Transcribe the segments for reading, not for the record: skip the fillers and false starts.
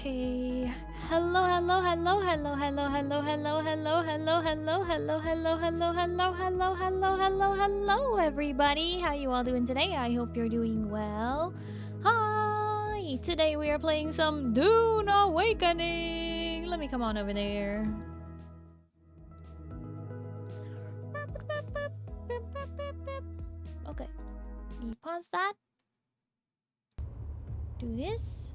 Okay. Hello, hello, hello, hello, hello, hello, hello, hello, hello, hello, hello, hello, hello, hello, hello, hello, hello, hello, everybody. How you all doing today? I hope you're doing well. Hi. Today we are playing some Dune Awakening. Let me come on over there. Okay. Let me pause that. Do this.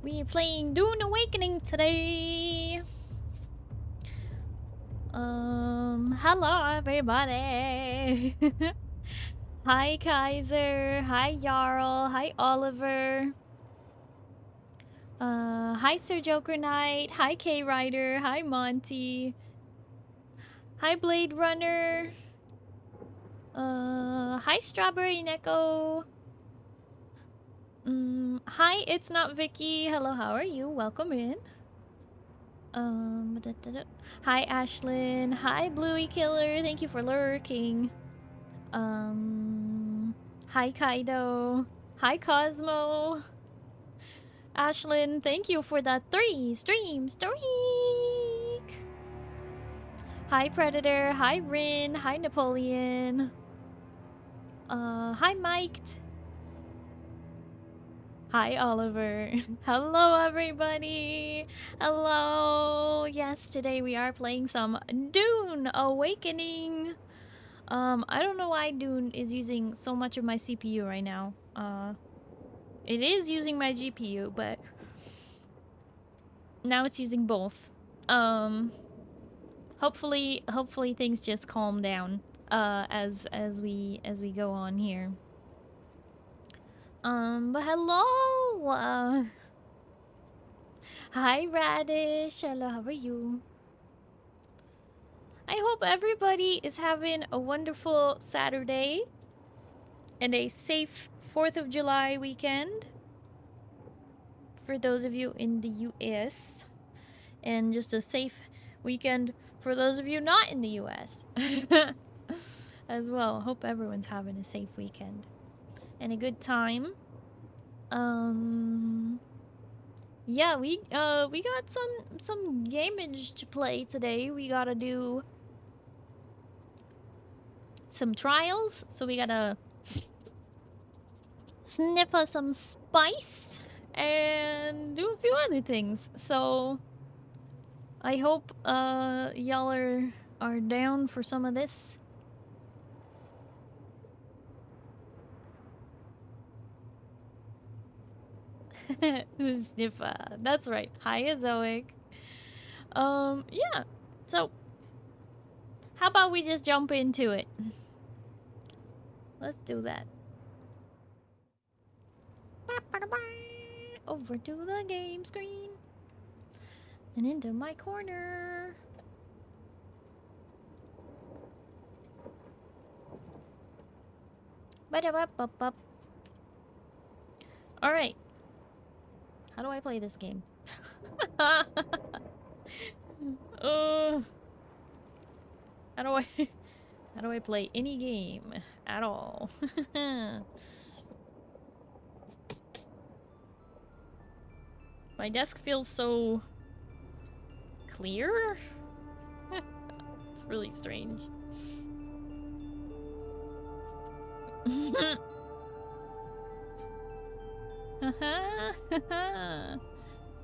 We are playing Dune Awakening today. Hello everybody. Hi Kaiser, hi Jarl, hi Oliver. Hi Sir Joker Knight, hi K Rider, hi Monty. Hi Blade Runner. Hi Strawberry Neko. Hi, it's not Vicky. Hello, how are you? Welcome in. Hi Ashlyn. Hi Bluey Killer. Thank you for lurking. Hi Kaido. Hi Cosmo. Ashlyn, thank you for that 3 stream streak. Hi Predator. Hi Rin. Hi Napoleon. Hi Mike. Hi Oliver. Hello everybody. Hello. Yes, today we are playing some Dune Awakening. I don't know why Dune is using so much of my CPU right now. It is using my GPU, but now it's using both. Hopefully things just calm down as we go on here. But hello. Hi Radish. Hello, how are you? I hope everybody is having a wonderful Saturday and a safe 4th of July weekend for those of you in the US, and just a safe weekend for those of you not in the US as well. Hope everyone's having a safe weekend and a good time. Yeah, we got some gamage to play today. We gotta do some trials, so we gotta sniff us some spice and do a few other things. So I hope y'all are down for some of this. Sniffer. That's right. Hi, Azoic. Yeah. So how about we just jump into it? Let's do that. Over to the game screen. And into my corner. Alright. How do I play this game? How do I play any game at all? My desk feels so clear. It's really strange.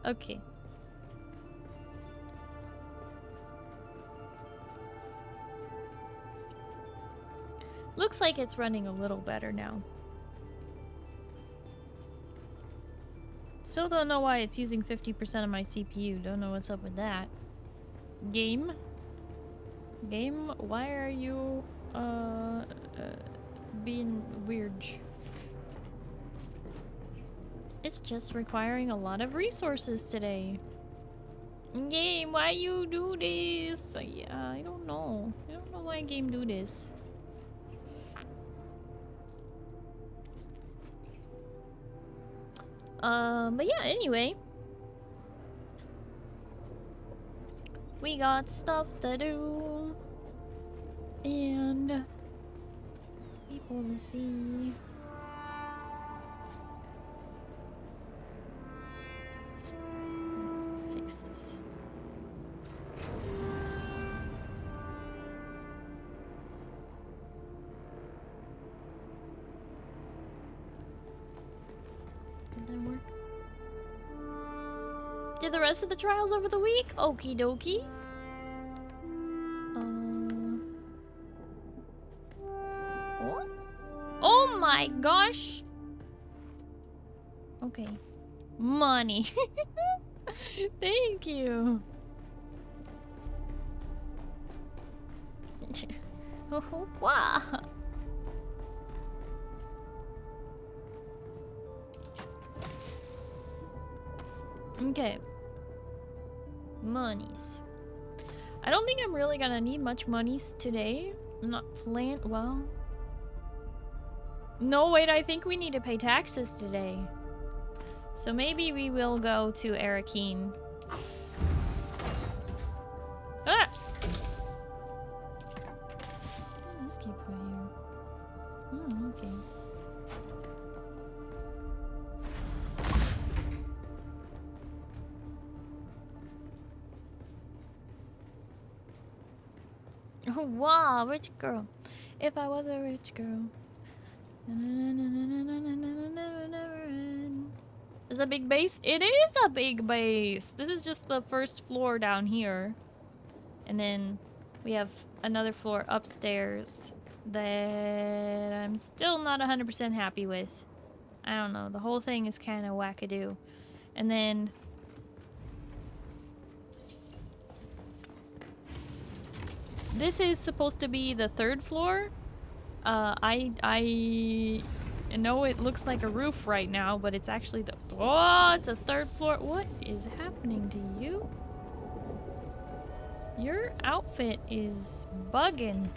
Okay. Looks like it's running a little better now. Still don't know why it's using 50% of my CPU. Don't know what's up with that. Game? Game, why are you being weird? It's just requiring a lot of resources today. Game, why you do this? I don't know. I don't know why game do this. But yeah, anyway. We got stuff to do. And people to see. part-time work. Did the rest of the trials over the week? Okie dokie. Oh. Oh my gosh. Okay. Money. Thank you. Wow. Okay. Monies. I don't think I'm really gonna need much monies today. I'm not plan- well... No, wait, I think we need to pay taxes today. So maybe we will go to Arakeen. Ah! Let's keep put here. Oh, okay. Oh, wow, rich girl. If I was a rich girl. Is a big base? It is a big base. This is just the first floor down here. And then we have another floor upstairs that I'm still not 100% happy with. I don't know. The whole thing is kind of wackadoo. And then... this is supposed to be the third floor. I know it looks like a roof right now, but it's actually the... oh, it's a third floor. What is happening to you? Your outfit is bugging.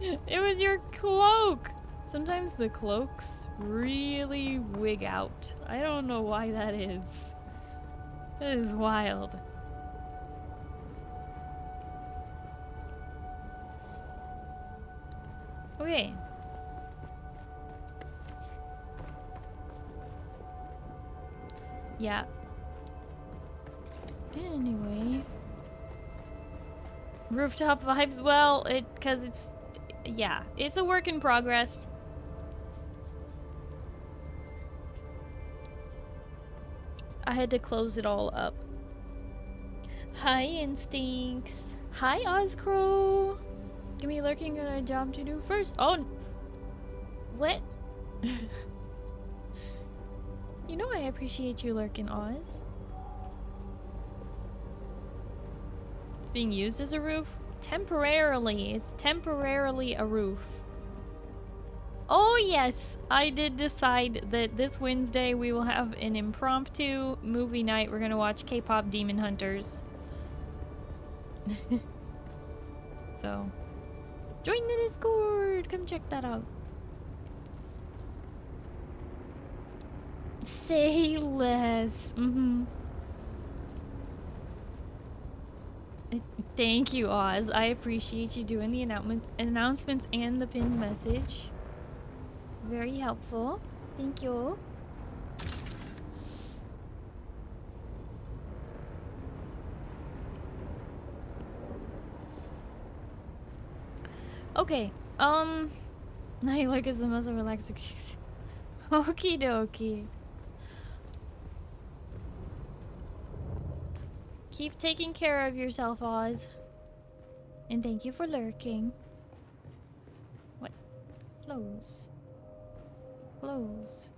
It was your cloak. Sometimes the cloaks really wig out. I don't know why that is. That is wild. Okay. Yeah. Anyway. Rooftop vibes, well, cause it's, yeah, it's a work in progress. I had to close it all up. Hi, Instincts. Hi, Ozcrow. Give me lurking a job to do first. Oh, what? You know I appreciate you lurking, Oz. It's being used as a roof? Temporarily. It's temporarily a roof. Oh yes, I did decide that this Wednesday we will have an impromptu movie night. We're gonna watch K-pop Demon Hunters. So, join the Discord! Come check that out. Say less. Thank you, Oz. I appreciate you doing the announcements and the pinned message. Very helpful. Thank you. Okay. Night work is the most relaxing. Okie dokie. Keep taking care of yourself, Oz. And thank you for lurking. What? Close. Close.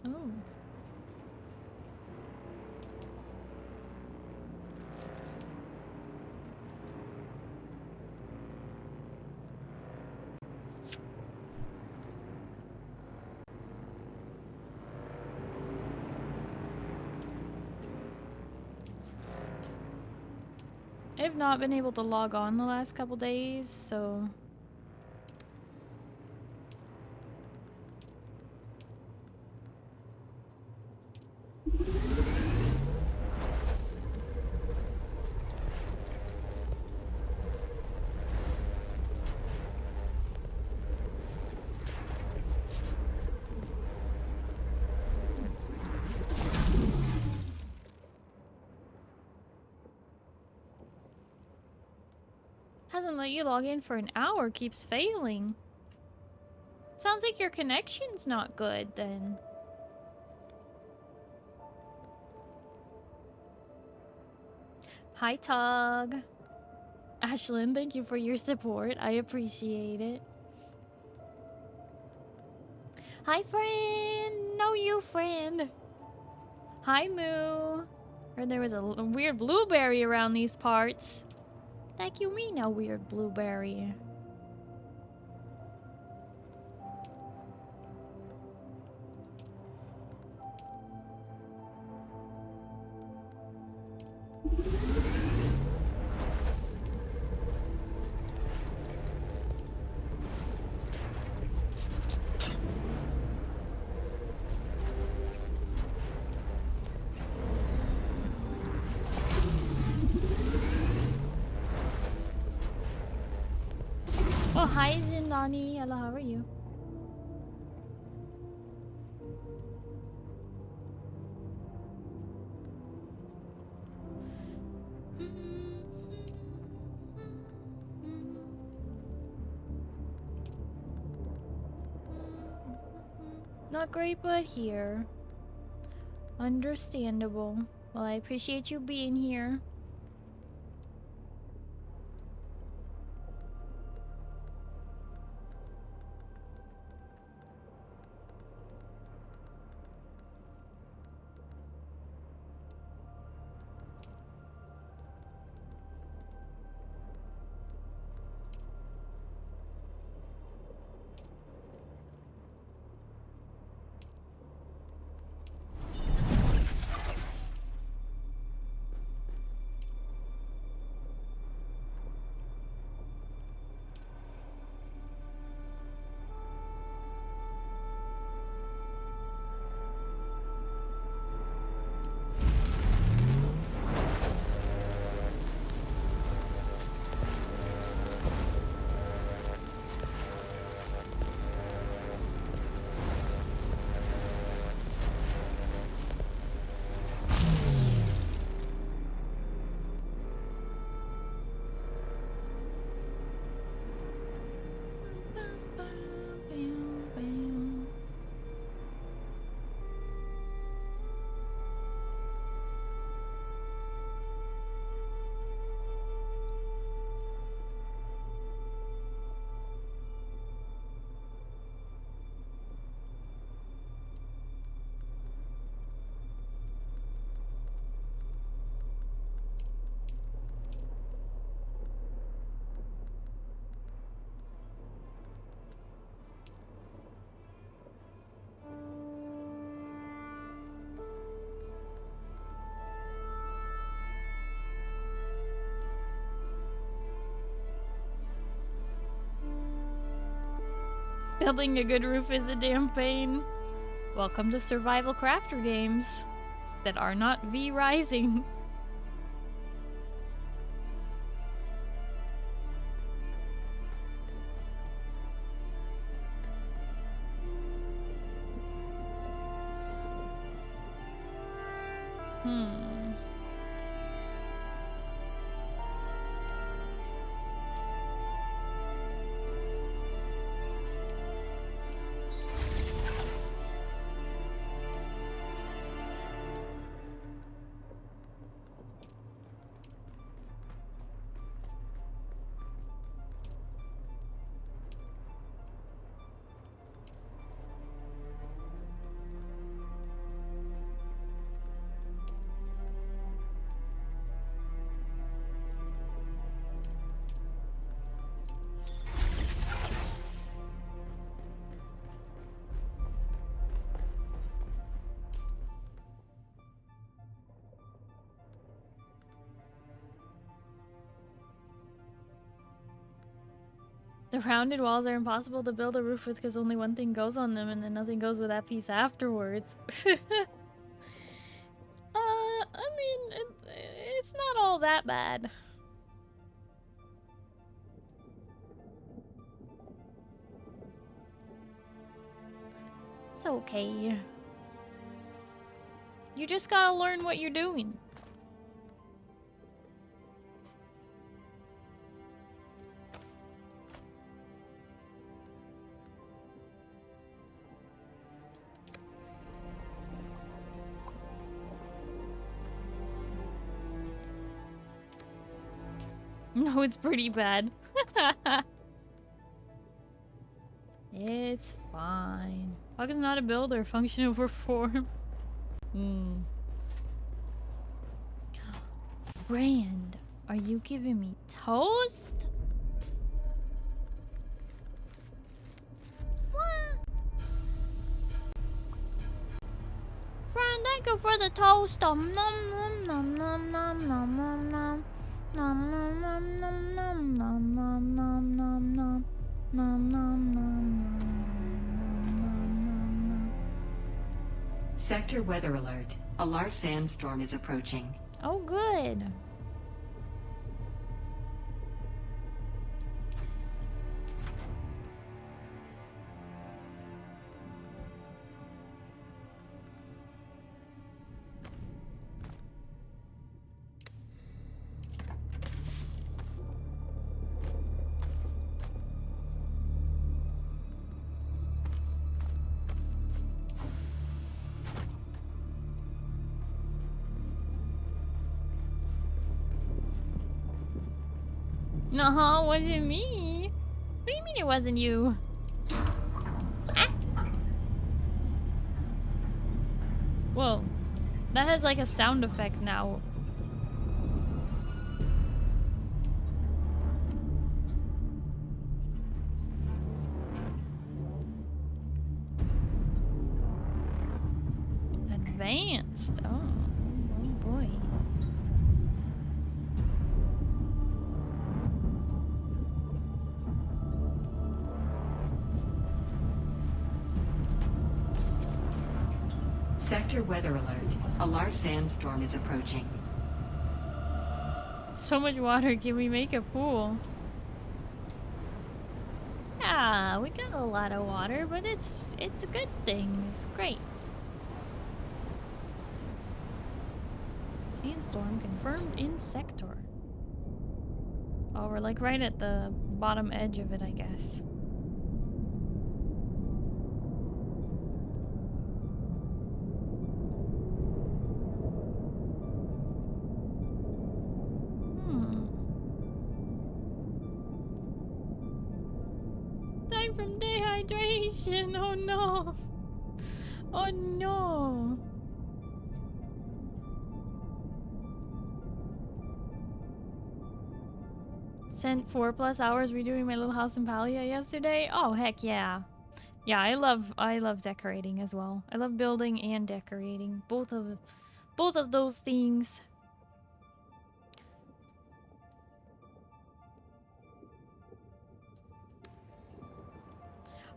Oh. I've not been able to log on the last couple days, so... Hasn't let you log in for an hour, keeps failing. Sounds like your connection's not good then. Hi, Tog. Ashlyn, thank you for your support. I appreciate it. Hi, friend. No, you, friend. Hi, Moo. Heard there was a weird blueberry around these parts. Like you mean a weird blueberry? Oh, hi, Zindani. Hello, how are you? Not great, but here. Understandable. Well, I appreciate you being here. Building a good roof is a damn pain. Welcome to survival crafter games that are not V-Rising. The rounded walls are impossible to build a roof with because only one thing goes on them and then nothing goes with that piece afterwards. I mean, it's not all that bad. It's okay. You just gotta learn what you're doing. No, it's pretty bad. It's fine. Fuck is not a builder, function over form. Friend, are you giving me toast? What? Friend, thank you for the toast. Nom nom nom nom nom nom nom nom nom. Nom nom nom nom nom nom nom nom nom nom. Nom nom nom nom. Sector weather alert. A large sandstorm is approaching. Oh, good. No, it wasn't me. What do you mean it wasn't you? Ah. Whoa. That has like a sound effect now. Advanced. Oh boy. Sector weather alert. A large sandstorm is approaching. So much water, can we make a pool? Yeah, we got a lot of water, but it's a good thing. It's great. Sandstorm confirmed in sector. Oh, we're like right at the bottom edge of it, I guess. Die from dehydration. Oh no. Oh no. Spent 4+ hours redoing my little house in Palia yesterday. Oh heck yeah. Yeah, I love decorating as well. I love building and decorating. Both of those things.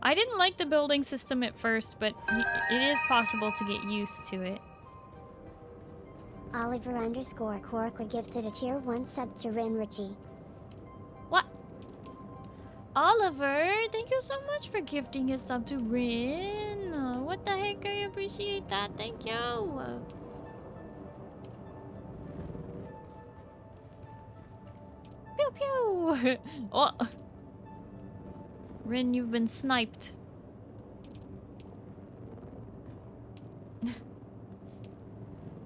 I didn't like the building system at first, but it is possible to get used to it. Oliver_Cork gifted a tier 1 sub to Rinrichi. What? Oliver, thank you so much for gifting a sub to Rin. What the heck? I appreciate that. Thank you. Pew pew. Oh. Rin, you've been sniped.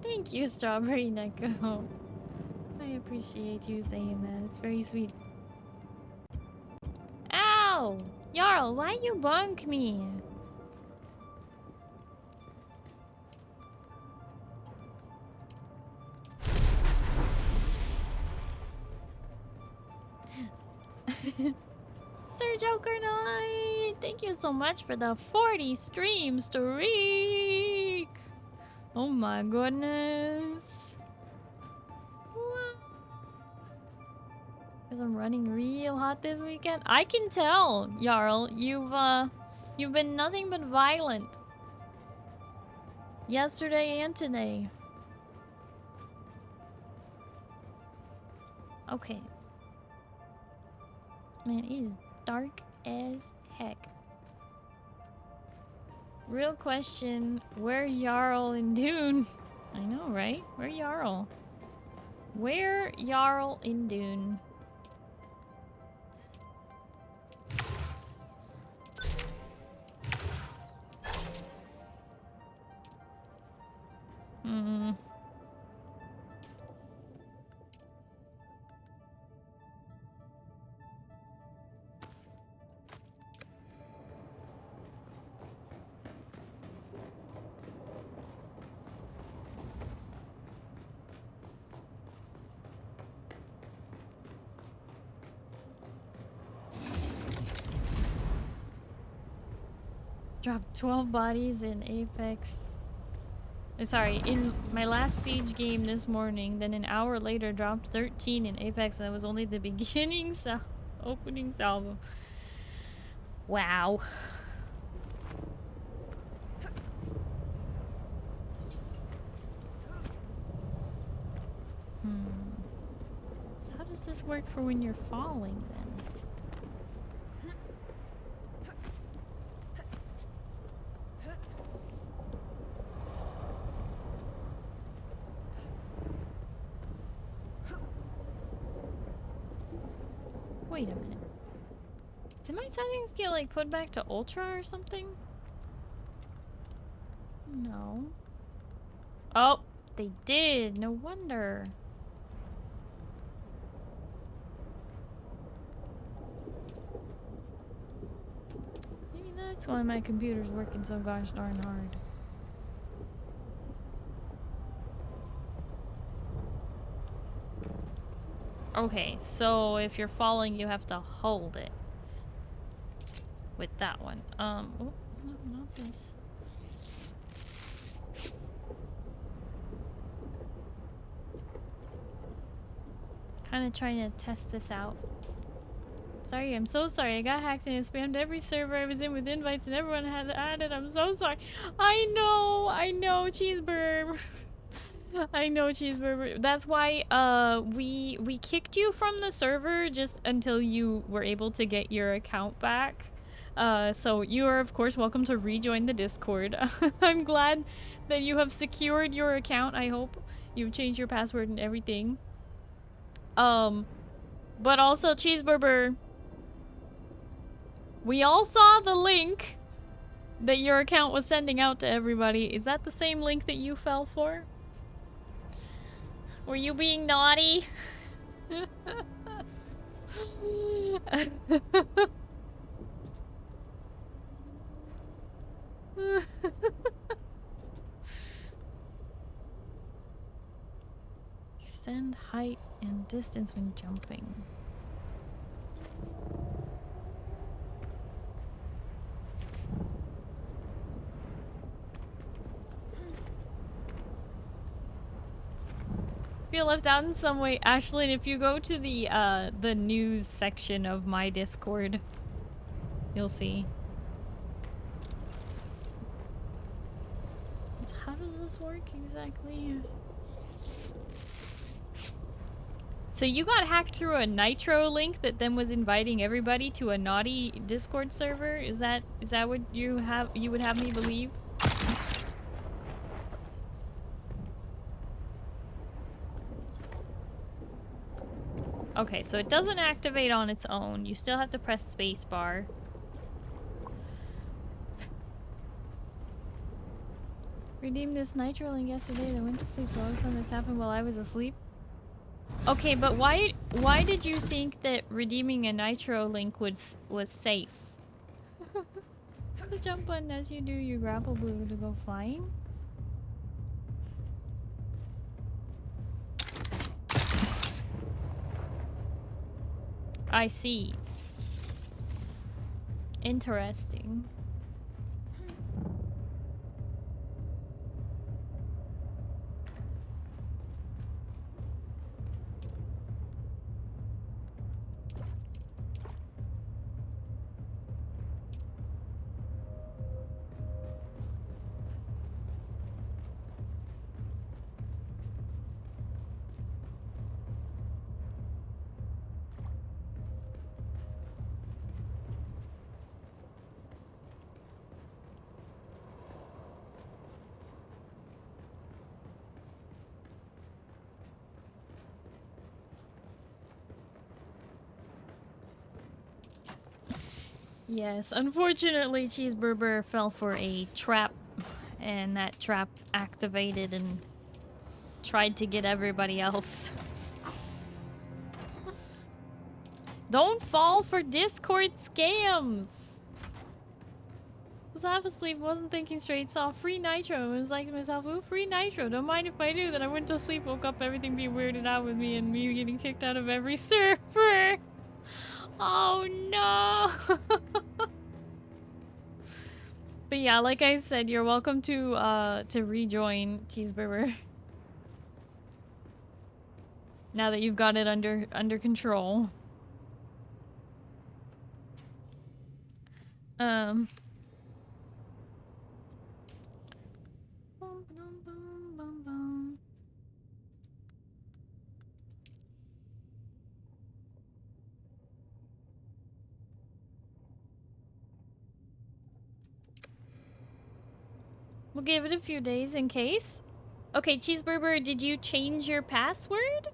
Thank you, Strawberry Neko. I appreciate you saying that. It's very sweet. Ow! Jarl, why you bunk me? Sir Joker Knight! Thank you so much for the 40 stream streak! Oh my goodness. Because I'm running real hot this weekend. I can tell, Jarl. You've been nothing but violent. Yesterday and today. Okay. Man, it is dark as heck. Real question, where Jarl in Dune? I know, right? Where Jarl? Where Jarl in Dune? Dropped 12 bodies in Apex. Sorry, in my last Siege game this morning, then an hour later dropped 13 in Apex, and that was only the beginning opening salvo. Wow. So how does this work for when you're falling then? Wait a minute. Did my settings get like put back to ultra or something? No. Oh, they did. No wonder. Maybe that's why my computer's working so gosh darn hard. Okay, so if you're falling, you have to hold it. With that one. Oh, no, not this. Kind of trying to test this out. Sorry, I'm so sorry. I got hacked and it spammed every server I was in with invites and everyone had added. I'm so sorry. I know, Cheeseburger. I know, Cheeseburger. That's why we kicked you from the server just until you were able to get your account back. So you are of course welcome to rejoin the Discord. I'm glad that you have secured your account. I hope you've changed your password and everything. But also Cheeseburger, we all saw the link that your account was sending out to everybody. Is that the same link that you fell for? Were you being naughty? Extend height and distance when jumping. Feel left out in some way. Ashlyn, if you go to the news section of my Discord, you'll see. How does this work exactly? So you got hacked through a Nitro link that then was inviting everybody to a naughty Discord server? Is that what you would have me believe? Okay, so it doesn't activate on its own. You still have to press spacebar. Redeemed this Nitro link yesterday and I went to sleep, so all of a sudden this happened while I was asleep. Okay, but why did you think that redeeming a Nitro link was safe? The jump button as you do your grapple blue to go flying? I see. Interesting. Yes, unfortunately Cheeseburger fell for a trap and that trap activated and tried to get everybody else. Don't fall for Discord scams! I was half asleep, wasn't thinking straight, saw free Nitro and was like to myself, ooh, free Nitro, don't mind if I do. Then I went to sleep, woke up, everything being weirded out with me and me getting kicked out of every server. Oh no! But yeah, like I said, you're welcome to rejoin Cheeseburger. Now that you've got it under control. Bum, bum, bum, bum, bum. We'll give it a few days in case. Okay, Cheeseburger, did you change your password?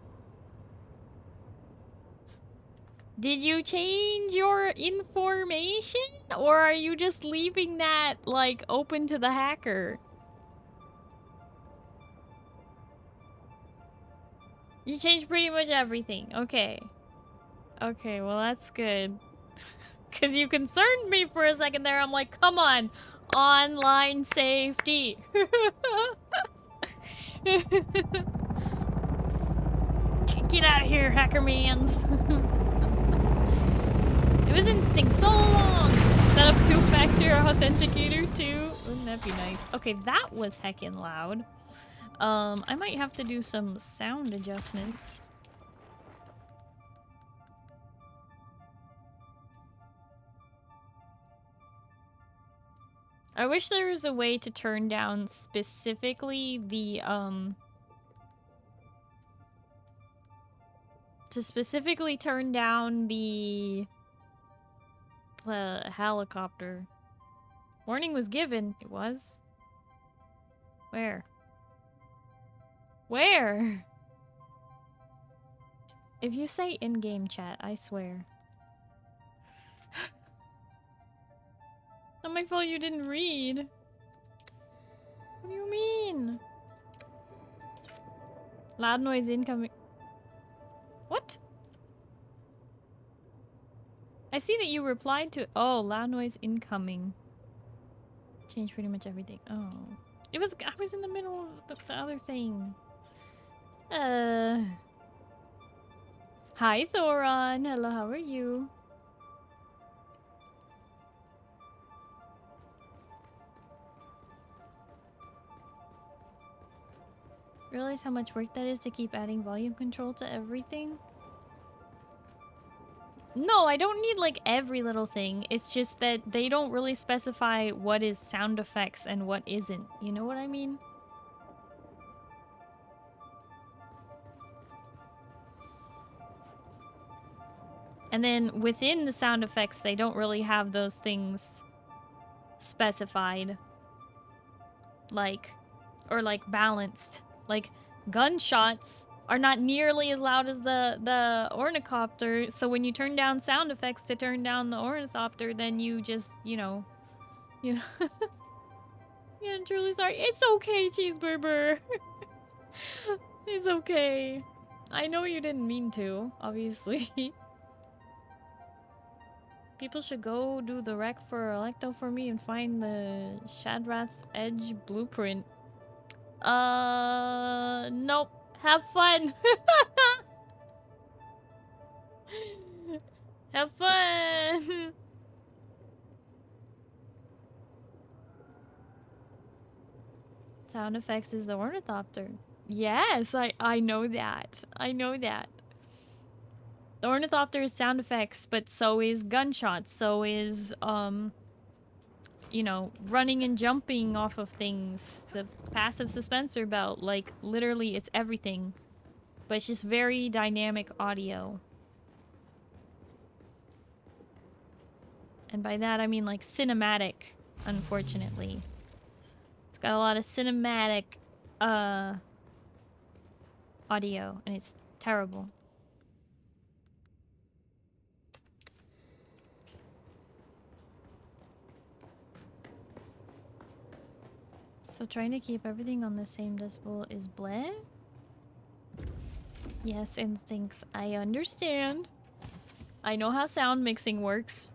Did you change your information? Or are you just leaving that, like, open to the hacker? You changed pretty much everything. Okay. Okay, well that's good. Because you concerned me for a second there. I'm like, come on. Online safety. Get out of here, hackermans. It was instinct so long. Set up two-factor authenticator too. Wouldn't that be nice? Okay, that was heckin' loud. I might have to do some sound adjustments. I wish there was a way to turn down specifically the, to specifically turn down the helicopter. Warning was given. It was? Where? Where? If you say in-game chat, I swear. Not my fault you didn't read. What do you mean? Loud noise incoming. What? I see that you replied to— oh, loud noise incoming. Changed pretty much everything. Oh. I was in the middle of the other thing. Hi, Thoron. Hello, how are you? Realize how much work that is to keep adding volume control to everything? No, I don't need like every little thing. It's just that they don't really specify what is sound effects and what isn't. You know what I mean? And then within the sound effects, they don't really have those things specified. Like, or like balanced. Like, gunshots are not nearly as loud as the ornithopter, so when you turn down sound effects to turn down the ornithopter, then you just, you know. Yeah, I'm truly sorry. It's okay, Cheeseburger. It's okay. I know you didn't mean to, obviously. People should go do the rec for Electo for me and find the Shadrath's Edge blueprint. Nope. Have fun. Have fun. Sound effects is the ornithopter. Yes, I know that. I know that. The ornithopter is sound effects, but so is gunshots. So is, you know, running and jumping off of things. The passive suspensor belt. Like, literally, it's everything. But it's just very dynamic audio. And by that, I mean, like, cinematic, unfortunately. It's got a lot of cinematic, audio, and it's terrible. So trying to keep everything on the same decibel is bleh? Yes, instincts. I understand. I know how sound mixing works.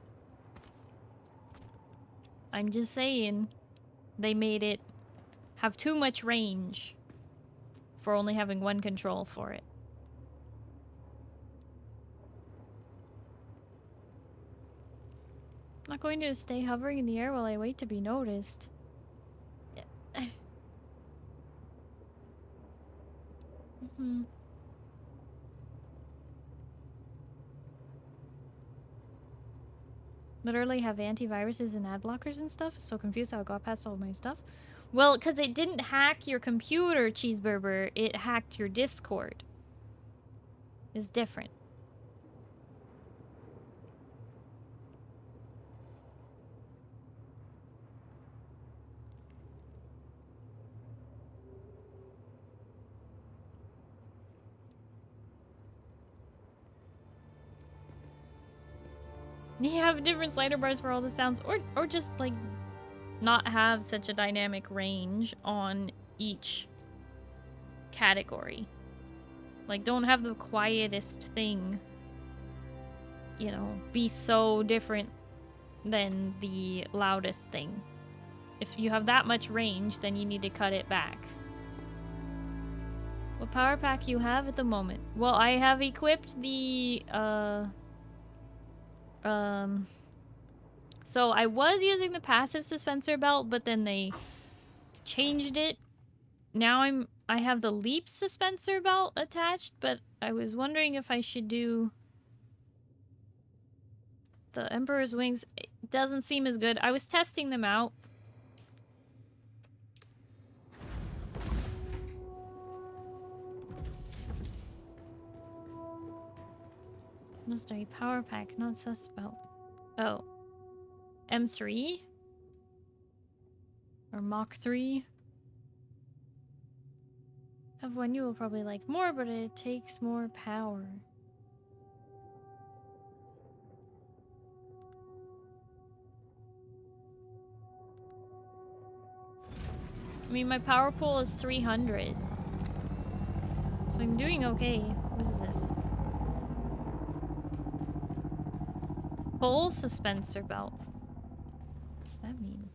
I'm just saying, they made it have too much range for only having one control for it. I'm not going to stay hovering in the air while I wait to be noticed. Mhm. Literally have antiviruses and ad blockers and stuff. So confused how it got past all my stuff. Well, because it didn't hack your computer, Cheeseburger. It hacked your Discord. It's different. You have different slider bars for all the sounds, or just like not have such a dynamic range on each category. Like, don't have the quietest thing, you know, be so different than the loudest thing. If you have that much range, then you need to cut it back. What power pack you have at the moment? Well, I have equipped the, so I was using the passive suspensor belt, but then they changed it. Now I have the leap suspensor belt attached, but I was wondering if I should do the Emperor's Wings. It doesn't seem as good. I was testing them out. Nostary power pack, not sus belt. Oh. M3? Or Mach 3? Have one you will probably like more, but it takes more power. I mean, my power pool is 300. So I'm doing okay. What is this? Full suspensor belt. What's that mean?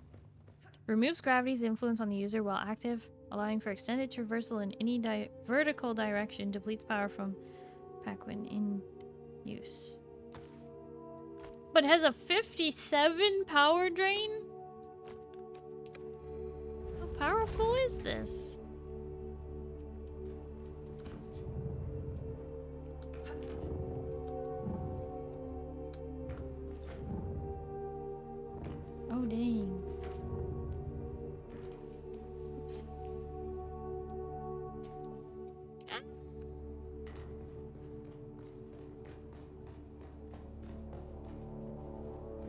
Removes gravity's influence on the user while active, allowing for extended traversal in any vertical direction. Depletes power from pack when in use. But has a 57 power drain? How powerful is this? Oh, dang.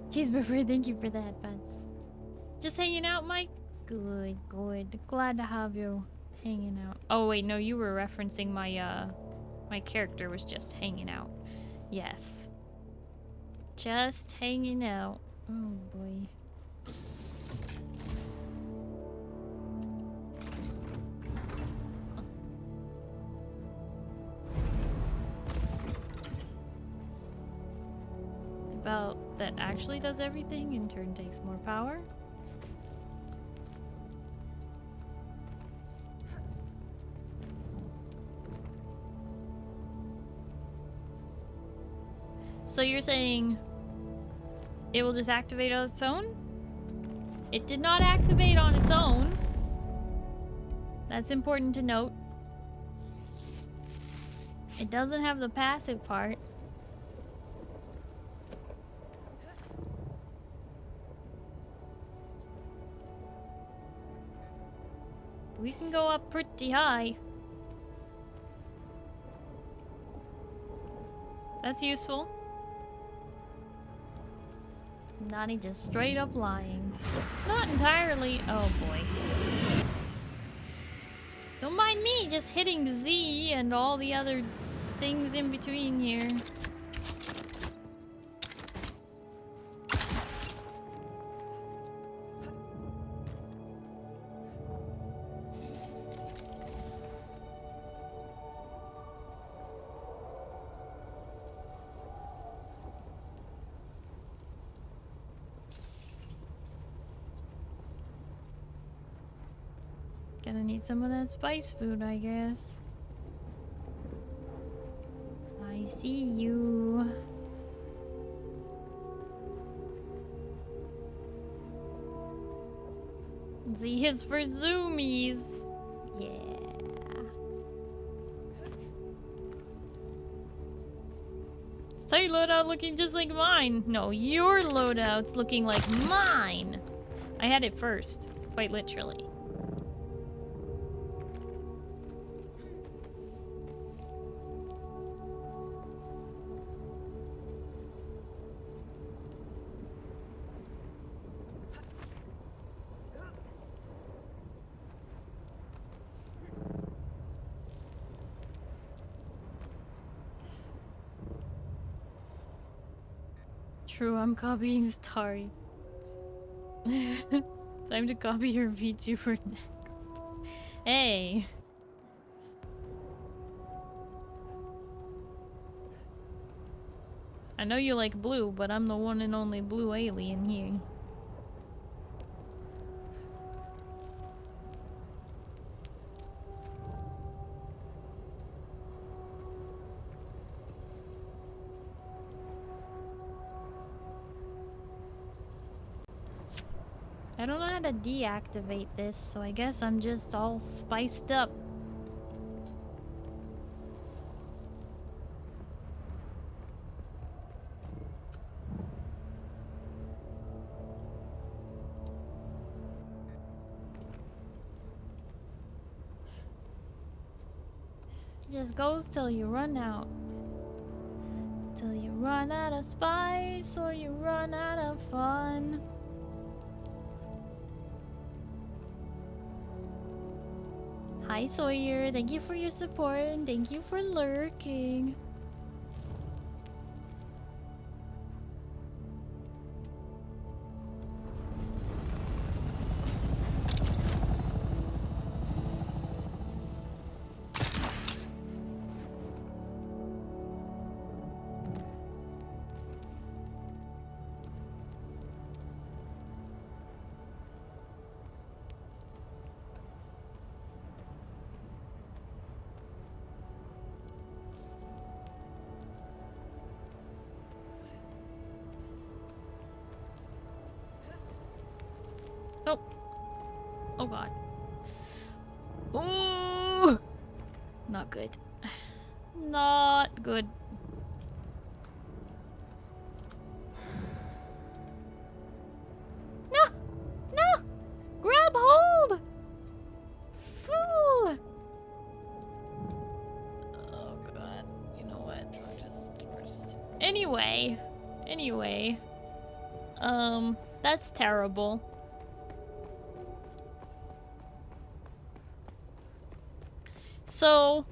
Cheeseburger, thank you for that, Buds. Just hanging out, Mike? Good, good. Glad to have you hanging out. Oh, wait, no, you were referencing my, my character was just hanging out. Yes. Just hanging out. Oh, boy. About that actually does everything, in turn takes more power. So you're saying it will just activate on its own? It did not activate on its own. That's important to note. It doesn't have the passive part. We can go up pretty high. That's useful. Nani just straight up lying. Not entirely. Oh boy. Don't mind me just hitting Z and all the other things in between here. Gonna need some of that spice food, I guess. I see you. Z is for zoomies. Yeah. Is your loadout looking just like mine? No, your loadout's looking like mine. I had it first, quite literally. True, I'm copying Starry. Time to copy your VTuber next. Hey! I know you like blue, but I'm the one and only blue alien here. I don't know how to deactivate this, so I guess I'm just all spiced up. It just goes till you run out. Till you run out of spice or you run out of fun. Hi Sawyer, thank you for your support and thank you for lurking. Oh. Oh god. Ooh. Not good. Not good. No! No! Grab hold! Fool! Oh god. You know what? We're just... Anyway. That's terrible. So,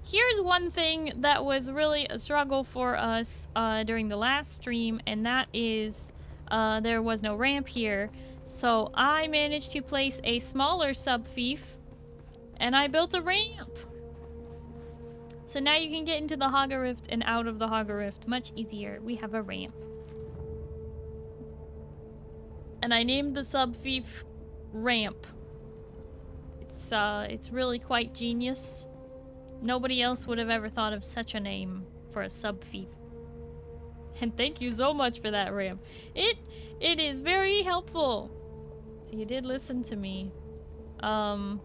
here's one thing that was really a struggle for us during the last stream, and that is there was no ramp here. So I managed to place a smaller sub-fief, and I built a ramp. So now you can get into the Hogger Rift and out of the Hogger Rift much easier. We have a ramp. And I named the sub-fief Ramp. It's really quite genius. Nobody else would have ever thought of such a name for a sub-fief. And thank you so much for that, ramp. It is very helpful. So you did listen to me. I've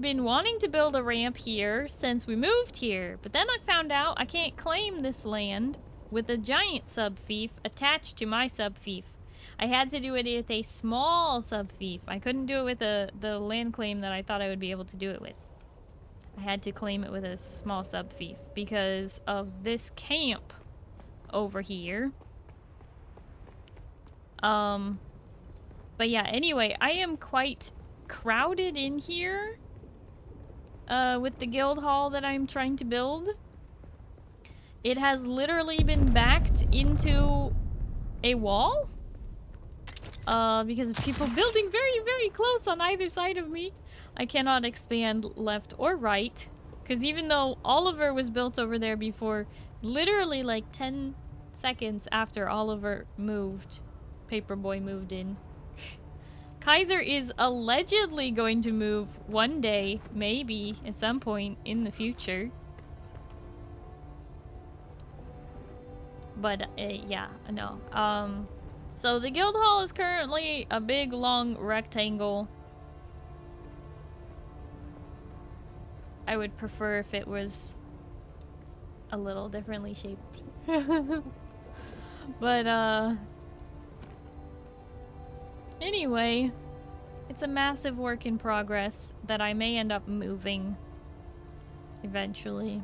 been wanting to build a ramp here since we moved here, but then I found out I can't claim this land with a giant sub-fief attached to my sub-fief. I had to do it with a small sub-fief. I couldn't do it with the land claim that I thought I would be able to do it with. I had to claim it with a small sub-fief because of this camp over here. But yeah, anyway, I am quite crowded in here with the guild hall that I'm trying to build. It has literally been backed into a wall. Because of people building very, very close on either side of me. I cannot expand left or right. Because even though Oliver was built over there before, literally like 10 seconds after Oliver moved, Paperboy moved in. Kaiser is allegedly going to move one day, maybe, at some point in the future. But, yeah, no. So the guild hall is currently a big long rectangle. I would prefer if it was a little differently shaped. But anyway, it's a massive work in progress that I may end up moving eventually.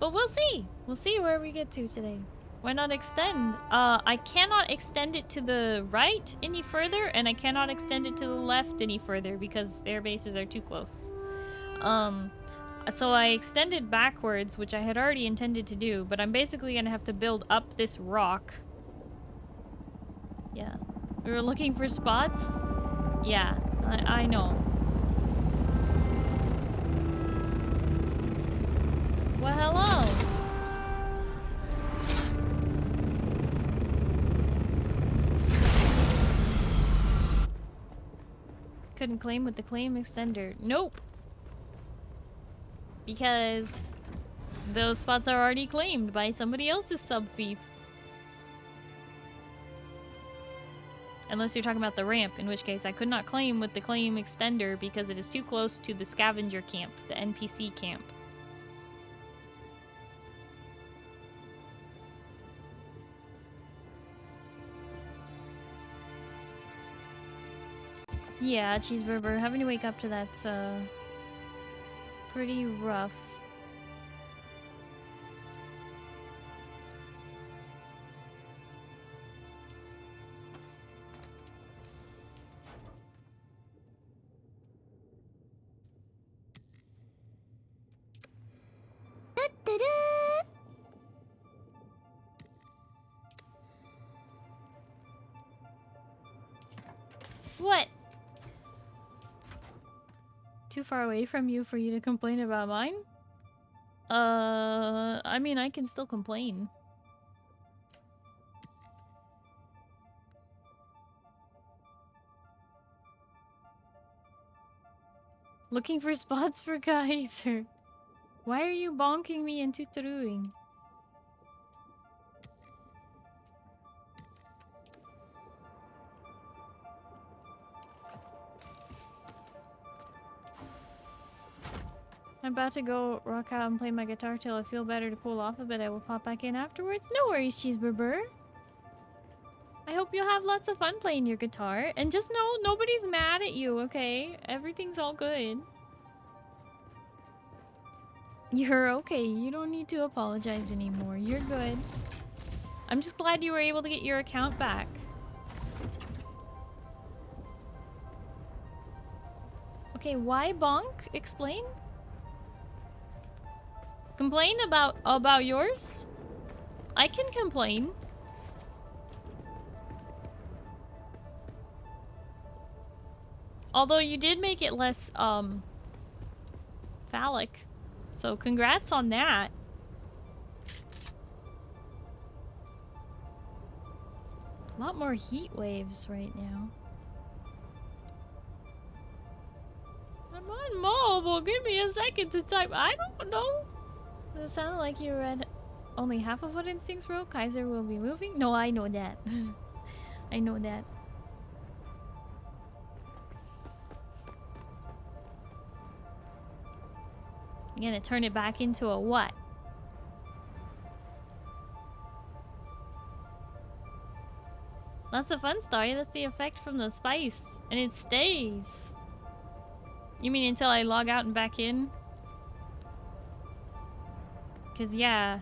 But we'll see. We'll see where we get to today. Why not extend? I cannot extend it to the right any further, and I cannot extend it to the left any further because their bases are too close. So I extended backwards, which I had already intended to do, but I'm basically gonna have to build up this rock. Yeah. We were looking for spots? Yeah, I know. Well, hello! Couldn't claim with the claim extender. Nope! Because those spots are already claimed by somebody else's sub-fief. Unless you're talking about the ramp, in which case I could not claim with the claim extender because it is too close to the scavenger camp, the NPC camp. Yeah, Cheeseburger, having to wake up to that's pretty rough. What? Too far away from you for you to complain about mine? I mean, I can still complain. Looking for spots for Kaiser. Why are you bonking me and tutoring? I'm about to go rock out and play my guitar till I feel better to cool off a bit. I will pop back in afterwards. No worries, Cheeseburger. I hope you'll have lots of fun playing your guitar. And just know, nobody's mad at you, okay? Everything's all good. You're okay. You don't need to apologize anymore. You're good. I'm just glad you were able to get your account back. Okay, why bonk? Explain? Complain about yours? I can complain. Although you did make it less phallic. So congrats on that. A lot more heat waves right now. I'm on mobile. Give me a second to type. I don't know. Does it sound like you read only half of what Instincts wrote? Kaiser will be moving? No, I know that. I know that. I'm gonna turn it back into a what? That's the fun story. That's the effect from the spice. And it stays. You mean until I log out and back in? Because, yeah,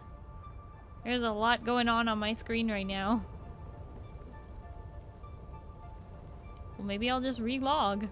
there's a lot going on my screen right now. Well, maybe I'll just re-log.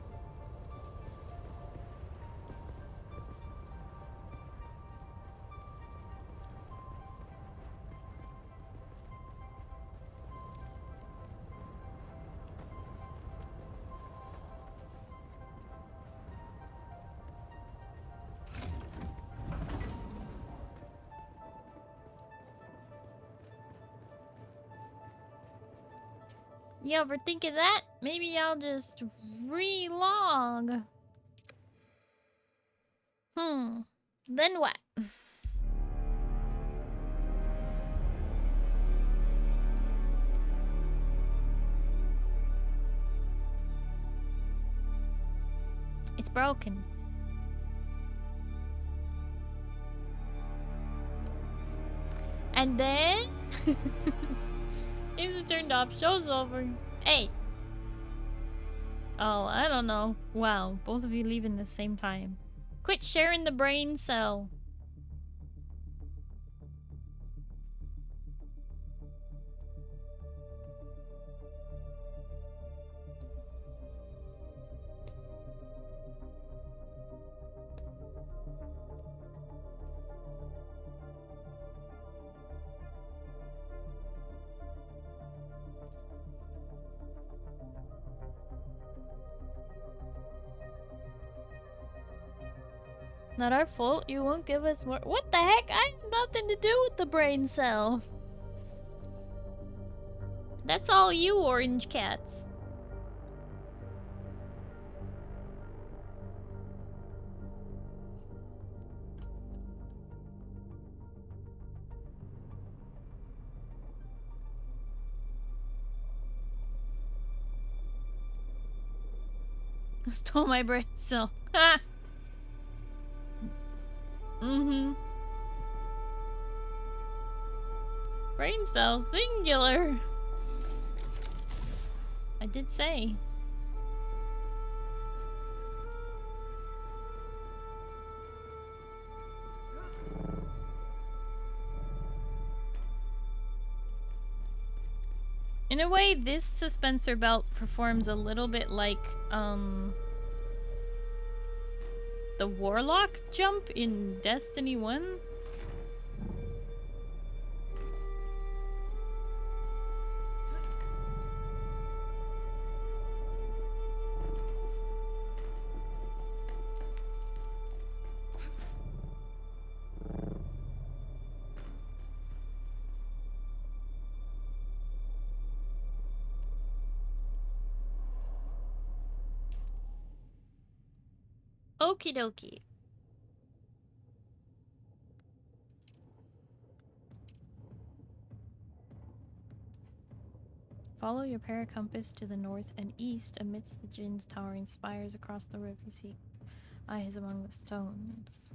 You ever think of that? Maybe I'll just re-log. Then what? It's broken. And then games are turned off, show's over. Hey. Oh, I don't know. Wow, both of you leaving the same time. Quit sharing the brain cell. Not our fault. You won't give us more. What the heck? I have nothing to do with the brain cell. That's all you, orange cats. Stole my brain cell. Ha! Brain cell singular. I did say. In a way, this suspensor belt performs a little bit like, the Warlock jump in Destiny 1. Okie dokie. Follow your paracompass to the north and east amidst the Jinn's towering spires across the river. You see eyes among the stones.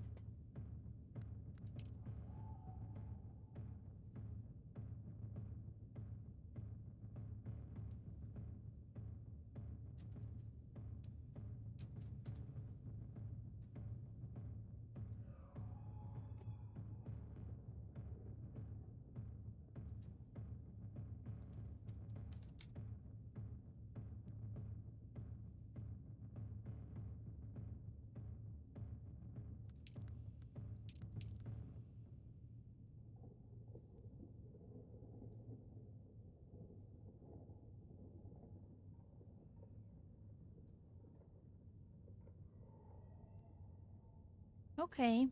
Okay.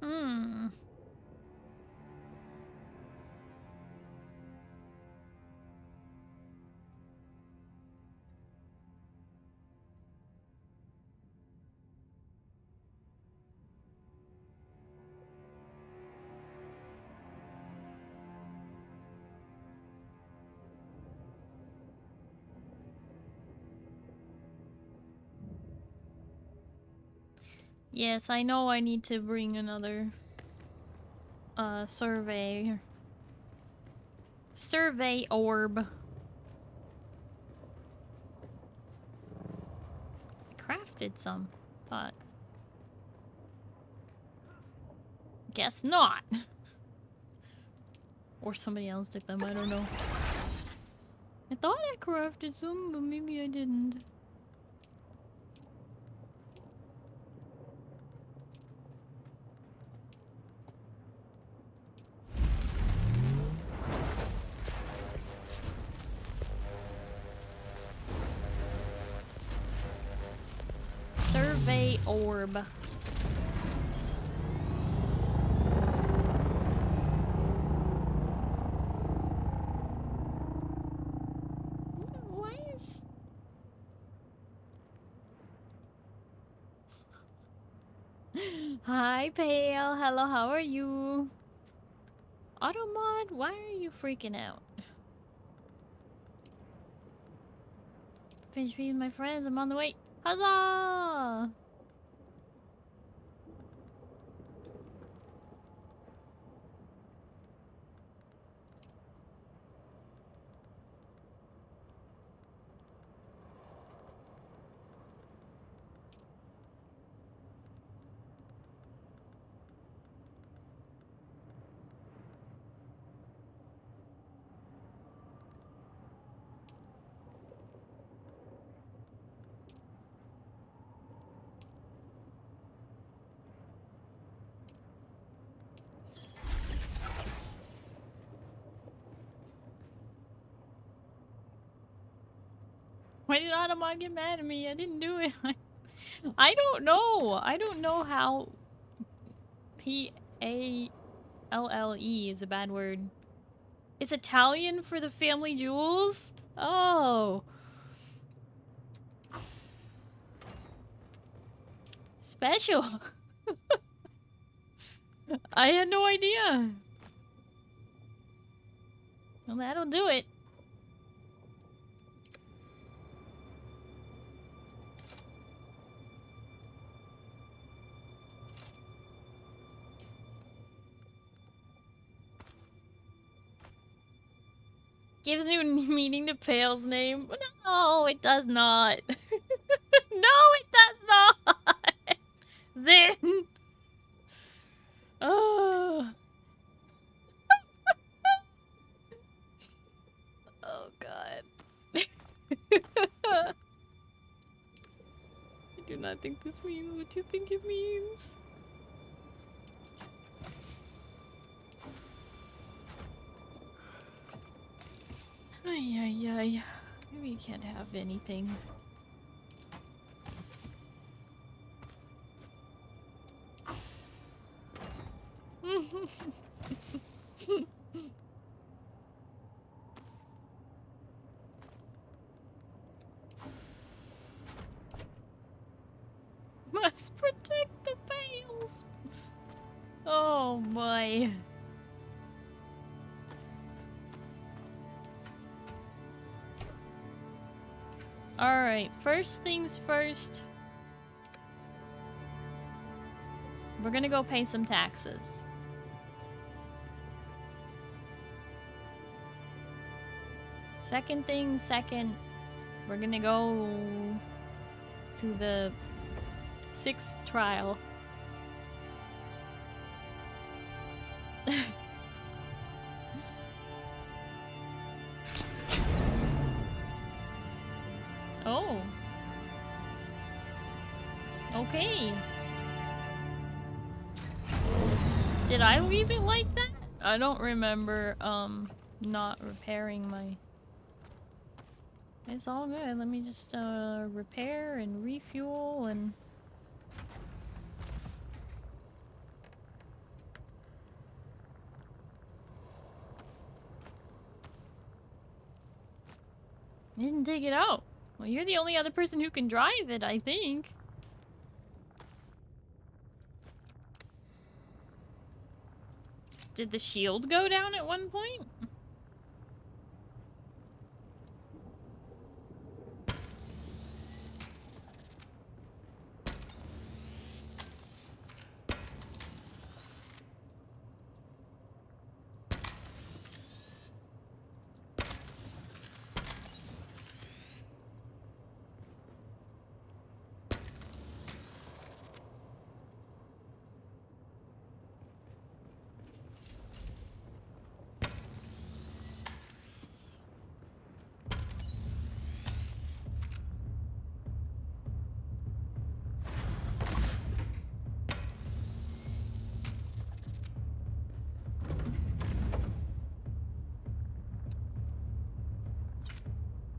Hmm. Yes, I know I need to bring another survey orb. I crafted some. Thought. Guess not. Or somebody else took them, I don't know. I thought I crafted some, but maybe I didn't. Survey orb. Why is... Hi, Pale. Hello, how are you? Automod, why are you freaking out? Finish being my friends, I'm on the way. Huzzah! Why did Automod get mad at me? I didn't do it. I don't know. I don't know how Palle is a bad word. It's Italian for the family jewels? Oh. Special. I had no idea. Well, that'll do it. Gives new meaning to Pale's name. No, it does not. No, it does not. Zin. Oh. Oh god. I do not think this means what you think it means. Ay, ay, ay. Maybe you can't have anything. Must protect the bales. Oh boy. Alright, first things first. We're gonna go pay some taxes. Second thing, second, we're gonna go to the 6th trial. Oh. Okay. Did I leave it like that? I don't remember, not repairing my... It's all good. Let me just, repair and refuel and... I didn't take it out. Well, you're the only other person who can drive it, I think. Did the shield go down at one point?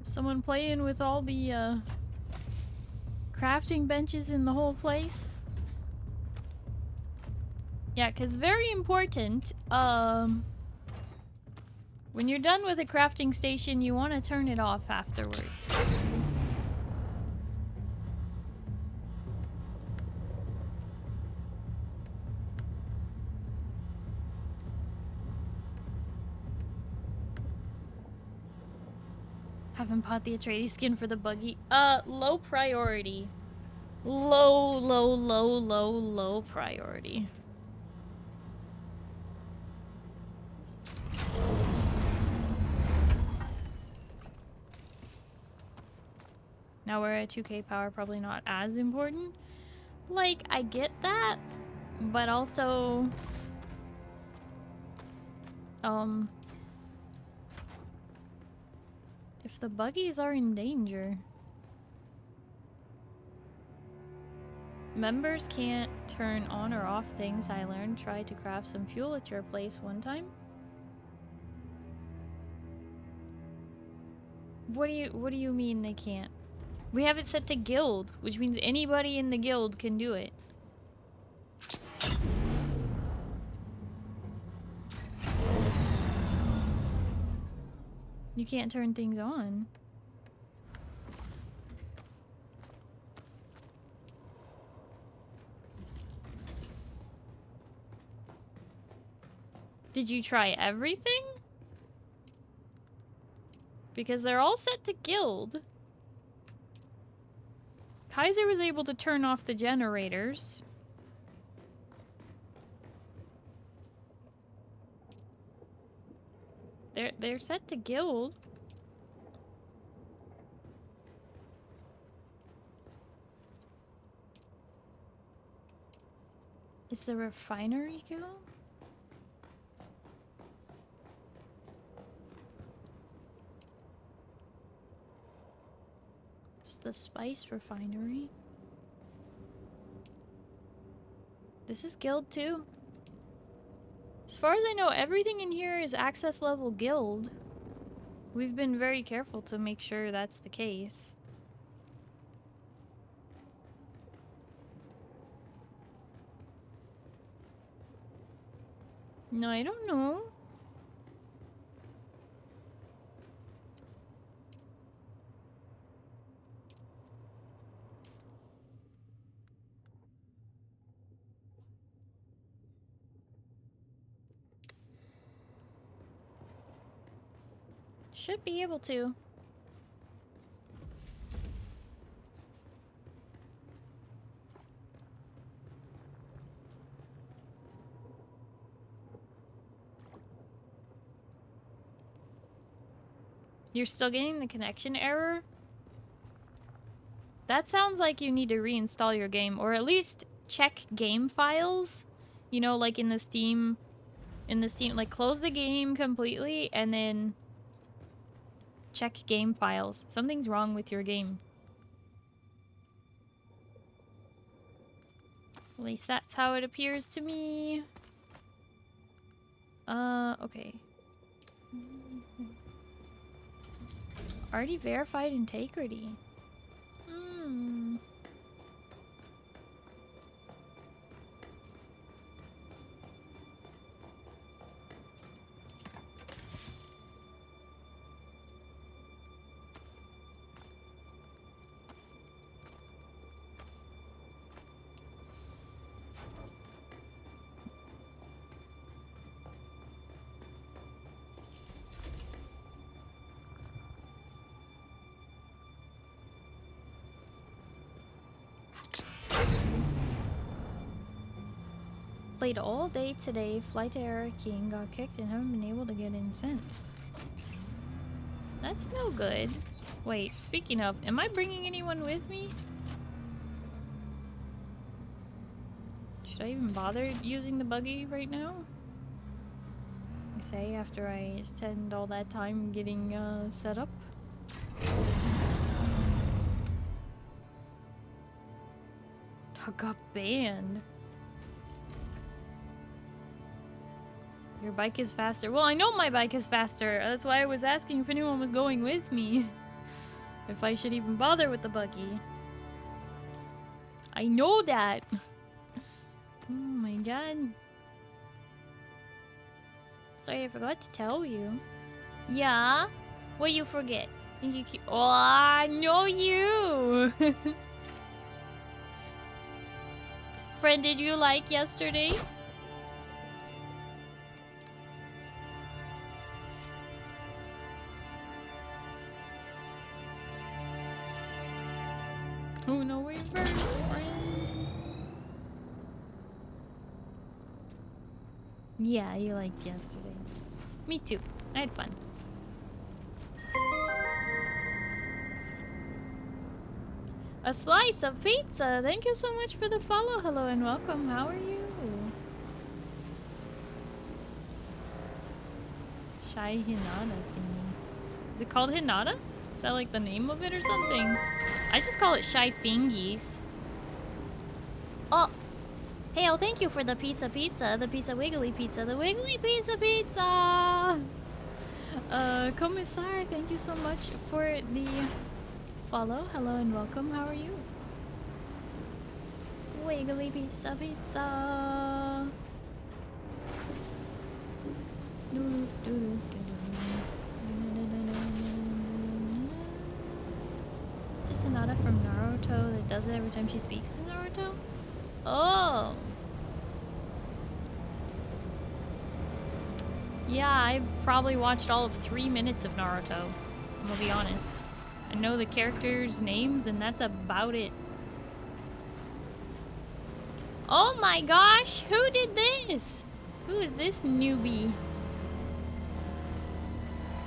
Someone playing with all the crafting benches in the whole place? Yeah, 'cause very important, when you're done with a crafting station, you want to turn it off afterwards. Haven't bought the Atreides skin for the buggy. Low priority. Low priority. Now we're at 2k power, probably not as important. Like, I get that, but also, if the buggies are in danger, members can't turn on or off things. I learned. Tried to craft some fuel at your place one time. What do you mean they can't? We have it set to guild, which means anybody in the guild can do it. You can't turn things on. Did you try everything? Because they're all set to guild. Kaiser was able to turn off the generators. They're set to guild. Is the refinery guild? It's the spice refinery. This is guild too. As far as I know, everything in here is access level guild. We've been very careful to make sure that's the case. No, I don't know. Should be able to. You're still getting the connection error? That sounds like you need to reinstall your game, or at least check game files. You know, like in the Steam, like close the game completely and then check game files. Something's wrong with your game. At least that's how it appears to me. Okay. Already verified integrity. Hmm. Played all day today, flight to King, got kicked and haven't been able to get in since. That's no good. Wait, speaking of, am I bringing anyone with me? Should I even bother using the buggy right now? I say after I spend all that time getting set up. Tug up band. Your bike is faster. Well, I know my bike is faster. That's why I was asking if anyone was going with me. If I should even bother with the buggy. I know that. Oh my god. Sorry, I forgot to tell you. Yeah? What you forget? You keep. Oh, I know you. Friend, did you like yesterday? Uno reverse, friend. Yeah, you liked yesterday. Me too. I had fun. A slice of pizza. Thank you so much for the follow. Hello and welcome. How are you? Shy Hinata thingy. Is it called Hinata? Is that like the name of it or something? I just call it Shy Fingies. Oh! Hey, oh, thank you for the piece of pizza. The piece of wiggly pizza. The wiggly piece of pizza! Commissar, thank you so much for the follow. Hello and welcome. How are you? Wiggly piece of pizza. Just Hinata from Naruto that does it every time she speaks in Naruto? Oh! Yeah, I've probably watched all of 3 minutes of Naruto. I'm gonna be honest. I know the characters' names and that's about it. Oh my gosh! Who did this? Who is this newbie?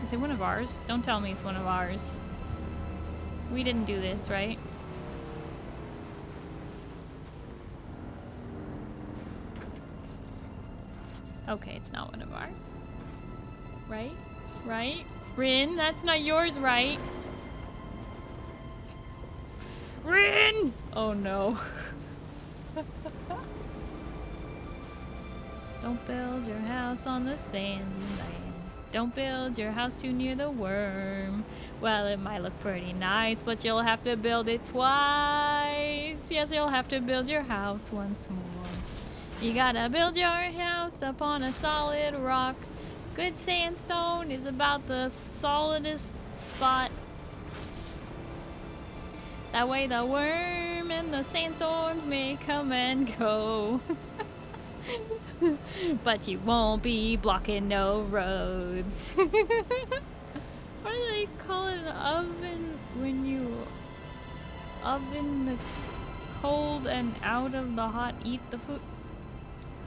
Is it one of ours? Don't tell me it's one of ours. We didn't do this, right? Okay, it's not one of ours. Right? Right? Rin, that's not yours, right? Rin! Oh no. Don't build your house on the sand land. Don't build your house too near the worm. Well, it might look pretty nice, but you'll have to build it twice. Yes, you'll have to build your house once more. You gotta build your house upon a solid rock. Good sandstone is about the solidest spot. That way the worm and the sandstorms may come and go. But you won't be blocking no roads. What do they call it? An oven when you oven the cold and out of the hot eat the food?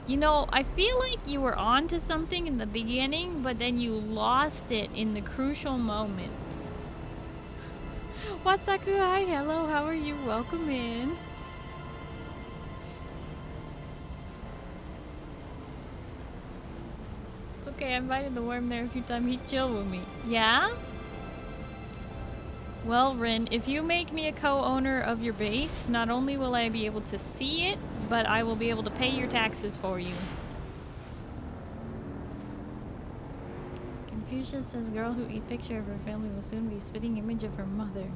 You know, I feel like you were onto something in the beginning, but then you lost it in the crucial moment. What's Sakurai? Hello, how are you? Welcome in. It's okay, I invited the worm there a few times. He'd chill with me. Yeah? Well, Rin, if you make me a co-owner of your base, not only will I be able to see it, but I will be able to pay your taxes for you. Confucius says girl who eat picture of her family will soon be spitting image of her mother.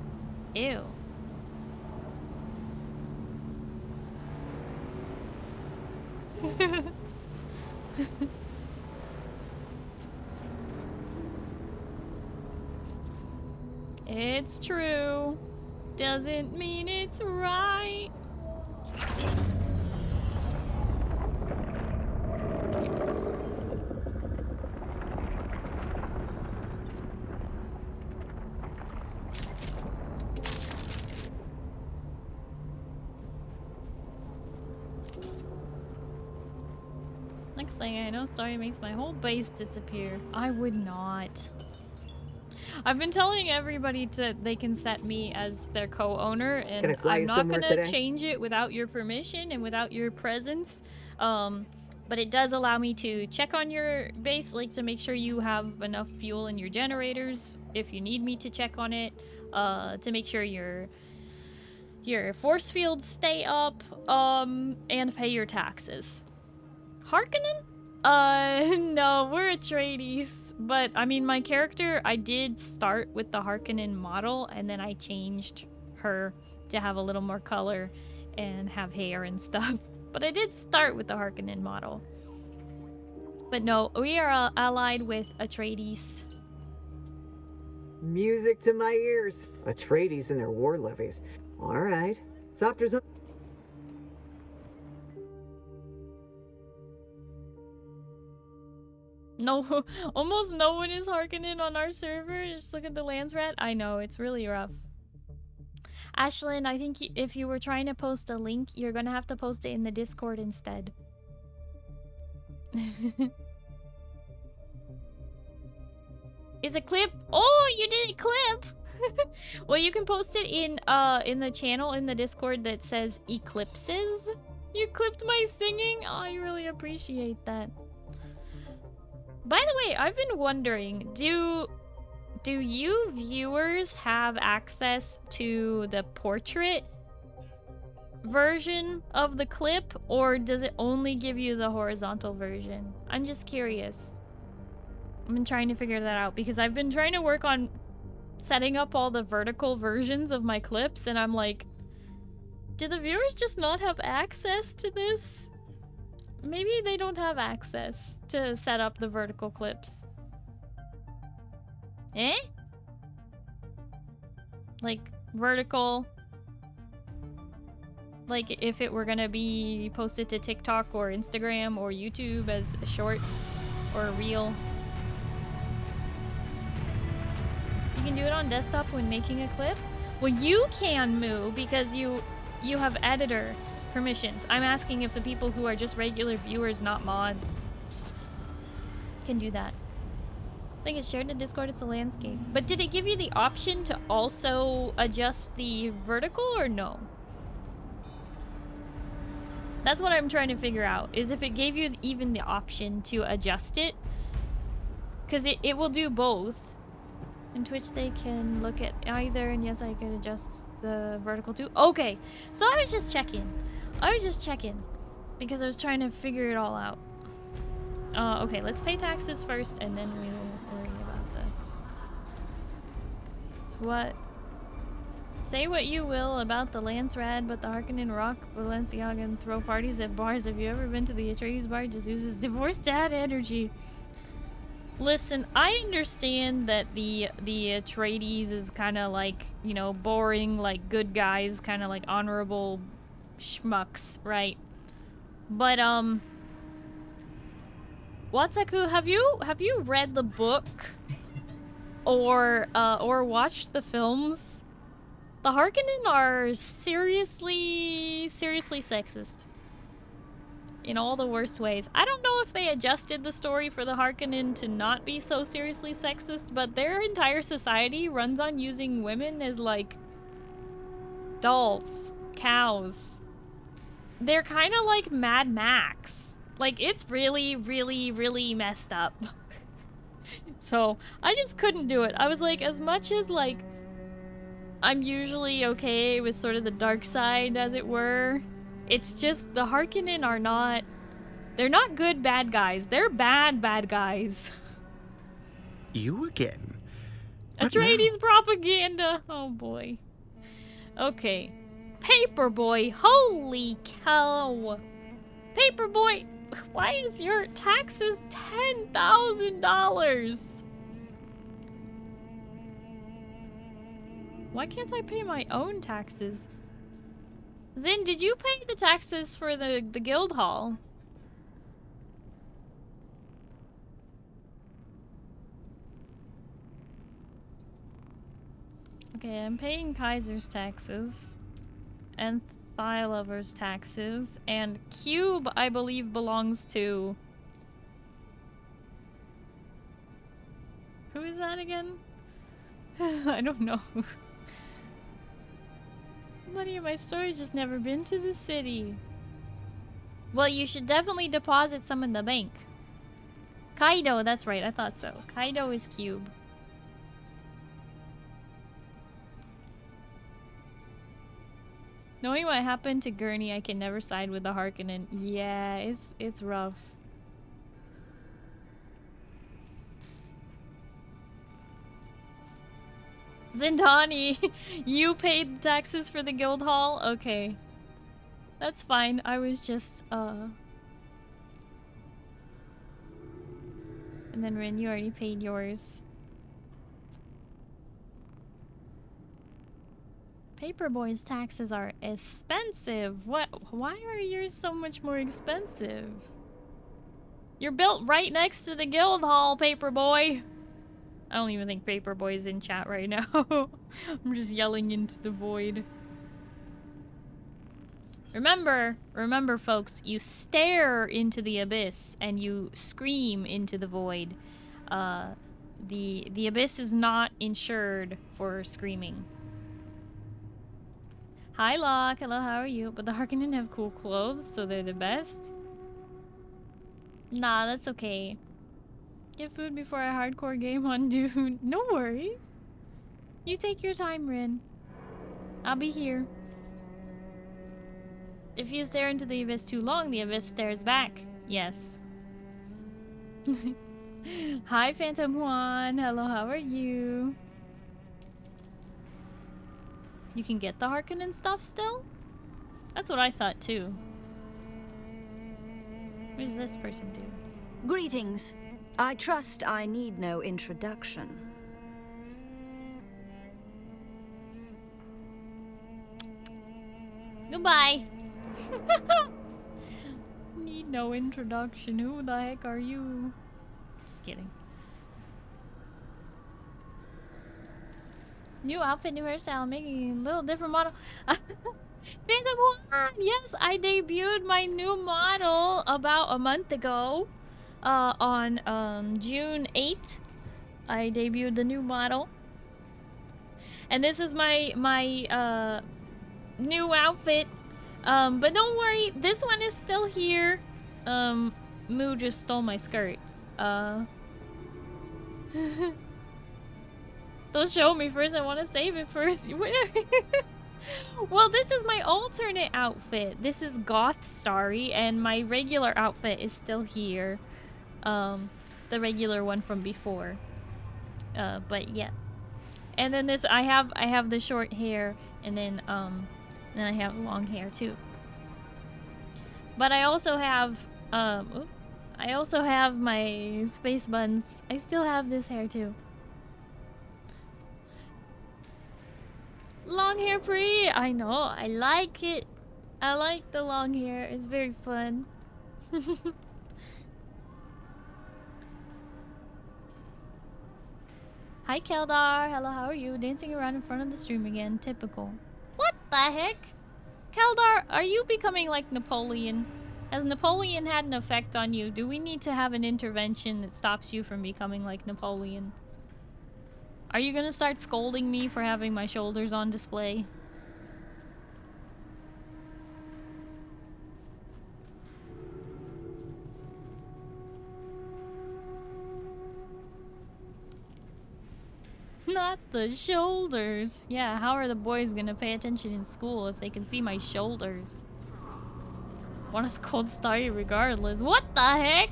Ew. It's true. Doesn't mean it's right. Next thing I know, Starry makes my whole base disappear. I would not. I've been telling everybody they can set me as their co-owner, and I'm not gonna change it without your permission and without your presence. But it does allow me to check on your base, like to make sure you have enough fuel in your generators if you need me to check on it, to make sure your force fields stay up, and pay your taxes. Harkonnen? No, we're Atreides. But, I mean, my character, I did start with the Harkonnen model, and then I changed her to have a little more color and have hair and stuff. But I did start with the Harkonnen model. But no, we are allied with Atreides. Music to my ears. Atreides and their war levies. All right. Thopter's up. No, almost no one is Harkonnen on our server. Just look at the Landsrat. I know, it's really rough. Ashlyn, I think if you were trying to post a link, you're gonna have to post it in the Discord instead. Is a clip? Oh, you did a clip! Well, you can post it in the channel in the Discord that says eclipses. You clipped my singing? Oh, I really appreciate that. By the way, I've been wondering, do you viewers have access to the portrait version of the clip, or does it only give you the horizontal version? I'm just curious. I've been trying to figure that out because I've been trying to work on setting up all the vertical versions of my clips, and I'm like, do the viewers just not have access to this? Maybe they don't have access to set up the vertical clips. Eh? Like, vertical. Like, if it were gonna be posted to TikTok or Instagram or YouTube as a short or a reel. You can do it on desktop when making a clip? Well, you can, Moo, because you have editor permissions. I'm asking if the people who are just regular viewers, not mods, can do that. I think it's shared in Discord, it's a landscape. But did it give you the option to also adjust the vertical or no? That's what I'm trying to figure out, is if it gave you even the option to adjust it. Because it will do both. In Twitch they can look at either, and yes, I could adjust the vertical too. Okay, so I was just checking. Because I was trying to figure it all out. Okay, let's pay taxes first, and then we'll worry about that. So what? Say what you will about the Lance Rad, but the Harkonnen rock Balenciaga and throw parties at bars. Have you ever been to the Atreides bar? Just uses divorced dad energy. Listen, I understand that the Atreides is kind of like, you know, boring, like good guys, kind of like honorable schmucks, right? But Watsaku, have you read the book or watched the films? The Harkonnen are seriously sexist. In all the worst ways. I don't know if they adjusted the story for the Harkonnen to not be so seriously sexist, but their entire society runs on using women as, like, dolls, cows. They're kind of like Mad Max. Like, it's really messed up. So, I just couldn't do it. I was like, as much as, like, I'm usually okay with sort of the dark side, as it were, it's just the Harkonnen are not... They're not good bad guys. They're bad guys. You again? Atreides propaganda. Oh boy. Okay. Paperboy. Holy cow. Paperboy. Why is your taxes $10,000? Why can't I pay my own taxes? Zin, did you pay the taxes for the guild hall? Okay, I'm paying Kaiser's taxes. And Thylover's taxes. And Cube, I believe, belongs to... Who is that again? I don't know. Money in my storage has never been to the city. Well, you should definitely deposit some in the bank. Kaido, that's right, I thought so. Kaido is Cube. Knowing what happened to Gurney, I can never side with the Harkonnen. Yeah, it's rough. Zindani, you paid taxes for the guild hall? Okay. That's fine. I was just, And then Rin, you already paid yours. Paperboy's taxes are expensive. What? Why are yours so much more expensive? You're built right next to the guild hall, Paperboy. I don't even think Paperboy is in chat right now. I'm just yelling into the void. Remember, folks, you stare into the abyss and you scream into the void. The abyss is not insured for screaming. Hi, Locke. Hello, how are you? But the Harkonnen have cool clothes, so they're the best. Nah, that's okay. Get food before a hardcore game on Dune. No worries. You take your time, Rin. I'll be here. If you stare into the abyss too long, the abyss stares back. Yes. Hi, Phantom Juan. Hello, how are you? You can get the Harkonnen stuff still? That's what I thought too. What does this person do? Greetings. I trust I need no introduction. Goodbye. Need no introduction. Who the heck are you? Just kidding. New outfit, new hairstyle, making a little different model. Phantom One! Yes, I debuted my new model about a month ago. On June 8th. I debuted the new model. And this is my new outfit. But don't worry, this one is still here. Moo just stole my skirt. Don't show me first, I want to save it first. Well, this is my alternate outfit. This is Goth Starry, and my regular outfit is still here. The regular one from before. But yeah. And then this, I have the short hair, and then I have long hair too. But I also have, my space buns. I still have this hair too. Long hair pretty. I know. I like it. I like the long hair. It's very fun. Hi, Keldar. Hello, how are you? Dancing around in front of the stream again. Typical. What the heck? Keldar, are you becoming like Napoleon? Has Napoleon had an effect on you? Do we need to have an intervention that stops you from becoming like Napoleon? Are you gonna start scolding me for having my shoulders on display? Not the shoulders. Yeah, how are the boys gonna pay attention in school if they can see my shoulders? Want to scold Starry regardless. What the heck?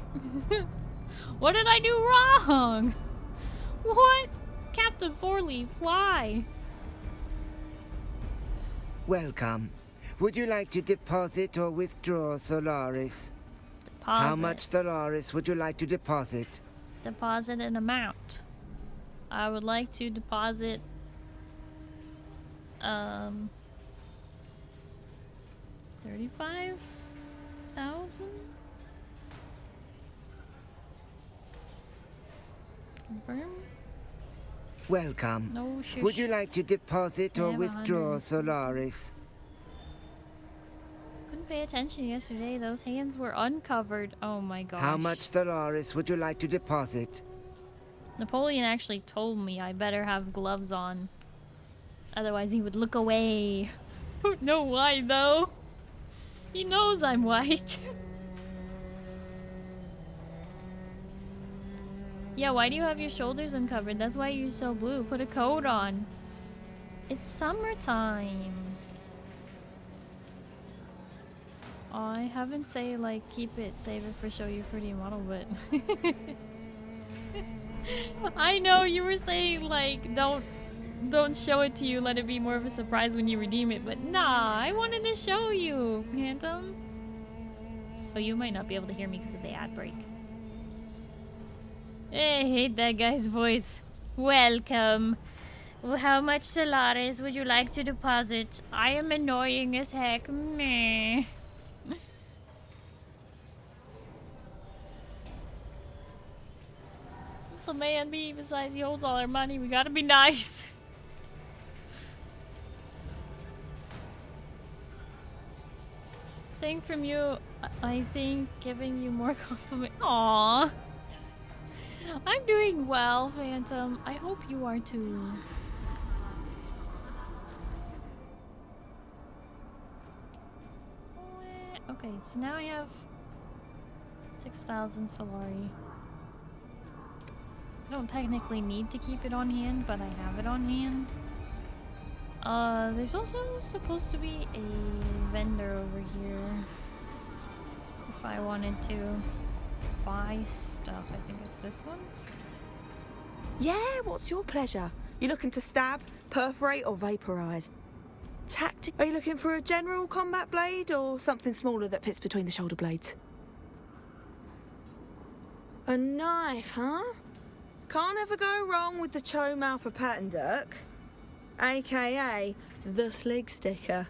What did I do wrong? What? Captain Fourleaf, why? Welcome. Would you like to deposit or withdraw Solaris? Deposit. How much Solaris would you like to deposit? Deposit an amount. I would like to deposit 35,000. Confirm. Welcome. No shush. Would you like to deposit or 700. withdraw Solaris? Couldn't pay attention yesterday. Those hands were uncovered. Oh my gosh. How much Solaris would you like to deposit? Napoleon actually told me I better have gloves on. Otherwise he would look away. Don't know why though. He knows I'm white. Yeah, why do you have your shoulders uncovered? That's why you're so blue. Put a coat on. It's summertime. I haven't say like keep it, save it for show you pretty model, but I know you were saying like don't show it to you, let it be more of a surprise when you redeem it, but nah, I wanted to show you, Phantom. Oh, you might not be able to hear me because of the ad break. I hate that guy's voice. Welcome. How much Solaris would you like to deposit? I am annoying as heck. Meh. The man me, besides he holds all our money, we gotta be nice. Saying from you, I think giving you more compliment. Aww. I'm doing well, Phantom. I hope you are too. Okay, so now I have 6,000 Solari. I don't technically need to keep it on hand, but I have it on hand. There's also supposed to be a vendor over here. If I wanted to buy stuff, I think it's this one. Yeah, what's your pleasure? You looking to stab, perforate, or vaporize? Tactic? Are you looking for a general combat blade or something smaller that fits between the shoulder blades? A knife, huh? Can't ever go wrong with the Cho mouth of Patterndirk, aka the Slig Sticker.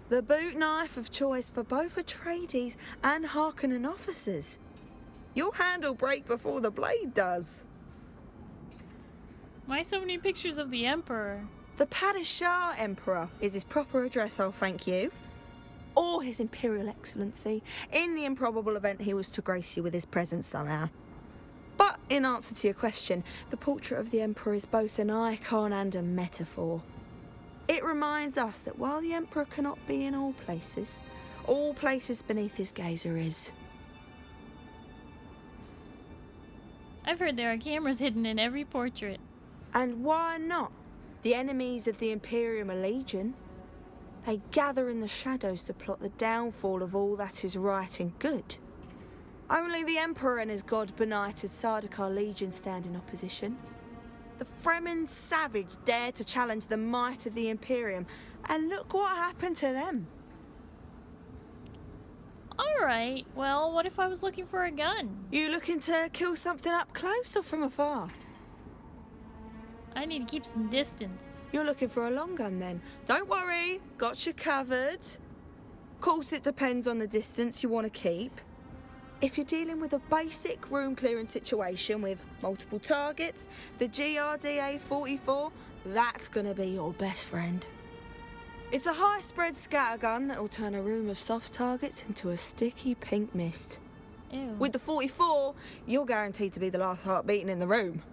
The boot knife of choice for both Atreides and Harkonnen officers. Your hand will break before the blade does. Why so many pictures of the Emperor? The Padishah Emperor is his proper address, I'll thank you. Or His Imperial Excellency, in the improbable event he was to grace you with his presence somehow. But in answer to your question, the portrait of the Emperor is both an icon and a metaphor. It reminds us that while the Emperor cannot be in all places beneath his gazer is. I've heard there are cameras hidden in every portrait. And why not? The enemies of the Imperium are legion. They gather in the shadows to plot the downfall of all that is right and good. Only the Emperor and his god-benighted Sardaukar legion stand in opposition. The Fremen savage dared to challenge the might of the Imperium, and look what happened to them. Alright, well, what if I was looking for a gun? You looking to kill something up close or from afar? I need to keep some distance. You're looking for a long gun then. Don't worry, got you covered. Of course it depends on the distance you want to keep. If you're dealing with a basic room clearing situation with multiple targets, the GRDA-44, that's gonna be your best friend. It's a high spread scattergun that'll turn a room of soft targets into a sticky pink mist. Ew. With the 44, you're guaranteed to be the last heart beating in the room.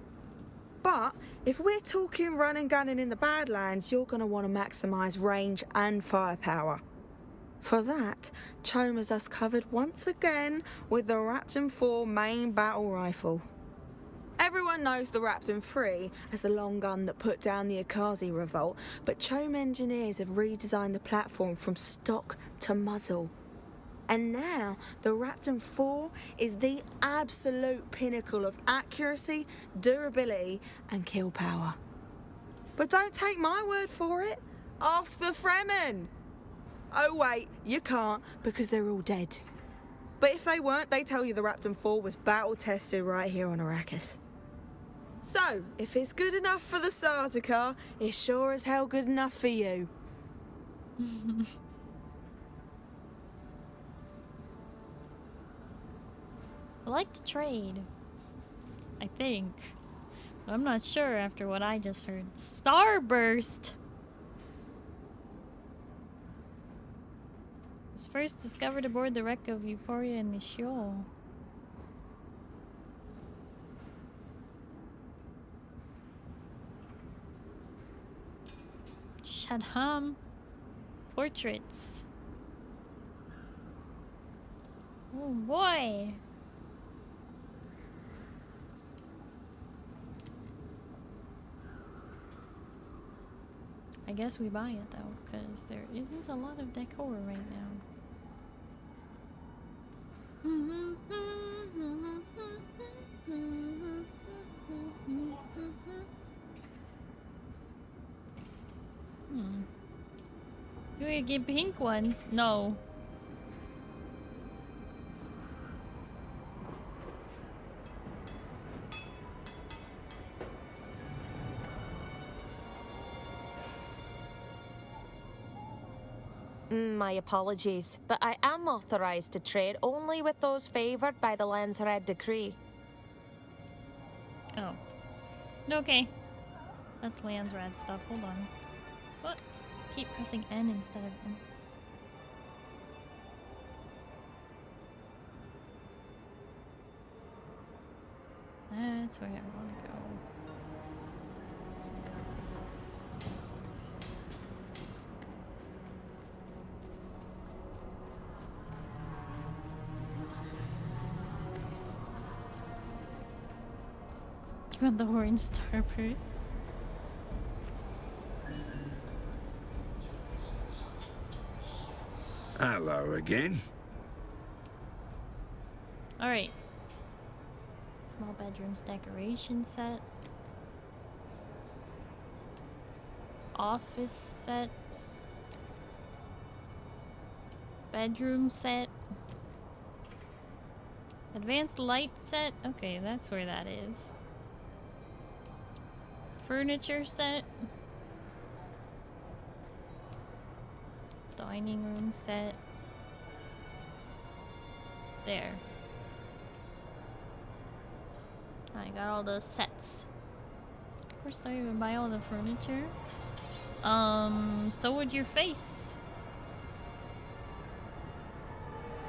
But if we're talking run and gunning in the Badlands, you're gonna want to maximise range and firepower. For that, Chom has us covered once again with the Raptor 4 main battle rifle. Everyone knows the Raptor 3 as the long gun that put down the Akazi revolt, but Chom engineers have redesigned the platform from stock to muzzle. And now, the Raptor 4 is the absolute pinnacle of accuracy, durability, and kill power. But don't take my word for it. Ask the Fremen. Oh wait, you can't, because they're all dead. But if they weren't, they tell you the Raptor 4 was battle-tested right here on Arrakis. So, if it's good enough for the Sardaukar, it's sure as hell good enough for you. I like to trade. I think. But I'm not sure after what I just heard. Starburst! Was first discovered aboard the wreck of Euphoria in the Sheol. Shadham. Portraits. Oh boy! I guess we buy it though, because there isn't a lot of decor right now. Do we get pink ones? No. My apologies, but I am authorized to trade only with those favored by the Landsred decree. Oh. Okay. That's Landsrad stuff. Hold on. What? Keep pressing N instead of N. That's where I want to go. You want the orange starboard? Hello again. Alright. Small bedrooms decoration set. Office set. Bedroom set. Advanced light set. Okay, that's where that is. Furniture set. Dining room set. There. I got all those sets. Of course, don't even buy all the furniture. So would your face.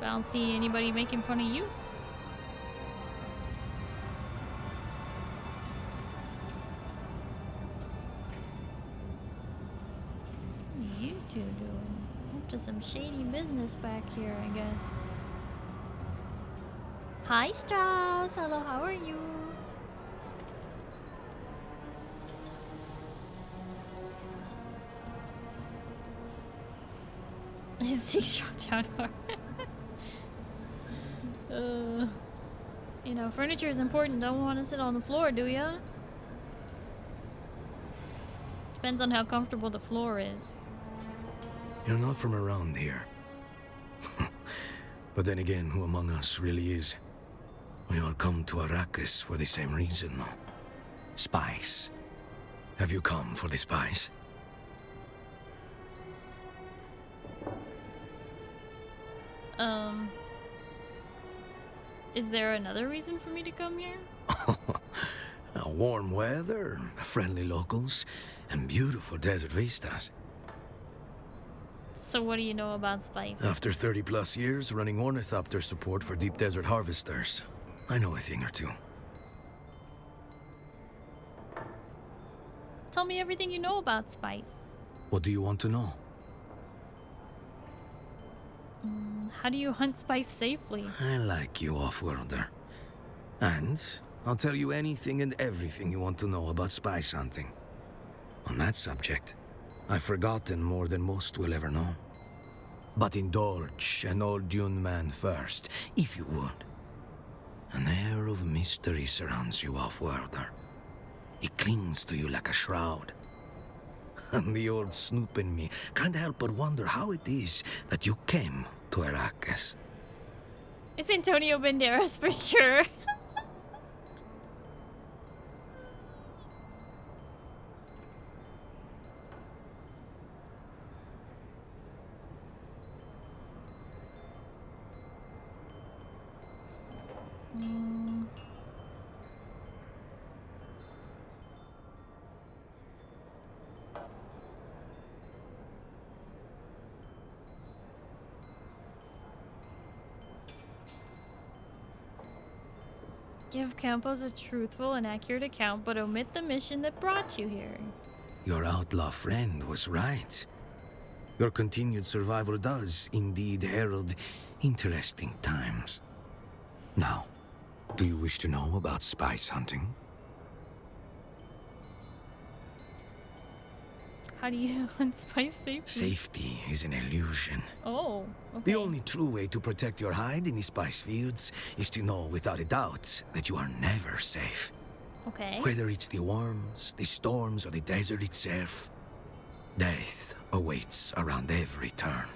I don't see anybody making fun of you. What are you two doing? Up to some shady business back here, I guess. Hi, Strauss. Hello, how are you? He shot down hard. You know, furniture is important. Don't want to sit on the floor, do ya? Depends on how comfortable the floor is. You're not from around here. But then again, who among us really is? We all come to Arrakis for the same reason, though. Spice. Have you come for the spice? Is there another reason for me to come here? Warm weather, friendly locals, and beautiful desert vistas. So what do you know about spice? After 30 plus years running ornithopter support for deep desert harvesters, I know a thing or two. Tell me everything you know about spice. What do you want to know? How do you hunt spice safely? I like you, off-worlder. And I'll tell you anything and everything you want to know about spice hunting. On that subject, I've forgotten more than most will ever know. But indulge an old Dune man first, if you would. An air of mystery surrounds you, off-worlder. It clings to you like a shroud. And the old snoop in me can't help but wonder how it is that you came to Arrakis. It's Antonio Banderas for sure. Give Campos a truthful and accurate account, but omit the mission that brought you here. Your outlaw friend was right. Your continued survival does indeed herald interesting times. Now, do you wish to know about spice hunting? How do you hunt spice safely? Safety is an illusion. Oh, okay. The only true way to protect your hide in the spice fields is to know without a doubt that you are never safe. Okay. Whether it's the worms, the storms, or the desert itself, death awaits around every turn.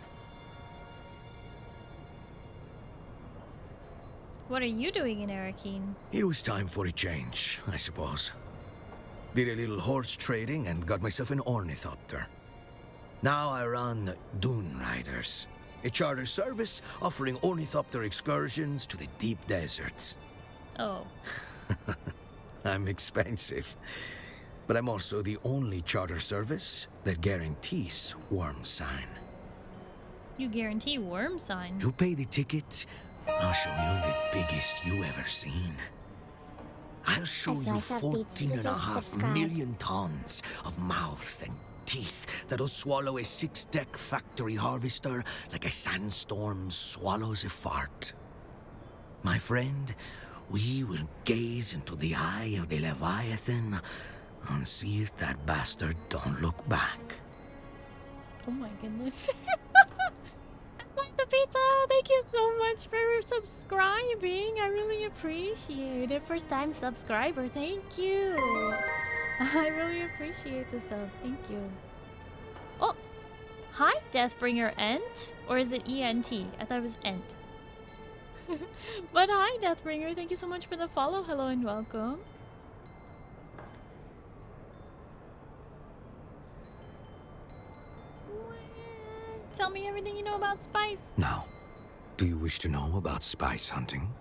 What are you doing in Arrakeen? It was time for a change, I suppose. Did a little horse trading and got myself an ornithopter. Now I run Dune Riders, a charter service offering ornithopter excursions to the deep deserts. Oh. I'm expensive, but I'm also the only charter service that guarantees worm sign. You guarantee worm sign? You pay the ticket, I'll show you the biggest you ever seen. I'll show If you life have beats, 14.5 subscribe. million tons of mouth and teeth that'll swallow a 6-deck factory harvester like a sandstorm swallows a fart. My friend, we will gaze into the eye of the Leviathan and see if that bastard don't look back. Oh my goodness. I like the pizza. Thank you so much for subscribing. I really appreciate it. First time subscriber. Thank you. I really appreciate the sub. Thank you. Oh, hi, Deathbringer Ent. Or is it ENT? I thought it was Ent. But hi, Deathbringer. Thank you so much for the follow. Hello and welcome. Tell me everything you know about spice. Now, do you wish to know about spice hunting?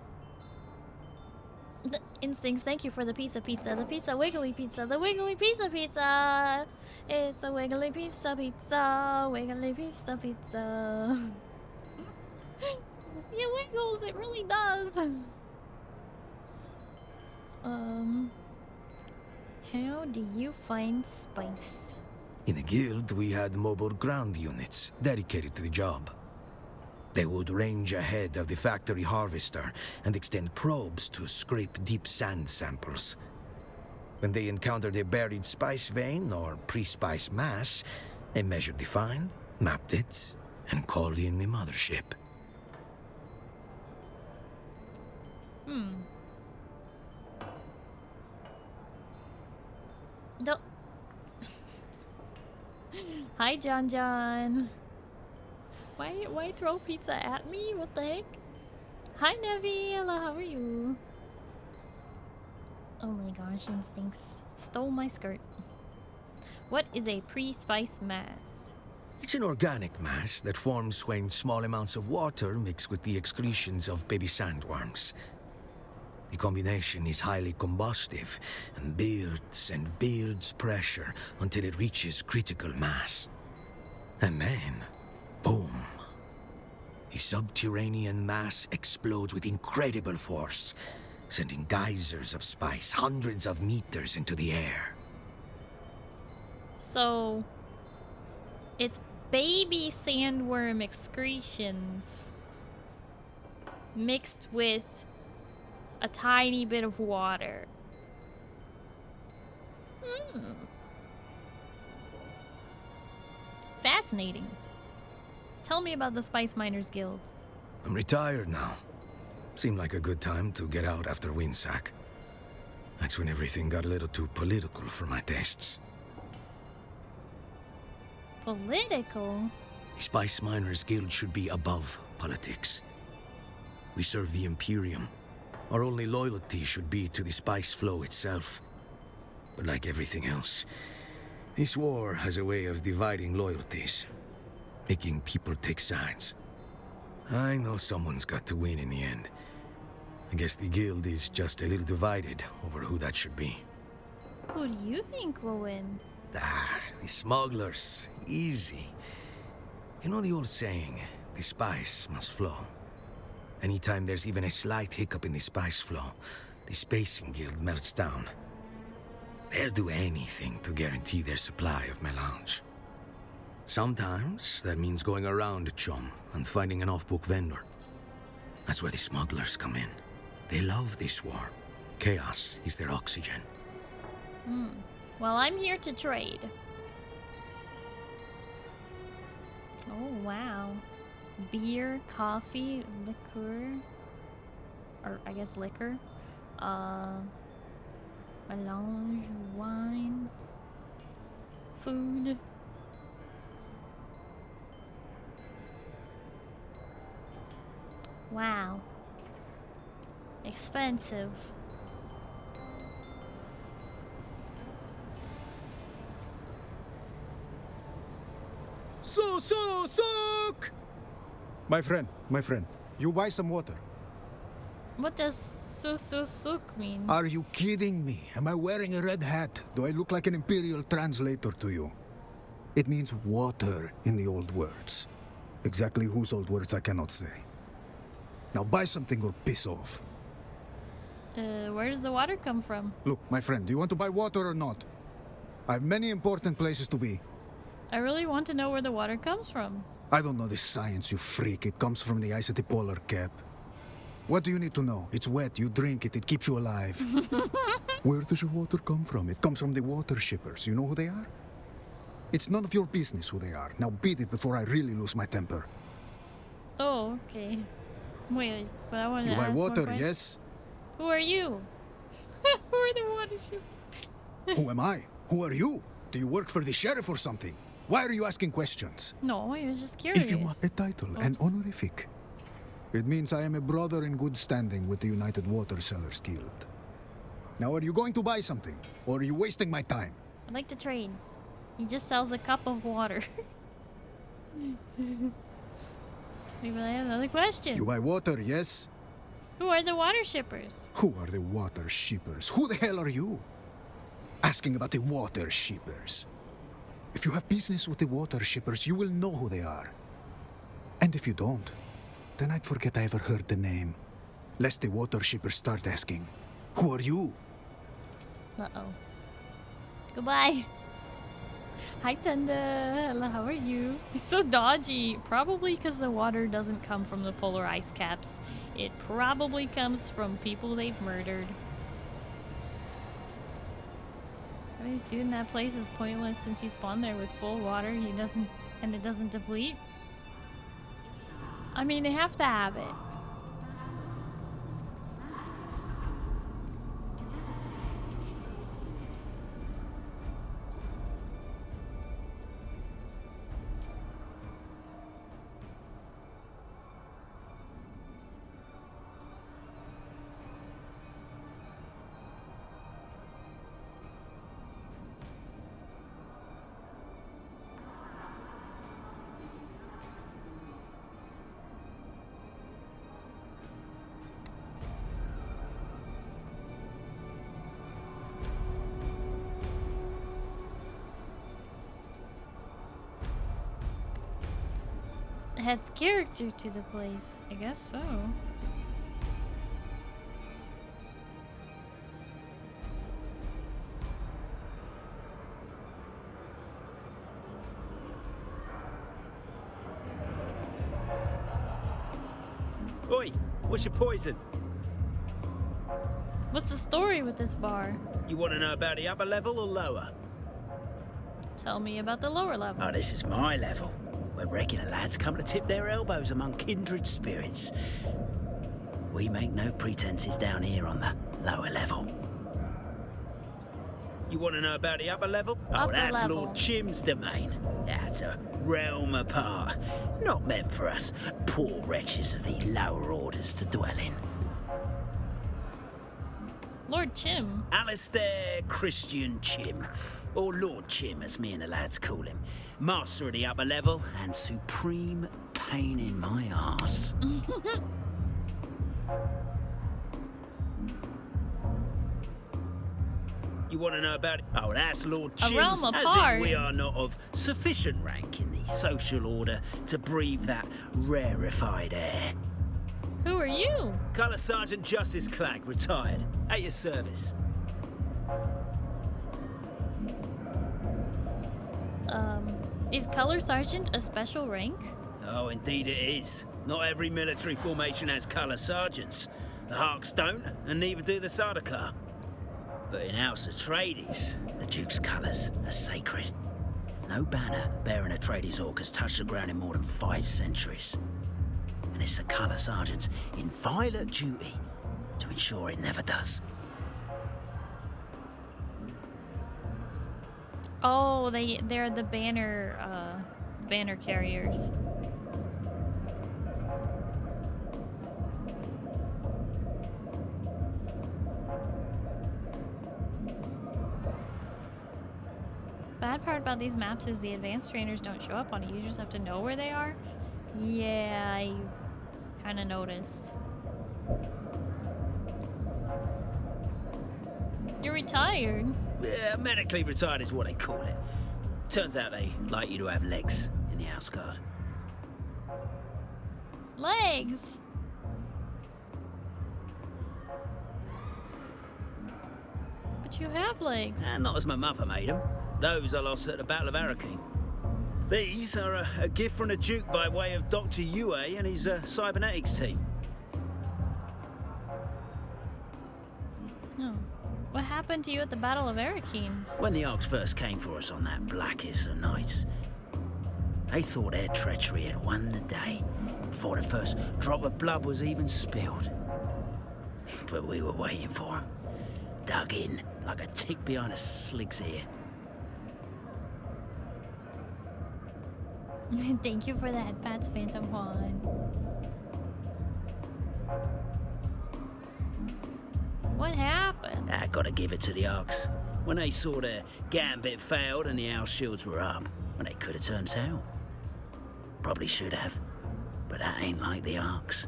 The instincts, thank you for the pizza, the pizza wiggly pizza, the wiggly pizza. It's a wiggly pizza, wiggly pizza. It wiggles, it really does. How do you find spice? In the guild, we had mobile ground units dedicated to the job. They would range ahead of the factory harvester and extend probes to scrape deep sand samples. When they encountered a buried spice vein or pre-spice mass, they measured the find, mapped it, and called in the mothership. Hi, John. Why throw pizza at me? What the heck? Hi, Nevi. Hello, how are you? Oh my gosh, instincts stole my skirt. What is a pre-spice mass? It's an organic mass that forms when small amounts of water mix with the excretions of baby sandworms. The combination is highly combustive and builds pressure until it reaches critical mass. And then, boom. The subterranean mass explodes with incredible force, sending geysers of spice hundreds of meters into the air. So, it's baby sandworm excretions mixed with a tiny bit of water. Fascinating. Tell me about the Spice Miners Guild. I'm retired now. Seemed like a good time to get out after Windsack. That's when everything got a little too political for my tastes. Political? The Spice Miners Guild should be above politics. We serve the Imperium. Our only loyalty should be to the spice flow itself. But like everything else, this war has a way of dividing loyalties, making people take sides. I know someone's got to win in the end. I guess the guild is just a little divided over who that should be. Who do you think will win? The smugglers. Easy. You know the old saying, the spice must flow. Anytime there's even a slight hiccup in the spice flow, the Spacing Guild melts down. They'll do anything to guarantee their supply of melange. Sometimes that means going around Chum and finding an off-book vendor. That's where the smugglers come in. They love this war. Chaos is their oxygen. Well, I'm here to trade. Oh, wow. Beer, coffee, liquor. Or, I guess liquor. Melange, wine. Food. Wow. Expensive. Sook! My friend, you buy some water. What does susuk mean? Are you kidding me? Am I wearing a red hat? Do I look like an imperial translator to you? It means water in the old words. Exactly whose old words I cannot say. Now buy something or piss off. Where does the water come from? Look, my friend, do you want to buy water or not? I have many important places to be. I really want to know where the water comes from. I don't know this science, you freak. It comes from the ice at the polar cap. What do you need to know? It's wet, you drink it, it keeps you alive. Where does your water come from? It comes from the water shippers. You know who they are? It's none of your business who they are. Now beat it before I really lose my temper. Oh, okay. Wait, but I want to You ask buy water, more yes? Who are you? Who are the water shippers? Who am I? Who are you? Do you work for the sheriff or something? Why are you asking questions? No, I was just curious. If you want a title, an honorific. It means I am a brother in good standing with the United Water Sellers Guild. Now, are you going to buy something? Or are you wasting my time? I'd like to trade. He just sells a cup of water. Maybe I have another question. You buy water, yes? Who are the water shippers? Who are the water shippers? Who the hell are you? Asking about the water shippers. If you have business with the water shippers, you will know who they are. And if you don't, then I'd forget I ever heard the name. Lest the water shippers start asking, who are you? Uh-oh. Goodbye. Hi, Thunder. Hello, how are you? He's so dodgy. Probably because the water doesn't come from the polar ice caps. It probably comes from people they've murdered. What he's doing in that place is pointless since you spawn there with full water. And it doesn't deplete. I mean, they have to have it. Adds character to the place. I guess so. Oi, what's your poison? What's the story with this bar? You want to know about the upper level or lower? Tell me about the lower level. Oh, this is my level, where regular lads come to tip their elbows among kindred spirits. We make no pretenses down here on the lower level. You want to know about the upper level? Upper that's level. Lord Chim's domain. That's a realm apart. Not meant for us poor wretches of the lower orders to dwell in. Lord Chim. Alistair Christian Chim, or Lord Chim as me and the lads call him. Master of the upper level and supreme pain in my arse. You want to know about it? Oh, that's Lord Chim's, realm as apart. if we are not of sufficient rank in the social order to breathe that rarefied air. Who are you? Colour Sergeant Justice Clag, retired. At your service. Is Color Sergeant a special rank? Oh, indeed it is. Not every military formation has colour sergeants. The Harks don't, and neither do the Sardaukar. But in House Atreides, the Duke's colours are sacred. No banner bearing Atreides orc has touched the ground in more than 5 centuries. And it's the colour sergeants in violet duty to ensure it never does. Oh, they're the banner carriers. Bad part about these maps is the advanced trainers don't show up on it. You just have to know where they are. Yeah, I kind of noticed. You're retired. Yeah, medically retired is what they call it. Turns out they like you to have legs in the House Guard. Legs. you have legs? Not as my mother made them. Those I lost at the Battle of Arbakek. These are a gift from the Duke by way of Dr. Yue and his cybernetics team. Oh. What happened to you at the Battle of Arbakek? When the Arks first came for us on that blackest of nights, they thought their treachery had won the day before the first drop of blood was even spilled. But we were waiting for them, dug in like a tick behind a slig's ear. Thank you for that, Pat's Phantom Juan. What happened? I gotta give it to the Arks. When they saw their gambit failed and the Owl shields were up, when they could have turned tail. Probably should have, but that ain't like the Arks.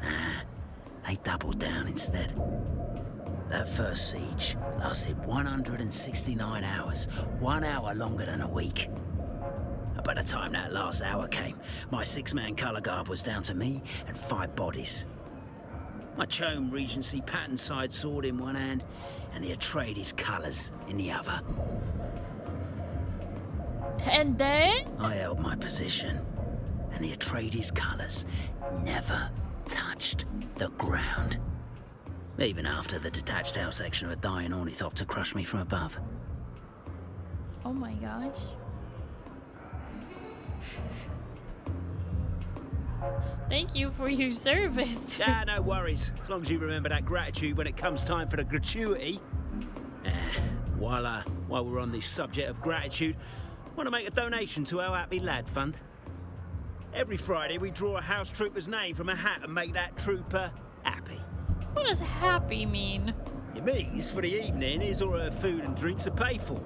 Nah, they doubled down instead. That first siege lasted 169 hours, 1 hour longer than a week. By the time that last hour came, my 6-man colour guard was down to me and 5 bodies. My Chome Regency pattern side sword in one hand and the Atreides colours in the other. And then? I held my position, and the Atreides colours never touched the ground. Even after the detached out section of a dying ornithopter crushed me from above. Oh my gosh. Thank you for your service. No worries. As long as you remember that gratitude when it comes time for the gratuity. While we're on the subject of gratitude, I want to make a donation to our Happy Lad Fund. Every Friday we draw a house trooper's name from a hat and make that trooper happy. What does happy mean? It means for the evening his or her food and drinks are paid for.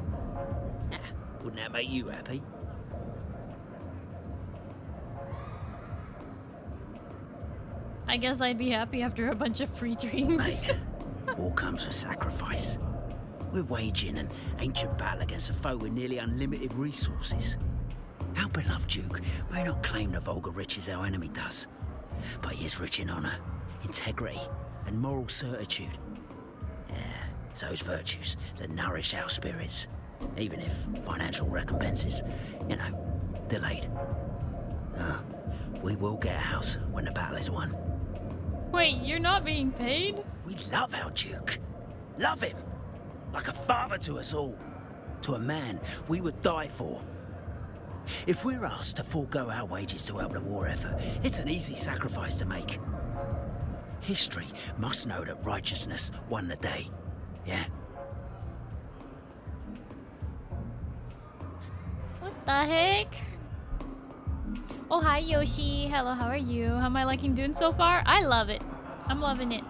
Wouldn't that make you happy? I guess I'd be happy after a bunch of free drinks. Mate, all comes with sacrifice. We're waging an ancient battle against a foe with nearly unlimited resources. Our beloved Duke may not claim the vulgar riches our enemy does, but he is rich in honour, integrity, and moral certitude. It's those virtues that nourish our spirits, even if financial recompenses, delayed. We will get a house when the battle is won. Wait, you're not being paid? We love our Duke. Love him. Like a father to us all. To a man we would die for. If we're asked to forego our wages to help the war effort, it's an easy sacrifice to make. History must know that righteousness won the day. Yeah? What the heck? Oh, hi, Yoshi. Hello, how are you? How am I liking Dune so far? I love it. I'm loving it.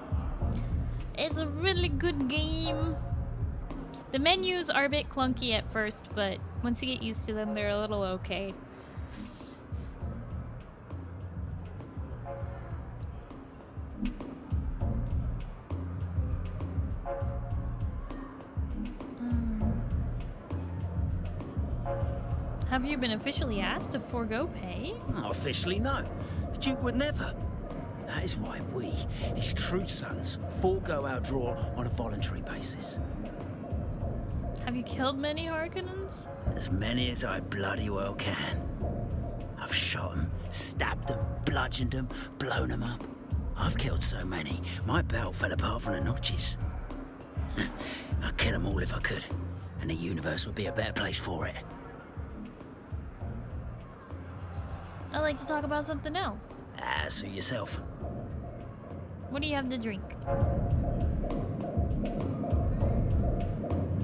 It's a really good game. The menus are a bit clunky at first, but once you get used to them, they're a little okay. Have you been officially asked to forego pay? Not officially, no. The Duke would never. That is why we, his true sons, forego our draw on a voluntary basis. Have you killed many Harkonnens? As many as I bloody well can. I've shot them, stabbed them, bludgeoned them, blown them up. I've killed so many, my belt fell apart from the notches. I'd kill them all if I could, and the universe would be a better place for it. I'd like to talk about something else. Suit yourself. What do you have to drink?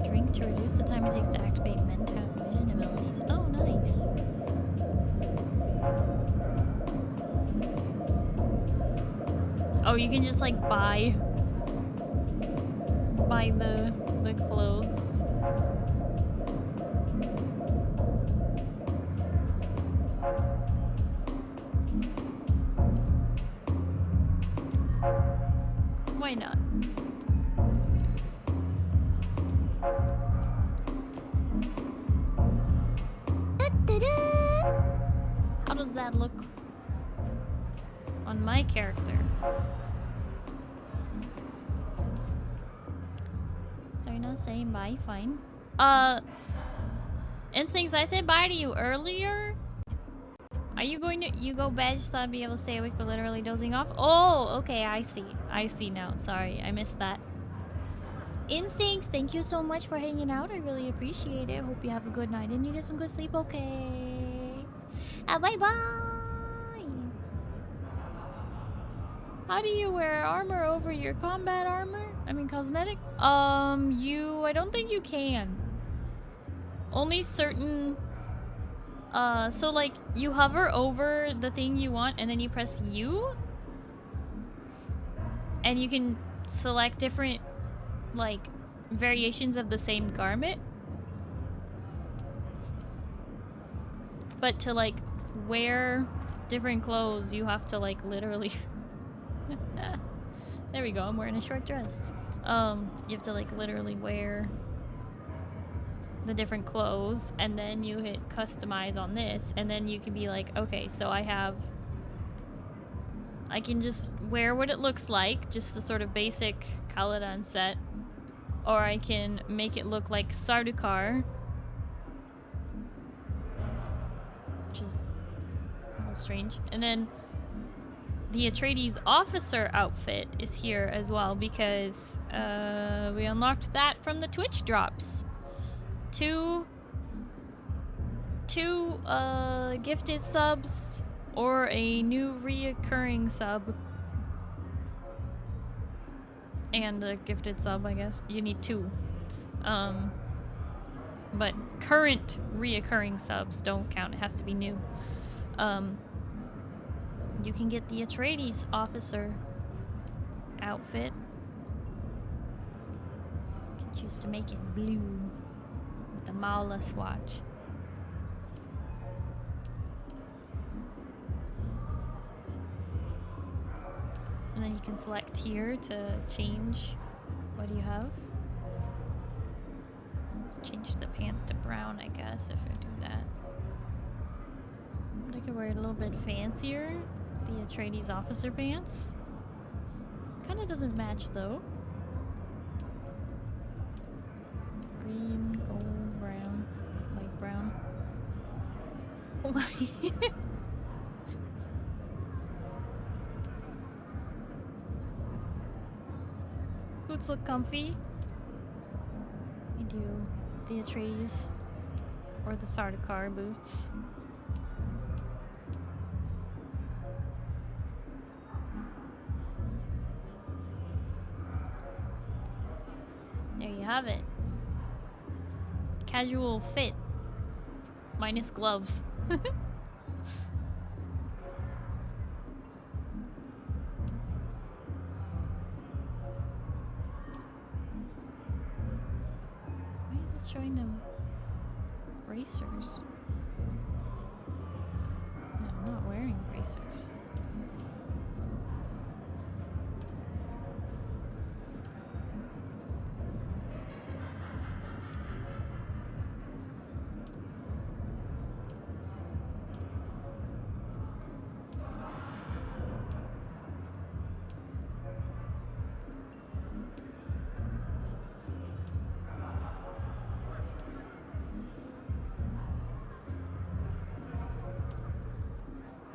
Drink to reduce the time it takes to activate mental vision abilities. Oh, nice. Oh, you can just like buy the clothes. Why not? How does that look on my character? Sorry, not was saying bye, fine. Instincts, I said bye to you earlier. Are you going to... You go bed, just thought I'd be able to stay awake, but literally dozing off? Oh, okay, I see. I see now. Sorry, I missed that. Instincts, thank you so much for hanging out. I really appreciate it. Hope you have a good night and you get some good sleep, okay? Bye-bye! How do you wear armor over your combat armor? I mean, cosmetic? I don't think you can. Only certain... so like, you hover over the thing you want and then you press U? And you can select different, like, variations of the same garment. But to, like, wear different clothes, you have to, like, literally... There we go, I'm wearing a short dress. You have to, like, literally wear the different clothes, and then you hit customize on this, and then you can be like, okay, so I can just wear what it looks like, just the sort of basic Kaladin set, or I can make it look like Sardaukar, which is a little strange. And then the Atreides officer outfit is here as well, because we unlocked that from the Twitch drops. Two gifted subs or a new reoccurring sub. And a gifted sub, I guess. You need two. But current reoccurring subs don't count. It has to be new. You can get the Atreides officer outfit. You can choose to make it blue. The Maula swatch. And then you can select here to change what do you have. Let's change the pants to brown, I guess, if I do that. I could wear it a little bit fancier. The Atreides officer pants. Kinda doesn't match though. Green, gold, brown, light brown. Why? Boots look comfy. You do the Atreides or the Sardaukar boots. There you have it. Casual fit. Minus gloves. Why is it showing them bracers? No, I'm not wearing bracers.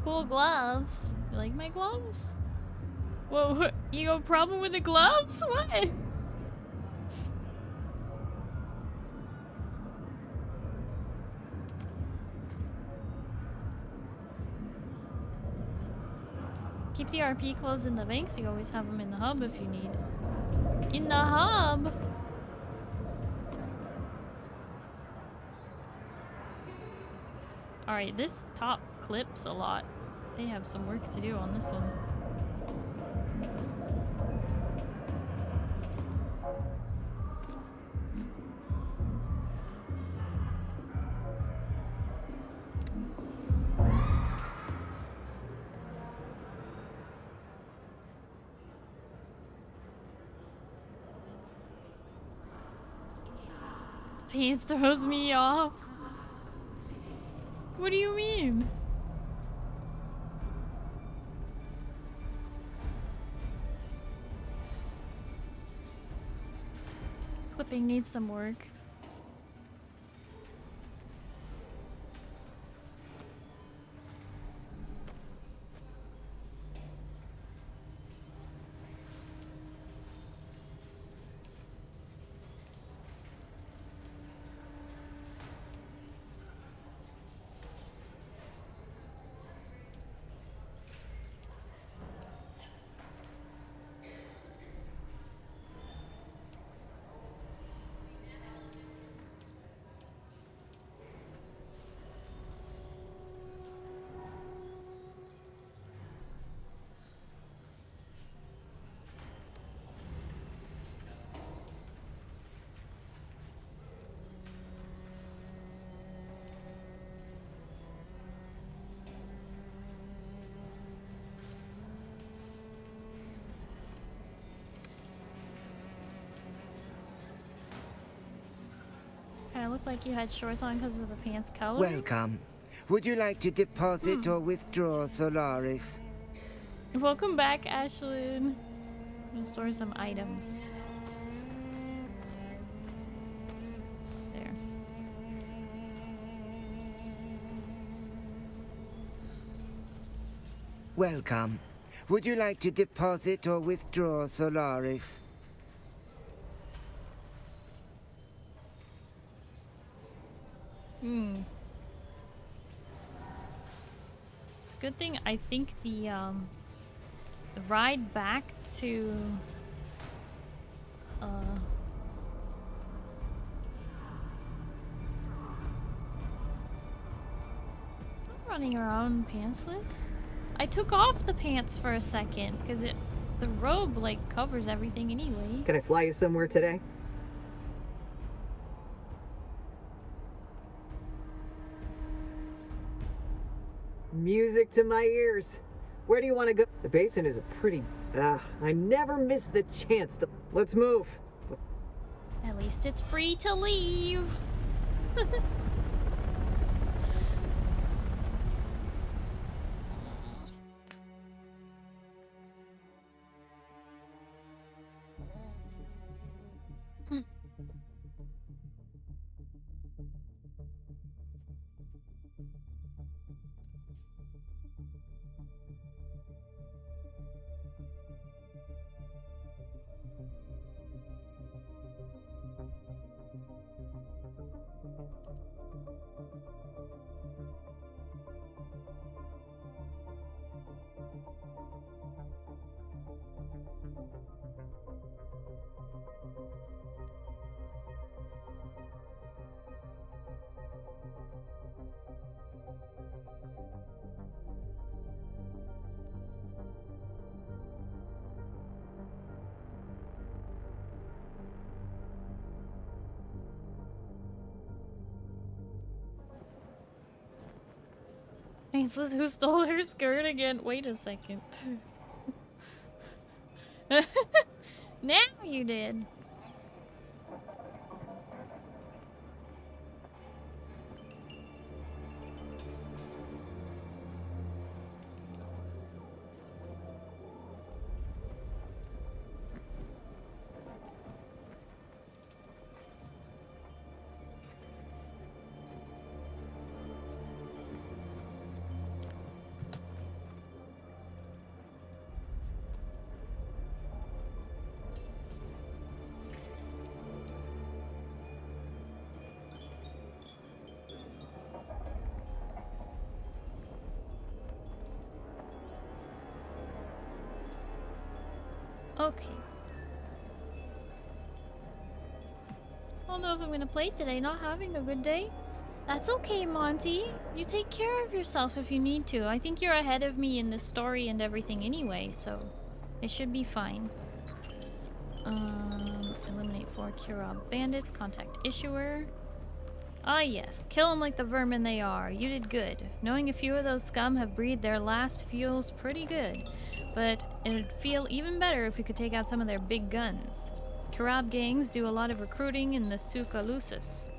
Cool gloves. You like my gloves? Whoa, you got a problem with the gloves? What? Keep the RP clothes in the bank, so you always have them in the hub if you need. In the hub? Alright, this top clips a lot. They have some work to do on this one. Pants throws me off. What do you mean? shopping needs some work. I looked like you had shorts on because of the pants color. Welcome. Would you like to deposit or withdraw, Solaris? Welcome back, Ashlyn. I'm gonna store some items. There. Welcome. Would you like to deposit or withdraw, Solaris? It's a good thing I think the ride back to I'm running around pantsless. I took off the pants for a second because the robe like covers everything anyway. Can I fly you somewhere today? Music to my ears. Where do you want to go? The basin is a pretty... I never miss the chance to... Let's move. At least it's free to leave. Faceless, who stole her skirt again? Wait a second. Now you did. Okay. I don't know if I'm gonna play today, not having a good day. That's okay, Monty. You take care of yourself if you need to. I think you're ahead of me in the story and everything anyway, so it should be fine. Eliminate 4 Kurab bandits, contact issuer. Ah yes, kill them like the vermin they are. You did good. Knowing a few of those scum have breathed their last feels pretty good. But it'd feel even better if we could take out some of their big guns. Kurab gangs do a lot of recruiting in the Suka Lucis.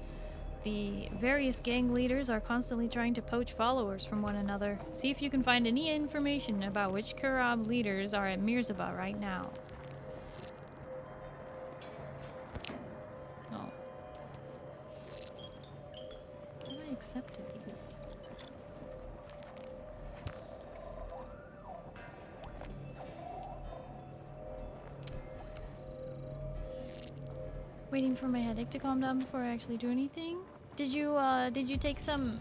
The various gang leaders are constantly trying to poach followers from one another. See if you can find any information about which Kurab leaders are at Mirzaba right now. accepted these. Waiting for my headache to calm down before I actually do anything. Did you take some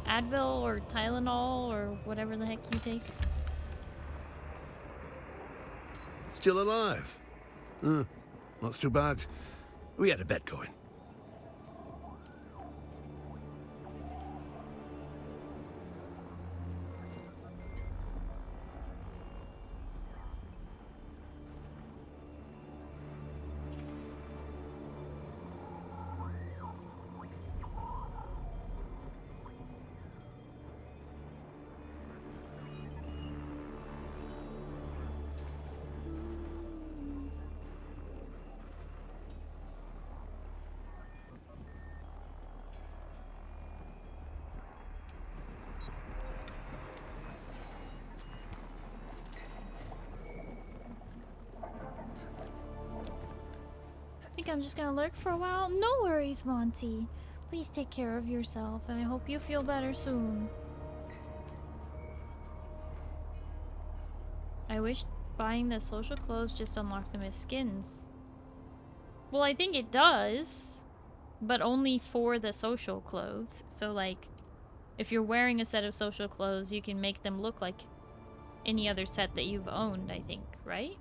Advil or Tylenol or whatever the heck you take? Still alive? Not too bad. We had a bet going. I'm just gonna lurk for a while. No worries, Monty. Please take care of yourself, and I hope you feel better soon. I wish buying the social clothes just unlocked them as skins. Well, I think it does, but only for the social clothes. So, like, if you're wearing a set of social clothes, you can make them look like any other set that you've owned, I think, right?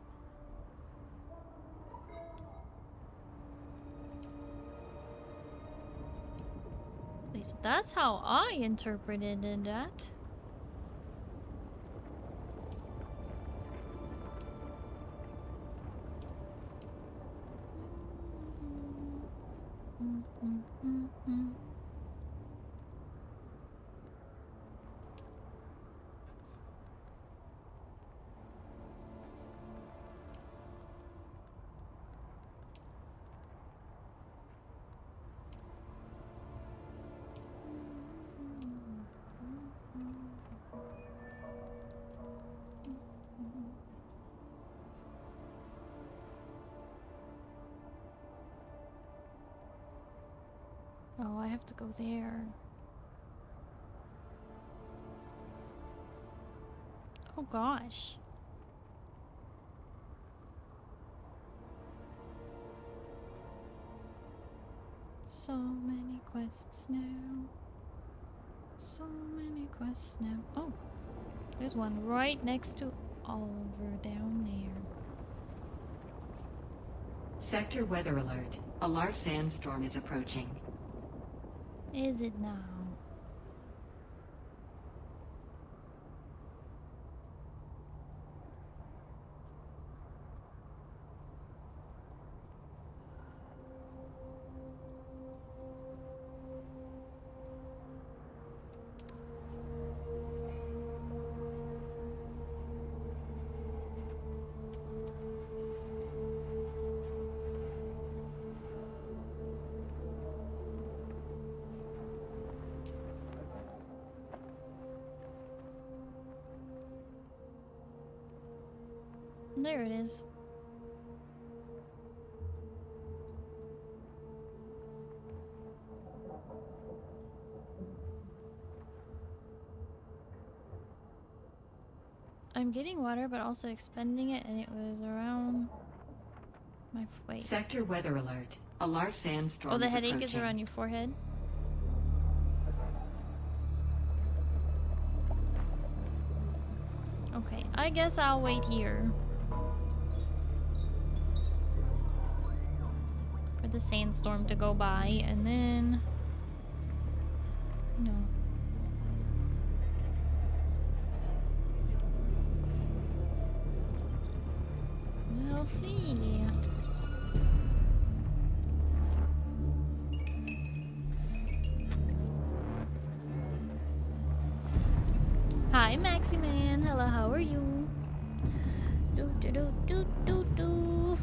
At least that's how I interpreted that. Oh, I have to go there. Oh gosh. So many quests now. So many quests now. Oh, there's one right next to Oliver down there. Sector weather alert. A large sandstorm is approaching. Is it now? There it is. I'm getting water, but also expending it, and it was around my weight. Sector weather alert. A large sandstorm. Oh, the is headache approaching. is around your forehead. Okay, I guess I'll wait here for the sandstorm to go by, and then no. We'll see. Hi, Maximan. Hello, how are you? Do do do do do do.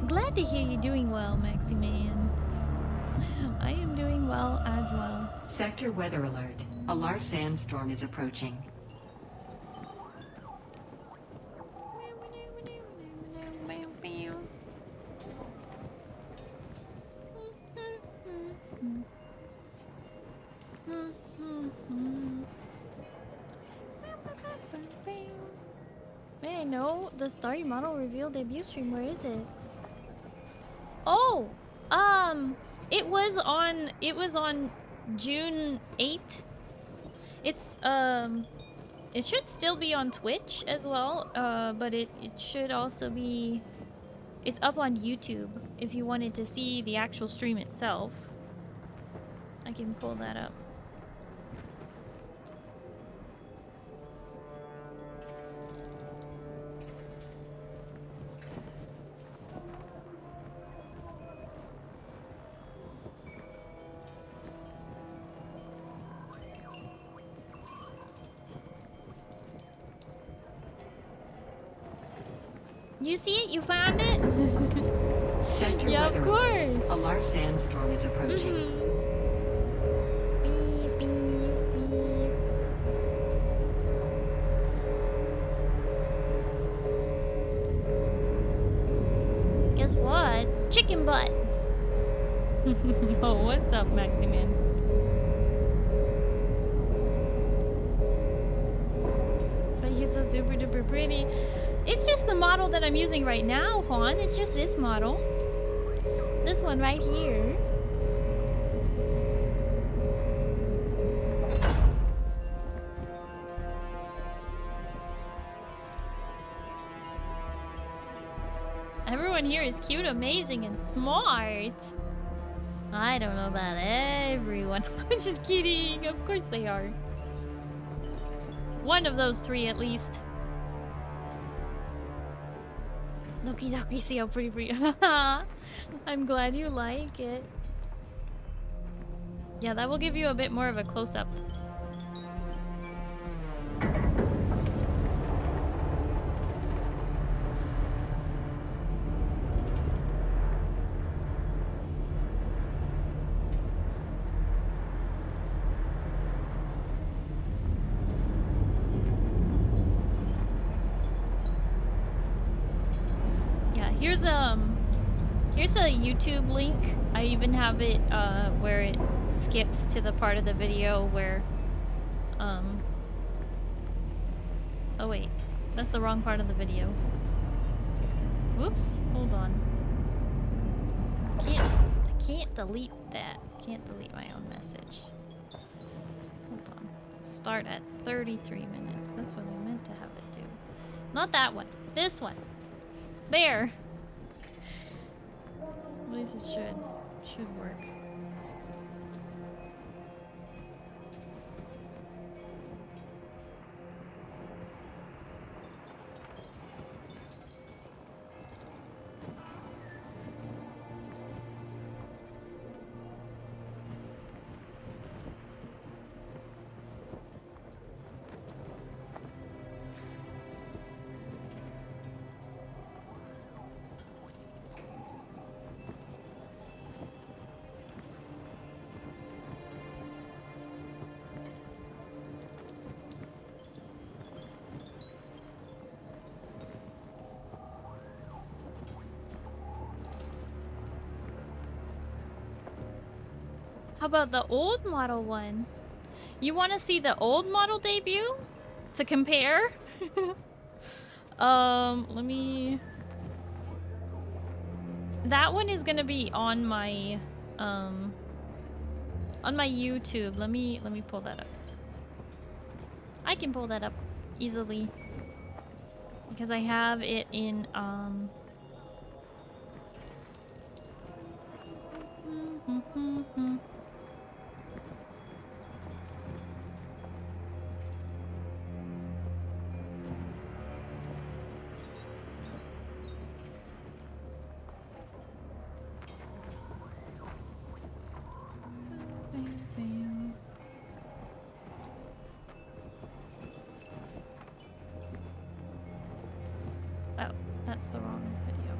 Glad to hear you're doing well, Maximan. I am doing well as well. Sector weather alert. A large sandstorm is approaching. Oh, the Starry model reveal debut stream. Where is it? Oh, it was on June 8th. It should still be on Twitch as well, but it should also be, it's up on YouTube if you wanted to see the actual stream itself. I can pull that up. You see it? You found it? Sector Yeah, of weather course. alert. A large sandstorm is approaching. Beep, beep, beep. Guess what? Chicken butt. Oh, what's up, Maxi Man? But he's so super duper pretty. It's just the model that I'm using right now, Juan. It's just this model. This one right here. Everyone here is cute, amazing, and smart. I don't know about everyone. I'm just kidding. Of course they are. One of those three at least. Loki doki, see how pretty. I'm glad you like it. Yeah, that will give you a bit more of a close-up. Here's a YouTube link. I even have it where it skips to the part of the video where oh wait, that's the wrong part of the video. Whoops, hold on. I can't delete that. Can't delete my own message. Hold on. Start at 33 minutes. That's what I meant to have it do. Not that one. This one. There. At least it should work. How about the old model one? You want to see the old model debut? To compare? Let me... That one is gonna be on my YouTube. Let me pull that up. I can pull that up easily. Because I have it in, Oh, that's the wrong video.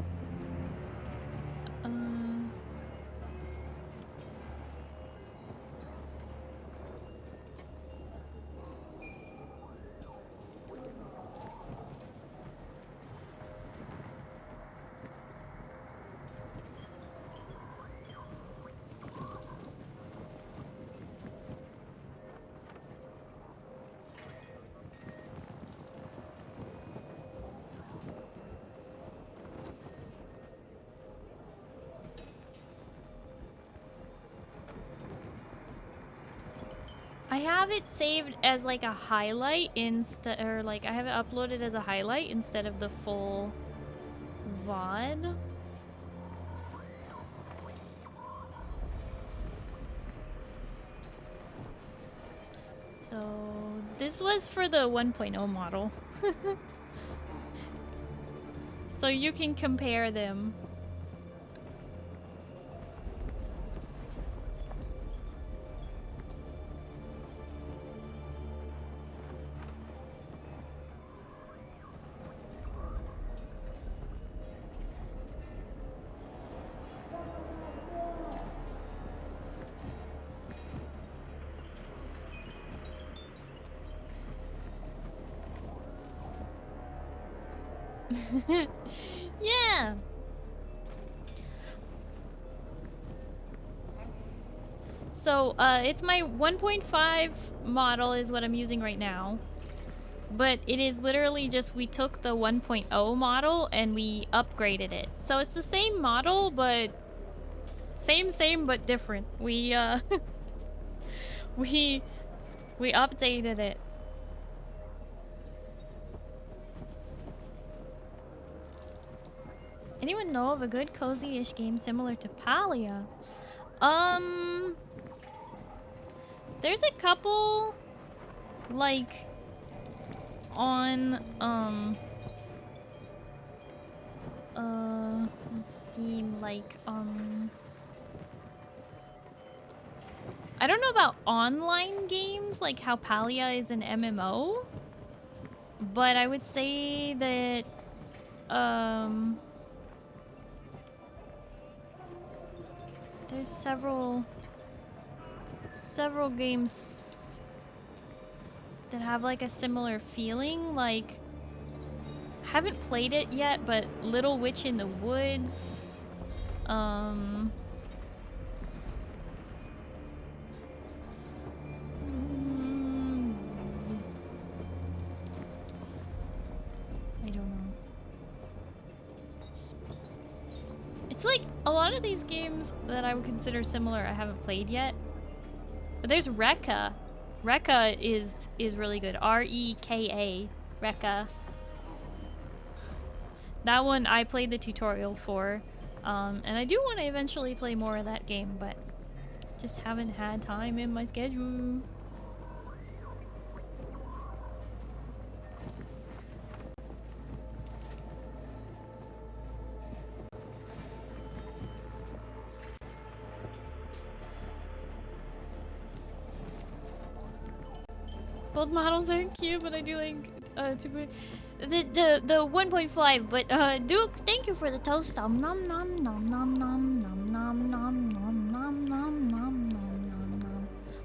have it saved as like a highlight instead, or like I have it uploaded as a highlight instead of the full VOD. So this was for the 1.0 model. So you can compare them. Yeah. So it's my 1.5 model is what I'm using right now. But it is literally just we took the 1.0 model and we upgraded it. So it's the same model, but same but different. We we updated it. Anyone know of a good cozy-ish game similar to Palia? There's a couple like on Steam, like I don't know about online games like how Palia is an MMO, but I would say that there's several games that have like a similar feeling. Like, I haven't played it yet, but Little Witch in the Woods. I don't know. It's like a lot of these games that I would consider similar I haven't played yet. But there's Rekka. Rekka is really good. R-E-K-A. Rekka. That one I played the tutorial for. And I do want to eventually play more of that game, but just haven't had time in my schedule. Both models are cute, but I do like the 1.5. But Duke, thank you for the toast. Nom nom nom nom nom nom nom nom nom nom nom nom nom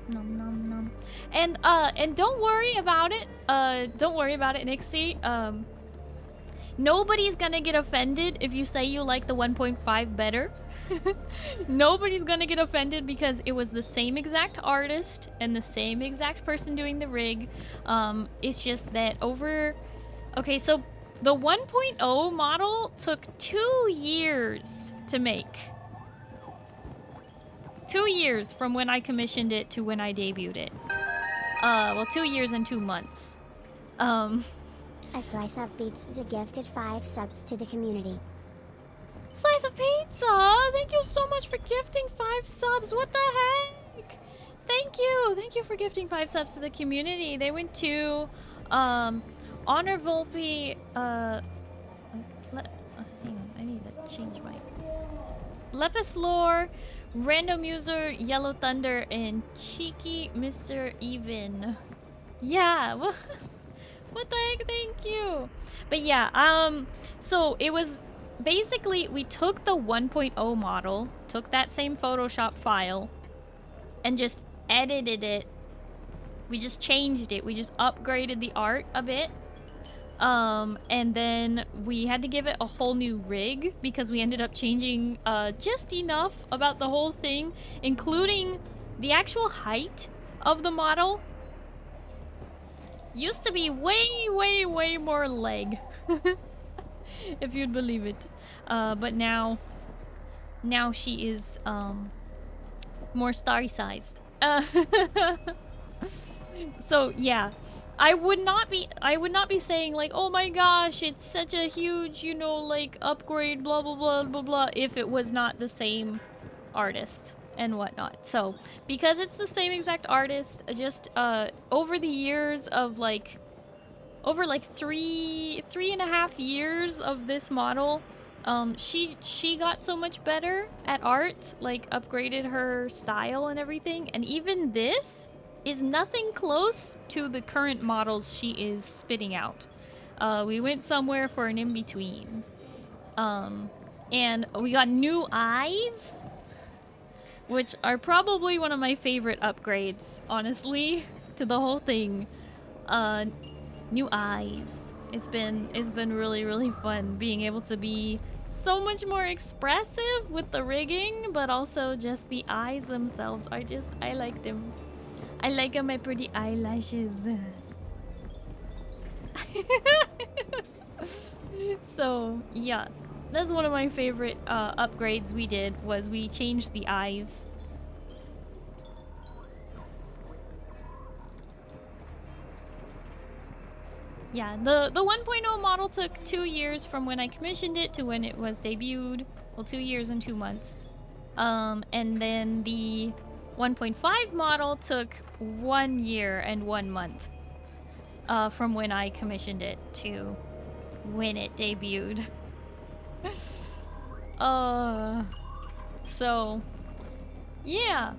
nom nom nom. And don't worry about it. Don't worry about it, Nixie. Nobody's gonna get offended if you say you like the 1.5 better. Nobody's gonna get offended because it was the same exact artist and the same exact person doing the rig. It's just that okay, so the 1.0 model took 2 years to make. 2 years from when I commissioned it to when I debuted it. Well, 2 years and 2 months. A Slice of Pizza gifted 5 subs to the community. Slice of Pizza! Thank you so much for gifting 5 subs. What the heck? Thank you. Thank you for gifting 5 subs to the community. They went to Honor Volpe. Hang on, I need to change my. Lepus Lore, Random User, Yellow Thunder, and Cheeky Mr. Even. Yeah. What the heck? Thank you. But yeah. So it was. Basically, we took the 1.0 model, took that same Photoshop file, and just edited it. We just changed it. We just upgraded the art a bit. And then we had to give it a whole new rig because we ended up changing just enough about the whole thing, including the actual height of the model. Used to be way more leg. If you'd believe it. But now she is more starry sized. So yeah, I would not be saying like, oh my gosh, it's such a huge, you know, like upgrade, blah blah blah blah blah, if it was not the same artist and whatnot. So because it's the same exact artist, just over the years of like, over like three and a half years of this model, she got so much better at art, like upgraded her style and everything, and even this is nothing close to the current models she is spitting out. We went somewhere for an in-between. And we got new eyes, which are probably one of my favorite upgrades, honestly, to the whole thing. New eyes. It's been really, really fun being able to be so much more expressive with the rigging, but also just the eyes themselves are just, I like them. I like my pretty eyelashes. So, yeah. That's one of my favorite upgrades we did, was we changed the eyes. Yeah, the 1.0 model took 2 years from when I commissioned it to when it was debuted. Well, 2 years and 2 months. And then the 1.5 model took 1 year and 1 month. From when I commissioned it to when it debuted. So, yeah.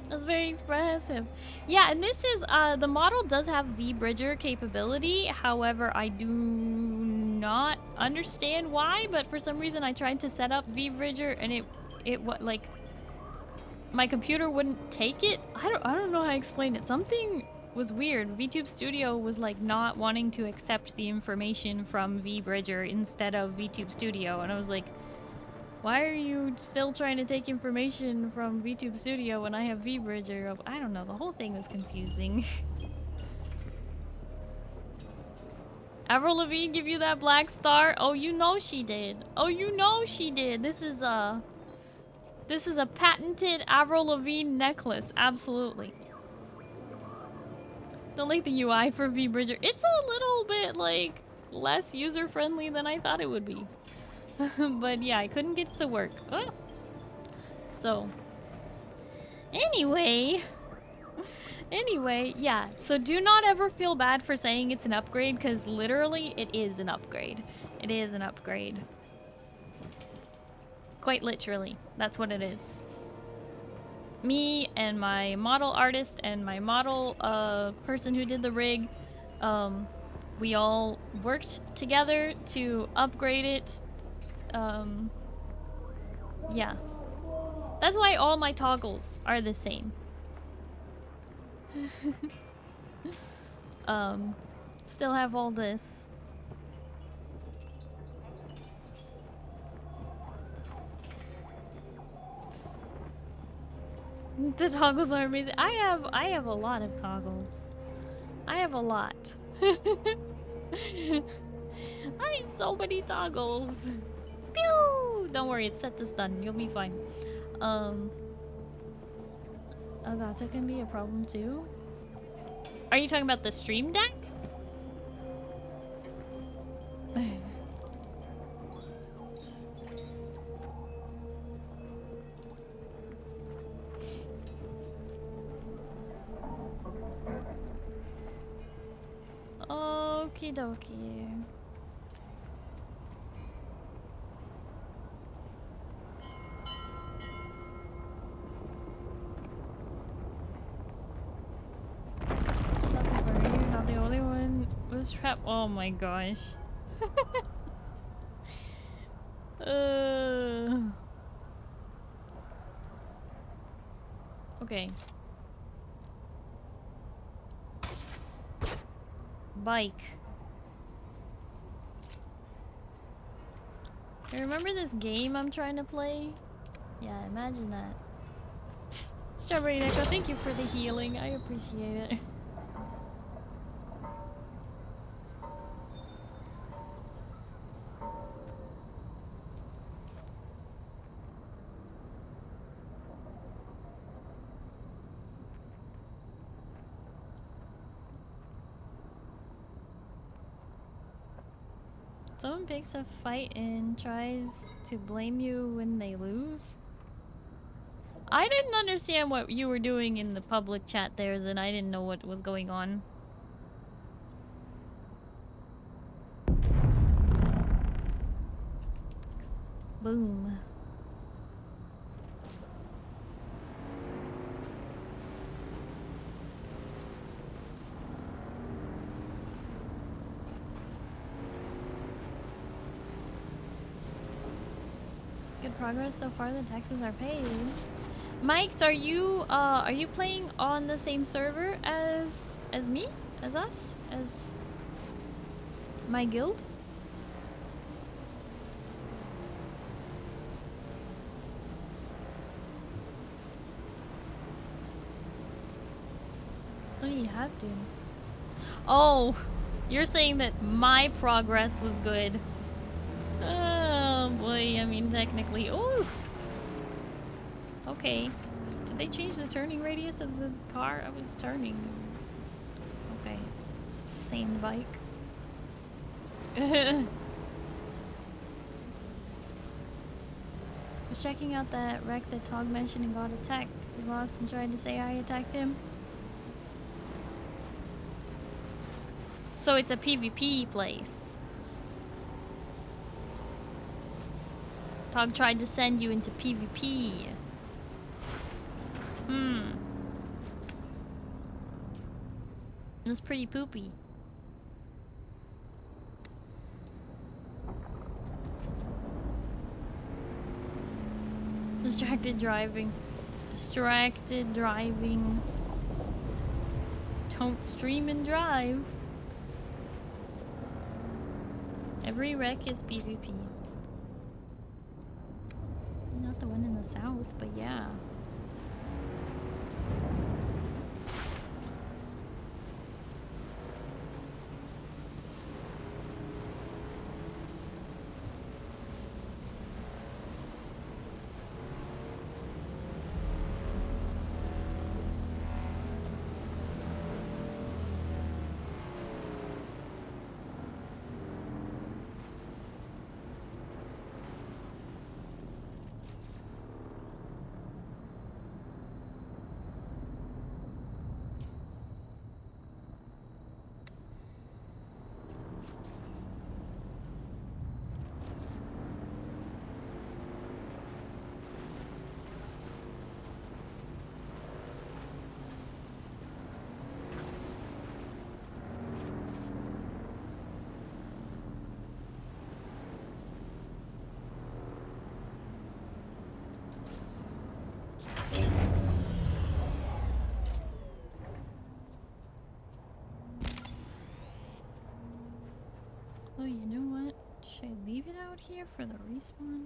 That's very expressive. Yeah, and this is, the model does have V-Bridger capability. However, I do not understand why, but for some reason I tried to set up V-Bridger and like, my computer wouldn't take it. I don't know how to explain it. Something was weird. VTube Studio was like not wanting to accept the information from V-Bridger instead of VTube Studio, and I was like, why are you still trying to take information from VTube Studio when I have V-Bridger? I don't know, the whole thing was confusing. Avril Lavigne give you that black star? Oh, you know she did. Oh, you know she did. This is a patented Avril Lavigne necklace, absolutely. Don't like the UI for V-Bridger. It's a little bit, like, less user-friendly than I thought it would be. But yeah, I couldn't get it to work. Oh. So, anyway, yeah. So do not ever feel bad for saying it's an upgrade, because literally it is an upgrade. It is an upgrade. Quite literally, that's what it is. Me and my model artist and my model person who did the rig, we all worked together to upgrade it. Yeah. That's why all my toggles are the same. Still have all this. The toggles are amazing. I have a lot of toggles. I have a lot. I have so many toggles. Pew! Don't worry, it's set to stun. You'll be fine. Elgato can be a problem too. Are you talking about the stream deck? Okie dokie. Not the only one was trapped. Oh my gosh. Okay. Bike. You remember this game I'm trying to play? Yeah, imagine that. Strawberry Neko, thank you for the healing. I appreciate it. someone picks a fight and tries to blame you when they lose? I didn't understand what you were doing in the public chat there, and I didn't know what was going on. Boom. Good progress so far. The taxes are paid. Mike, are you playing on the same server as me? As us? As my guild? Don't you have to? Oh, you're saying that my progress was good. Oh boy, I mean technically. Ooh. Okay. Did they change the turning radius of the car? I was turning. Okay. Same bike. Was checking out that wreck that Tog mentioned and got attacked. He lost and tried to say I attacked him. So it's a PvP place. Tog tried to send you into PvP. That's pretty poopy. Distracted driving. Distracted driving. Don't stream and drive. Every wreck is PvP. Not the one in the south, but yeah. Oh, you know what? Should I leave it out here for the respawn?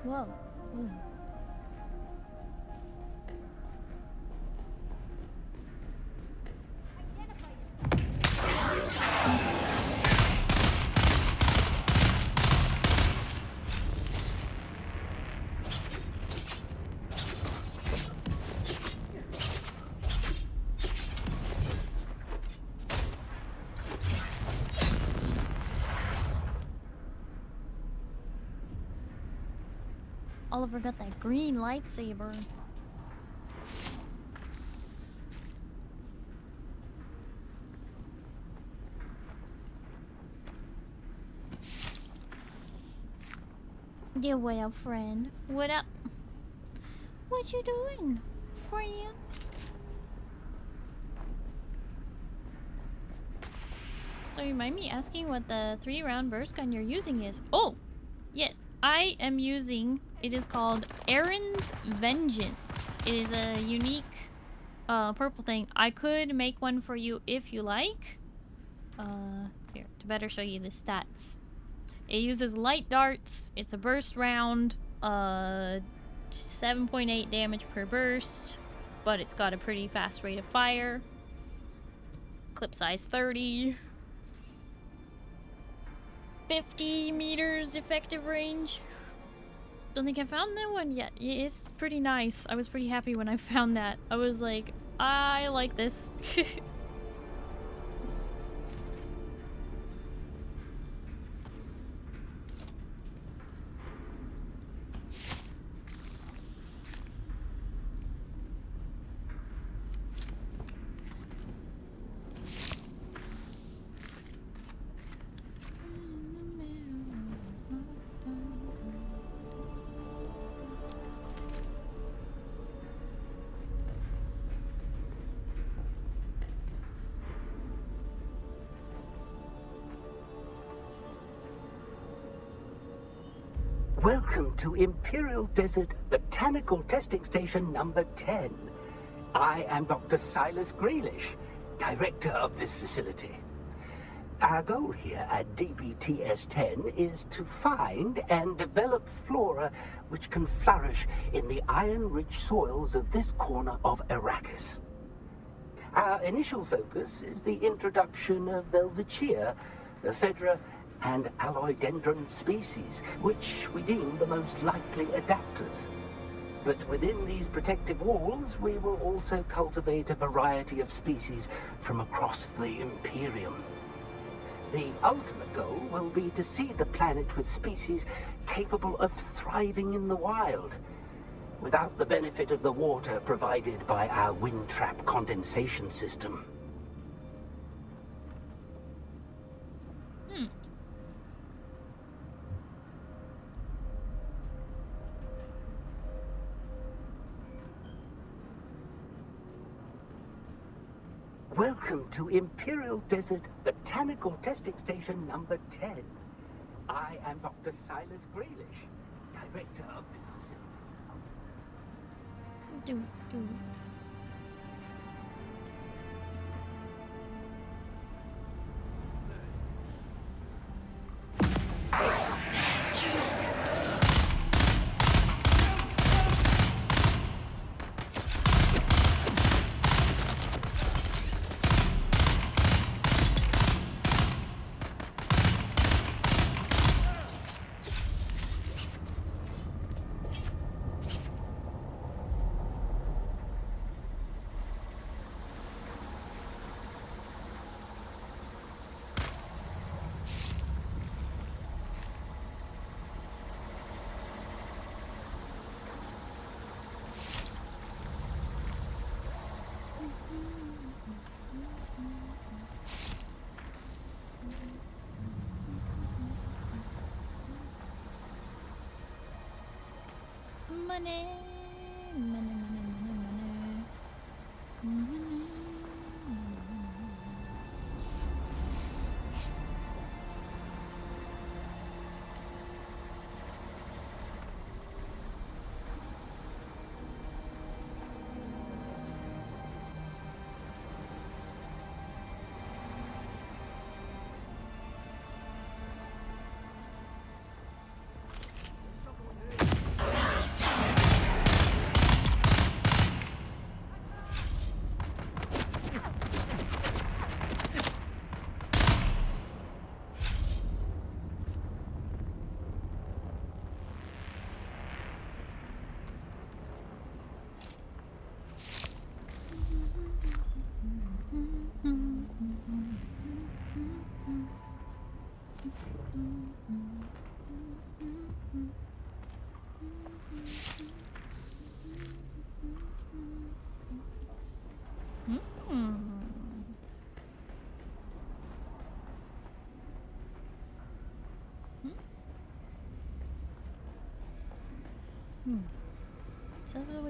Whoa. Ooh. Oliver got that green lightsaber. Yeah, what up, friend? What up? What you doing, friend? So you mind me asking what the 3-round burst gun you're using is? Oh! Yeah, I am using... It is called Aaron's Vengeance. It is a unique purple thing. I could make one for you if you like. Here, to better show you the stats. It uses light darts. It's a burst round. 7.8 damage per burst. But it's got a pretty fast rate of fire. Clip size 30. 50 meters effective range. Don't think I found that one yet. It's pretty nice. I was pretty happy when I found that. I was like, I like this. Welcome to Imperial Desert Botanical Testing Station number 10. I am Dr. Silas Grealish, director of this facility. Our goal here at DBTS-10 is to find and develop flora which can flourish in the iron-rich soils of this corner of Arrakis. Our initial focus is the introduction of Velvetia, Ephedra, and Aloidendron species, which we deem the most likely adapters. But within these protective walls, we will also cultivate a variety of species from across the Imperium. The ultimate goal will be to see the planet with species capable of thriving in the wild, without the benefit of the water provided by our wind trap condensation system. Welcome to Imperial Desert Botanical Testing Station number 10. I am Dr. Silas Grealish, director of this facility. Money, money, money, money, money.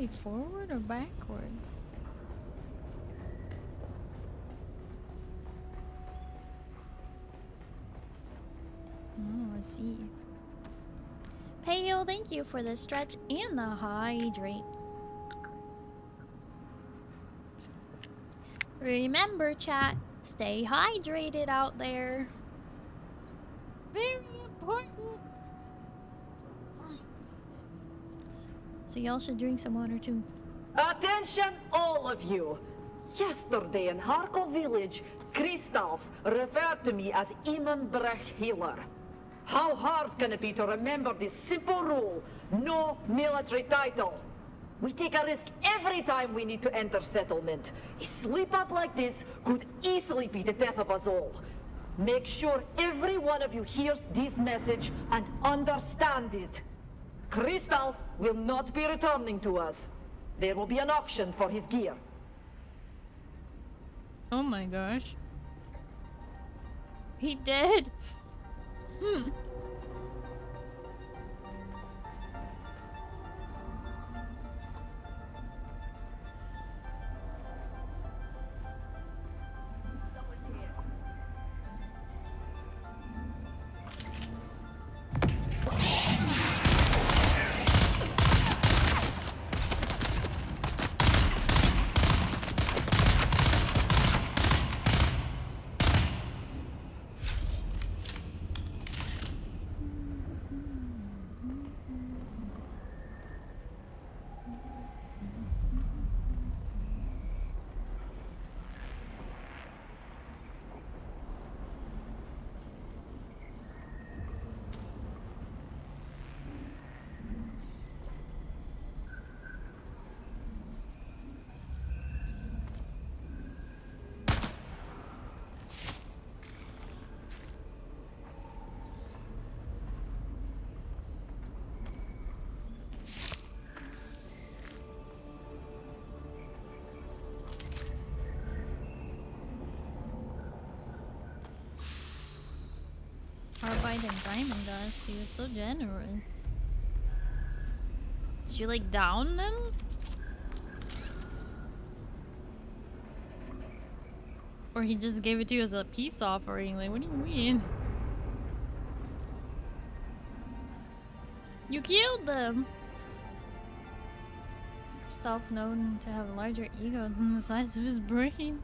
we forward or backward? Oh, I see. Pale, thank you for the stretch and the hydrate. Remember, chat, stay hydrated out there. Very important. So y'all should drink some water too. Attention, all of you! Yesterday in Harkov village, Krystqlq referred to me as Imambrecht Healer. How hard can it be to remember this simple rule? No military title. We take a risk every time we need to enter settlement. A slip-up like this could easily be the death of us all. Make sure every one of you hears this message and understand it. Krystqlq will not be returning to us. There will be an auction for his gear. Oh my gosh. He did. Carbide and diamond dust. He was so generous. Did you like down them? Or he just gave it to you as a peace offering? Like, what do you mean? You killed them! Krystqlq known to have a larger ego than the size of his brain.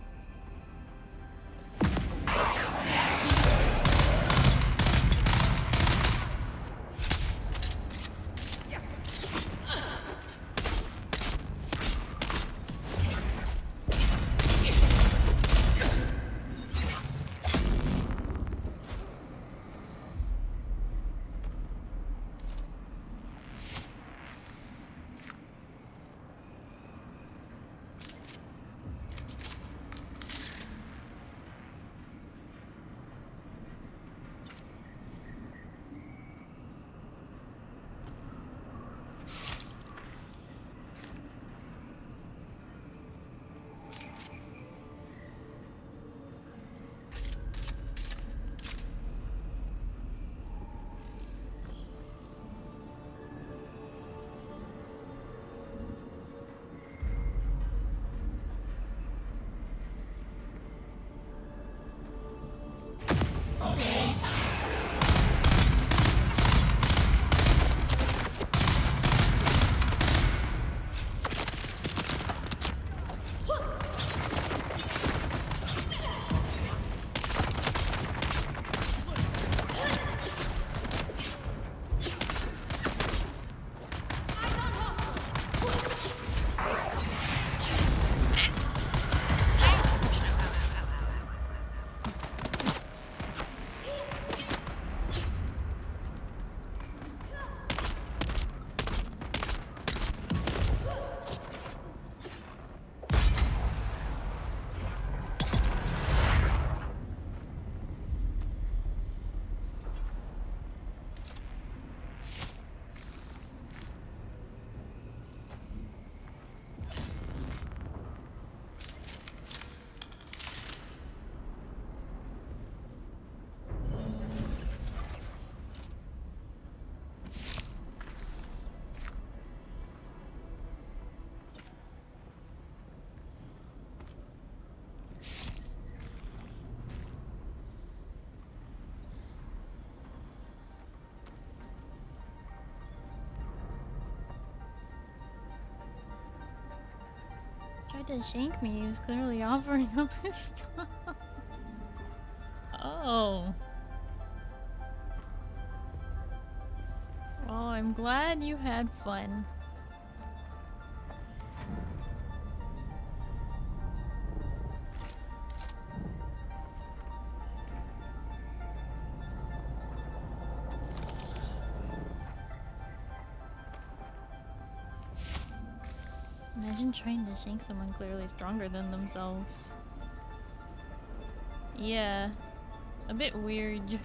Tried to shank me. He was clearly offering up his stuff. Oh. Well, I'm glad you had fun. Imagine trying to shank someone clearly stronger than themselves. Yeah, a bit weird.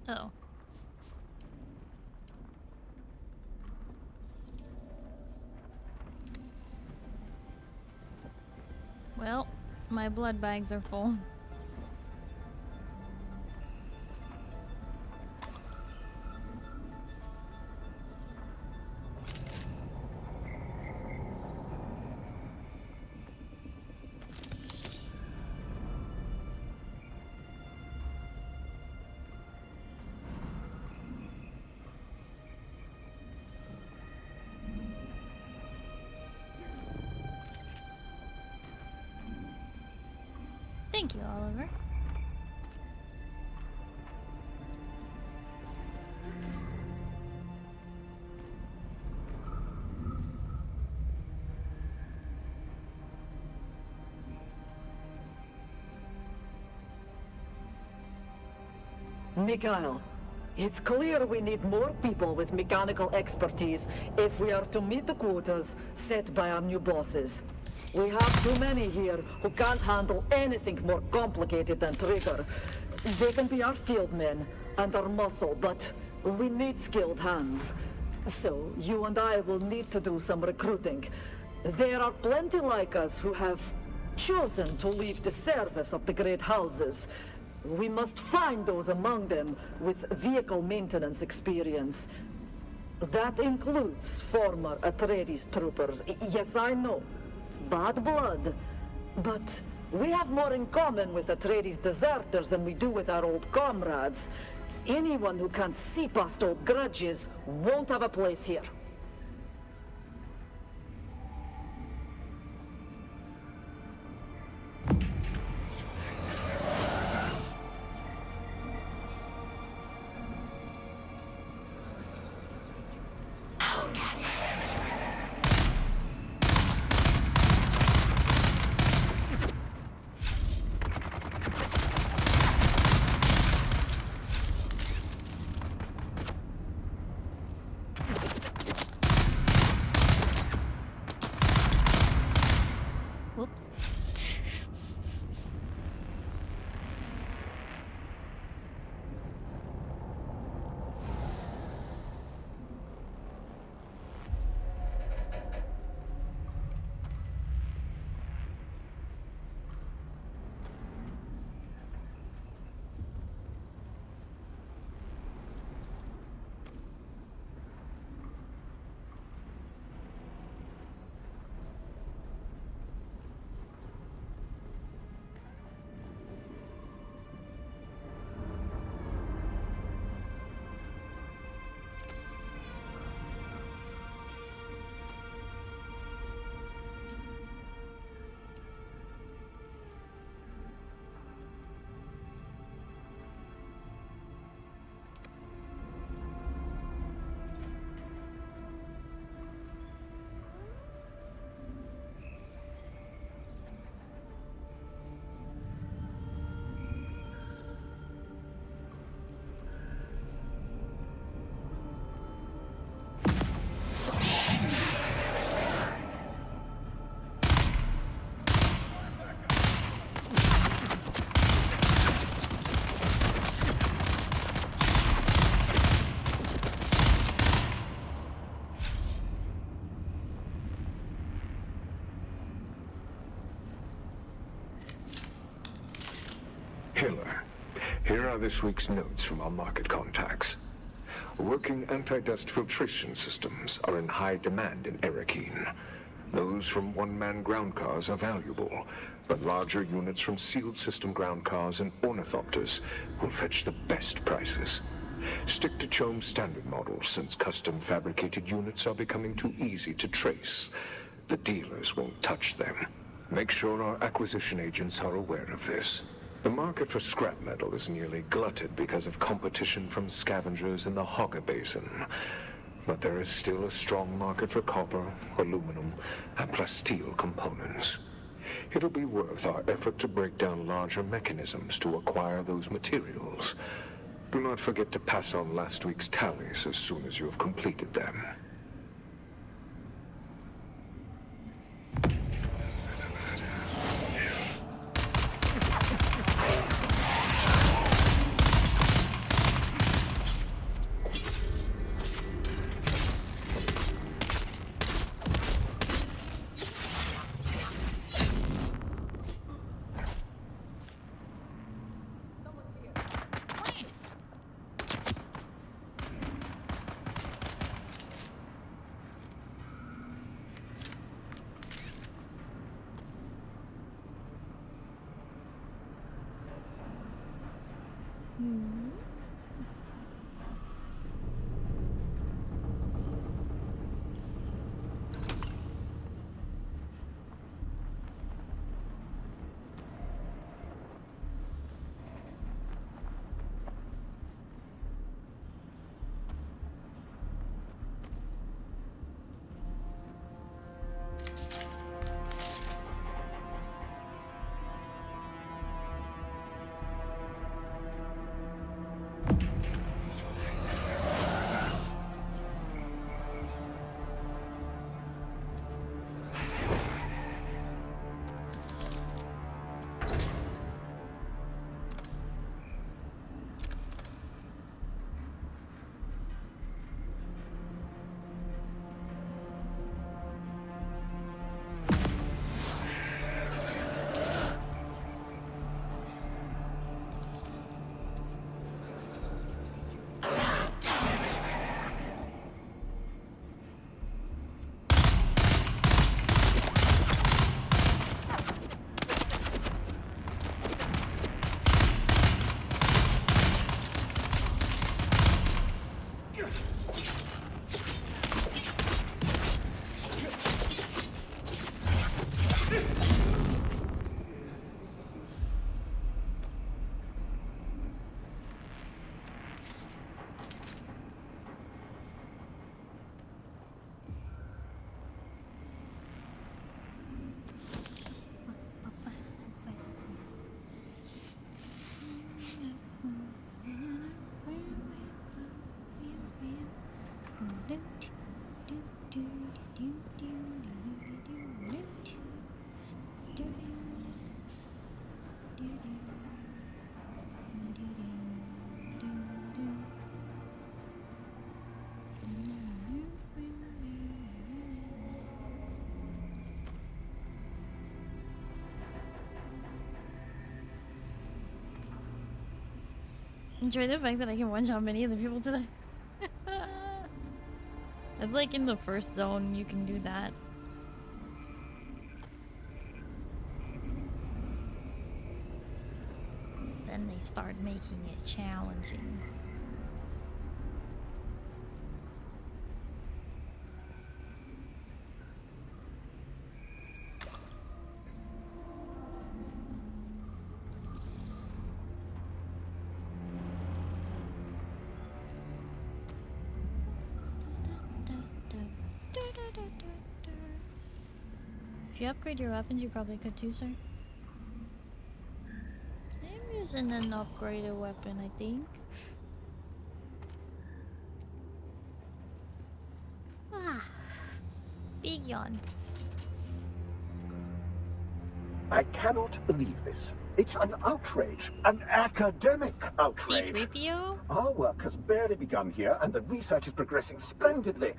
Oh. Well, my blood bags are full. Thank you, Oliver. Mikhail, it's clear we need more people with mechanical expertise if we are to meet the quotas set by our new bosses. We have too many here who can't handle anything more complicated than Trigger. They can be our field men and our muscle, but we need skilled hands. So you and I will need to do some recruiting. There are plenty like us who have chosen to leave the service of the great houses. We must find those among them with vehicle maintenance experience. That includes former Atreides troopers. Yes, I know. Bad blood. But we have more in common with Atreides deserters than we do with our old comrades. Anyone who can't see past old grudges won't have a place here. Hiller, here are this week's notes from our market contacts. Working anti-dust filtration systems are in high demand in Erekeen. Those from one-man ground cars are valuable, but larger units from sealed system ground cars and ornithopters will fetch the best prices. Stick to Chome's standard models, since custom fabricated units are becoming too easy to trace. The dealers won't touch them. Make sure our acquisition agents are aware of this. The market for scrap metal is nearly glutted because of competition from scavengers in the Hogga Basin. But there is still a strong market for copper, aluminum, and plasteel components. It'll be worth our effort to break down larger mechanisms to acquire those materials. Do not forget to pass on last week's tallies as soon as you have completed them. Enjoy the fact that I can one-shot many of the people today. It's like in the first zone you can do that. Then they start making it challenging. If you upgrade your weapons, you probably could too, sir. I'm using an upgraded weapon, I think. Ah, big yawn. I cannot believe this. It's an outrage, an academic outrage. C-3PO? Our work has barely begun here, and the research is progressing splendidly.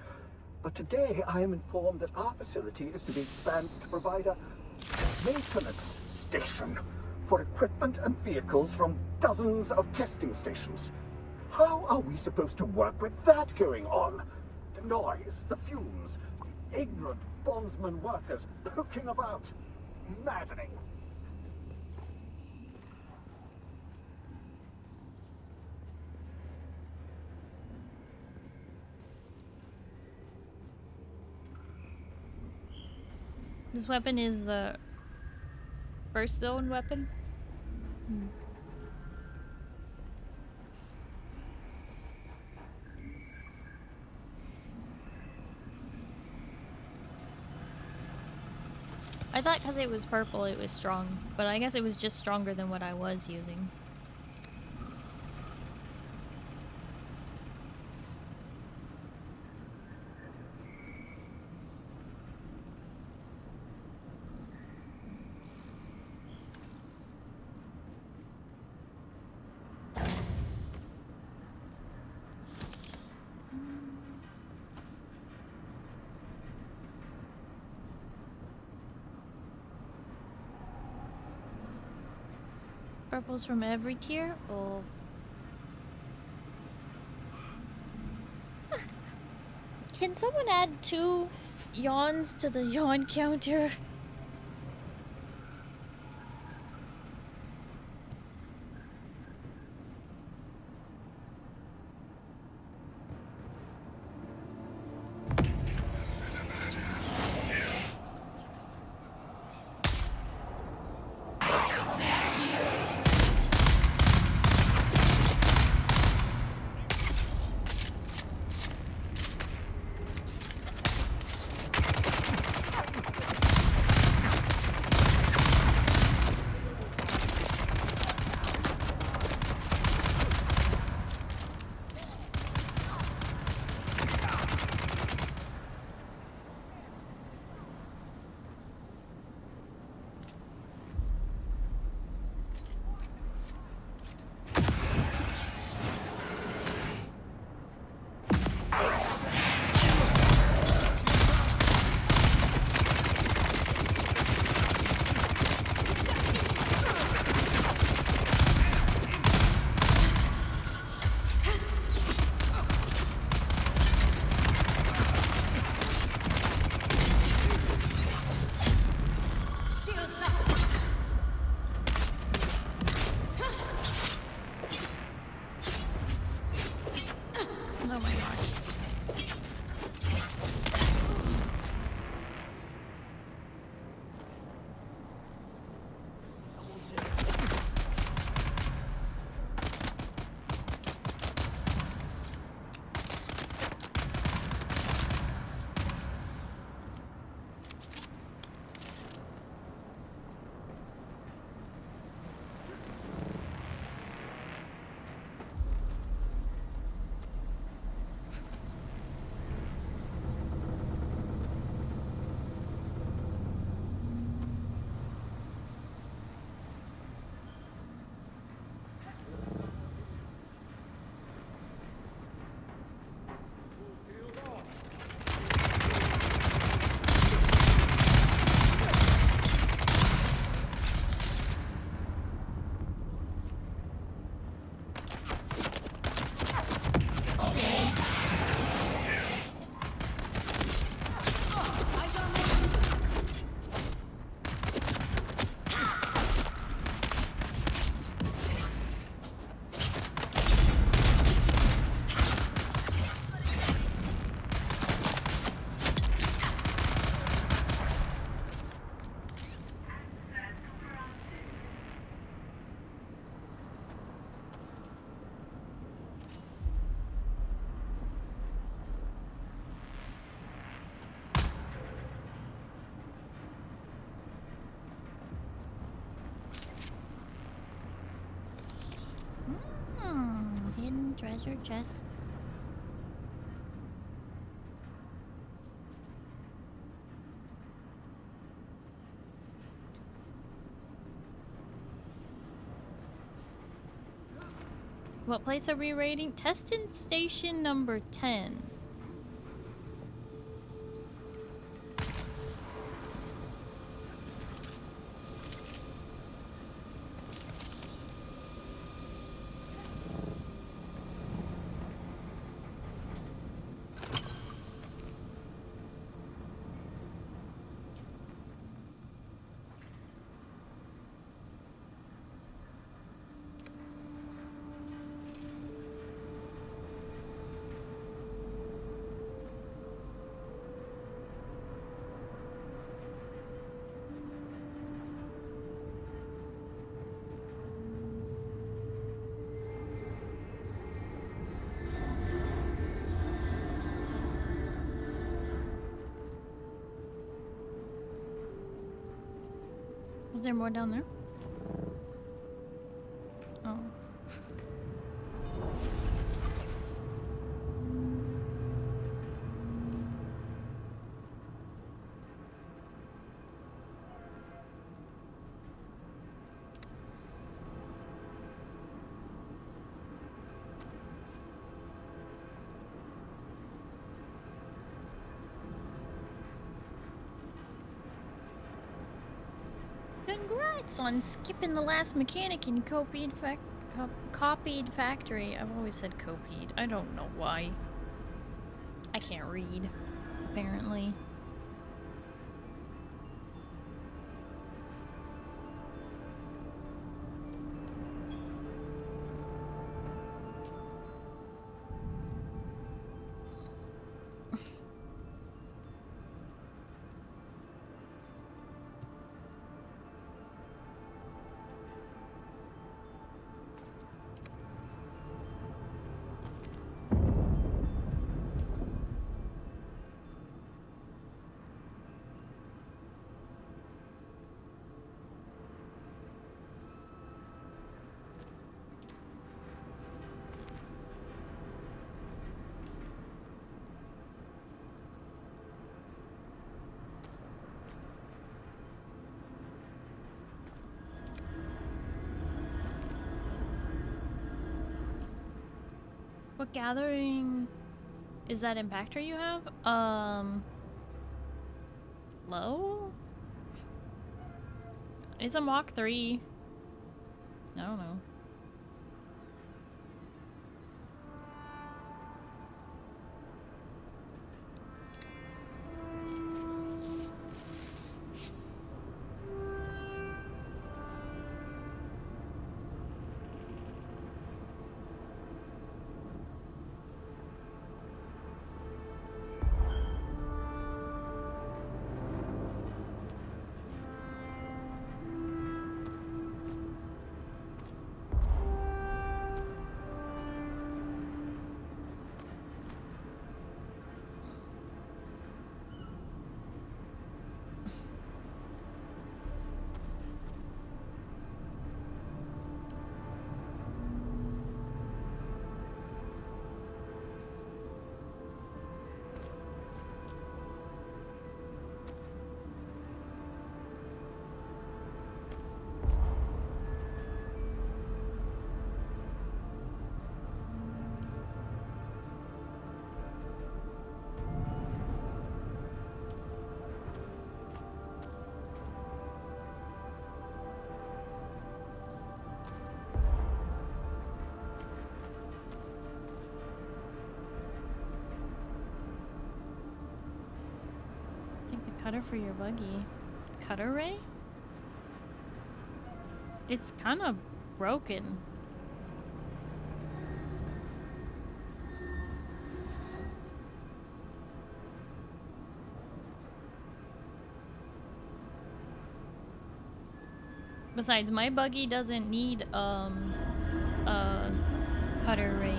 But today I am informed that our facility is to be expanded to provide a maintenance station for equipment and vehicles from dozens of testing stations. How are we supposed to work with that going on? The noise, the fumes, ignorant bondsman workers poking about. Maddening. This weapon is the first zone weapon? Hmm. I thought because it was purple it was strong, but I guess it was just stronger than what I was using. Purples from every tier? Oh. Can someone add 2 yawns to the yawn counter? Treasure chest. What place are we raiding? Testing station number 10. Was there more down there? Oh. Congrats on skipping the last mechanic in copied factory. I've always said copied. I don't know why. I can't read, apparently. What gathering is that impactor you have? Low? It's a Mach 3. I don't know. Cutter for your buggy. Cutter ray? It's kind of broken. Besides, my buggy doesn't need a cutter ray.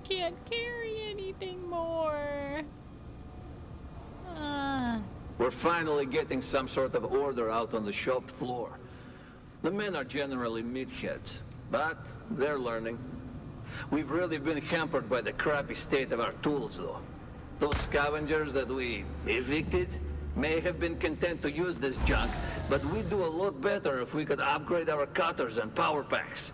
Can't carry anything more. We're finally getting some sort of order out on the shop floor. The men are generally meatheads, but they're learning. We've really been hampered by the crappy state of our tools, though. Those scavengers that we evicted may have been content to use this junk, but we'd do a lot better if we could upgrade our cutters and power packs.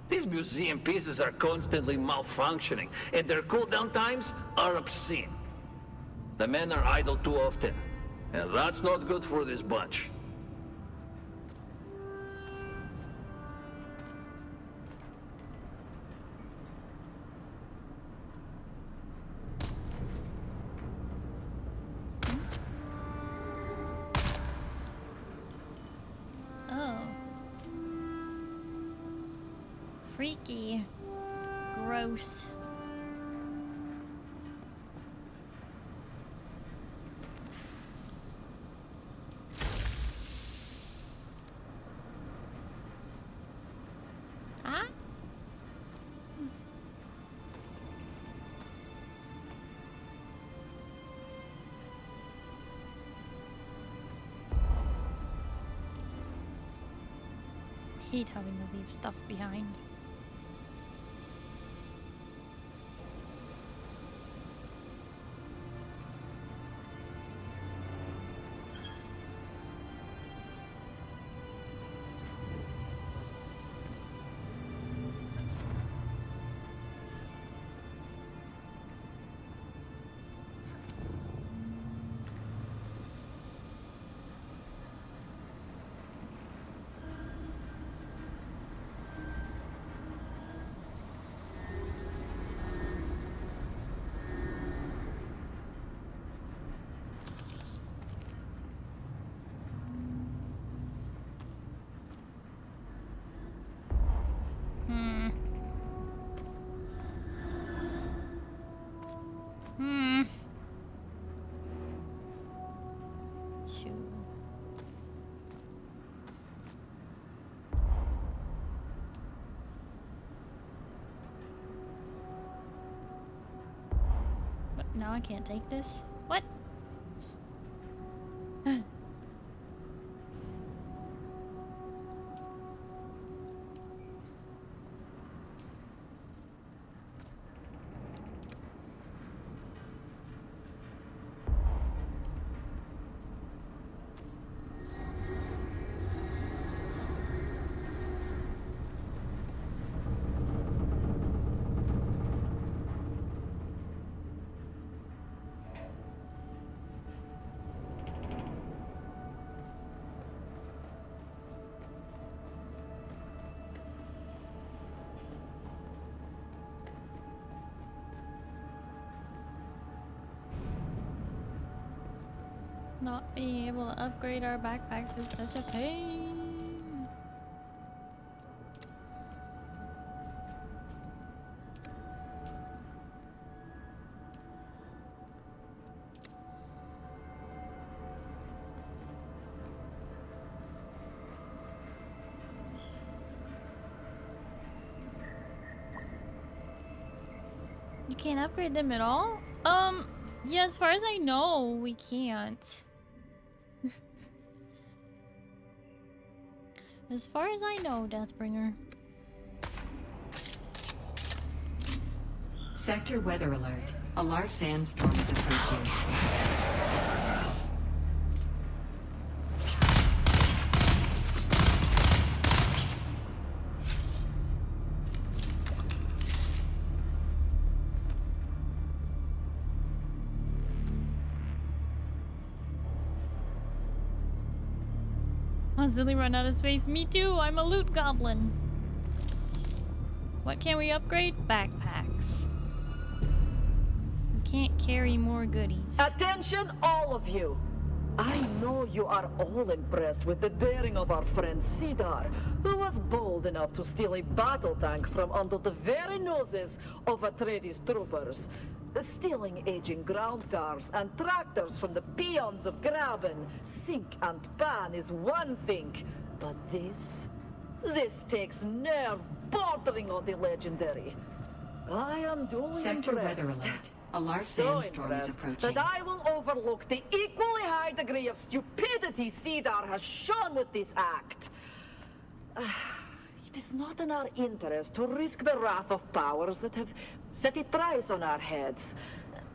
These museum pieces are constantly malfunctioning, and their cooldown times are obscene. The men are idle too often, and that's not good for this bunch. Freaky. Gross. hate having to leave stuff behind. Now I can't take this? What? Not being able to upgrade our backpacks is such a pain. You can't upgrade them at all? Yeah, as far as I know, we can't. As far as I know, Deathbringer. Sector weather alert. A large sandstorm is approaching. Constantly run out of space. Me too. I'm a loot goblin. What can we upgrade? Backpacks. We can't carry more goodies. Attention, all of you! I know you are all impressed with the daring of our friend Cedar, who was bold enough to steal a battle tank from under the very noses of Atreides troopers. Stealing aging ground cars and tractors from the peons of Graben, Sink and Pan is one thing, but this takes nerve bordering on the legendary. I am duly Sector impressed. weather alert. A large So sandstorm is impressed approaching. that I will overlook the equally high degree of stupidity Cedar has shown with this act. It is not in our interest to risk the wrath of powers that have set a price on our heads.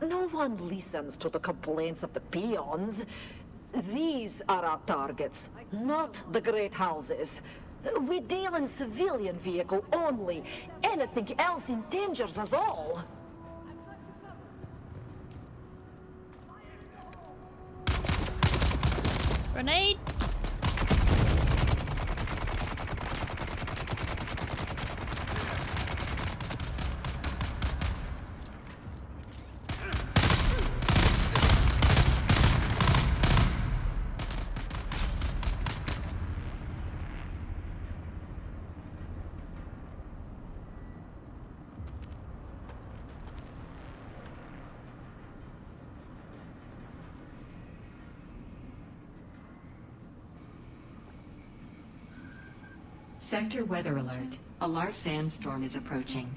No one listens to the complaints of the peons. These are our targets, not the great houses. We deal in civilian vehicle only. Anything else endangers us all. Grenade! Sector weather alert. A large sandstorm is approaching.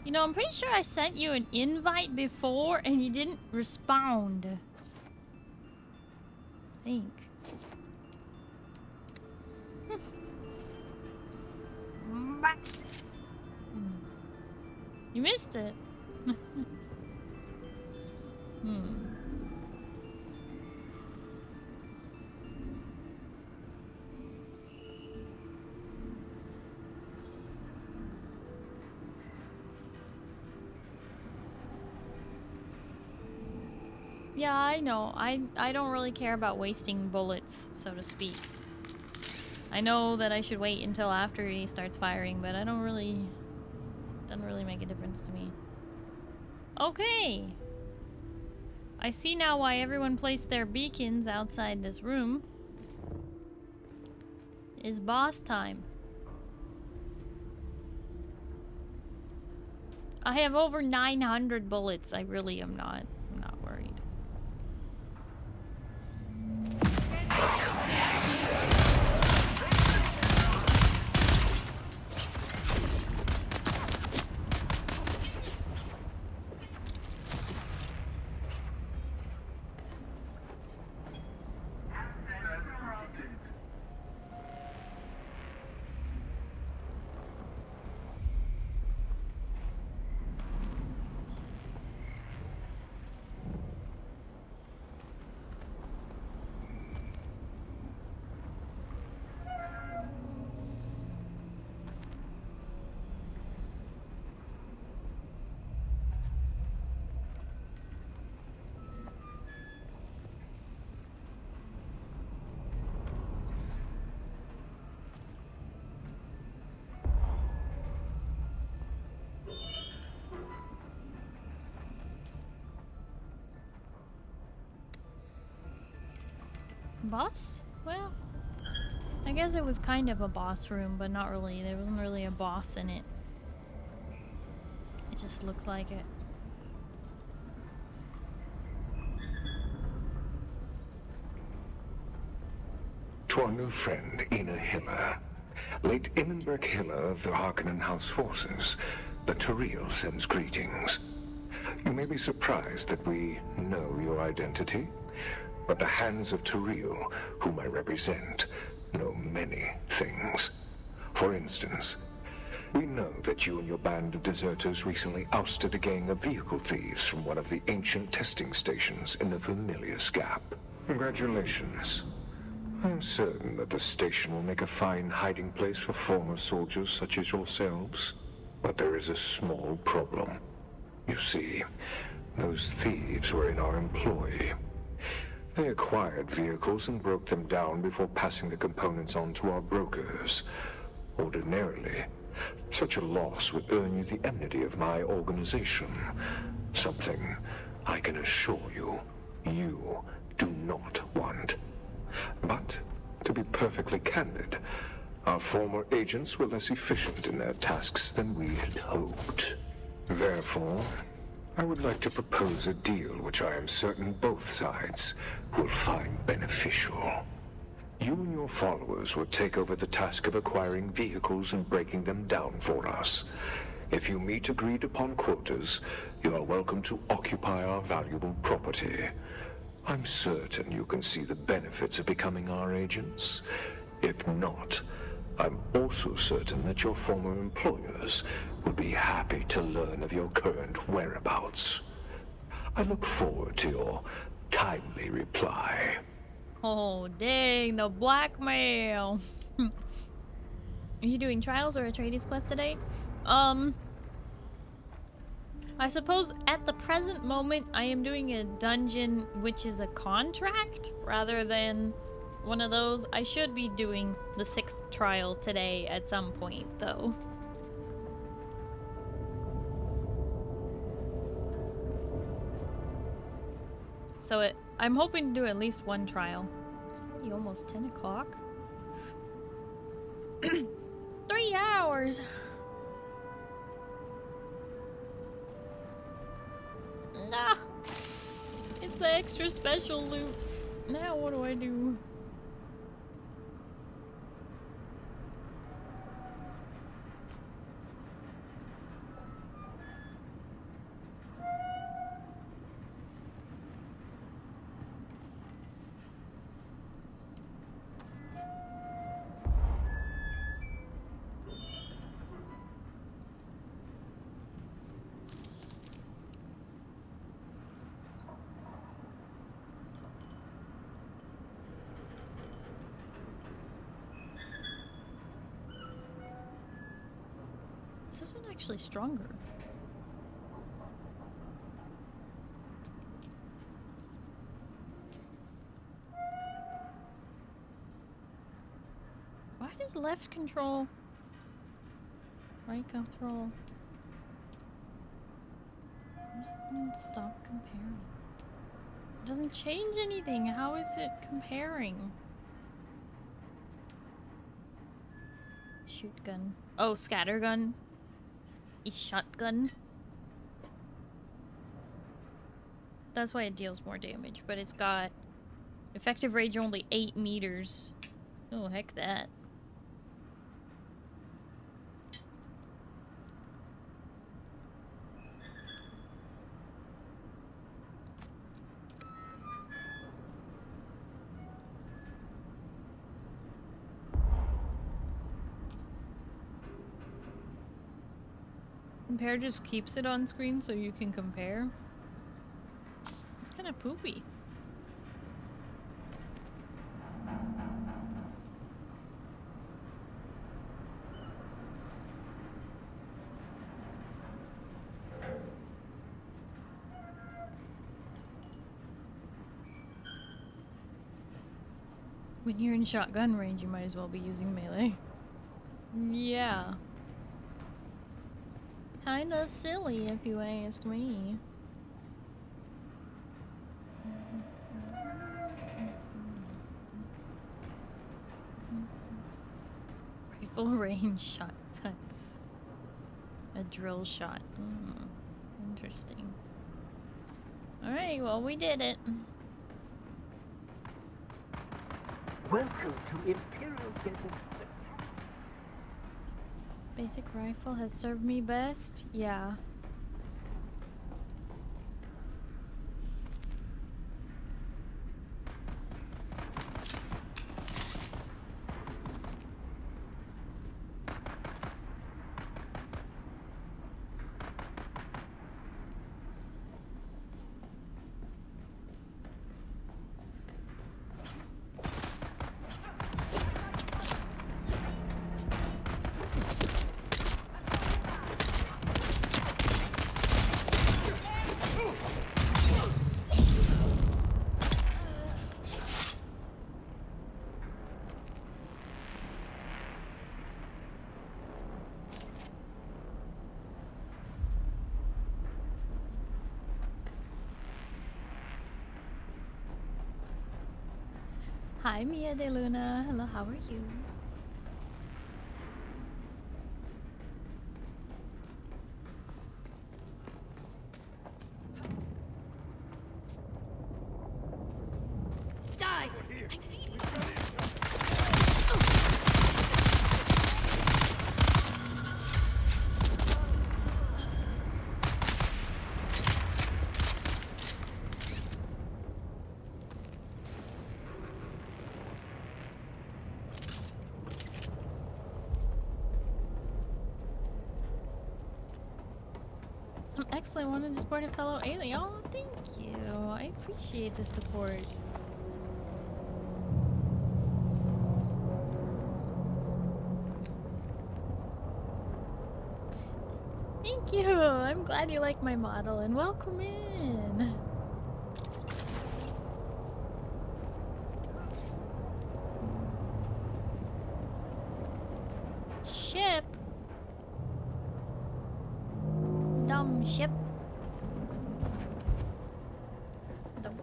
You know, I'm pretty sure I sent you an invite before and you didn't respond. I think. You missed it. Yeah, I know. I don't really care about wasting bullets, so to speak. I know that I should wait until after he starts firing, but I don't really... doesn't really make a difference to me. Okay. I see now why everyone placed their beacons outside this room. It's boss time. I have over 900 bullets. I really am not. I'm not worried. Boss? Well, I guess it was kind of a boss room, but not really. There wasn't really a boss in it. It just looked like it. To our new friend, Ina Hiller, late Immenberg Hiller of the Harkonnen House forces, the Turiel sends greetings. You may be surprised that we know your identity, but the hands of Turiel, whom I represent, know many things. For instance, we know that you and your band of deserters recently ousted a gang of vehicle thieves from one of the ancient testing stations in the Vermilius Gap. Congratulations. I am certain that the station will make a fine hiding place for former soldiers such as yourselves. But there is a small problem. You see, those thieves were in our employ. They acquired vehicles and broke them down before passing the components on to our brokers. Ordinarily, such a loss would earn you the enmity of my organization. Something I can assure you, you do not want. But, to be perfectly candid, our former agents were less efficient in their tasks than we had hoped. Therefore, I would like to propose a deal which I am certain both sides will find beneficial. You and your followers will take over the task of acquiring vehicles and breaking them down for us. If you meet agreed upon quotas, you are welcome to occupy our valuable property. I'm certain you can see the benefits of becoming our agents. If not, I'm also certain that your former employers would be happy to learn of your current whereabouts. I look forward to your timely reply. Oh, dang, the blackmail. Are you doing trials or a Atreides quest today? I suppose at the present moment I am doing a dungeon which is a contract rather than one of those. I should be doing the 6th trial today at some point though. So I'm hoping to do at least one trial. It's already almost 10 o'clock. 3 hours! Nah! It's the extra special loot. Now what do I do? Is this one actually stronger? Why does left control, right control? I just need to stop comparing. It doesn't change anything. How is it comparing? Shoot gun. Oh, scatter gun. Is shotgun. That's why it deals more damage, but it's got effective range only 8 meters. Oh, heck that. Compare just keeps it on screen so you can compare. It's kind of poopy. When you're in shotgun range, you might as well be using melee. Yeah. Kinda silly, if you ask me. Rifle range shotgun. A drill shot. Interesting. Alright, well, we did it. Welcome to Imperial Desert. Basic rifle has served me best. Yeah. Hi, Mia de Luna. Hello, how are you? Die! I'm excellent. Wanted to support a fellow alien. Oh, thank you. I appreciate the support. Thank you. I'm glad you like my model and welcome in. Ship. Dumb ship. Dumb.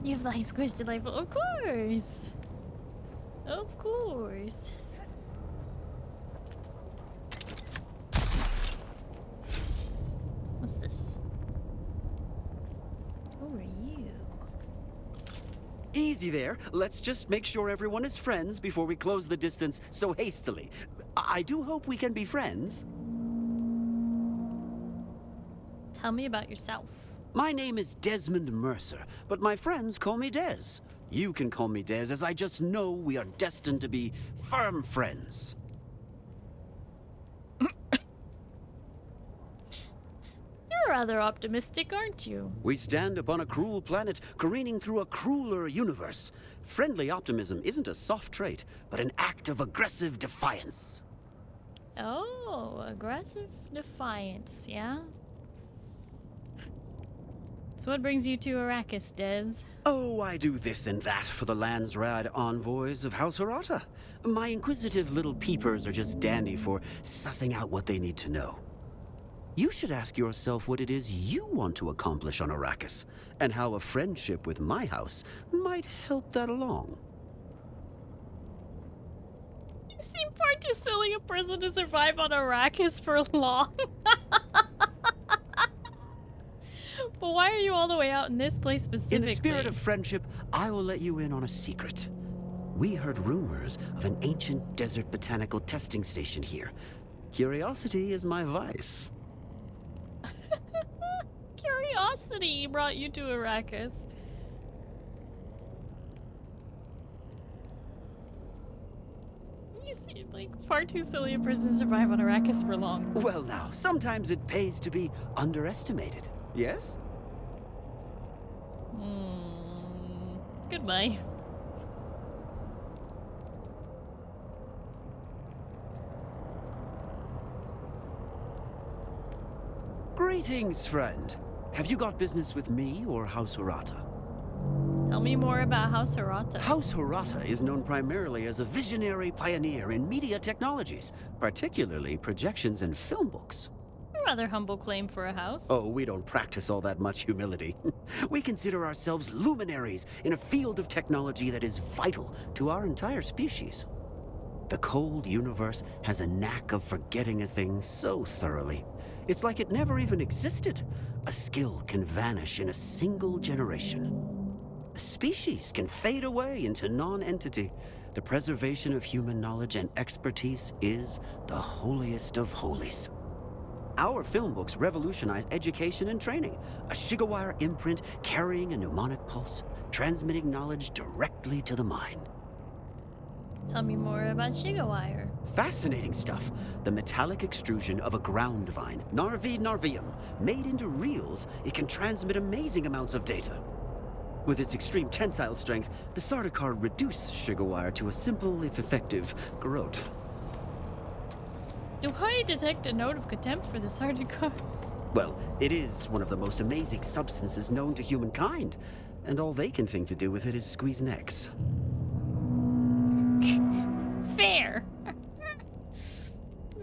You have the ice squish delightful. Of course. Of course. What's this? Who are you? Easy there. Let's just make sure everyone is friends before we close the distance so hastily. I do hope we can be friends. Tell me about yourself. My name is Desmond Mercer, but my friends call me Des. You can call me Des, as I just know we are destined to be firm friends. You're rather optimistic, aren't you? We stand upon a cruel planet, careening through a crueler universe. Friendly optimism isn't a soft trait, but an act of aggressive defiance. Oh, aggressive defiance, yeah? So what brings you to Arrakis, Des? Oh, I do this and that for the Landsrad envoys of House Harata. My inquisitive little peepers are just dandy for sussing out what they need to know. You should ask yourself what it is you want to accomplish on Arrakis, and how a friendship with my house might help that along. You seem far too silly a person to survive on Arrakis for long. But why are you all the way out in this place specifically? In the spirit of friendship, I will let you in on a secret. We heard rumors of an ancient desert botanical testing station here. Curiosity is my vice. Curiosity brought you to Arrakis. You seem like far too silly a person to survive on Arrakis for long. Well now, sometimes it pays to be underestimated, yes? Goodbye. Greetings, friend. Have you got business with me or House Harata? Tell me more about House Harata. House Harata is known primarily as a visionary pioneer in media technologies, particularly projections and film books. A rather humble claim for a house. Oh, we don't practice all that much humility. We consider ourselves luminaries in a field of technology that is vital to our entire species. The cold universe has a knack of forgetting a thing so thoroughly. It's like it never even existed. A skill can vanish in a single generation. A species can fade away into non-entity. The preservation of human knowledge and expertise is the holiest of holies. Our film books revolutionize education and training. A Shigawire imprint carrying a mnemonic pulse, transmitting knowledge directly to the mind. Tell me more about Shigawire. Fascinating stuff. The metallic extrusion of a ground vine, Narvi narvium. Made into reels, it can transmit amazing amounts of data. With its extreme tensile strength, the Sardaukar reduce Shigawire to a simple, if effective, garrote. Do I detect a note of contempt for the Sardaukar? Well, it is one of the most amazing substances known to humankind, and all they can think to do with it is squeeze necks. Fair.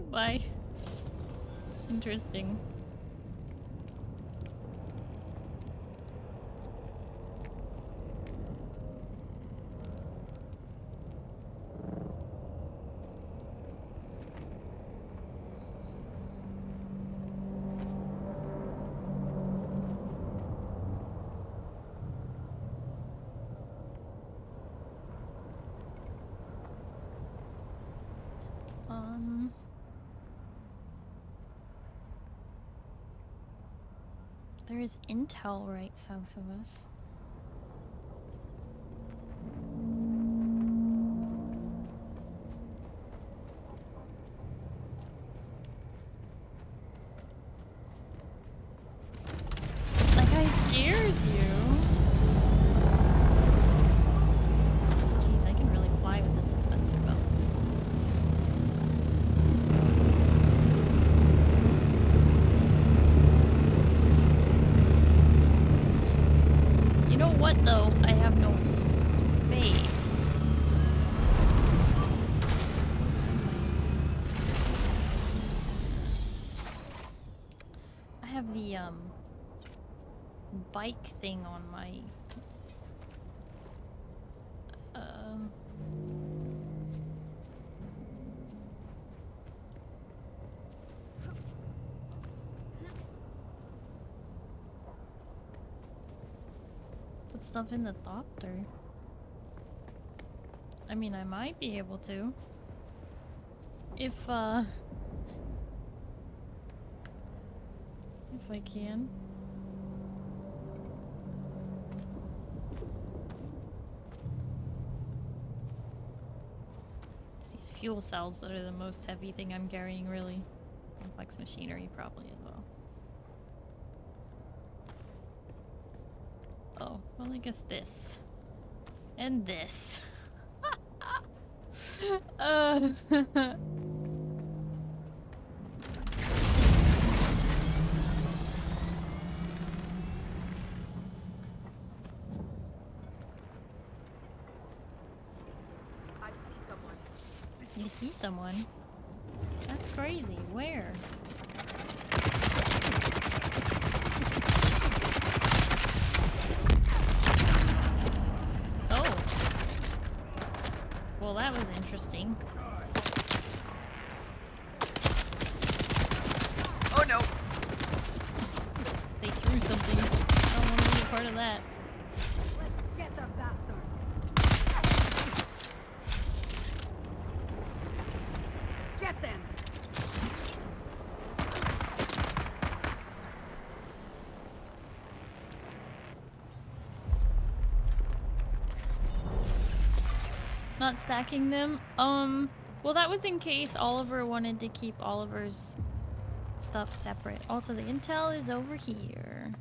Bye. Interesting. There is intel right south of us. That guy scares you. Jeez, I can really fly with this dispenser belt. You know what though? I have no space. I have the bike thing on my Put stuff in the doctor. I mean, I might be able to. If I can. It's these fuel cells that are the most heavy thing I'm carrying, really. Complex machinery, probably, as well. Oh, well, I guess this. And this. You see someone? That's crazy. Where? Oh. Well, that was interesting. Oh no! They threw something. I don't want to be a part of that. Let's get the bastard. Get them. Not stacking them. Well, that was in case Oliver wanted to keep Oliver's stuff separate. Also, the intel is over here.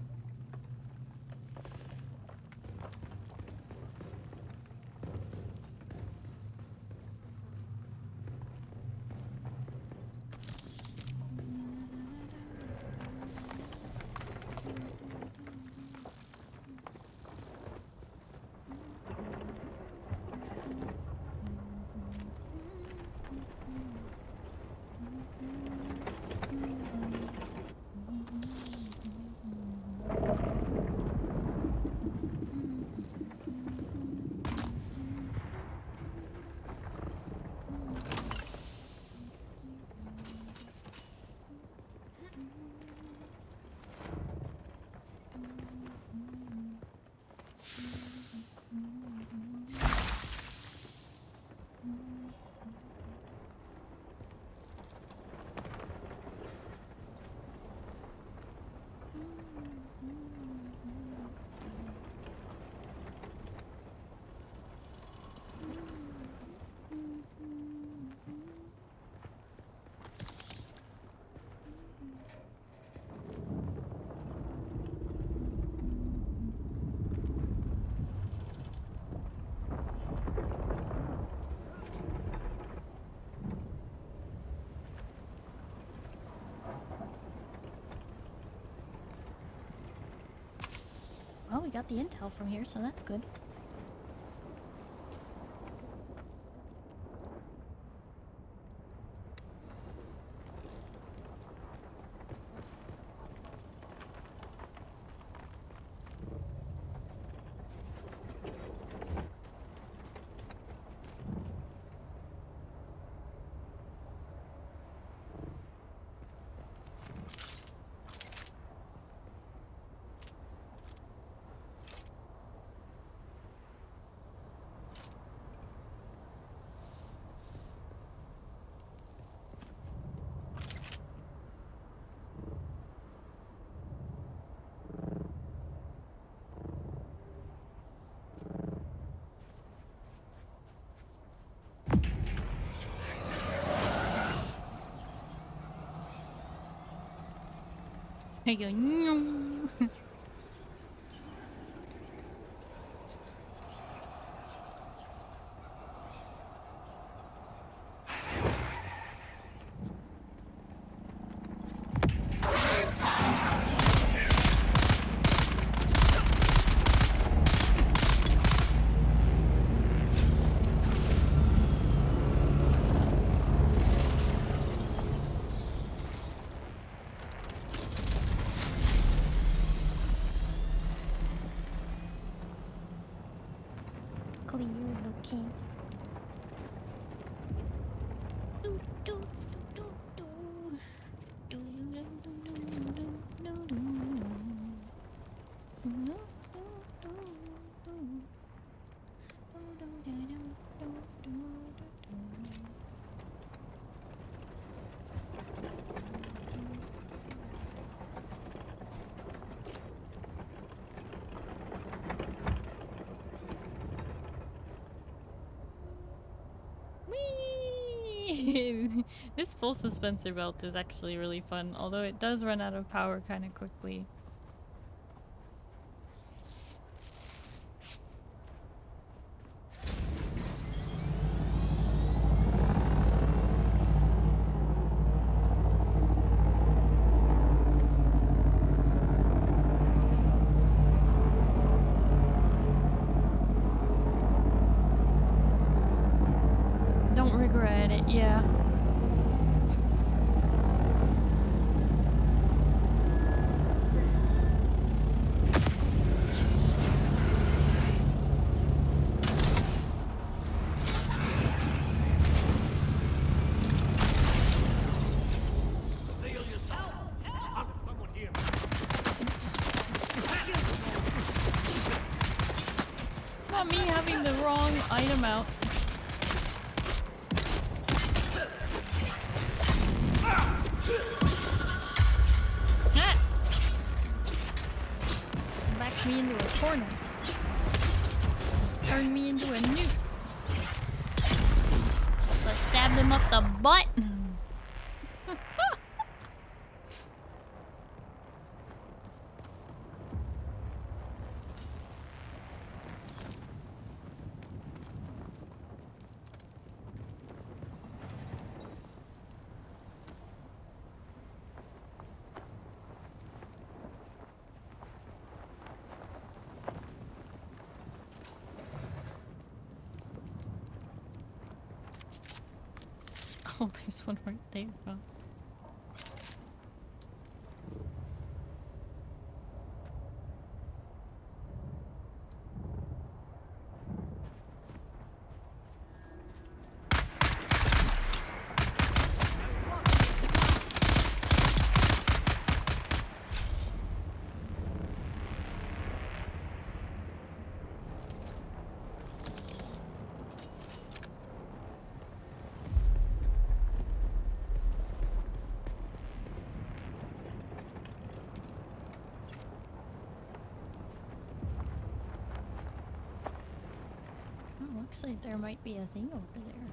Well, we got the intel from here, so that's good. There you go. clear looking. Do, do, do, do, do. Do, do, do, do, do, do, do. Do, do, do, do. Do, do, do, do, do, do. Whee! This full suspensor belt is actually really fun, although it does run out of power kind of quickly. Don't regret it, yeah. Not me having the wrong item out. Ah! Backed me into a corner. Turned me into a nuke. So I stabbed him up the butt. Oh, there's one right there. Oh. Looks like there might be a thing over there.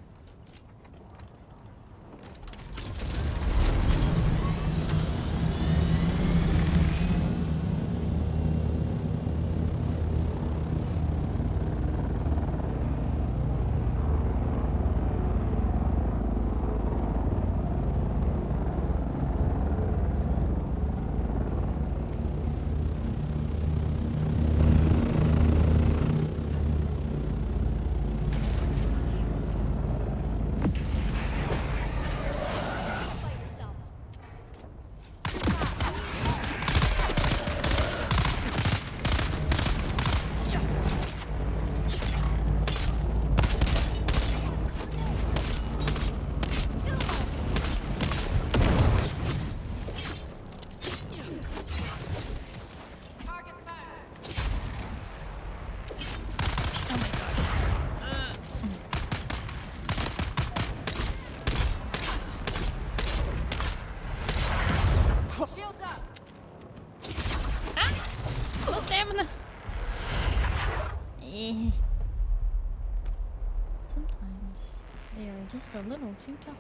Sometimes they are just a little too tough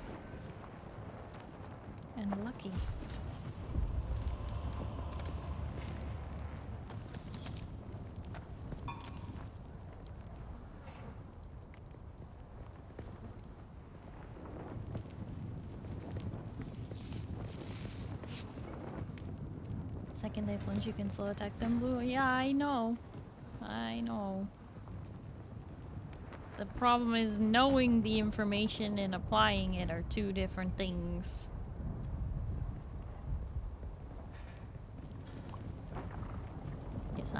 and lucky. Second they flinch, you can slow attack them blue. Yeah, I know. I know. The problem is knowing the information and applying it are two different things. Yes,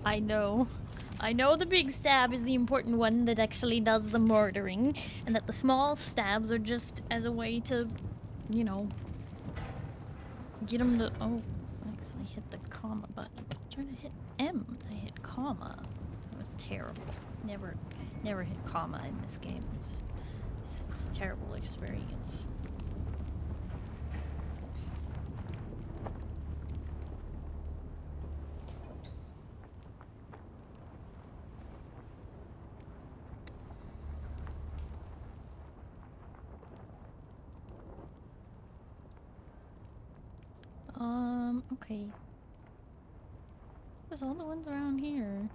I know. I know the big stab is the important one that actually does the murdering, and that the small stabs are just as a way to, you know, get them to... Oh, I actually hit the comma button. I'm trying to hit M. I hit comma. That was terrible. Never hit comma in this game. It's a terrible experience. Okay. There's all the ones around here.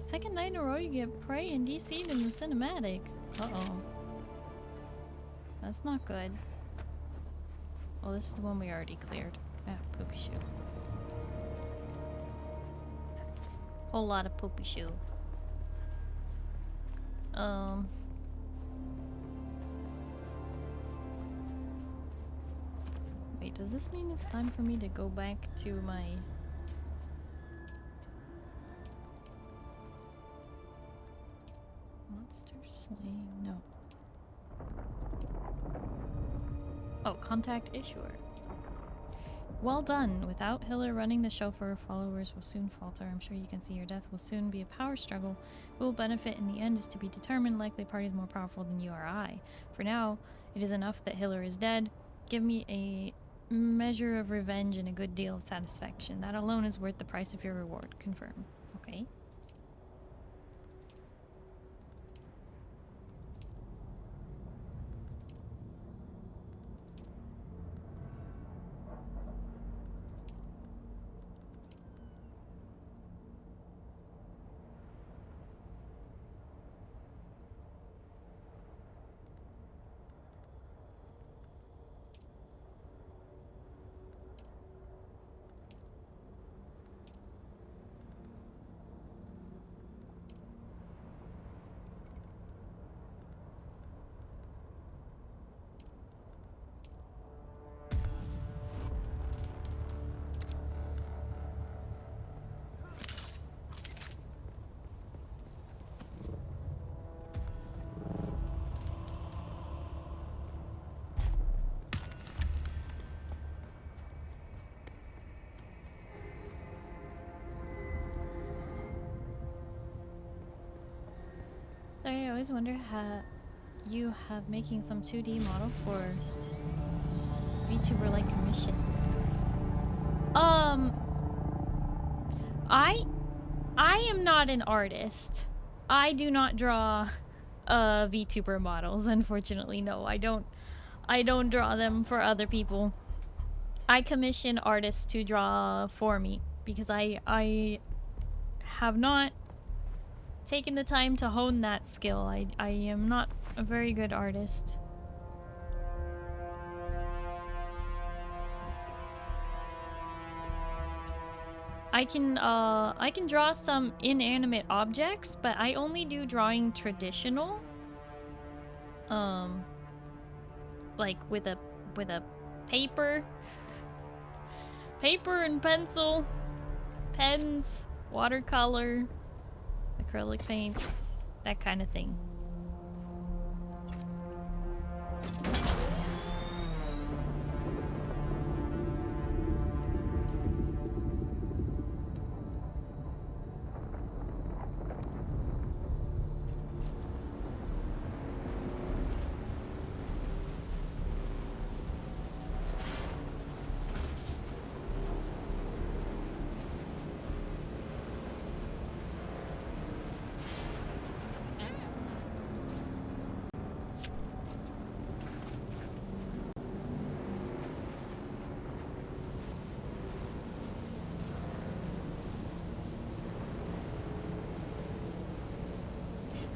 Second night in a row you get prey and DC'd in the cinematic. Uh-oh. That's not good. Oh, this is the one we already cleared. Ah, poopy shoe. Whole lot of poopy shoe. Wait, does this mean it's time for me to go back to my... Monster Slaying? No. Oh, contact issuer. Well done. Without Hiller running the show for her followers will soon falter. I'm sure you can see your death will soon be a power struggle. Who will benefit in the end is to be determined. Likely parties more powerful than you or I. For now, it is enough that Hiller is dead. Give me a measure of revenge and a good deal of satisfaction. That alone is worth the price of your reward. Confirm. Okay. I always wonder how you have making some 2D model for VTuber like commission. I am not an artist. I do not draw VTuber models, unfortunately. No, I don't draw them for other people. I commission artists to draw for me because I have not taken the time to hone that skill. I am not a very good artist. I can draw some inanimate objects, but I only do drawing traditional. Like with a paper and pencil, pens, watercolor, acrylic paints, that kind of thing.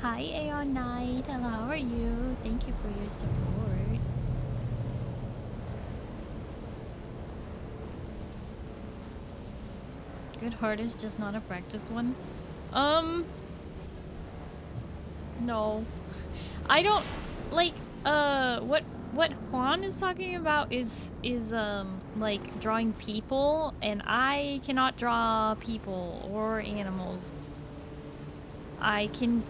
Hi Aeon Knight, hello, how are you? Thank you for your support. Good heart is just not a practice one. No. I don't like what Juan is talking about is like drawing people, and I cannot draw people or animals. I can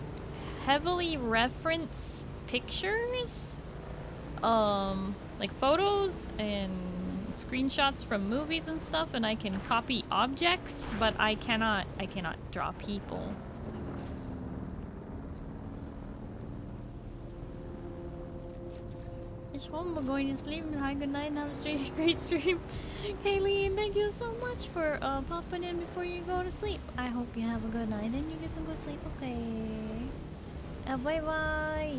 heavily reference pictures, like photos and screenshots from movies and stuff, and I can copy objects, but I cannot draw people. It's home, we're going to sleep. Hi, good night, and have a great stream. Kayleen, thank you so much for popping in before you go to sleep. I hope you have a good night and you get some good sleep, okay? Bye bye.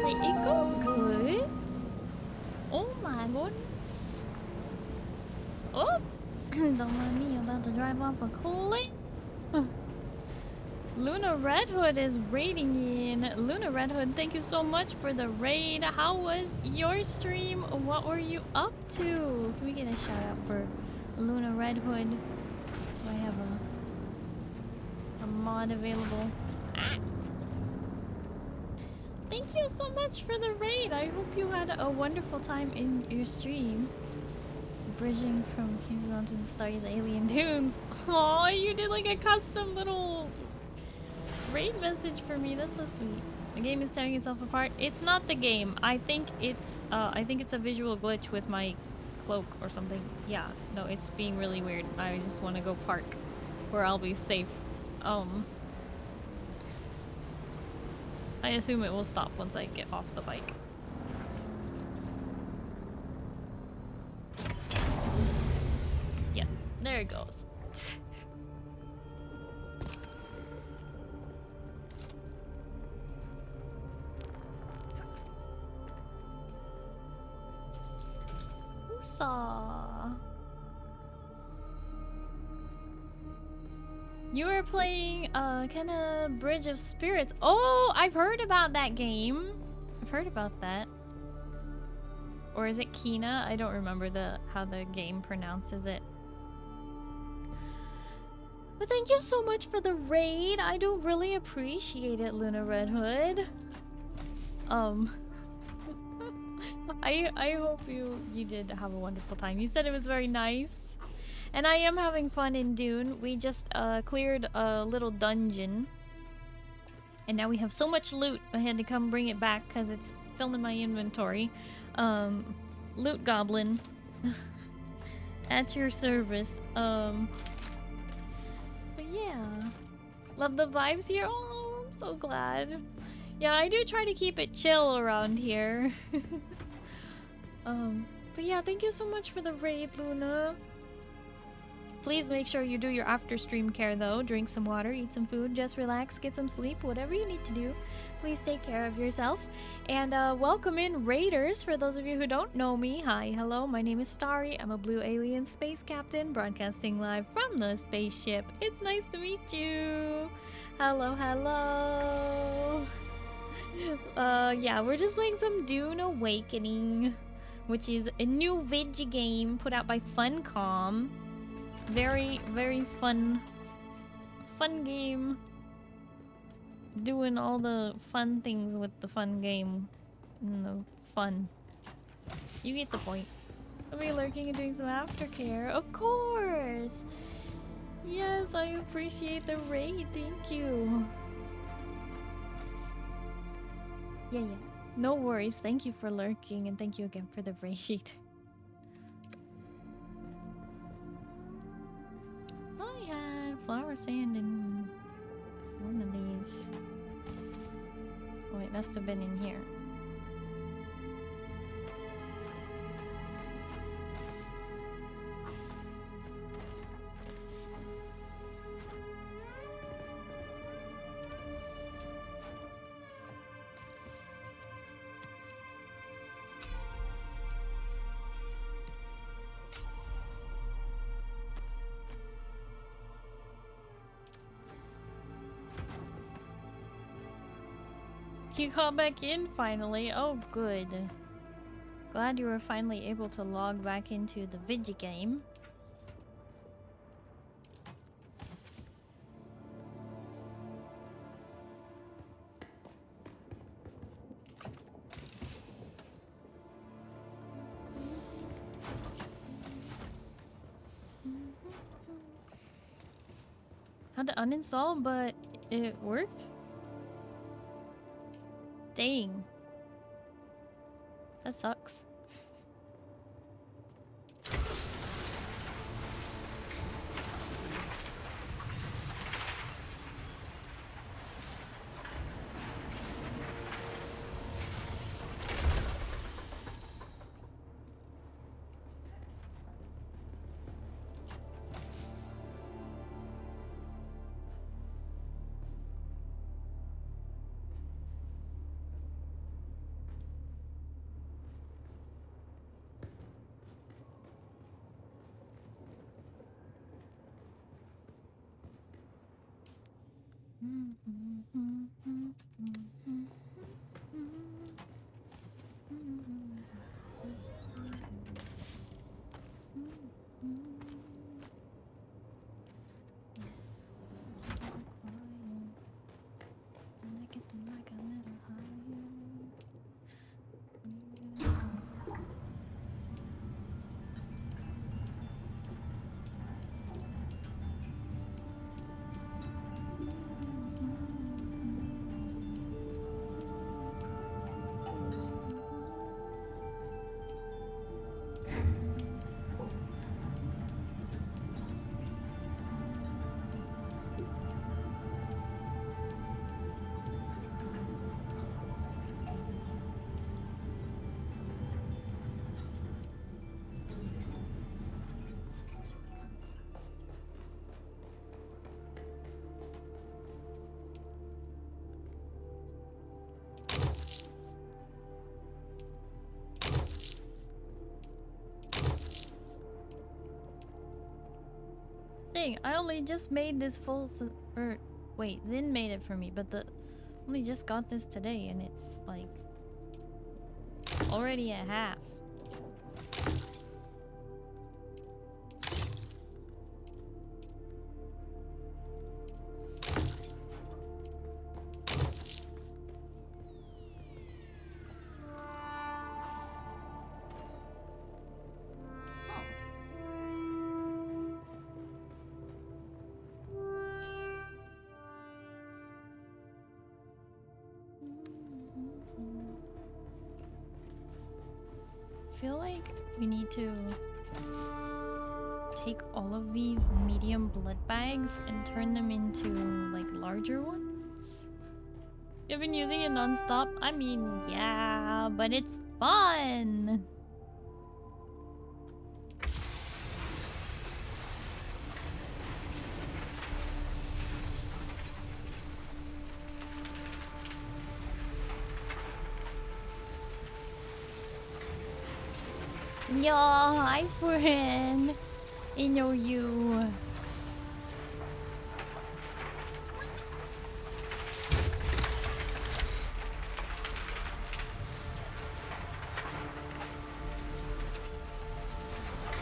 It goes good. Oh my goodness. Oh, don't let me about to drive off a cliff. Luna Red Hood is raiding in. Luna Red Hood, thank you so much for the raid. How was your stream? What were you up to? Can we get a shout out for Luna Red Hood? Do I have a mod available? Ah. Thank you so much for the raid. I hope you had a wonderful time in your stream. Bridging from Kingdom to the Starry's Alien Dunes. Oh, you did like a custom little raid message for me. That's so sweet. The game is tearing itself apart. It's not the game. I think it's a visual glitch with my cloak or something. Yeah, no, it's being really weird. I just want to go park where I'll be safe. I assume it will stop once I get off the bike. Yeah, there it goes. Woosah. You were playing kinda Bridge of Spirits. Oh, I've heard about that game. I've heard about that. Or is it Kina? I don't remember how the game pronounces it. But thank you so much for the raid. I do really appreciate it, Luna Red Hood. I hope you did have a wonderful time. You said it was very nice. And I am having fun in Dune. We just cleared a little dungeon. And now we have so much loot. I had to come bring it back because it's filling my inventory. Loot Goblin. At your service. But yeah. Love the vibes here. Oh, I'm so glad. Yeah, I do try to keep it chill around here. But yeah, thank you so much for the raid, Luna. Please make sure you do your after stream care though. Drink some water, eat some food, just relax, get some sleep, whatever you need to do. Please take care of yourself. And welcome in raiders. For those of you who don't know me, hi, hello, my name is Starry. I'm a blue alien space captain broadcasting live from the spaceship. It's nice to meet you. Hello, hello. Yeah, we're just playing some Dune Awakening, which is a new video game put out by Funcom. Very, very fun game. Doing all the fun things with the fun game. No, fun. You get the point. I'll be lurking and doing some aftercare. Of course! Yes, I appreciate the raid. Thank you. Yeah. No worries. Thank you for lurking and thank you again for the raid. I had flower sand in one of these. Oh, it must have been in here. You got back in finally. Oh, good. Glad you were finally able to log back into the video game. Had to uninstall, but it worked. Dang. That sucks. Dang, I only just made this full or wait, Zin made it for me, but only just got this today and it's like already at half. feel like we need to take all of these medium blood bags and turn them into like larger ones. You've been using it non-stop? I mean, yeah, but it's fun. Yo, hi friend. I know you.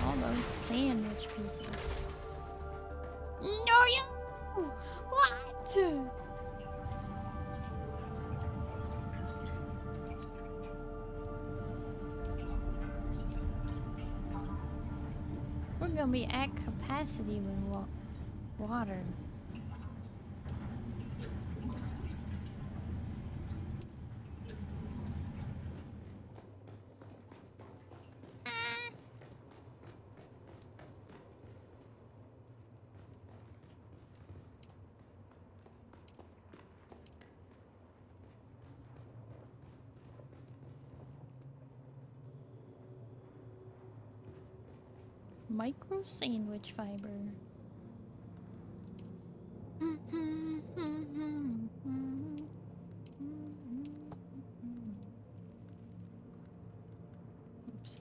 All those sandwich pieces. No, you. What? We're gonna be at capacity with water. Micro sandwich fiber. Oops.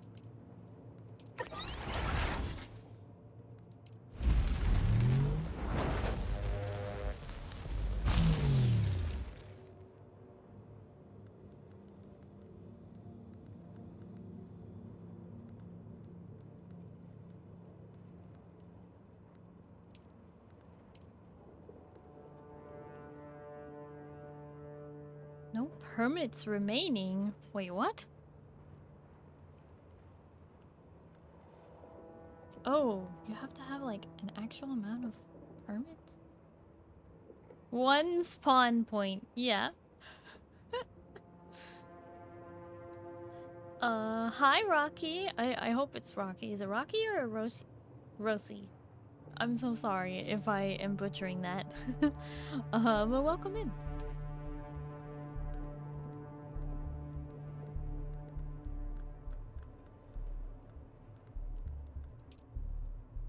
No permits remaining. Wait, what? Oh, you have to have like an actual amount of permits? One spawn point, yeah. Hi Rocky. I hope it's Rocky. Is it Rocky or Rosie? Rosie. I'm so sorry if I am butchering that. But welcome in.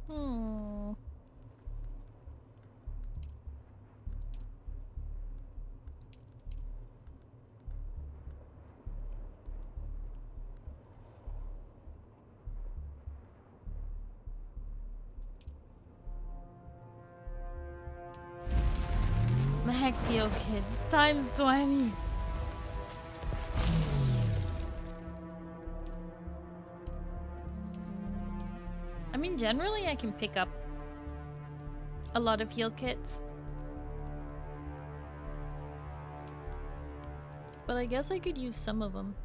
Hmm. Max heal kit times 20. I mean, generally I can pick up a lot of heal kits. But I guess I could use some of them.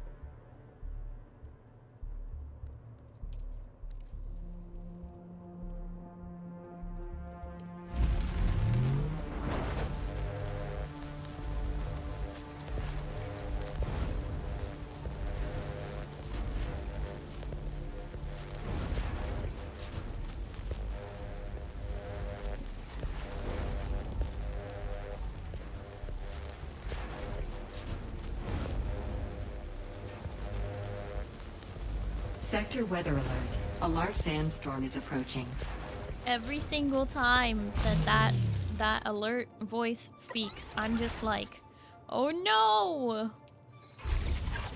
Sector weather alert. A large sandstorm is approaching. Every single time that alert voice speaks, I'm just like, oh no!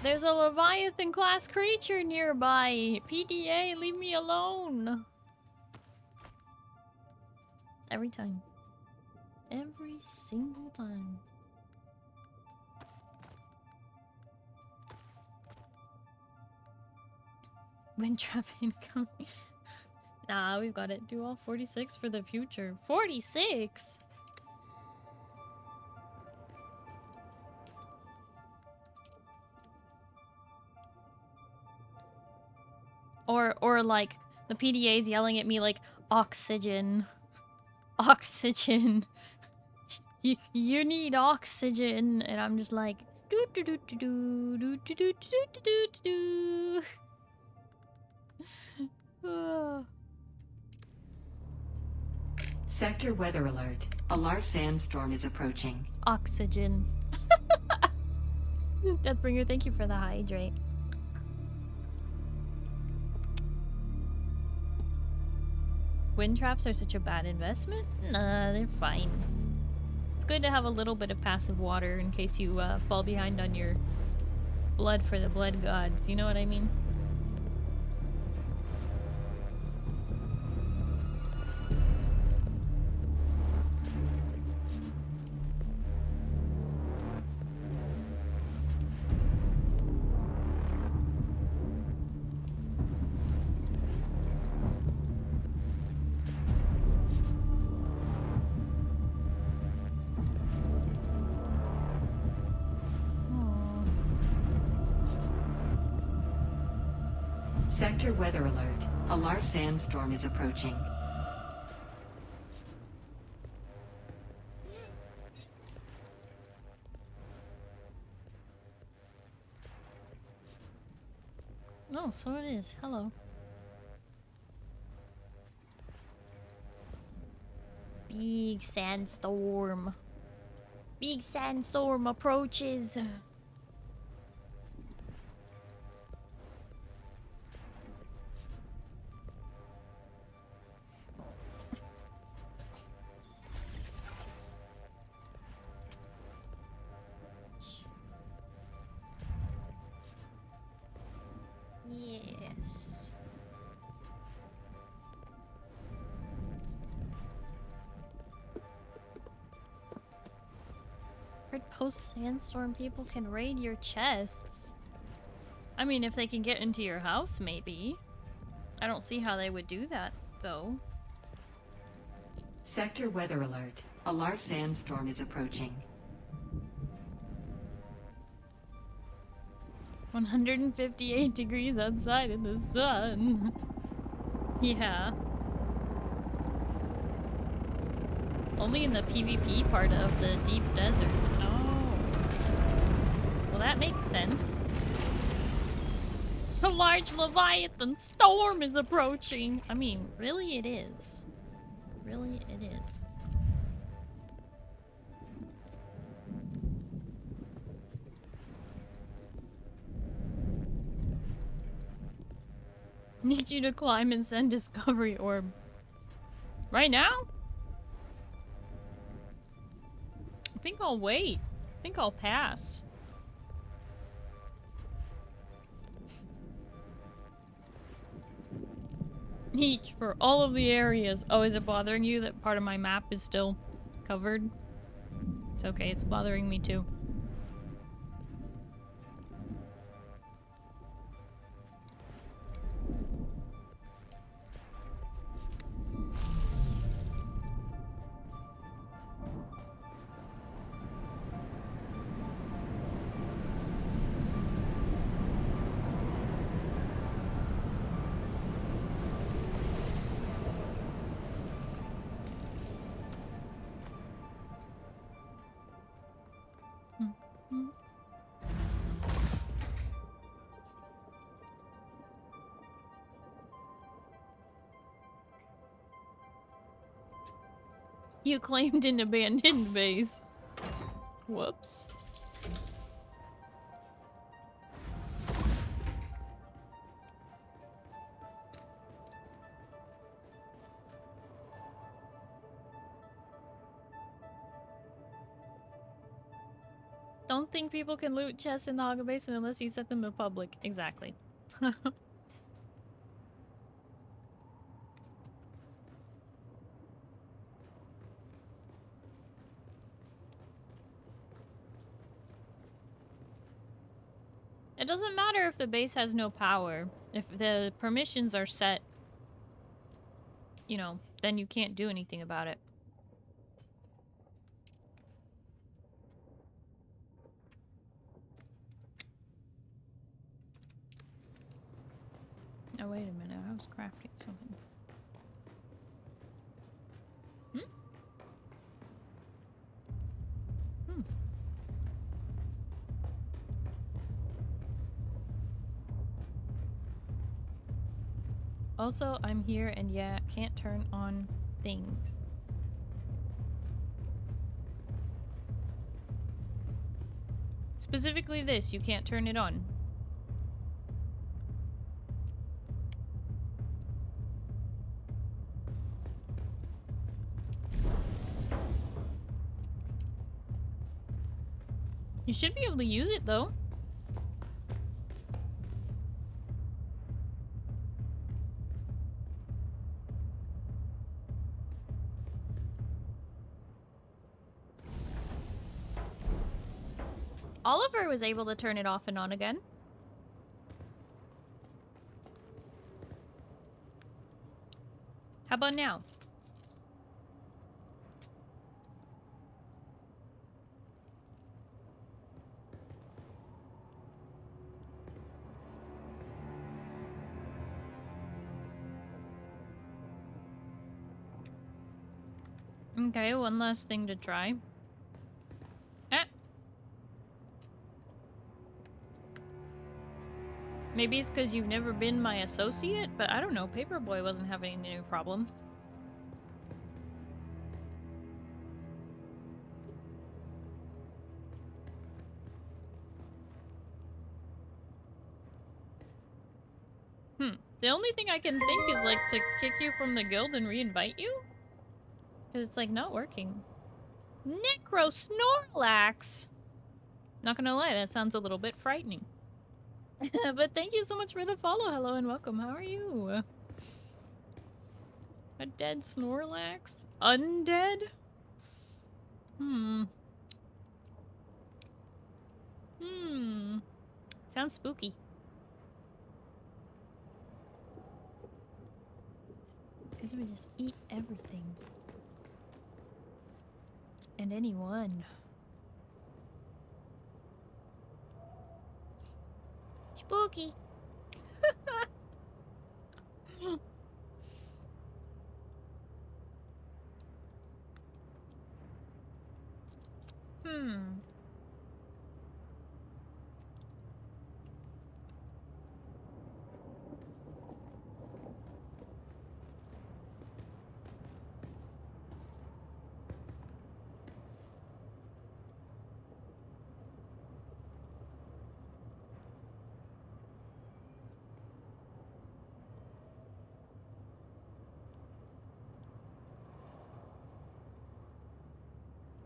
There's a Leviathan class creature nearby. PDA, leave me alone. Every time. Every single time. Wind trap incoming. Nah, we've got it. Do all 46 for the future. 46? Or like the PDA's yelling at me like oxygen. Oxygen. You need oxygen, and I'm just like do do do do do do do do do do do. Sector weather alert. A large sandstorm is approaching. Oxygen. Deathbringer, thank you for the hydrate. Wind traps are such a bad investment? Nah, they're fine. It's good to have a little bit of passive water in case you fall behind on your blood for the blood gods. You know what I mean? Sector weather alert. A large sandstorm is approaching. Oh, so it is. Hello. Big sandstorm. Big sandstorm approaches. Yes. Heard post-sandstorm people can raid your chests. I mean, if they can get into your house, maybe. I don't see how they would do that, though. Sector weather alert. A large sandstorm is approaching. 158 degrees outside in the sun. Yeah. Only in the PvP part of the deep desert. Oh. Well, that makes sense. A large Leviathan storm is approaching. I mean, really it is. Really it is. Need you to climb and send Discovery Orb. Right now? I think I'll wait. I think I'll pass. Each for all of the areas. Oh, is it bothering you that part of my map is still covered? It's okay, it's bothering me too. You claimed an abandoned base. Whoops. Don't think people can loot chests in the Hoggle Basin unless you set them to public. Exactly. It doesn't matter if the base has no power. If the permissions are set, you know, then you can't do anything about it. Oh, wait a minute. I was crafting something. Also, I'm here and yeah, can't turn on things. Specifically this, you can't turn it on. You should be able to use it though. Oliver was able to turn it off and on again. How about now? Okay, one last thing to try. Maybe it's because you've never been my associate, but I don't know. Paperboy wasn't having any problem. The only thing I can think is like to kick you from the guild and re-invite you? Because it's like not working. Necro Snorlax! Not gonna lie, that sounds a little bit frightening. But thank you so much for the follow. Hello and welcome. How are you? A dead Snorlax? Undead? Sounds spooky. Because we just eat everything. And anyone. Spooky.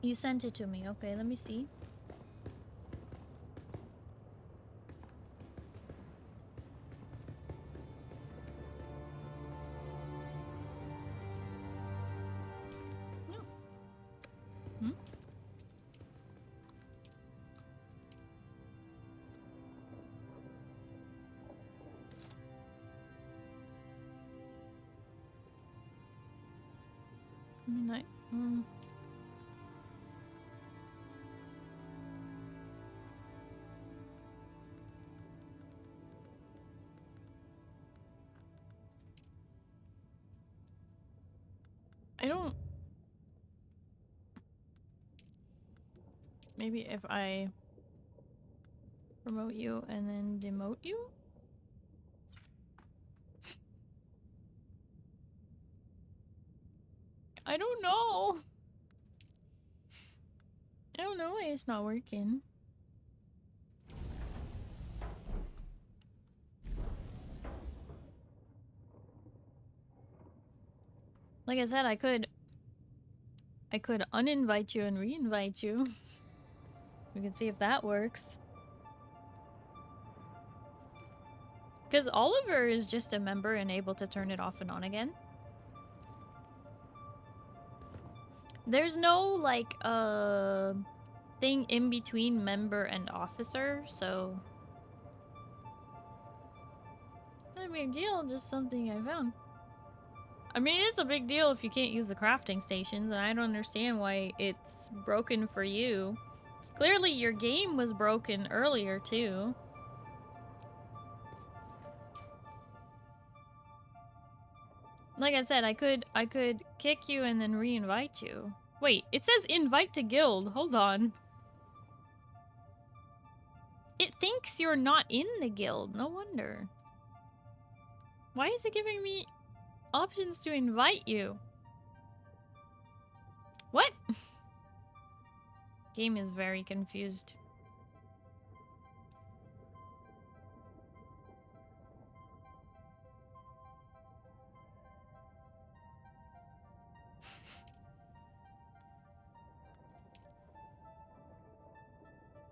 You sent it to me. Okay, let me see. No. Midnight. I don't... Maybe if I promote you and then demote you? I don't know. I don't know why it's not working. Like I said, I could uninvite you and re-invite you. We can see if that works. Because Oliver is just a member and able to turn it off and on again. There's no, like, thing in between member and officer, so... Not a big deal, just something I found. I mean, it's a big deal if you can't use the crafting stations, and I don't understand why it's broken for you. Clearly, your game was broken earlier, too. Like I said, I could kick you and then re-invite you. Wait, it says invite to guild. Hold on. It thinks you're not in the guild. No wonder. Why is it giving me options to invite you? What? Game is very confused.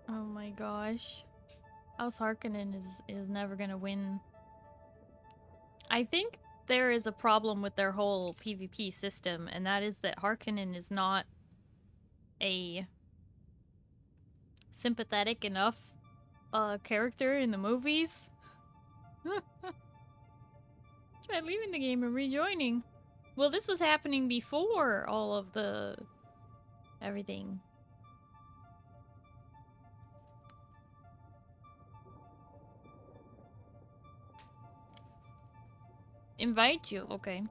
Oh my gosh. House Harkonnen is never gonna win. I think there is a problem with their whole PvP system, and that is that Harkonnen is not a sympathetic enough character in the movies. Try leaving the game and rejoining. Well, this was happening before all of the everything. Invite you, okay.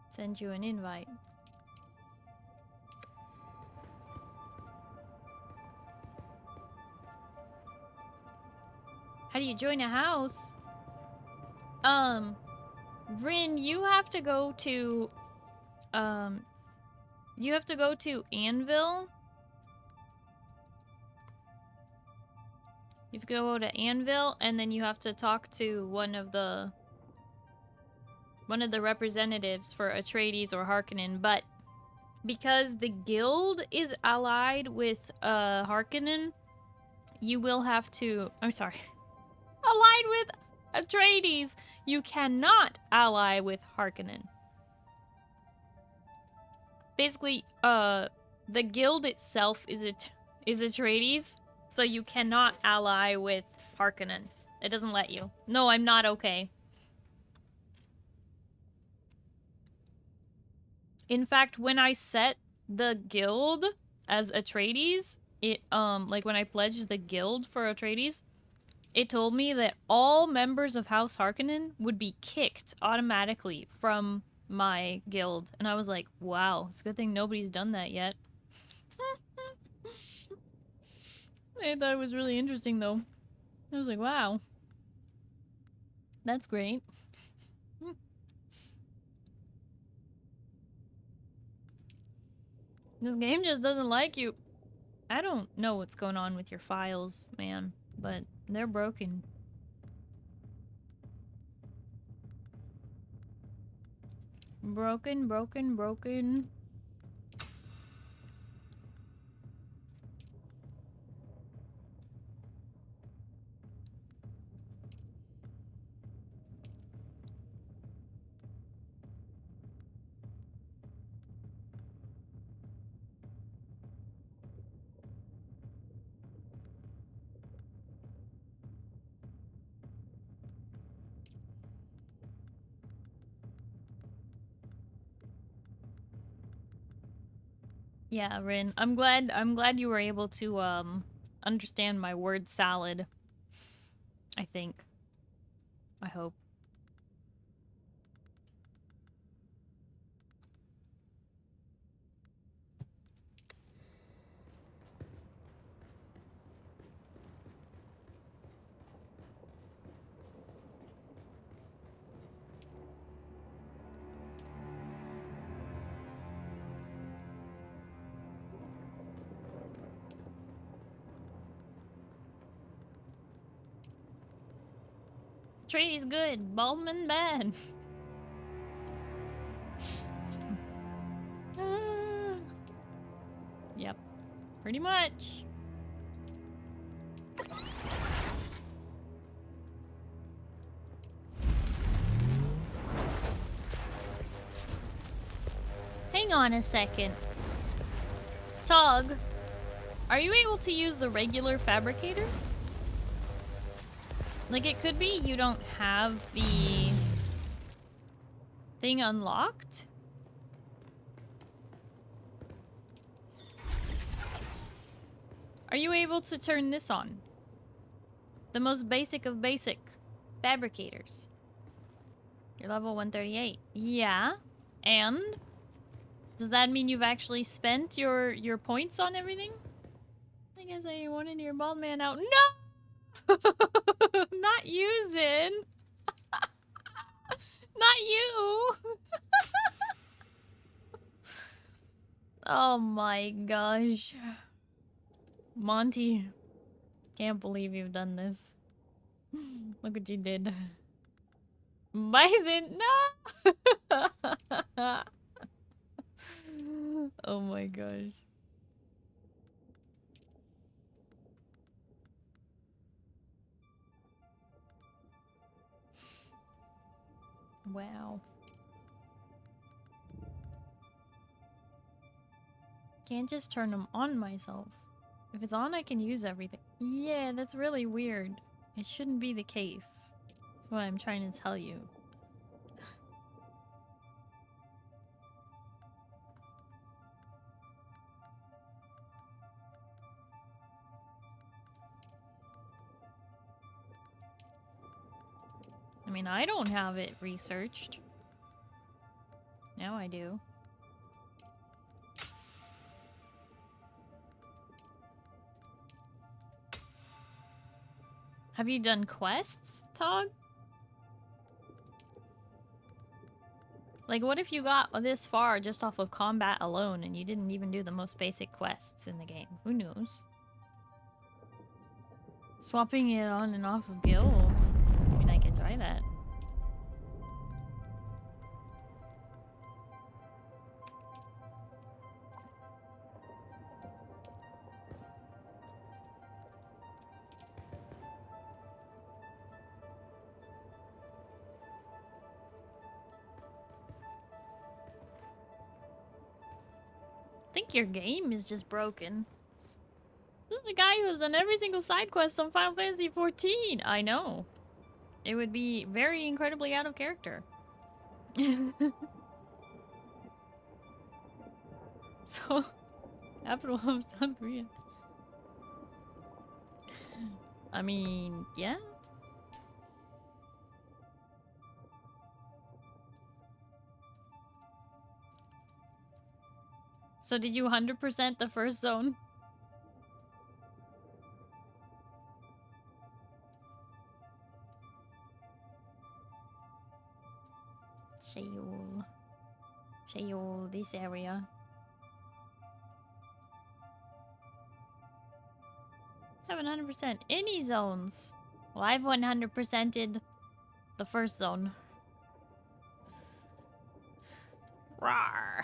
Send you an invite. How do you join a house? Rin, you have to go to, you have to go to Anvil. You have to go to Anvil, and then you have to talk to one of the representatives for Atreides or Harkonnen, but because the guild is allied with Harkonnen, you will have to, I'm sorry, allied with Atreides, you cannot ally with Harkonnen. Basically, the guild itself is Atreides, so you cannot ally with Harkonnen. It doesn't let you. No, I'm not okay. In fact, when I set the guild as Atreides, it, like when I pledged the guild for Atreides, it told me that all members of House Harkonnen would be kicked automatically from my guild. And I was like, wow, it's a good thing nobody's done that yet. I thought it was really interesting, though. I was like, wow. That's great. This game just doesn't like you. I don't know what's going on with your files, man, but they're broken. Broken, broken, broken. Yeah, Rin. I'm glad you were able to understand my word salad. I think. I hope. Tree's good, Baldman bad. Yep, pretty much. Hang on a second. Tog, are you able to use the regular fabricator? Like, it could be you don't have the thing unlocked. Are you able to turn this on? The most basic of basic fabricators. You're level 138. Yeah. And? Does that mean you've actually spent your points on everything? I guess I wanted your bald man out. No! Not using. Not you. Oh my gosh. Monty, can't believe you've done this. Look what you did. Bison, no! Oh my gosh. Wow. Can't just turn them on myself. If it's on, I can use everything. Yeah, that's really weird. It shouldn't be the case. That's what I'm trying to tell you. I mean, I don't have it researched. Now I do. Have you done quests, Tog? Like, what if you got this far just off of combat alone and you didn't even do the most basic quests in the game? Who knows? Swapping it on and off of guild. I mean, I can try that. I think your game is just broken. This is the guy who has done every single side quest on Final Fantasy XIV. I know. It would be very incredibly out of character. So, capital of South Korea. I mean, yeah. So did you 100% the first zone? Sheol. Sheol, this area. Haven't 100% any zones. Well, I've 100%ed the first zone. Rawr.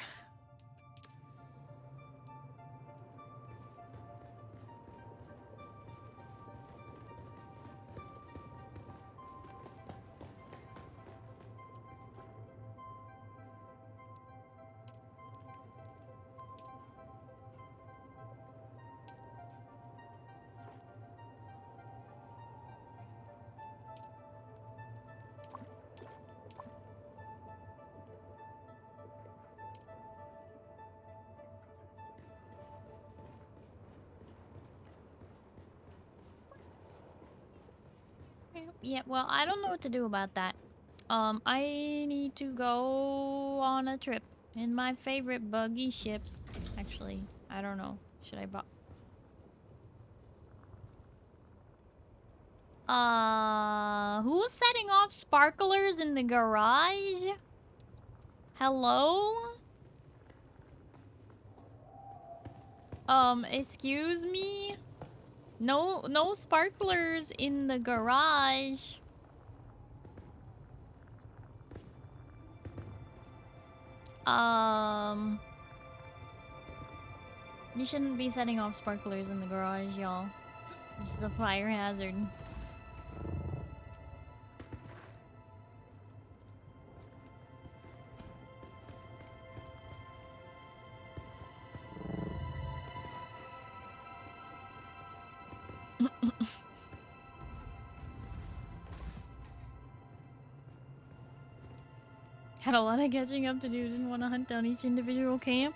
Yeah, well, I don't know what to do about that. I need to go on a trip in my favorite buggy ship. Actually, I don't know. Should I who's setting off sparklers in the garage? Hello? Excuse me? No sparklers in the garage. You shouldn't be setting off sparklers in the garage, y'all. This is a fire hazard. Had a lot of catching up to do. Didn't want to hunt down each individual camp.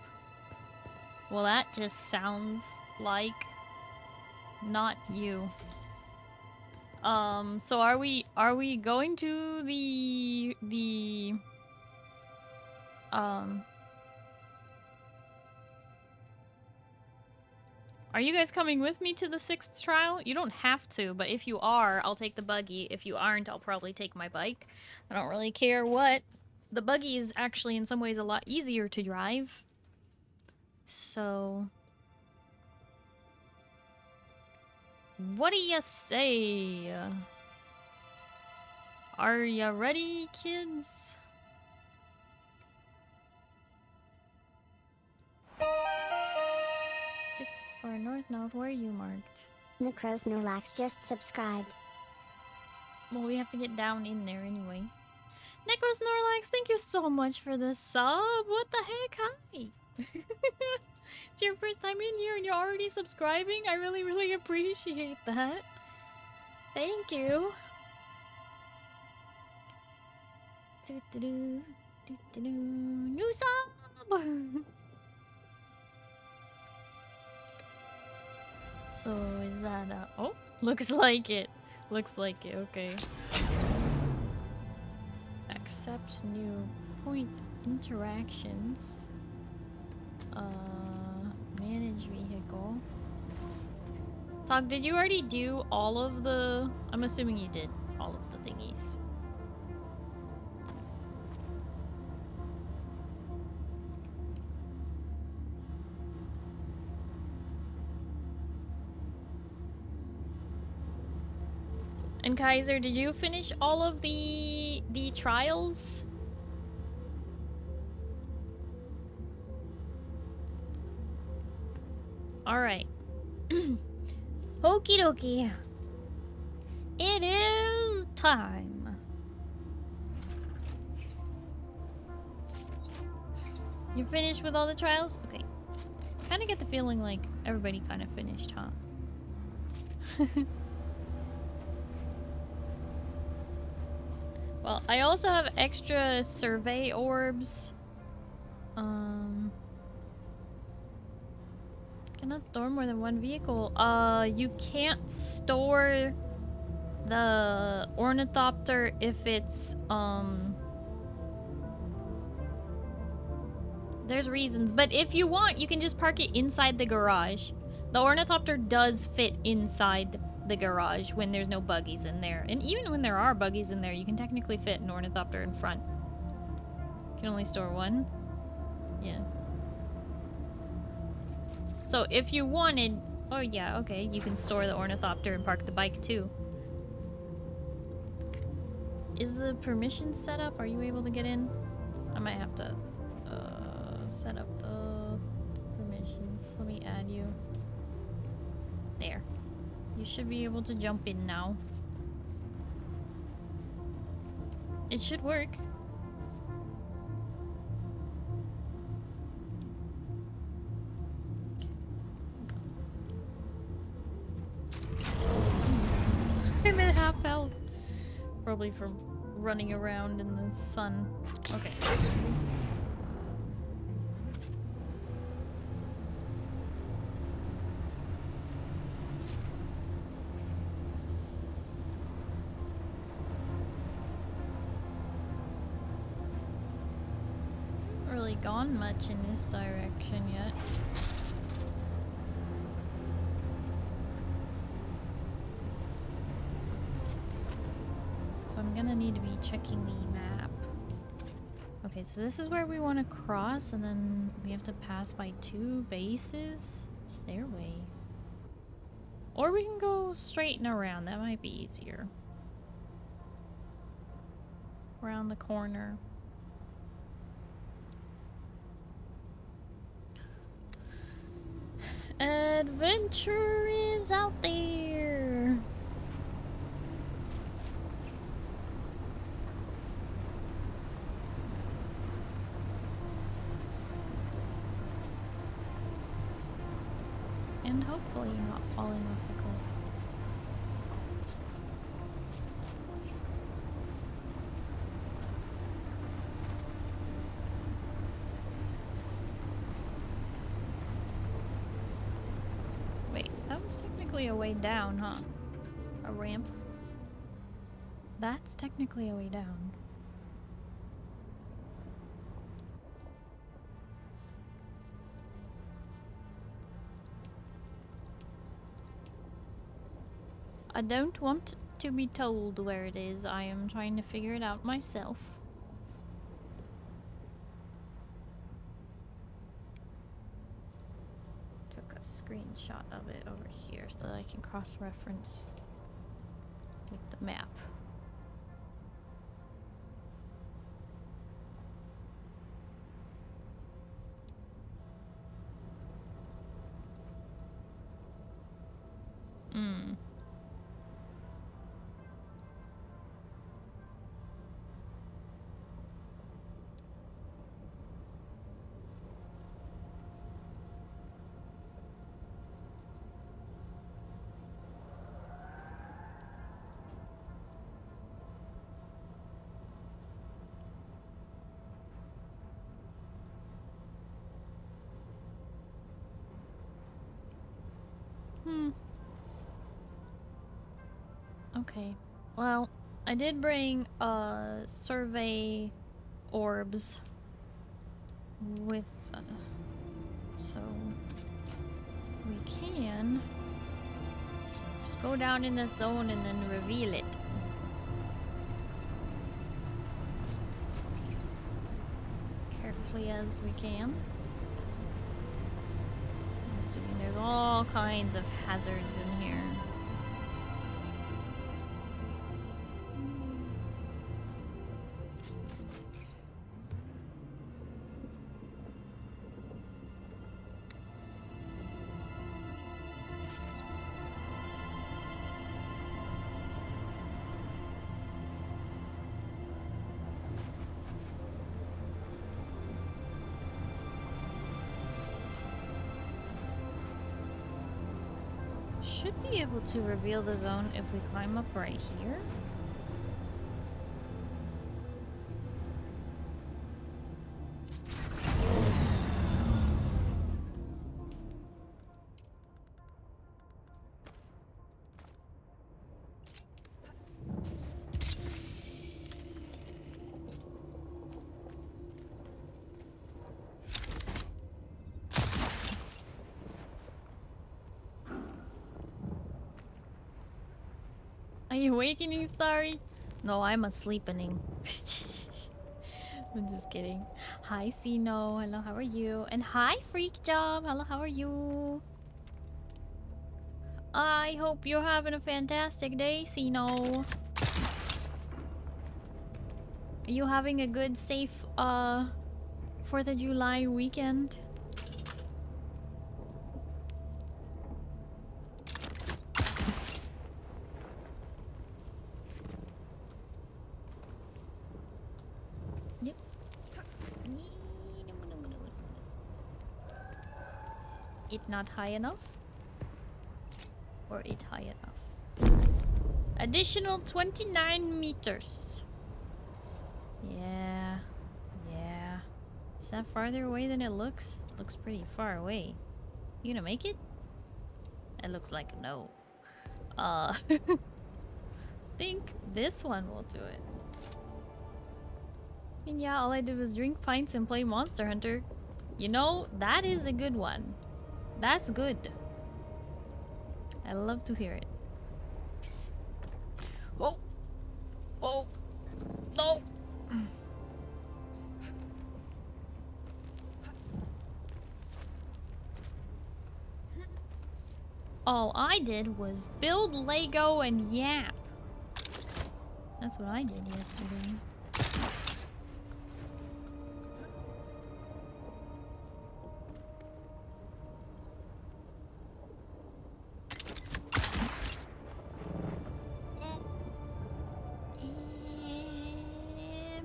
Well, that just sounds like not you. So are we going to the Are you guys coming with me to the 6th trial? You don't have to, but if you are, I'll take the buggy. If you aren't, I'll probably take my bike. I don't really care what. The buggy is actually in some ways a lot easier to drive. So... what do you say? Are ya ready, kids? Six is far north now. Where are you marked? Necros Norlax just subscribed. Well, we have to get down in there anyway. Necros Norlax, thank you so much for the sub. What the heck? Hi. It's your first time in here and you're already subscribing? I really, really appreciate that. Thank you. New sub! So is that oh, looks like it. Looks like it, okay. Accept new point interactions. Manage vehicle. Tog, did you already do all of the... I'm assuming you did all of the thingies. And Kaiser, did you finish all of the trials? Alright. Okie dokie. It is time. You finished with all the trials? Okay. Kinda get the feeling like everybody kinda finished, huh? Well, I also have extra survey orbs. Cannot store more than one vehicle. You can't store the ornithopter if it's, there's reasons, but if you want, you can just park it inside the garage. The ornithopter does fit inside the garage when there's no buggies in there. And even when there are buggies in there, you can technically fit an ornithopter in front. You can only store one. Yeah. So if you wanted... oh yeah, okay. You can store the ornithopter and park the bike too. Is the permission set up? Are you able to get in? I might have to set up the permissions. Let me add you. There. You should be able to jump in now. It should work. I'm at half health. Probably from running around in the sun. Okay. Really gone much in this direction yet. So I'm gonna need to be checking the map. Okay, so this is where we want to cross, and then we have to pass by 2 bases. Stairway. Or we can go straight and around. That might be easier. Around the corner. Adventure is out there. And hopefully not falling off the cliff. Wait, that was technically a way down, huh? A ramp. That's technically a way down. I don't want to be told where it is. I am trying to figure it out myself. Took a screenshot of it over here so that I can cross-reference with the map. Hmm. Okay. Well, I did bring survey orbs with so we can just go down in the zone and then reveal it. Carefully as we can. Assuming there's all kinds of hazards in here. Should be able to reveal the zone if we climb up right here. Are you awakening, Starry? No, I'm asleepening. I'm just kidding. Hi, Sino. Hello, how are you? And hi, Freak Job. Hello, how are you? I hope you're having a fantastic day, Sino. Are you having a good, safe, 4th of July weekend? It not high enough? Or it high enough? Additional 29 meters. Yeah. Yeah. Is that farther away than it looks? Looks pretty far away. You gonna make it? It looks like a no. Think this one will do it. And yeah, all I did was drink pints and play Monster Hunter. You know, that is a good one. That's good. I love to hear it. Oh! Oh! No! All I did was build Lego and yap. That's what I did yesterday.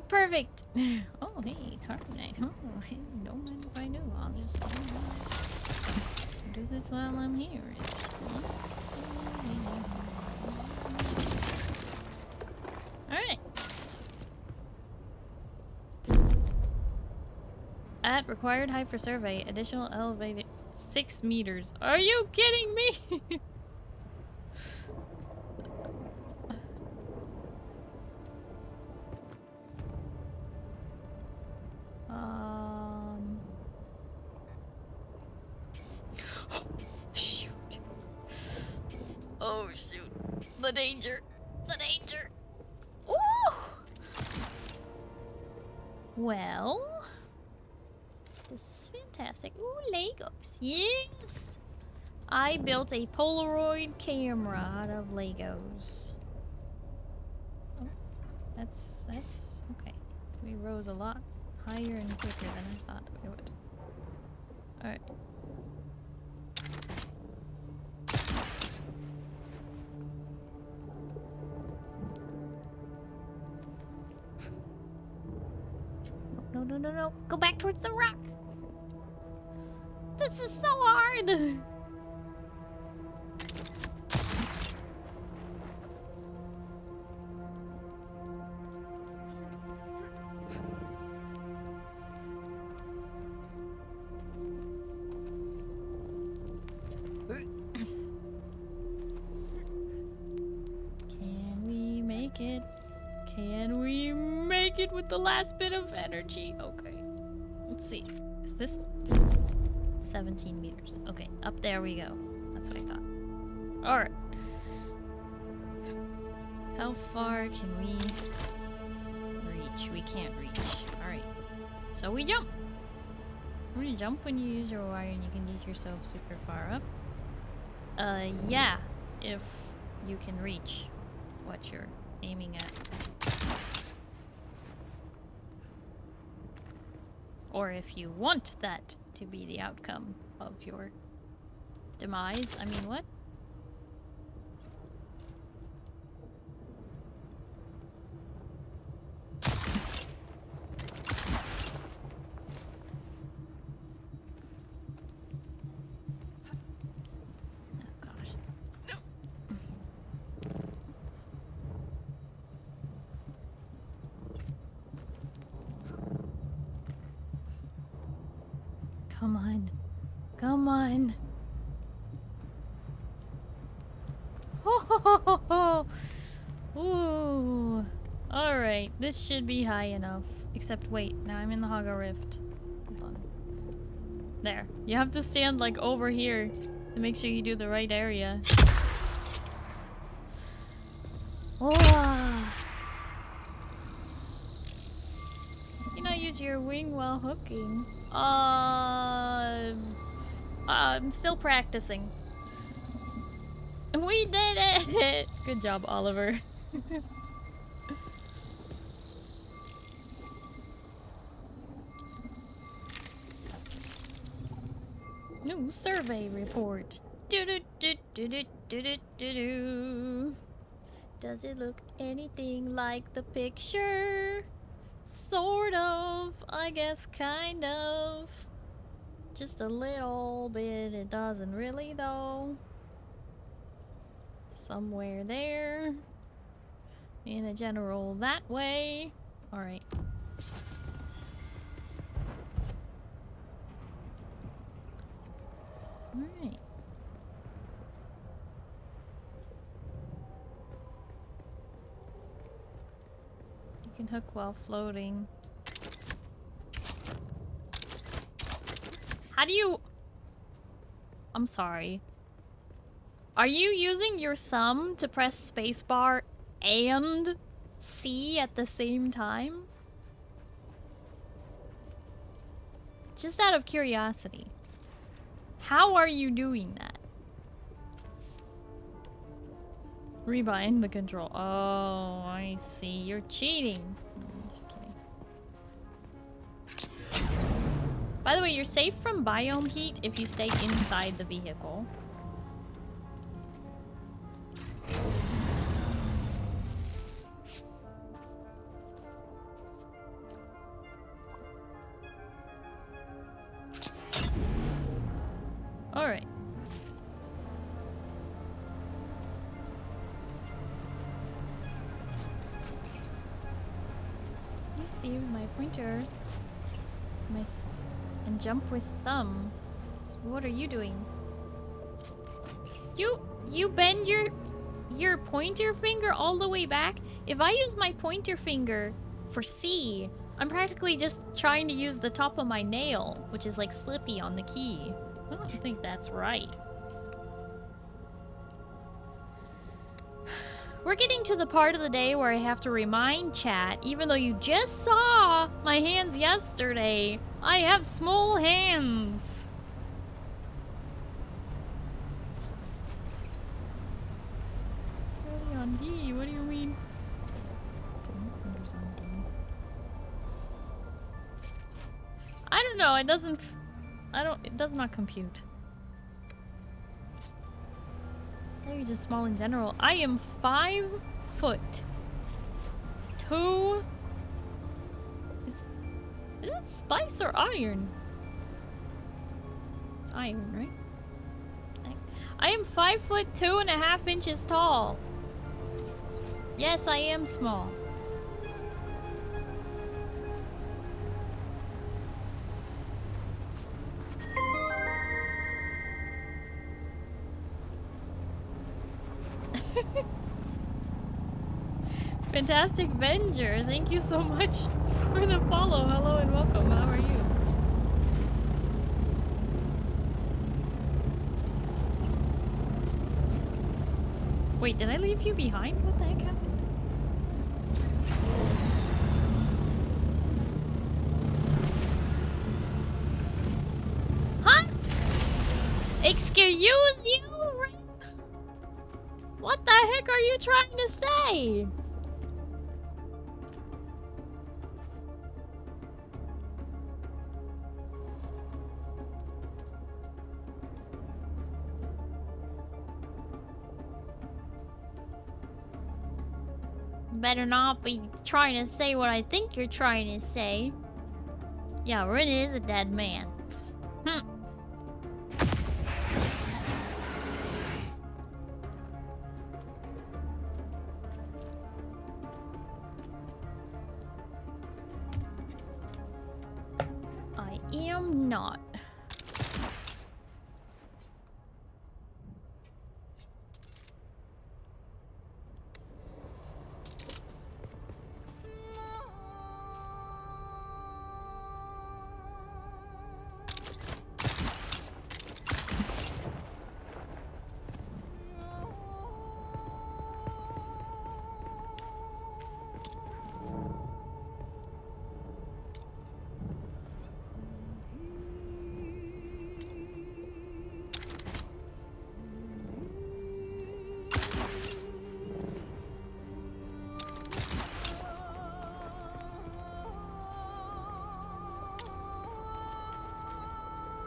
Perfect. Oh, hey, carbonate. Oh, hey, don't mind if I do. I'll just do this while I'm here. Alright. At required height for survey, additional elevated 6 meters. Are you kidding me? Shoot. Oh shoot. The danger. The danger. Ooh! Well, this is fantastic. Ooh, Legos. Yes! I built a Polaroid camera out of Legos. Oh, that's okay. We rose a lot higher and quicker than I thought we would. Alright. No. Go back towards the rock. This is so hard. Can we make it? Can we make it with the last bit of energy? Okay. Let's see. Is this 17 meters? Okay, up there we go. That's what I thought. Alright. How far can we reach? We can't reach. Alright. So we jump. When you jump when you use your wire and you can get yourself super far up. Yeah. If you can reach what you're aiming at. Or if you want that to be the outcome of your demise. I mean, what? Come on. Come on. Oh, ooh. Alright, this should be high enough. Except wait, now I'm in the Haga Rift. Hold on. There. You have to stand like over here to make sure you do the right area. Oh. You know, use your wing while hooking. I'm still practicing. We did it! Good job, Oliver. New survey report. Do-do-do-do-do-do-do-do. Does it look anything like the picture? Sort of, I guess, kind of. Just a little bit, it doesn't really though. Somewhere there. In a general that way. Alright. Alright. You can hook while floating. How do you... I'm sorry. Are you using your thumb to press spacebar and C at the same time? Just out of curiosity. How are you doing that? Rebind the control. Oh, I see. You're cheating. Just kidding. By the way, you're safe from biome heat if you stay inside the vehicle. Alright. You see my pointer. And jump with thumb. What are you doing? You bend your pointer finger all the way back? If I use my pointer finger for C, I'm practically just trying to use the top of my nail, which is like slippy on the key. I don't think that's right. We're getting to the part of the day where I have to remind chat, even though you just saw my hands yesterday, I have small hands. Really on D? What do you mean? I don't know, it doesn't... it does not compute. Maybe just small in general. I am 5'2". Is it spice or iron? It's iron, right? I am 5'2.5 inches tall. Yes, I am small. Fantastic Venger, thank you so much for the follow. Hello and welcome. How are you? Wait, did I leave you behind? What the heck happened? Huh? Excuse you? What the heck are you trying to say? Better not be trying to say what I think you're trying to say. Yeah, Rin is a dead man. I am not.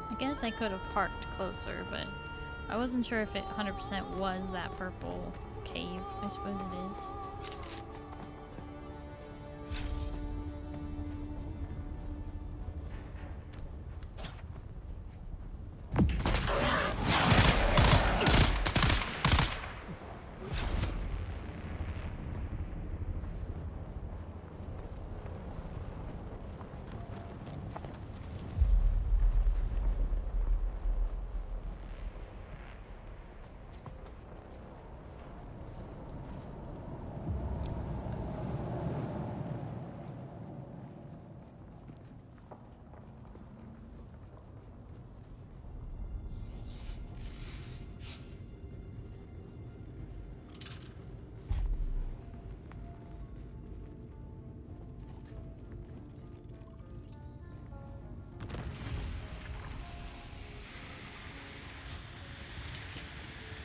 I guess I could have parked closer, but I wasn't sure if it 100% was that purple cave. I suppose it is.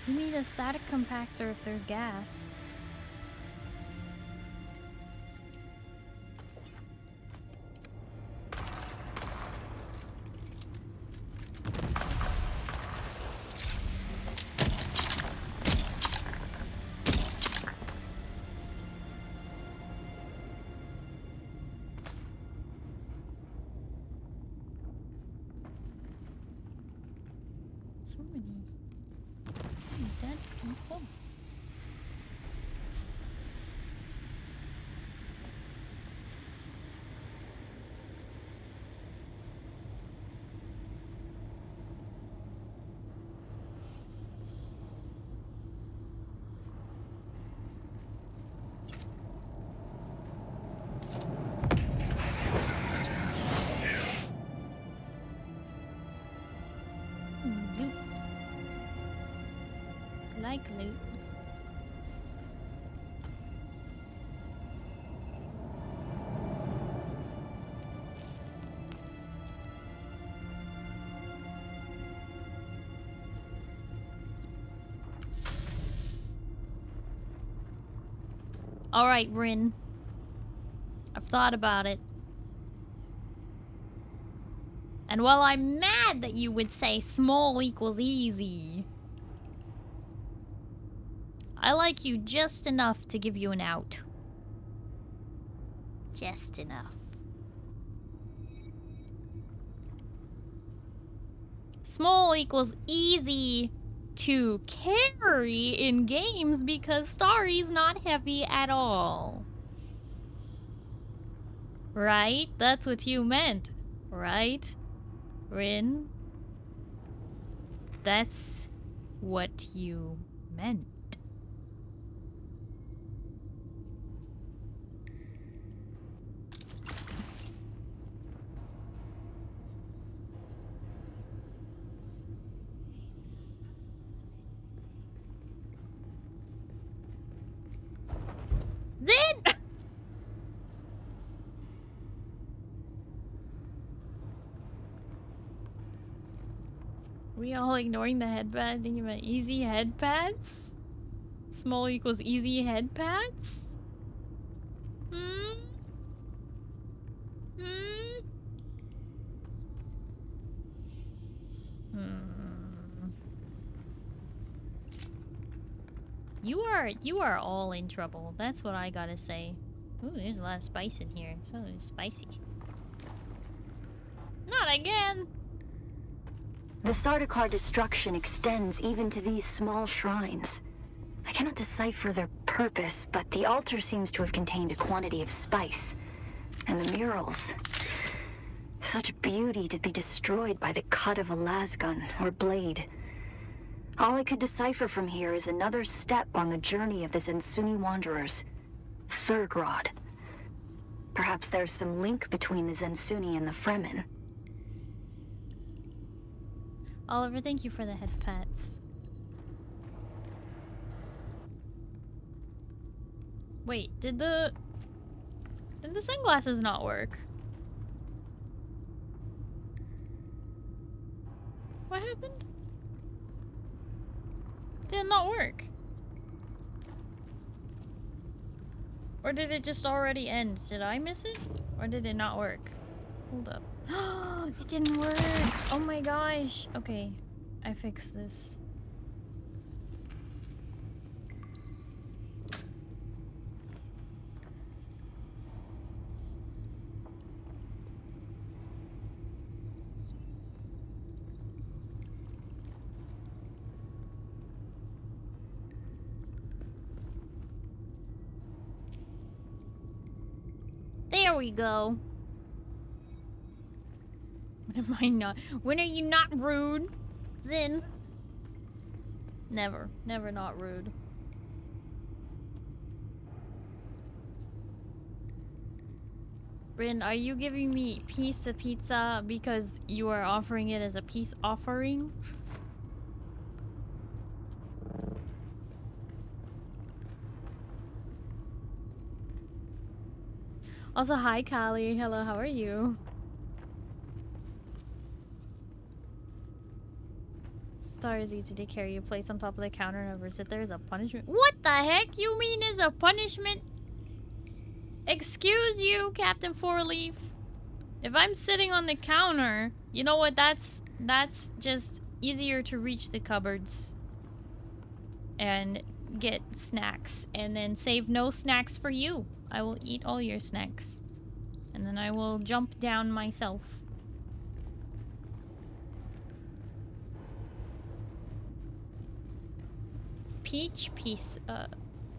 You need a static compactor if there's gas. So many dead people. Like loot. Alright, Rin. I've thought about it. And while I'm mad that you would say small equals easy, I like you just enough to give you an out. Just enough. Small equals easy to carry in games because Starry's not heavy at all. Right? That's what you meant, right? Rin? That's what you meant. Then we all ignoring the headband, thinking about easy head pads? Small equals easy head pads? Hmm? Hmm? Hmm. You are all in trouble. That's what I gotta say. Ooh, there's a lot of spice in here. So it's spicy. Not again! The Sardaukar destruction extends even to these small shrines. I cannot decipher their purpose, but the altar seems to have contained a quantity of spice. And the murals. Such beauty to be destroyed by the cut of a lasgun or blade. All I could decipher from here is another step on the journey of the Zensuni wanderers. Thurgrod. Perhaps there's some link between the Zensuni and the Fremen. Oliver, thank you for the head pats. Wait, did the sunglasses not work? What happened? Did it not work? Or did it just already end? Did I miss it? Or did it not work? Hold up. It didn't work! Oh my gosh! Okay, I fixed this. There we go. When am I not? When are you not rude? Zin. Never. Never not rude. Rin, are you giving me piece of pizza because you are offering it as a peace offering? Also, hi, Callie. Hello, how are you? Star is easy to carry. You place on top of the counter and over sit there as a punishment. What the heck? You mean as a punishment? Excuse you, Captain Fourleaf. If I'm sitting on the counter, you know what? That's just easier to reach the cupboards and get snacks and then save no snacks for you. I will eat all your snacks and then I will jump down myself. Peach pizza.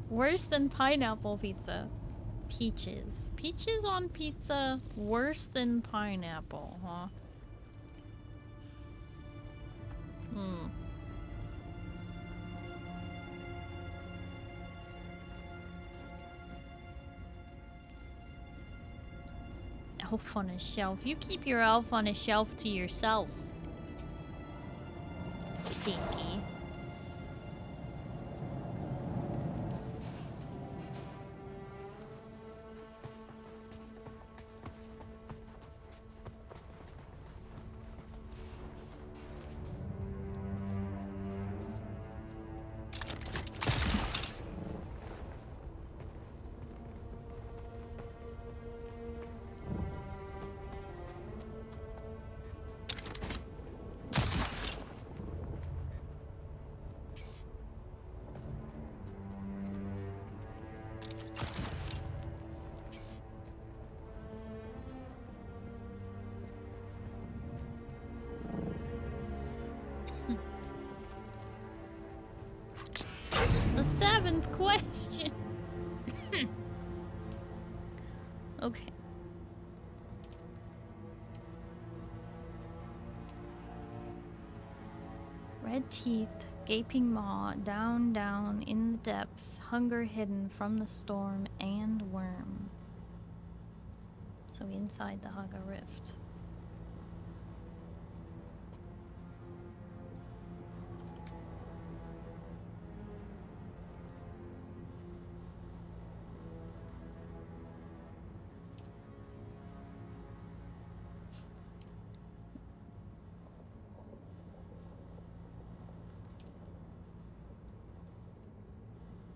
Worse than pineapple pizza. Peaches. Peaches on pizza worse than pineapple, huh? Hmm. Elf on a shelf. You keep your elf on a shelf to yourself. Stinky. question. Okay. Red teeth, gaping maw, down, down in the depths, hunger hidden from the storm and worm. So inside the Haga Rift.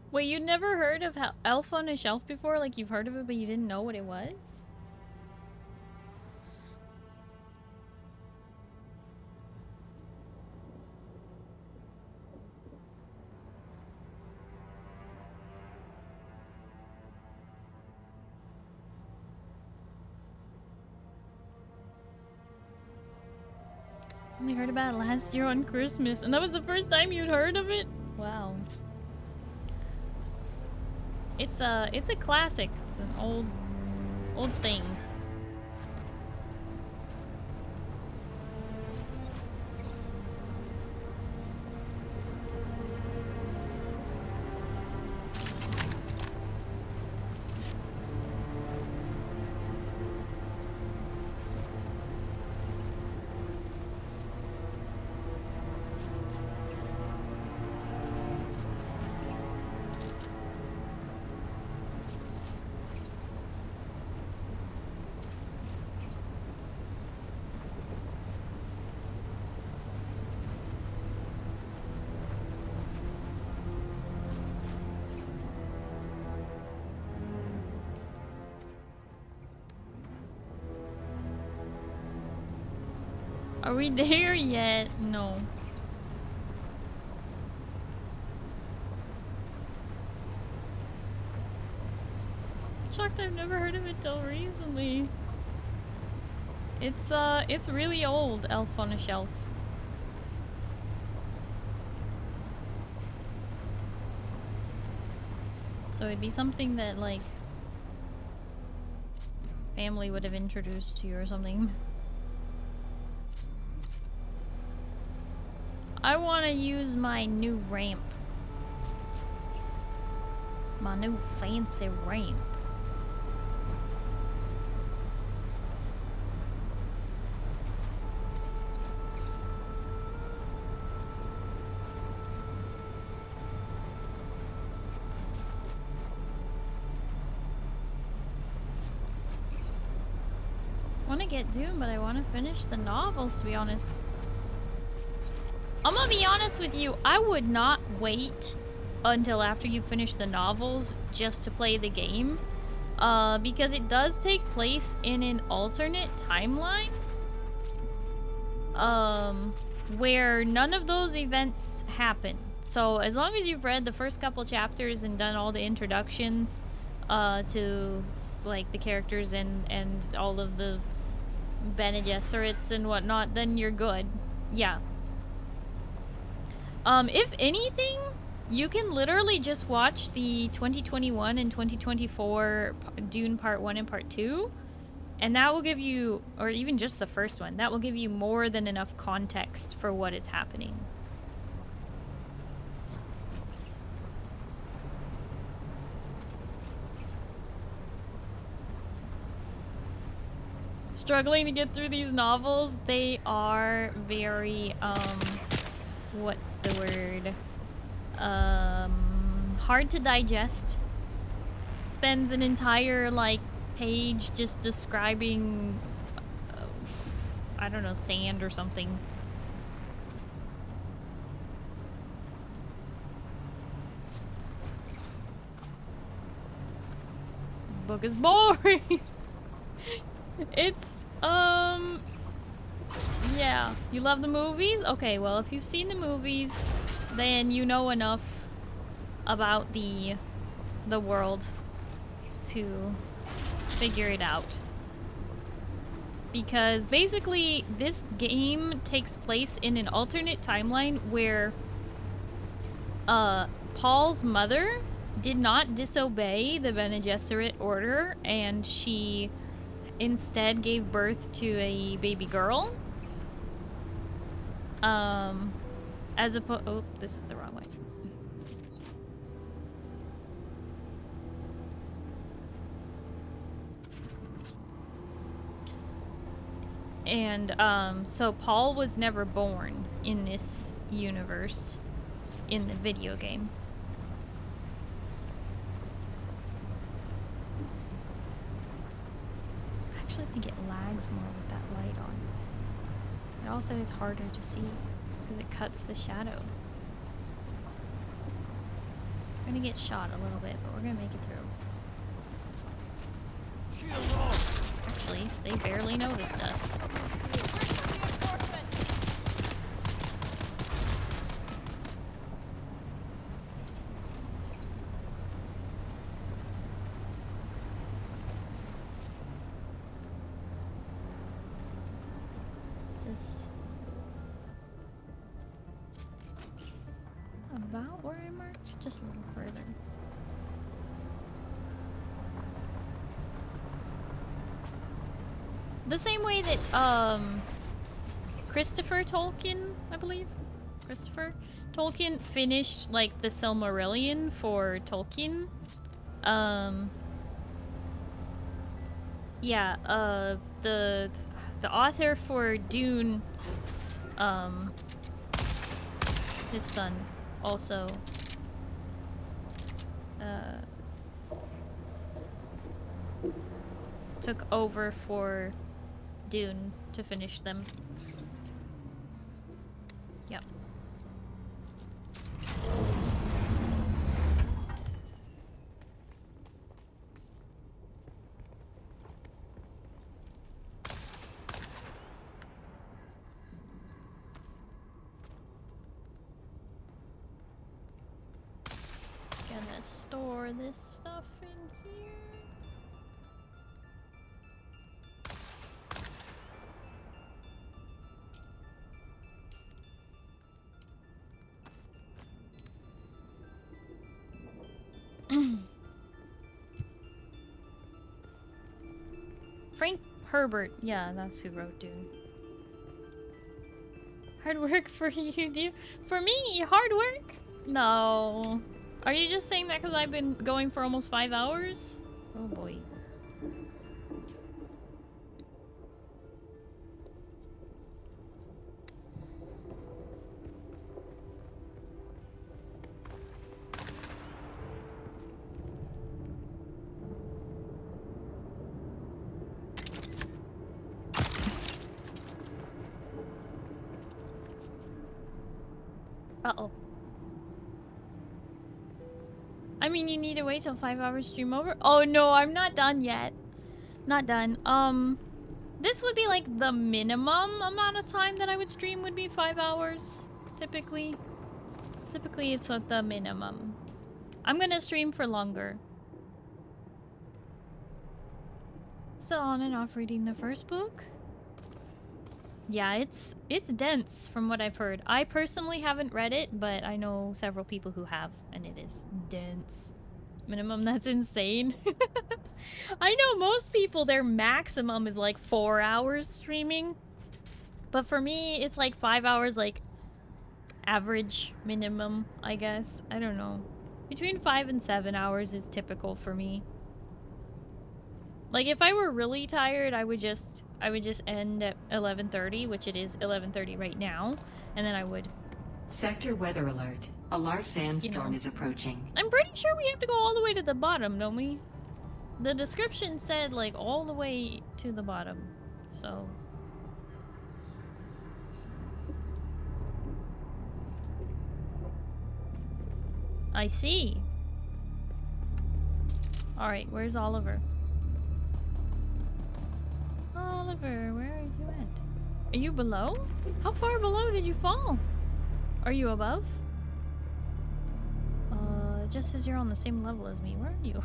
Wait, you'd never heard of Elf on a Shelf before? Like, you've heard of it, but you didn't know what it was? Only heard about it last year on Christmas, and that was the first time you'd heard of it? Wow. It's a classic. It's an old thing. Are we there yet? No. Shocked I've never heard of it till recently. It's really old, Elf on a Shelf. So it'd be something that, like, family would have introduced to you or something. I want to use my new ramp. My new fancy ramp. I want to get Dune, but I want to finish the novels, to be honest. I'm gonna be honest with you, I would not wait until after you finish the novels just to play the game. Because it does take place in an alternate timeline. Where none of those events happen. So as long as you've read the first couple chapters and done all the introductions to like the characters and all of the Bene Gesserits and whatnot, then you're good. Yeah. If anything, you can literally just watch the 2021 and 2024 Dune Part 1 and Part 2, and that will give you, or even just the first one, that will give you more than enough context for what is happening. Struggling to get through these novels, they are very, what's the word? Hard to digest. Spends an entire, like, page just describing, I don't know, sand or something. This book is boring. It's, yeah. You love the movies? Okay, well, if you've seen the movies, then you know enough about the world to figure it out. Because basically, this game takes place in an alternate timeline where Paul's mother did not disobey the Bene Gesserit order, and she instead gave birth to a baby girl. As opposed, oh, this is the wrong way. And so Paul was never born in this universe, in the video game. I actually think it lags more with that light on. It also is harder to see because it cuts the shadow. We're gonna get shot a little bit, but we're gonna make it through. Actually, they barely noticed us. Is this about where I marked? Just a little further. The same way that Christopher Tolkien, I believe, Christopher Tolkien finished like the Silmarillion for Tolkien. Yeah, the author for Dune, his son also took over for Dune to finish them. Yep. Just gonna store this stuff in here. Frank Herbert, yeah, that's who wrote Dune. Hard work for you, dude. For me, hard work? No. Are you just saying that because I've been going for almost 5 hours? Oh boy. Uh-oh. I mean, you need to wait till 5 hours stream over? Oh no, I'm not done yet. Not done. This would be like the minimum amount of time that I would stream would be 5 hours, typically. Typically, it's at the minimum. I'm gonna stream for longer. So on and off reading the first book. Yeah, it's dense from what I've heard. I personally haven't read it, but I know several people who have, and it is dense. Minimum, that's insane. I know most people, their maximum is like 4 hours streaming. But for me, it's like 5 hours, like average minimum, I guess. I don't know. Between 5 and 7 hours is typical for me. Like if I were really tired, I would just end at 11:30, which it is 11:30 right now, and then I would. Sector weather alert. A large sandstorm is approaching. I'm pretty sure we have to go all the way to the bottom, don't we? The description said like all the way to the bottom, so. I see. All right, where's Oliver? Oliver, where are you at? Are you below? How far below did you fall? Are you above? It just says you're on the same level as me. Where are you?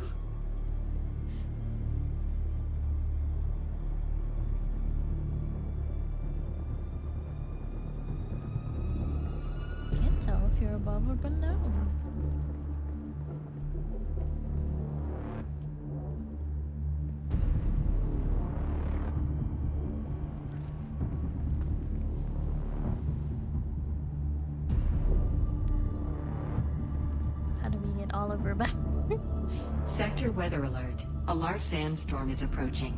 Can't tell if you're above or below. Sector weather alert. A large sandstorm is approaching.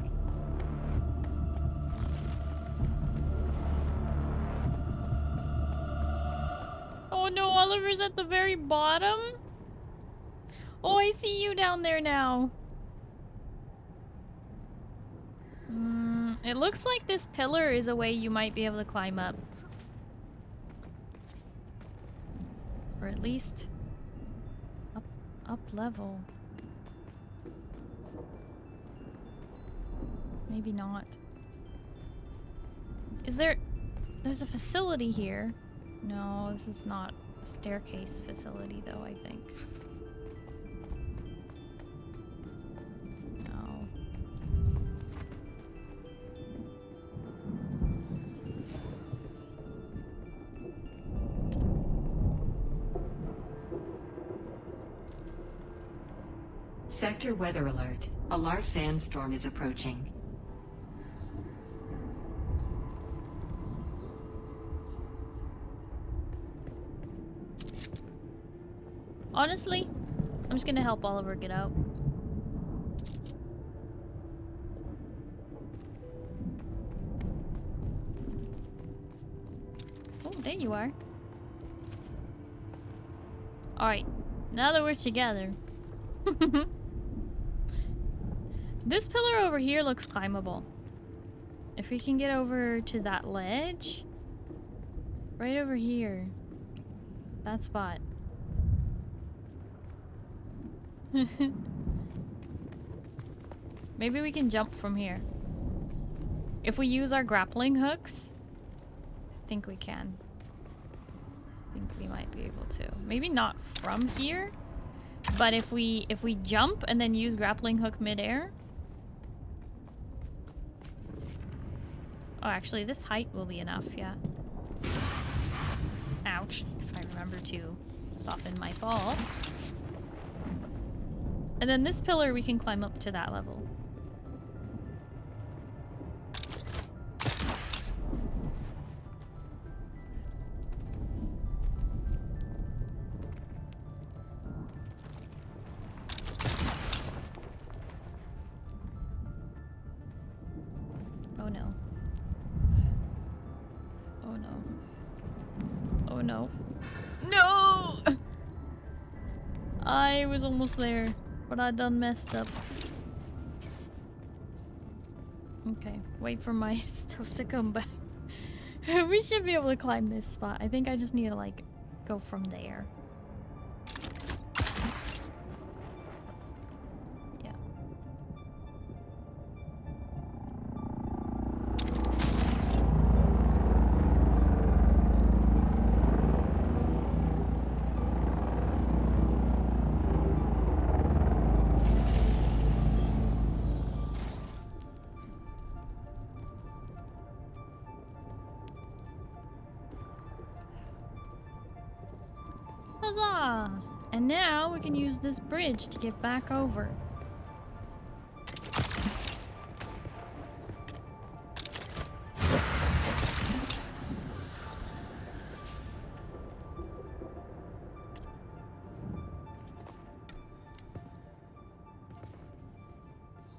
Oh no, Oliver's at the very bottom? Oh, I see you down there now. It looks like this pillar is a way you might be able to climb up. Or at least up level. Maybe not. There's a facility here. No, this is not a staircase facility though, I think. No. Sector weather alert. A large sandstorm is approaching. Honestly, I'm just gonna help Oliver get out. Oh, there you are. Alright, now that we're together. This pillar over here looks climbable. If we can get over to that ledge. Right over here. That spot. Maybe we can jump from here. If we use our grappling hooks, I think we can. I think we might be able to. Maybe not from here, but if we jump and then use grappling hook midair. Oh, actually, this height will be enough, yeah. Ouch, if I remember to soften my fall. And then this pillar, we can climb up to that level. Oh no. Oh no. Oh no. No! I was almost there. But I done messed up. Okay, wait for my stuff to come back. We should be able to climb this spot. I think I just need to, like, go from there. Yeah. Huzzah! And now we can use this bridge to get back over.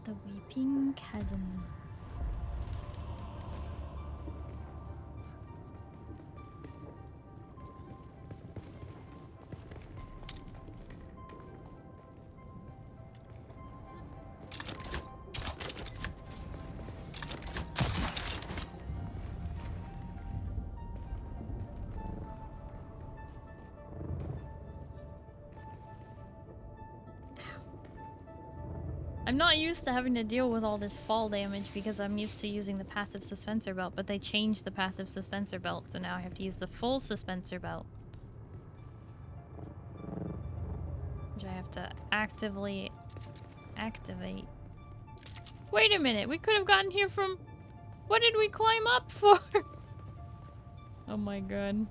The Weeping Chasm. I'm not used to having to deal with all this fall damage because I'm used to using the passive suspensor belt, but they changed the passive suspensor belt, so now I have to use the full suspensor belt. Which I have to actively activate. Wait a minute, we could have gotten here from... What did we climb up for? Oh my god.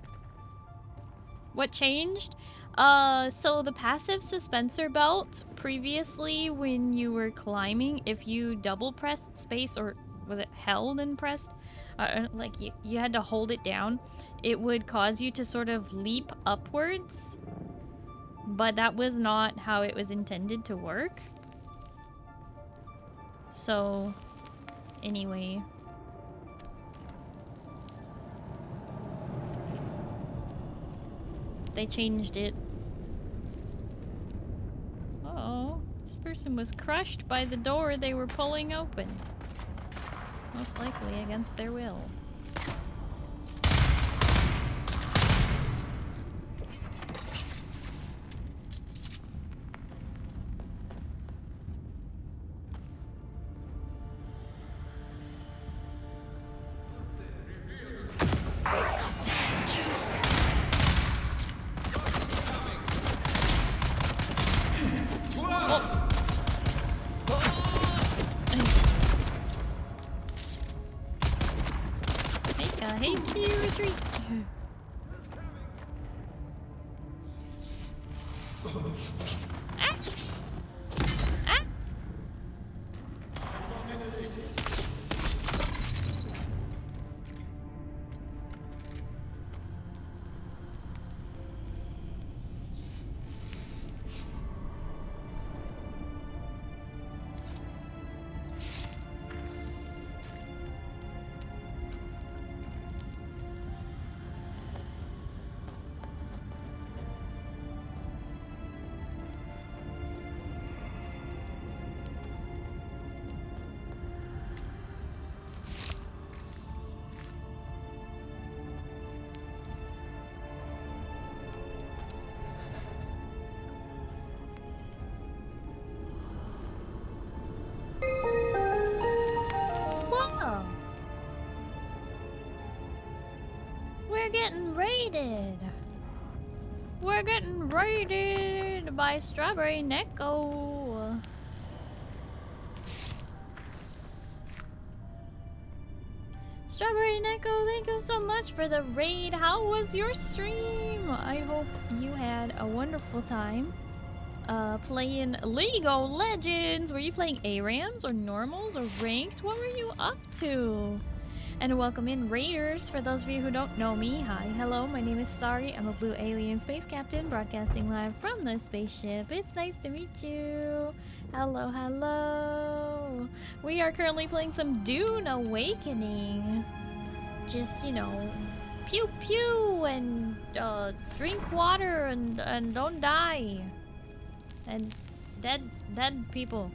What changed? So the passive suspensor belt, previously when you were climbing, if you double pressed space, or was it held and pressed? Like you had to hold it down, it would cause you to sort of leap upwards. But that was not how it was intended to work. So, anyway. They changed it. Uh-oh. This person was crushed by the door they were pulling open. Most likely against their will. Make a hasty retreat. Ah! Ah! Whoa! We're getting raided! We're getting raided by Strawberry Neko! Strawberry Neko, thank you so much for the raid. How was your stream? I hope you had a wonderful time. Playing League of Legends. Were you playing ARAMs or normals or ranked? What were you up to? And welcome in raiders. For those of you who don't know me, hi, hello, my name is Starry. I'm a blue alien space captain broadcasting live from the spaceship. It's nice to meet you. Hello, hello. We are currently playing some Dune Awakening. Just, you know, pew pew and drink water and don't die. And dead people.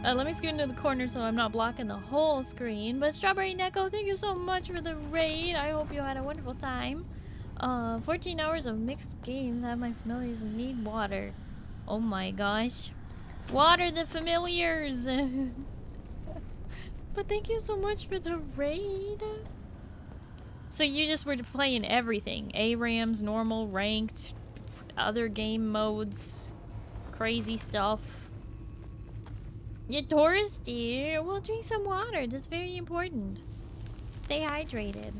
Let me scoot into the corner so I'm not blocking the whole screen. But Strawberry Neko, thank you so much for the raid. I hope you had a wonderful time. 14 hours of mixed games. Have my familiars and need water. Oh my gosh. Water the familiars. But thank you so much for the raid. So you just were playing everything. ARAMs, normal, ranked, other game modes, crazy stuff. You're thirsty. Well, drink some water. That's very important. Stay hydrated.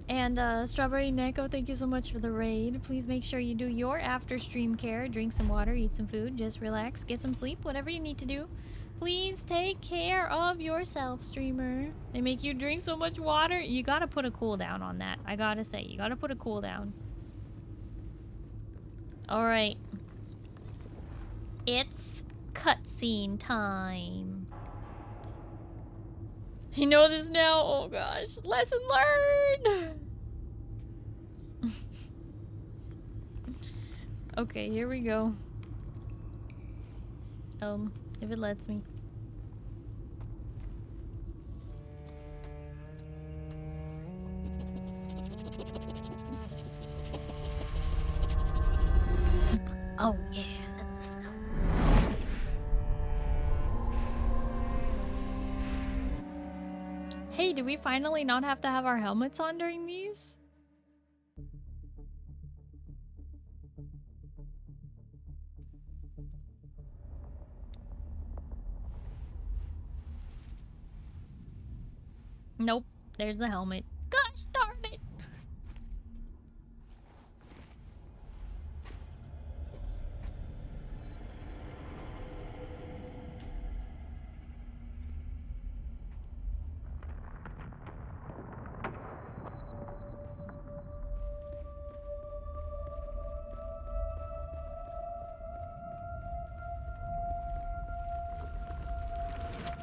And Strawberry Neko, thank you so much for the raid. Please make sure you do your after stream care. Drink some water, eat some food, just relax, get some sleep, whatever you need to do. Please take care of yourself, streamer. They make you drink so much water. You gotta put a cooldown on that. I gotta say, you gotta put a cooldown. Alright. It's cutscene time. You know this now? Oh gosh. Lesson learned! Okay, here we go. If it lets me. Oh yeah, that's the stuff. Hey, do we finally not have to have our helmets on during these? Nope, there's the helmet. Gosh darn it!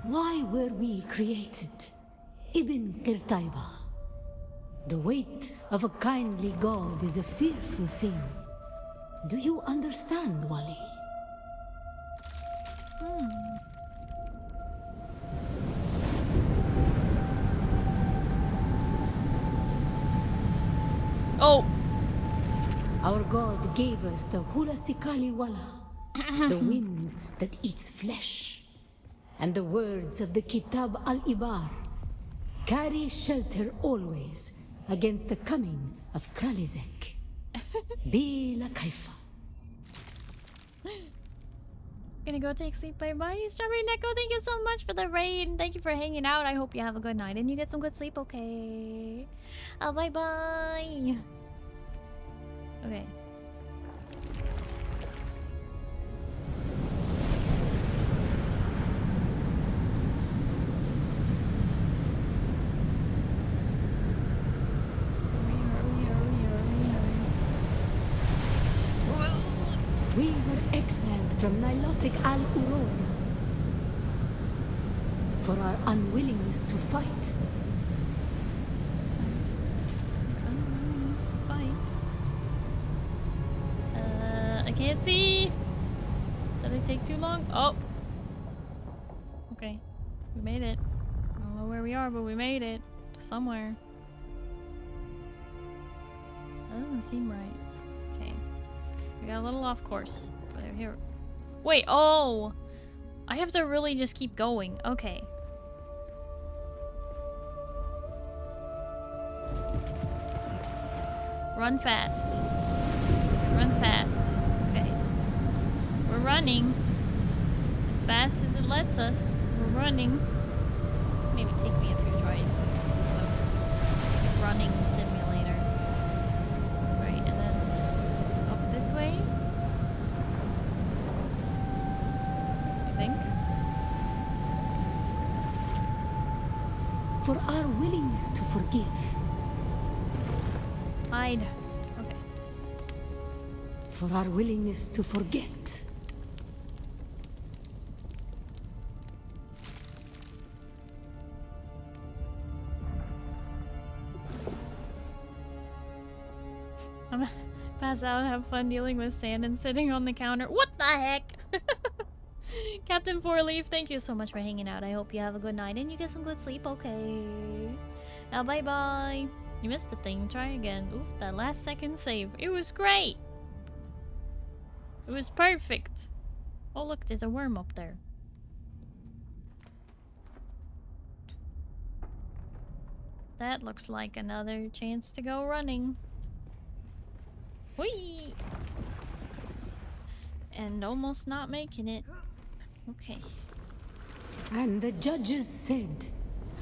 Why were we created? Ibn Qirtaiba. The weight of a kindly god is a fearful thing. Do you understand, Wali? Oh! Our god gave us the Hulasikali Wala, the wind that eats flesh, and the words of the Kitab al-Ibar. Carry shelter always against the coming of Kralizek. Bila Kaifa. Gonna go take sleep. Bye bye. Strawberry Neko, thank you so much for the raid. Thank you for hanging out. I hope you have a good night and you get some good sleep, okay? Bye bye. Okay. We were exiled from Nilotic Al-Urona for our unwillingness to fight. I can't see. Did it take too long? Oh. Okay. We made it. I don't know where we are, but we made it. Somewhere. That doesn't seem right. Okay. We got a little off course. But here. Wait, oh! I have to really just keep going. Okay. Run fast. Run fast. Okay. We're running. As fast as it lets us. We're running. This maybe take me a few tries. This is a running simulator. Right, and then up this way. I think. For our willingness to forgive. Hide. Okay. For our willingness to forget. I'm gonna pass out and have fun dealing with sand and sitting on the counter. What the heck? Captain Four Leaf, thank you so much for hanging out. I hope you have a good night and you get some good sleep, okay? Now, bye-bye. You missed the thing. Try again. Oof, that last second save. It was great. It was perfect. Oh, look, there's a worm up there. That looks like another chance to go running. Whee! And almost not making it. Okay. And the judges said,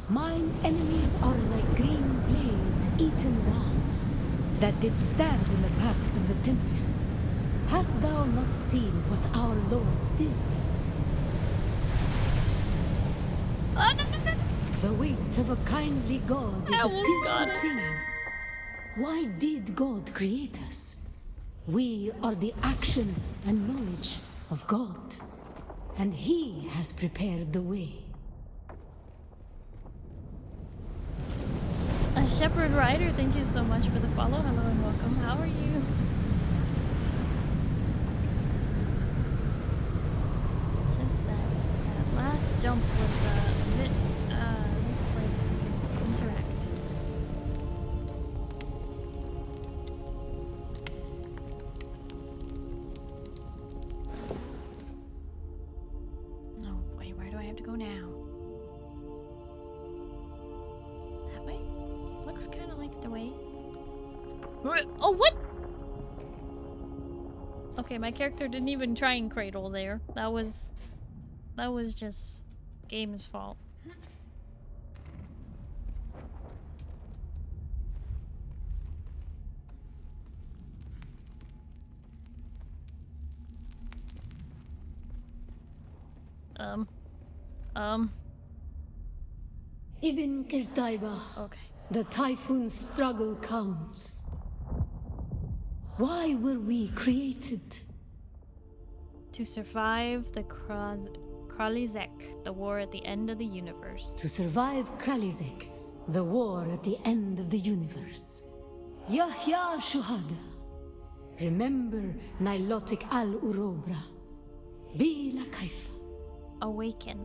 mine enemies are like green blades eaten down, that did stand in the path of the tempest. Hast thou not seen what our Lord did? Oh, no. The weight of a kindly God is a fearful thing. Why did God create us? We are the action and knowledge of God, and He has prepared the way. A Shepherd Rider, thank you so much for the follow. Hello and welcome. How are you? Just that last jump was a bit misplaced to interact. Oh boy, where do I have to go now? That way? Looks kind of like the way. Oh, what? Okay, my character didn't even try and cradle there. That was just game's fault. Ibn Qirtaiba. Okay. The typhoon struggle comes. Why were we created? To survive the Kralizek, the war at the end of the universe. To survive Kralizek, the war at the end of the universe. Yahya Shuhada. Remember Nilotic al-Urobra. Bila Kaifa. Awaken.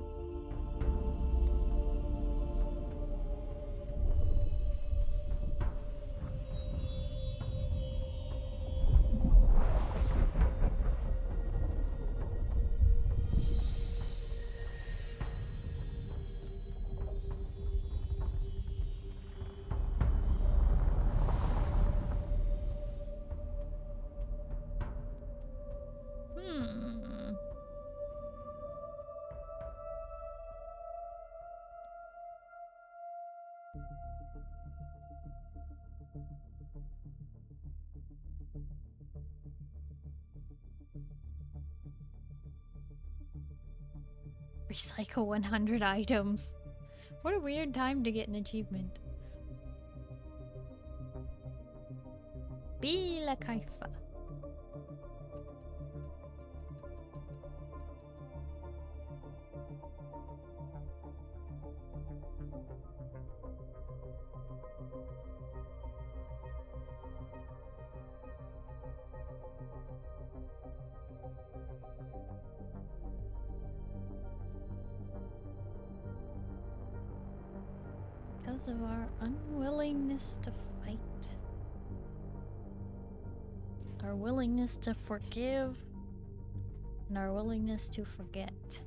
Recycle 100 items. What a weird time to get an achievement. Bila Kaifa. Because of our unwillingness to fight. Our willingness to forgive. And our willingness to forget.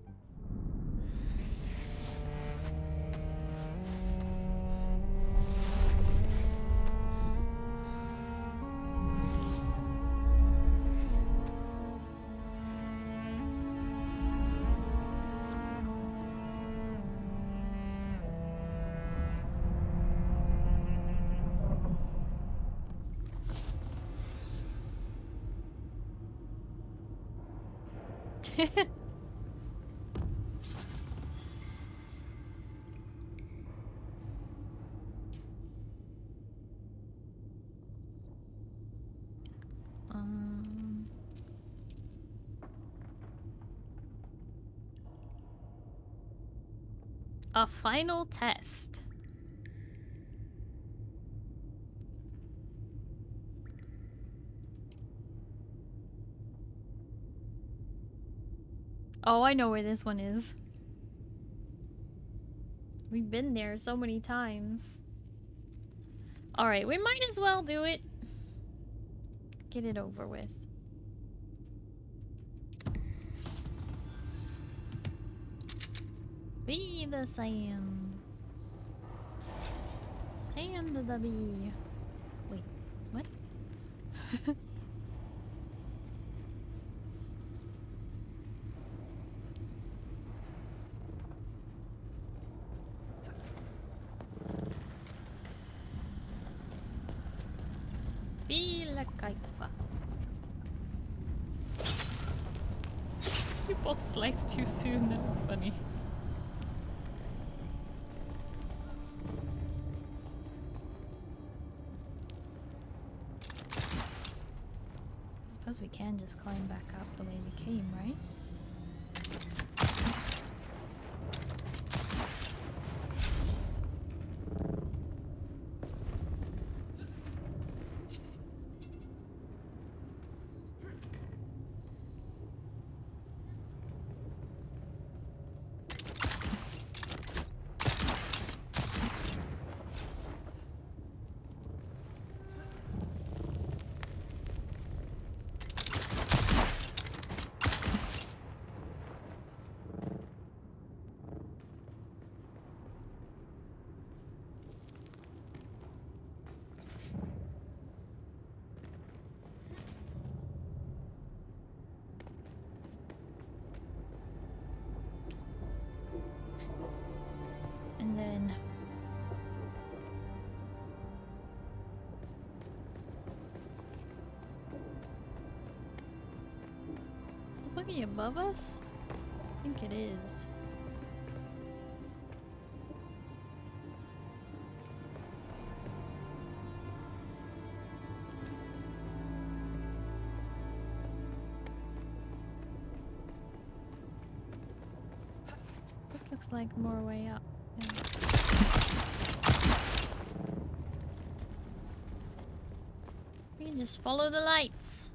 A final test. Oh, I know where this one is. We've been there so many times. Alright, we might as well do it. Get it over with. Be the sand. Sand the bee. Wait, what? Be la kaifa. You both sliced too soon, that was funny. I suppose we can just climb back up the way we came, right? And then is the buggy above us? I think it is. This looks like more way up. Yeah. We can just follow the lights.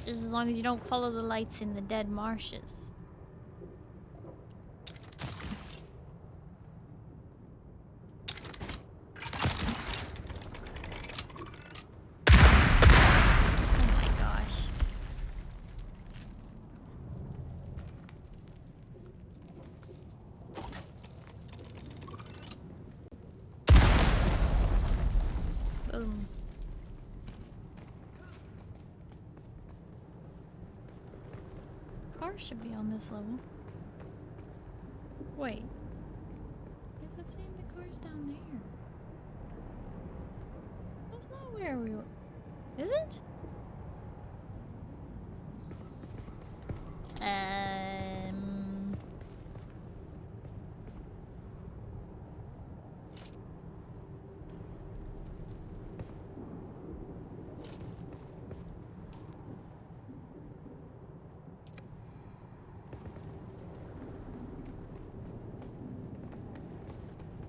Just as long as you don't follow the lights in the dead marshes. Oh my gosh. Boom. Car should be on this level. Wait. Is it saying the car's down there? That's not where we were. Is it?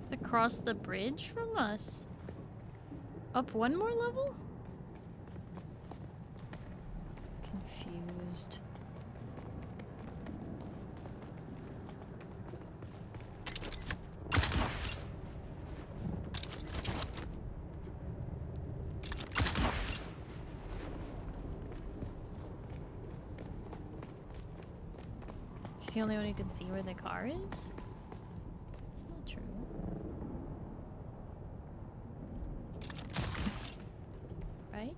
Across the bridge from us? Up one more level? Confused. He's the only one who can see where the car is? It's not true. Right?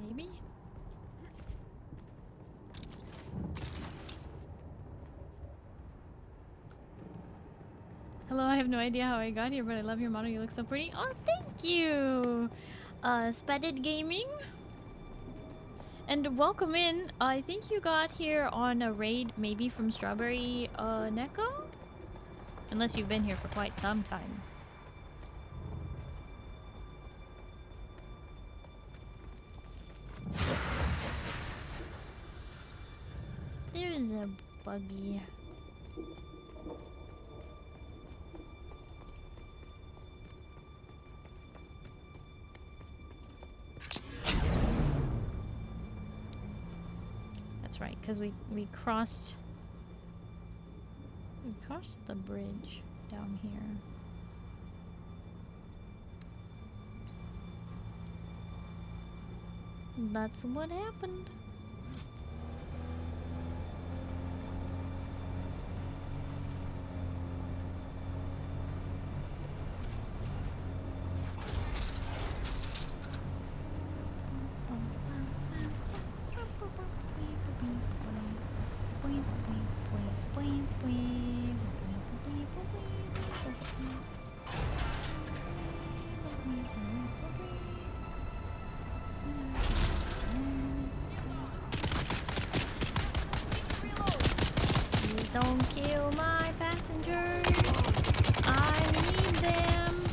Maybe? Hello, I have no idea how I got here, but I love your model. You look so pretty. Oh, thank you! Spatted Gaming? And welcome in. I think you got here on a raid, maybe from Strawberry Neko? Unless you've been here for quite some time. There's a buggy. That's right, because we crossed the bridge down here. That's what happened. Don't kill my passengers. I need them.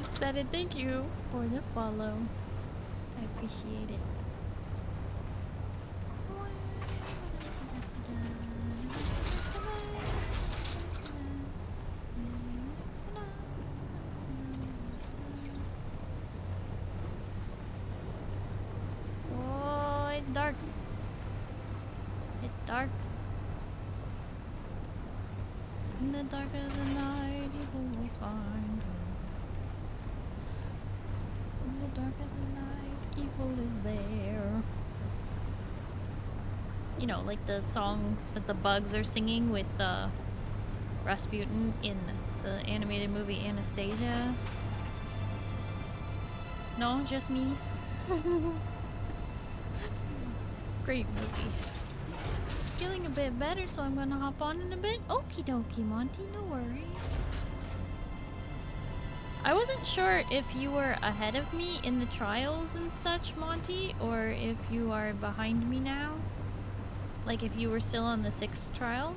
Spatted, thank you for the follow. I appreciate it. Dark. It's dark. In the dark of the night, evil will find us. In the dark of the night, evil is there. You know, like the song that the Bugs are singing with Rasputin in the animated movie Anastasia. No, just me. Great movie. Feeling a bit better, so I'm gonna hop on in a bit. Okie dokie, Monty, no worries. I wasn't sure if you were ahead of me in the trials and such, Monty, or if you are behind me now. Like if you were still on the 6th trial.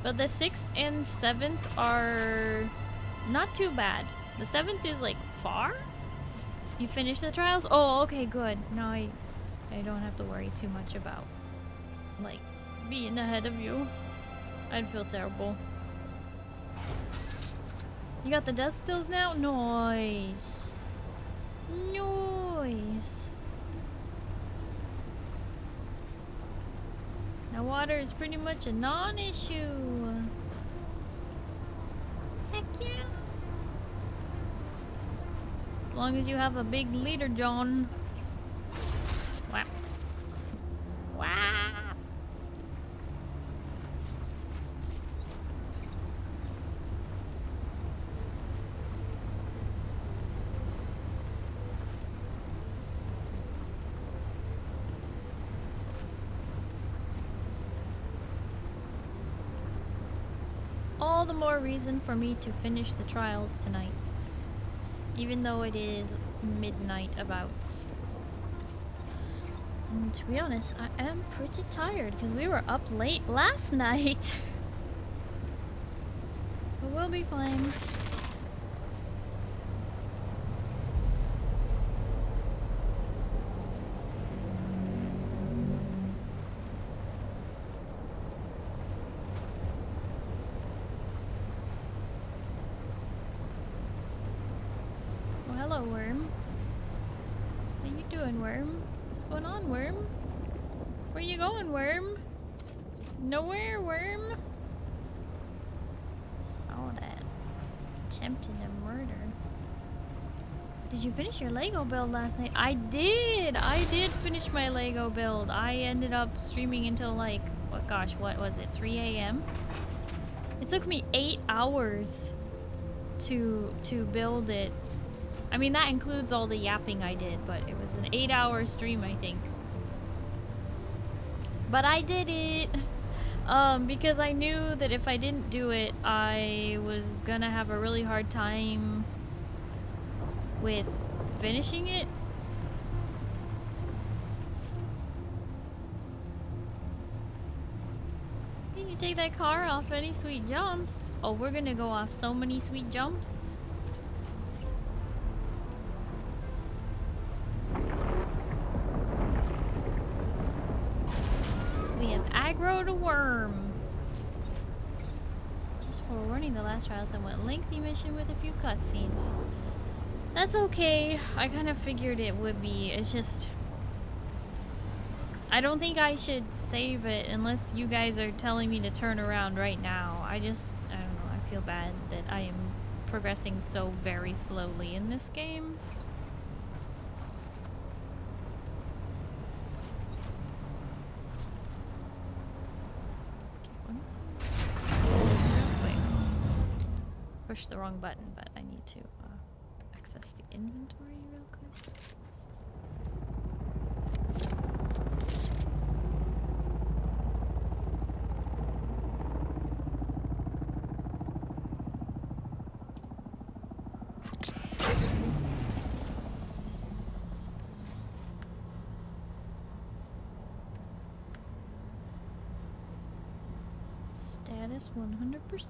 But the 6th and 7th are not too bad. The 7th is like far. You finished the trials? Oh, okay, good. Now I don't have to worry too much about like being ahead of you. I'd feel terrible. You got the death stills now? Nice. Nice. Now water is pretty much a non-issue. Heck yeah. As long as you have a big leader, John. Wow. Wow. All the more reason for me to finish the trials tonight. Even though it is midnight about. And to be honest, I am pretty tired because we were up late last night. But we'll be fine. Hello, Worm. How you doing, Worm? What's going on, Worm? Where you going, Worm? Nowhere, Worm? Saw that. Attempted a murder. Did you finish your Lego build last night? I did! I did finish my Lego build. I ended up streaming until like, what gosh, what was it? 3 a.m.? It took me 8 hours to build it. I mean, that includes all the yapping I did, but it was an 8-hour stream, I think. But I did it! Because I knew that if I didn't do it, I was gonna have a really hard time with finishing it. Can you take that car off any sweet jumps? Oh, we're gonna go off so many sweet jumps. We have aggroed a worm. Just forewarning, the last trials I went lengthy mission with a few cutscenes. That's okay. I kind of figured it would be. It's just, I don't think I should save it unless you guys are telling me to turn around right now. I don't know. I feel bad that I am progressing so very slowly in this game. Push the wrong button, but I need to access the inventory real quick. Status 100%.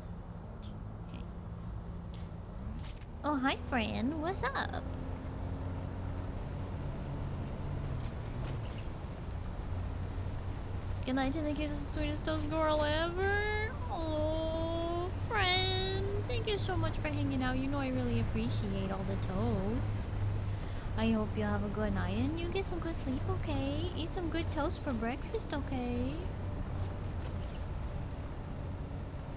Oh, hi, friend. What's up? Good night to the cutest and sweetest toast girl ever. Oh, friend. Thank you so much for hanging out. You know I really appreciate all the toast. I hope you have a good night and you get some good sleep, okay? Eat some good toast for breakfast, okay?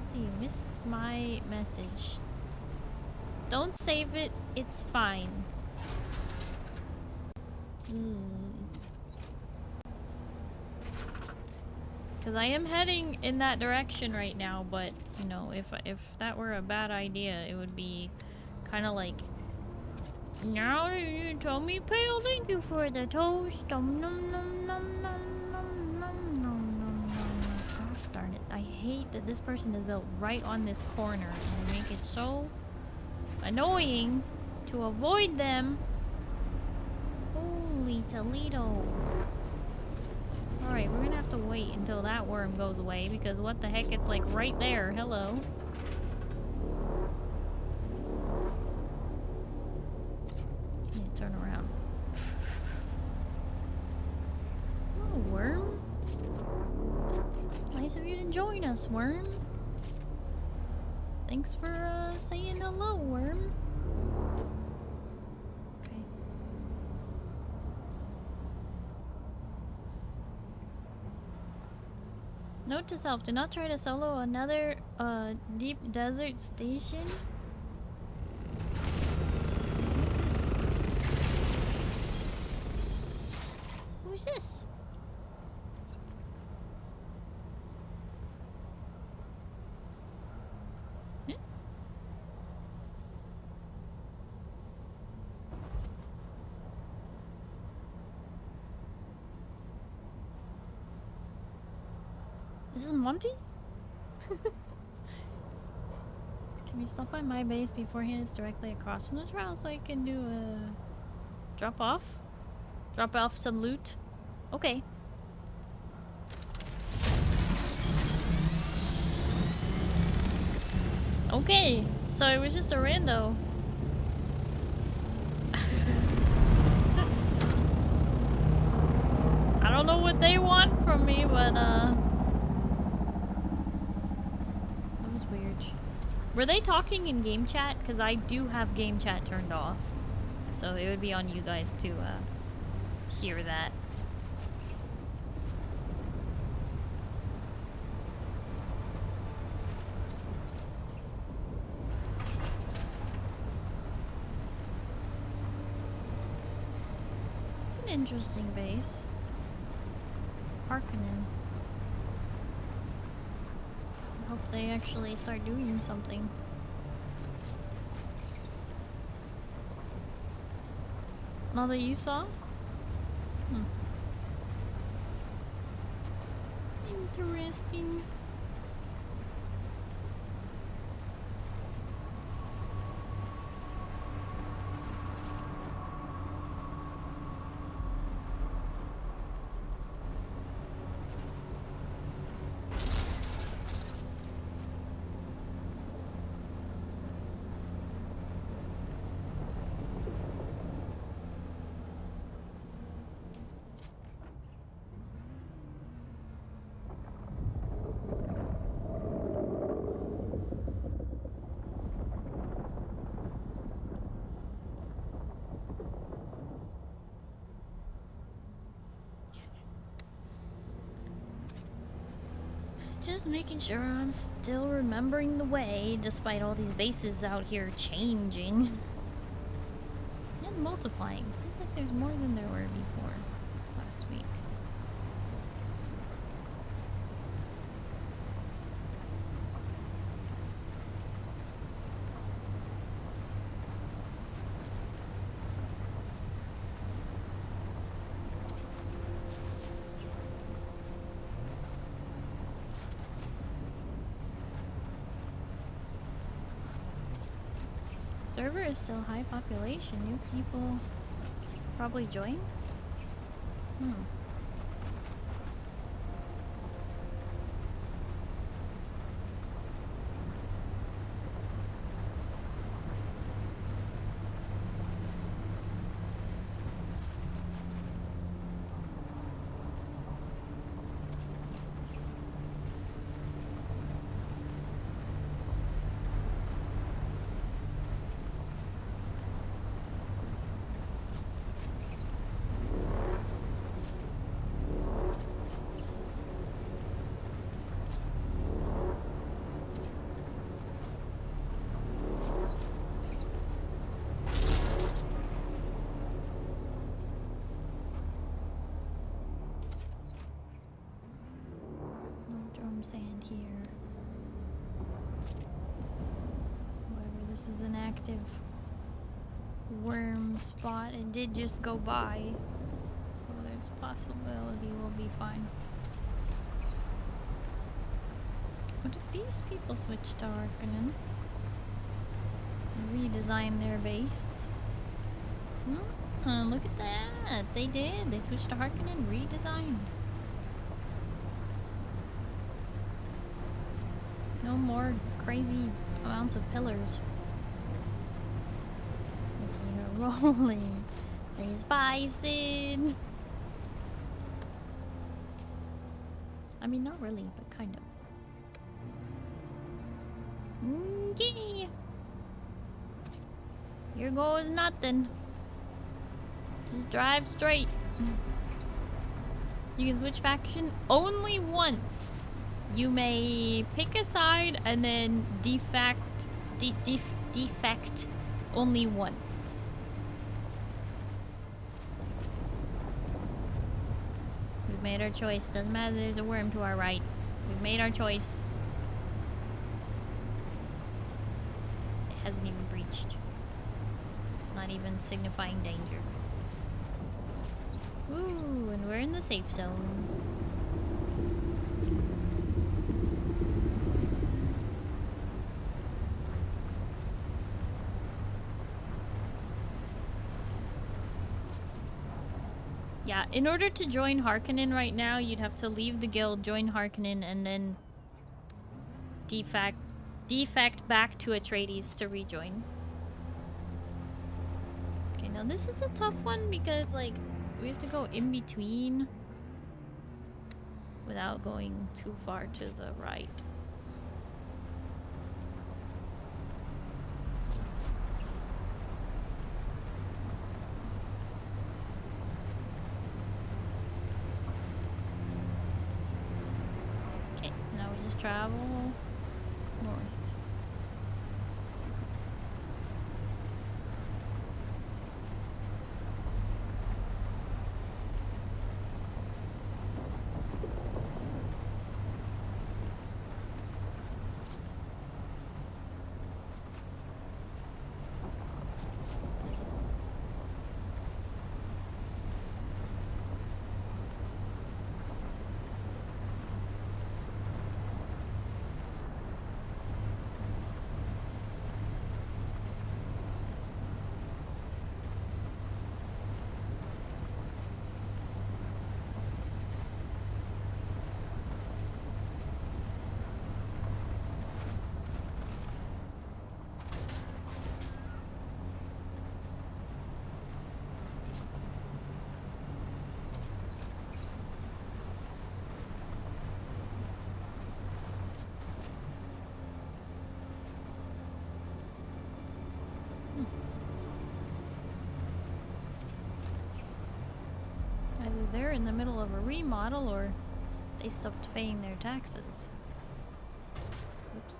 Let's see, you missed my message. Don't save it, it's fine. Because I am heading in that direction right now, but, you know, if that were a bad idea, it would be kind of like, now that you told me, Pale, thank you for the toast. Nom nom nom nom nom nom nom nom nom. Gosh darn it. I hate that this person is built right on this corner, and they make it so annoying to avoid them. Holy Toledo. Alright, we're gonna have to wait until that worm goes away because what the heck, it's like right there. Hello. us, Worm. Thanks for saying hello, Worm. Okay. Note to self, do not try to solo another deep desert station. Who's this? Who's this? This is Monty? Can we stop by my base beforehand? It's directly across from the trial, so I can do a drop off? Drop off some loot? Okay. Okay, so it was just a rando. I don't know what they want from me, but that was weird. Were they talking in game chat? Because I do have game chat turned off. So it would be on you guys to hear that. It's an interesting base. Harkonnen. I hope they actually start doing something. Now that you saw? Interesting. Just making sure I'm still remembering the way, despite all these bases out here changing. And multiplying. Seems like there's more than there were before last week. Server is still high population. New people probably join? Sand here. However, this is an active worm spot. It did just go by, so there's possibility we'll be fine. What did these people switch to Harkonnen? Redesign their base. Look at that! They did. They switched to Harkonnen, redesigned. No more crazy amounts of pillars. I see her rolling. There's bison. I mean, not really, but kind of. Okay. Here goes nothing. Just drive straight. You can switch faction only once. You may pick a side and then defect only once. We've made our choice. Doesn't matter, there's a worm to our right. We've made our choice. It hasn't even breached. It's not even signifying danger. Ooh, and we're in the safe zone. Yeah, in order to join Harkonnen right now, you'd have to leave the guild, join Harkonnen, and then defect back to Atreides to rejoin. Okay, now this is a tough one because, like, we have to go in between without going too far to the right. Okay, now we just travel north. Either they're in the middle of a remodel or they stopped paying their taxes. Oops.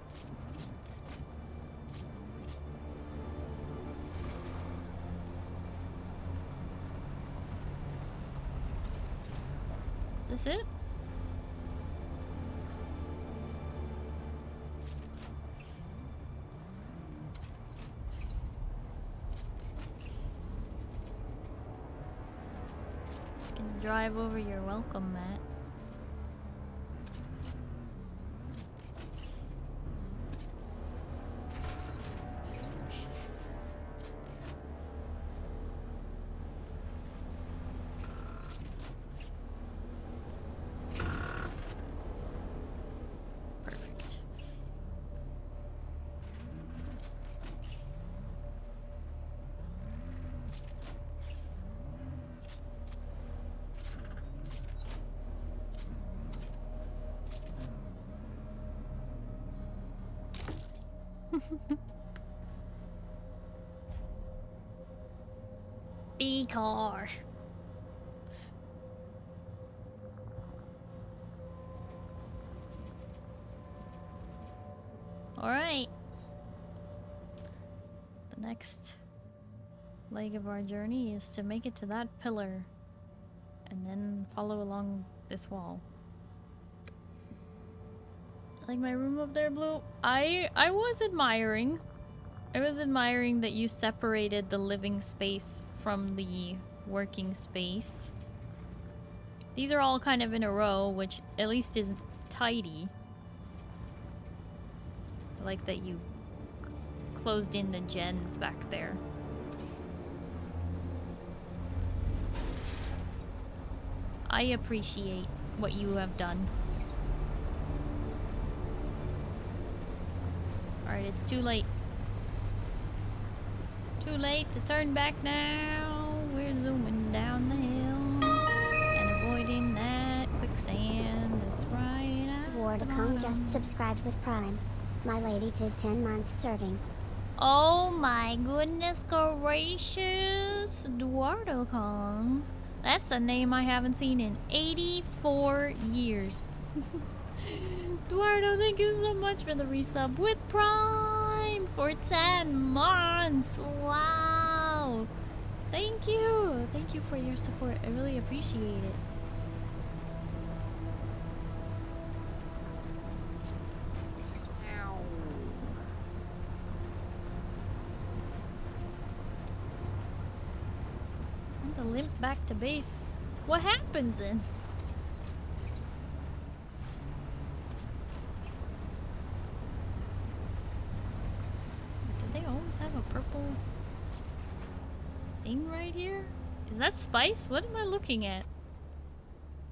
This it? Just gonna drive over your welcome mat. Perfect. B car. All right. The next leg of our journey is to make it to that pillar and then follow along this wall. Like my room up there, Blue? I was admiring that you separated the living space from the working space. These are all kind of in a row, which at least is tidy. I like that you closed in the gens back there. I appreciate what you have done. Alright, it's too late. Too late to turn back now. We're zooming down the hill and avoiding that quicksand that's right at the Wardacom bottom. just subscribed with Prime. My lady, 'tis 10 months serving. Oh my goodness gracious, Eduardo Kong. That's a name I haven't seen in 84 years. Eduardo, thank you so much for the resub with Prime for 10 months. Wow. Thank you. Thank you for your support. I really appreciate it. To limp back to base. What happens then? Do they always have a purple thing right here? Is that spice? What am I looking at?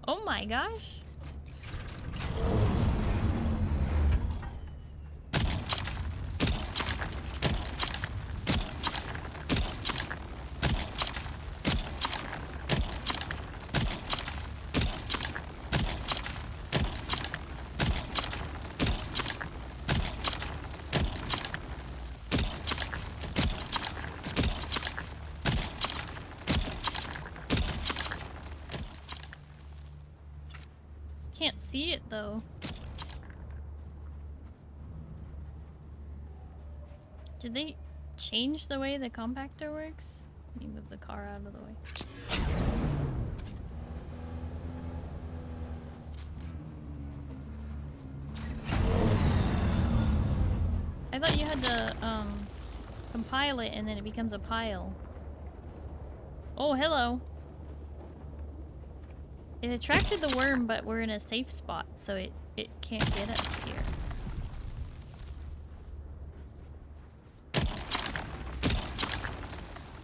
Oh my gosh. Can't see it though. Did they change the way the compactor works? Let me move the car out of the way. I thought you had to compile it and then it becomes a pile. Oh, hello. It attracted the worm, but we're in a safe spot, so it can't get us here.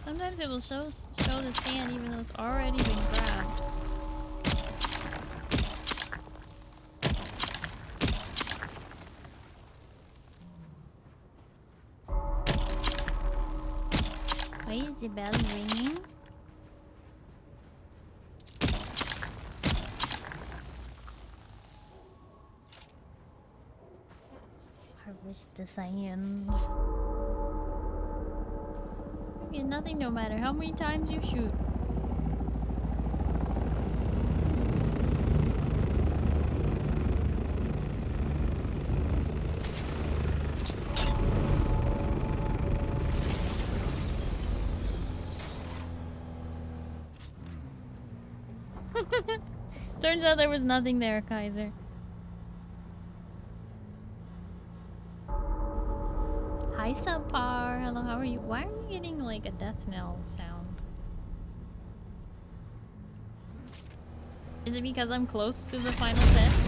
Sometimes it will show the sand even though it's already been grabbed. Why is the bell ringing? Harvest the sand. You get nothing no matter how many times you shoot. Turns out there was nothing there, Kaiser. Hi, Subpar. Hello, how are you? Why are we getting like a death knell sound? Is it because I'm close to the final test?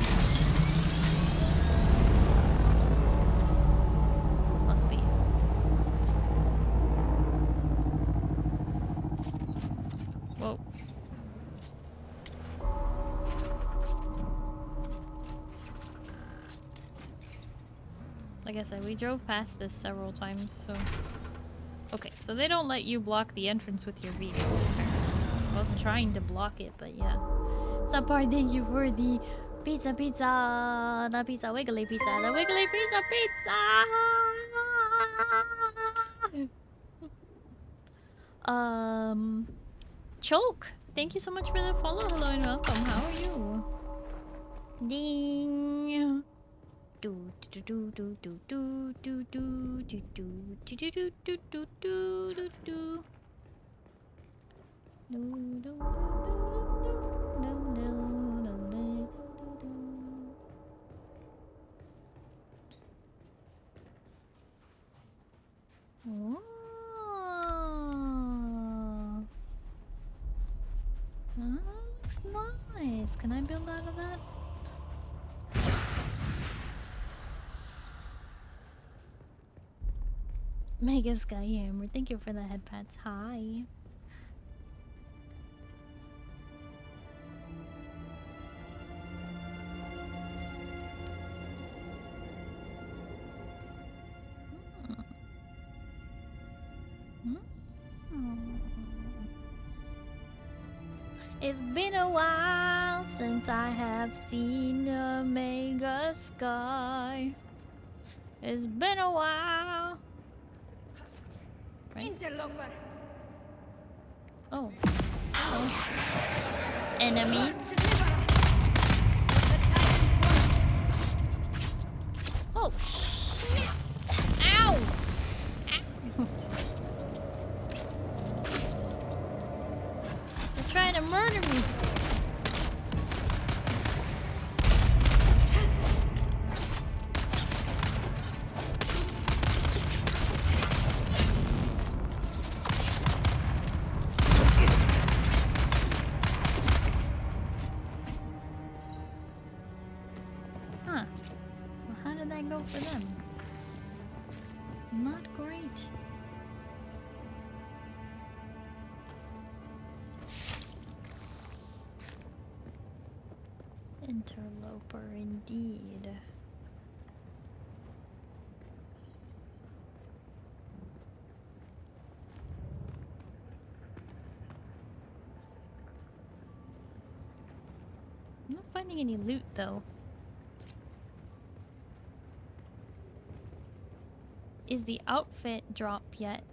Must be. Whoa. Like I said, we drove past this several times, so... Okay, so they don't let you block the entrance with your vehicle, apparently. I wasn't trying to block it, but yeah. Subpar, thank you for the pizza. The pizza, wiggly pizza, the wiggly pizza. Choke, thank you so much for the follow. Hello and welcome. How are you? Ding. Oh, that looks nice. Can I build out of that? Mega Skyhammer, thank you for the head pats. Hi. It's been a while since I have seen a mega sky. It's been a while. Right? Interloper. Oh. Enemy. Oh shit! Ow! Ow! They're trying to murder me. For them. Not great. Interloper indeed. I'm not finding any loot though. Is the outfit drop yet?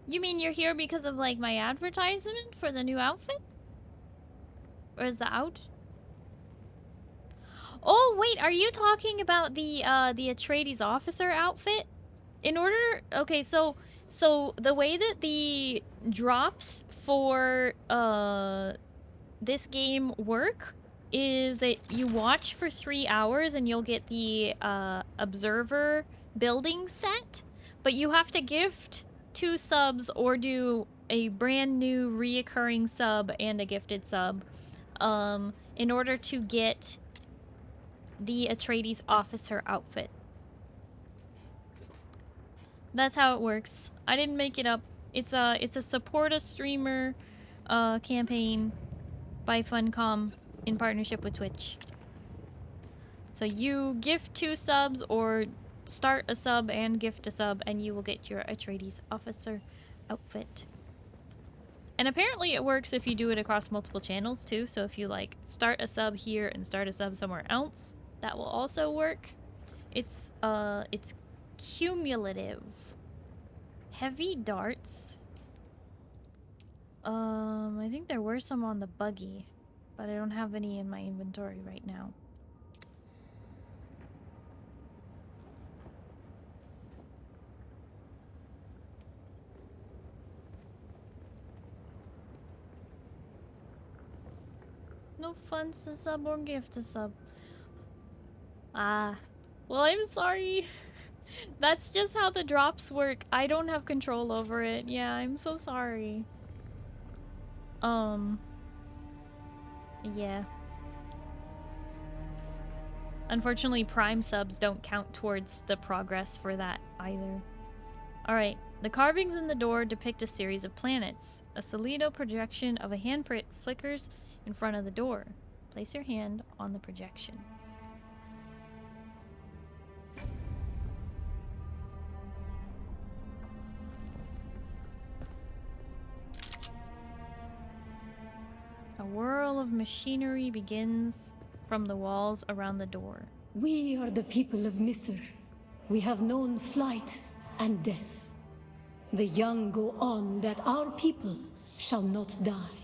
You mean you're here because of like my advertisement for the new outfit? Or is the out? Oh wait, are you talking about the Atreides officer outfit? In order, okay, so the way that the drops for this game work is that you watch for 3 hours and you'll get the observer building set, but you have to gift 2 subs or do a brand new reoccurring sub and a gifted sub in order to get the Atreides officer outfit. That's how it works. I didn't make it up. It's a support a streamer campaign by Funcom in partnership with Twitch. So you gift 2 subs or start a sub and gift a sub and you will get your Atreides officer outfit. And apparently it works if you do it across multiple channels too. So if you like start a sub here and start a sub somewhere else, that will also work. It's cumulative. Heavy darts. I think there were some on the buggy, but I don't have any in my inventory right now. No funds to sub or gift to sub. Ah. Well, I'm sorry. That's just how the drops work. I don't have control over it. Yeah, I'm so sorry. Yeah. Unfortunately, Prime subs don't count towards the progress for that either. Alright, the carvings in the door depict a series of planets. A solido projection of a handprint flickers in front of the door. Place your hand on the projection. A whirl of machinery begins from the walls around the door. We are the people of Misr. We have known flight and death. The young go on that our people shall not die.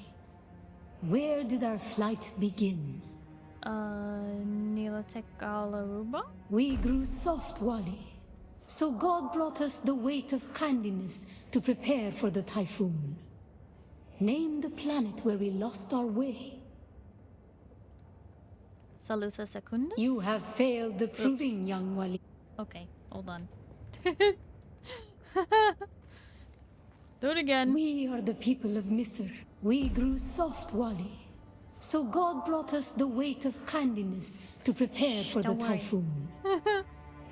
Where did our flight begin? Nilatek al-Aruba? We grew soft, Wali. So God brought us the weight of kindliness to prepare for the typhoon. Name the planet where we lost our way. Salusa Secundus? You have failed the proving, young Wali. Okay, hold on. Do it again. We are the people of Misr. We grew soft, Wali. So God brought us the weight of kindliness to prepare for the typhoon.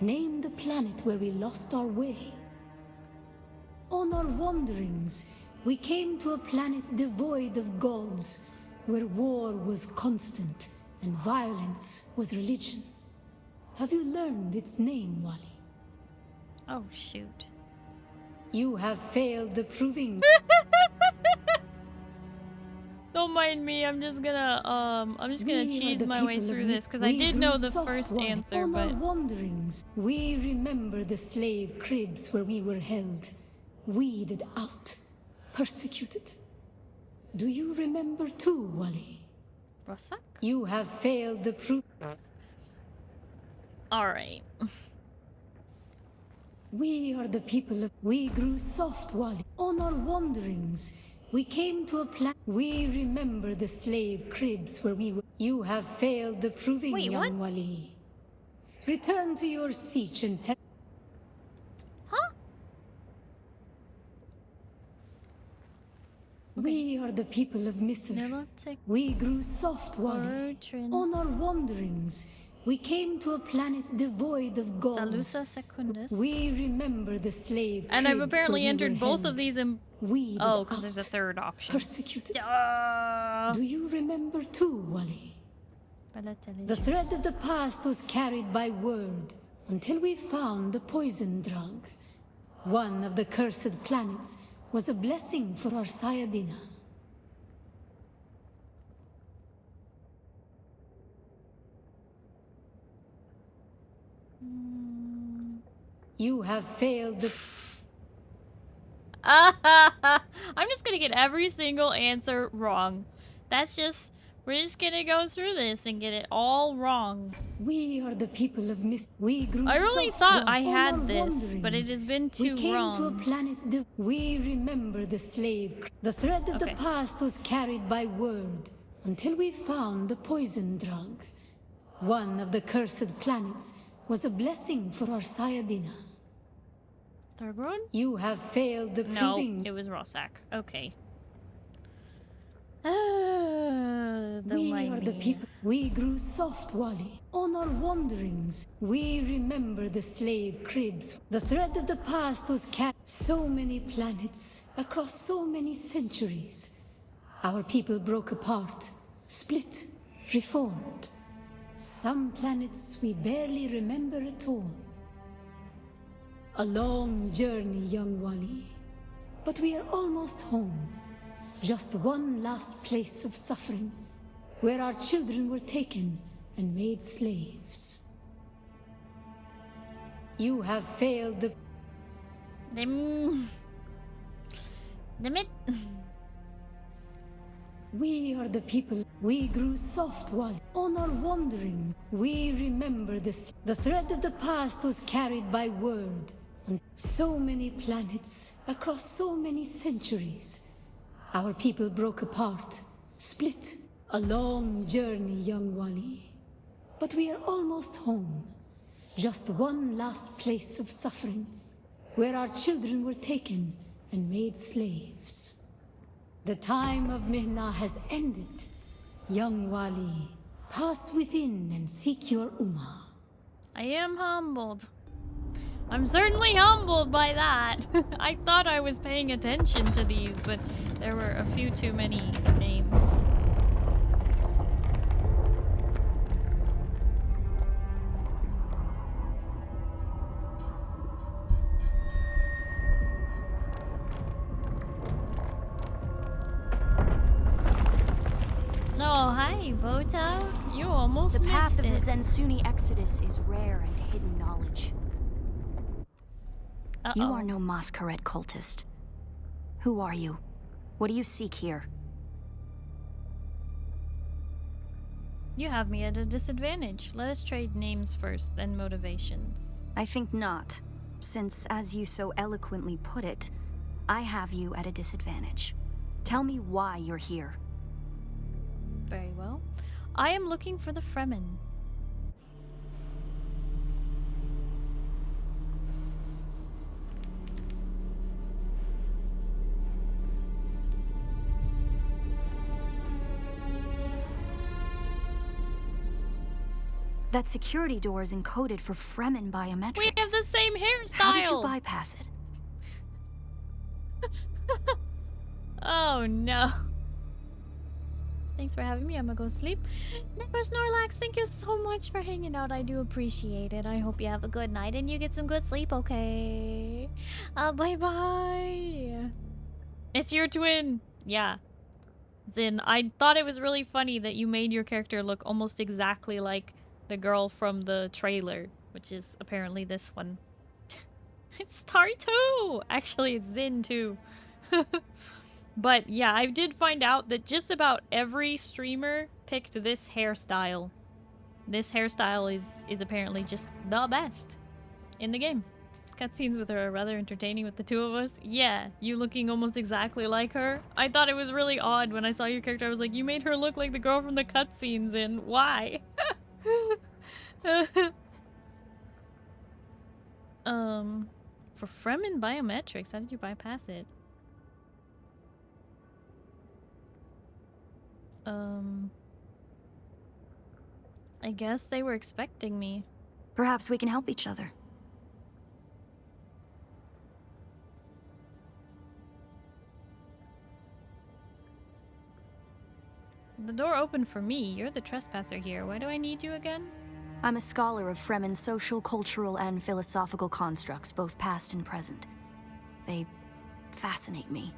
Name the planet where we lost our way. On our wanderings, we came to a planet devoid of gods, where war was constant and violence was religion. Have you learned its name, Wali? Oh, shoot. You have failed the proving. Don't don't mind me. I'm just gonna cheese my way through this because I did know the first answer, on but our wanderings, we remember the slave cribs where we were held, weeded out, persecuted. Do you remember too, Wally? Rosak? You have failed the proof. All right. We are the people of... We grew soft, Wally. On our wanderings, we came to a planet. We remember the slave cribs where we were... You have failed the proving, Wait, young Wally. Return to your siege and tell... Huh? We are the people of Misr. We grew soft, Wally. On our wanderings, we came to a planet devoid of gods. Salusa Secundus. We remember the slave And I've cribs apparently where we entered were both of held, these in... weeded Oh, because out, there's a third option. Persecuted. Do you remember too, Wally? The thread of the past was carried by word until we found the poison drug. One of the cursed planets was a blessing for our Sayadina. You have failed the... I'm just gonna get every single answer wrong. That's just... We're just gonna go through this and get it all wrong. We are the people of mist. We grew I really soft thought while I on had our this, but it wanderings. has been too We came wrong. to a planet. We remember the slave. The thread of the past was carried by word until we found the poison drug. One of the cursed planets was a blessing for our Sayadina. Thurgood? You have failed the No, proving. it was Rosak. Okay. Don't We mind are the me. people. We grew soft, Wally. On our wanderings, we remember the slave cribs. The thread of the past was carried. So many planets, across so many centuries. Our people broke apart, split, reformed. Some planets we barely remember at all. A long journey, young Wally. But we are almost home. Just one last place of suffering, where our children were taken and made slaves. You have failed the... Damn it. We are the people. We grew soft while on our wanderings. We remember this. The thread of the past was carried by word. On so many planets, across so many centuries. Our people broke apart, split. A long journey, young Wally. But we are almost home. Just one last place of suffering, where our children were taken and made slaves. The time of Mihna has ended. Young Wally, pass within and seek your Ummah. I am humbled. I'm certainly humbled by that. I thought I was paying attention to these, but there were a few too many names. Oh, hi, Bota. You almost The path missed of it. the Zensuni Exodus is rare and hidden knowledge. You are no masquerade cultist. Who are you? What do you seek here? You have me at a disadvantage. Let us trade names first, then motivations. I think not, since, as you so eloquently put it, I have you at a disadvantage. Tell me why you're here. Very well. I am looking for the Fremen. That security door is encoded for Fremen biometrics. We have the same hairstyle! How did you bypass it? Oh no. Thanks for having me. I'm gonna go sleep. Necro Snorlax, thank you so much for hanging out. I do appreciate it. I hope you have a good night and you get some good sleep, okay? Bye-bye. It's your twin. Yeah. Zin, I thought it was really funny that you made your character look almost exactly like the girl from the trailer, which is apparently this one. It's Starry too! Actually, it's Zin too. But yeah, I did find out that just about every streamer picked this hairstyle. This hairstyle is apparently just the best in the game. Cutscenes with her are rather entertaining with the two of us. Yeah, you looking almost exactly like her. I thought it was really odd when I saw your character. I was like, you made her look like the girl from the cutscenes, and why? For Fremen biometrics, how did you bypass it? I guess they were expecting me. Perhaps we can help each other. The door opened for me. You're the trespasser here. Why do I need you again? I'm a scholar of Fremen's social, cultural, and philosophical constructs, both past and present. They fascinate me.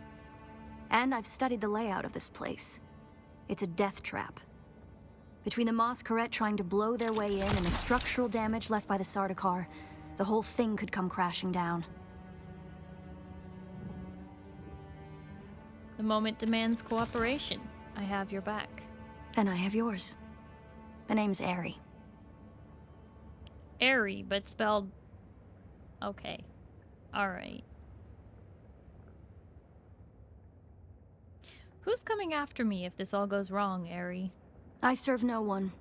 And I've studied the layout of this place. It's a death trap. Between the Mosqueret trying to blow their way in and the structural damage left by the Sardaukar, the whole thing could come crashing down. The moment demands cooperation. I have your back. And I have yours. The name's Eri. Eri, but spelled... Okay. Alright. Who's coming after me if this all goes wrong, Eri? I serve no one.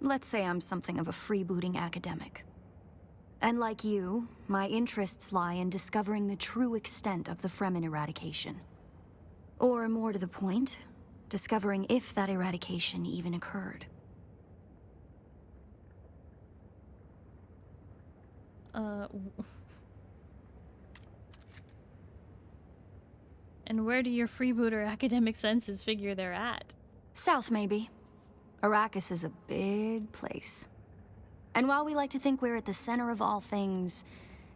Let's say I'm something of a freebooting academic. And like you, my interests lie in discovering the true extent of the Fremen eradication. Or more to the point, discovering if that eradication even occurred. And where do your freebooter academic senses figure they're at? South, maybe. Arrakis is a big place. And while we like to think we're at the center of all things,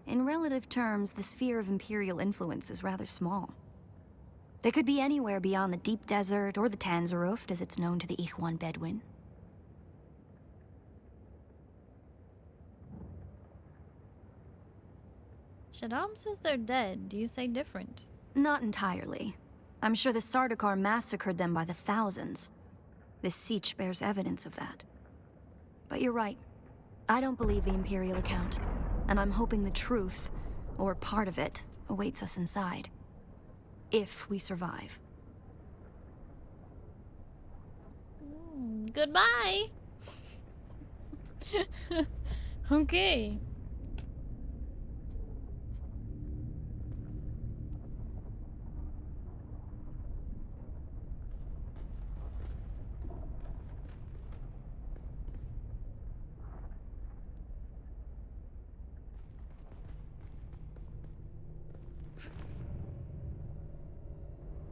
in relative terms, the sphere of Imperial influence is rather small. They could be anywhere beyond the deep desert or the Tanzaruft, as it's known to the Ikhwan Bedouin. Shaddam says they're dead. Do you say different? Not entirely. I'm sure the Sardaukar massacred them by the thousands. This siege bears evidence of that. But you're right. I don't believe the Imperial account, and I'm hoping the truth, or part of it, awaits us inside. If we survive. Goodbye! Okay.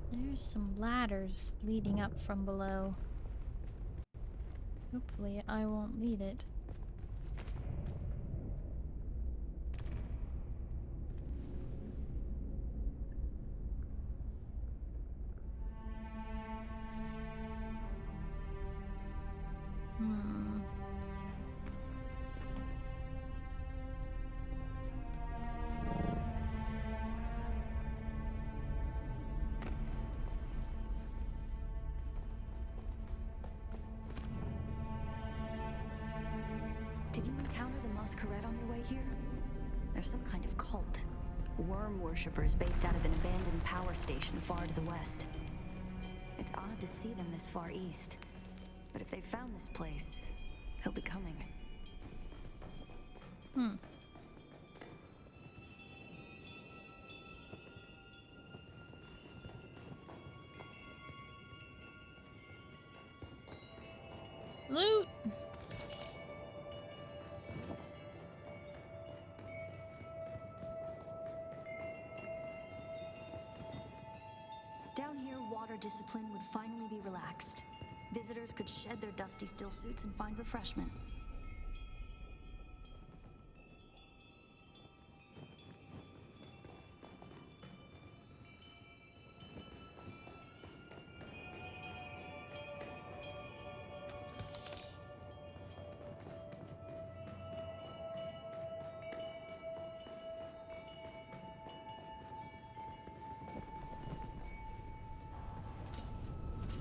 There's some ladders leading up from below. Hopefully I won't need it. Did you encounter the Mosqueret on your way here? They're some kind of cult. Worm worshippers based out of an abandoned power station far to the west. It's odd to see them this far east. But if they've found this place, they'll be coming. Loot! Down here, water discipline would finally be relaxed. Visitors could shed their dusty still suits and find refreshment.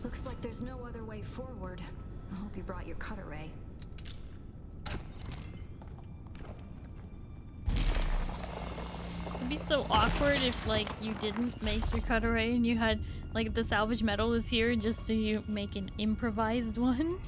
Looks like there's no other way forward. I hope you brought your cutter ray. It'd be so awkward if, like, you didn't make your cutter ray and you had, like, the salvage metal is here just to make an improvised one.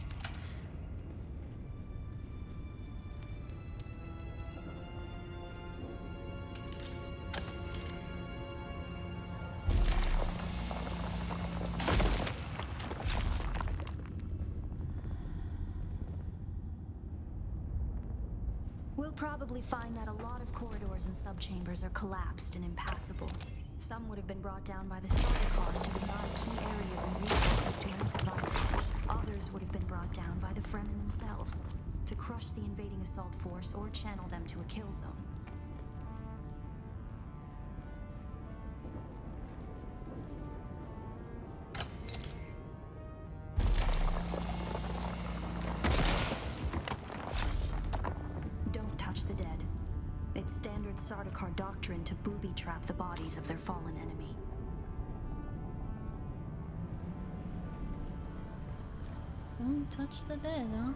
We'll probably find that a lot of corridors and subchambers are collapsed and impassable. Some would have been brought down by the Sardaukar to deny key areas and resources to any survivors. Others would have been brought down by the Fremen themselves, to crush the invading assault force or channel them to a kill zone. Standard Sardaukar doctrine to booby-trap the bodies of their fallen enemy. Don't touch the dead, huh?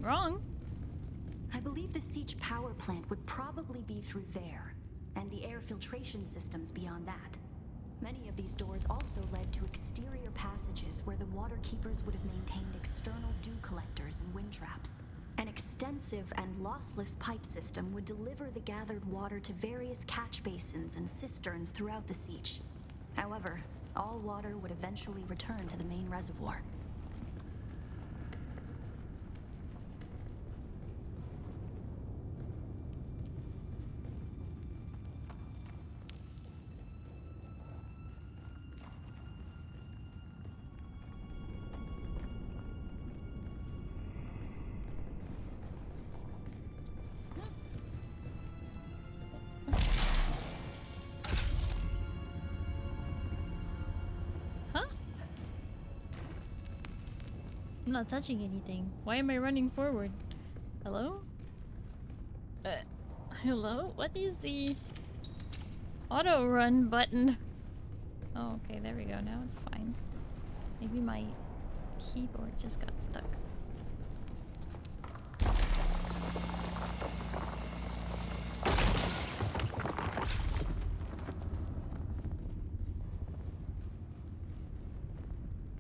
Wrong. I believe the siege power plant would probably be through there, and the air filtration systems beyond that. Many of these doors also led to exterior passages where the water keepers would have maintained external dew collectors and wind traps. An extensive and lossless pipe system would deliver the gathered water to various catch basins and cisterns throughout the siege. However, all water would eventually return to the main reservoir. I'm not touching anything. Why am I running forward? Hello? Hello? What is the auto run button? Oh, okay, there we go. Now it's fine. Maybe my keyboard just got stuck.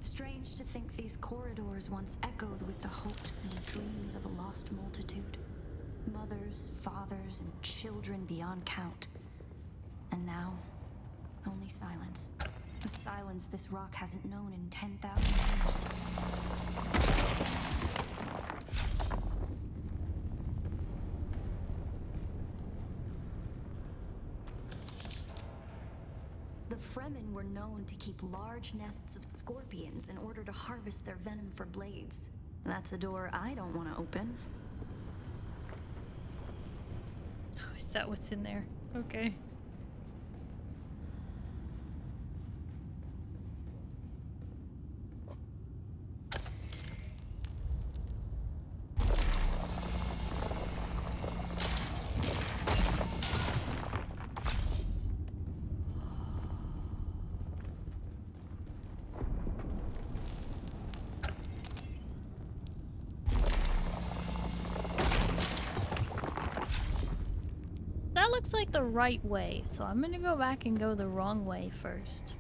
Strange to think these corridors once echoed with the hopes and dreams of a lost multitude. Mothers, fathers, and children beyond count. And now, only silence. A silence this rock hasn't known in 10,000 years. The Fremen were known to keep large nests of scorpions in order to harvest their venom for blades. That's a door I don't want to open. Oh, is that what's in there? Okay. Looks like the right way, so I'm gonna go back and go the wrong way first.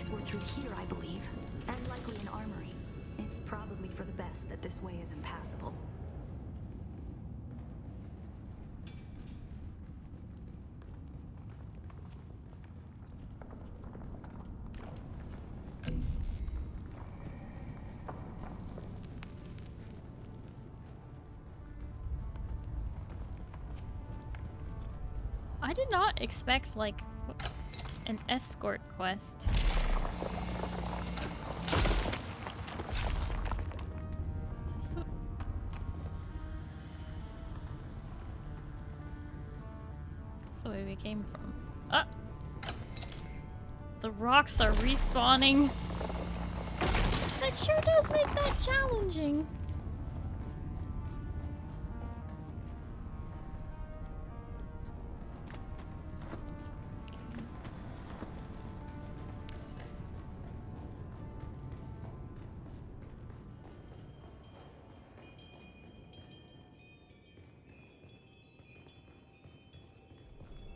relics were through here, I believe. And likely an armory. It's probably for the best that this way is impassable. I did not expect, like, an escort quest. That's the way we came from. Ah! The rocks are respawning. That sure does make that challenging.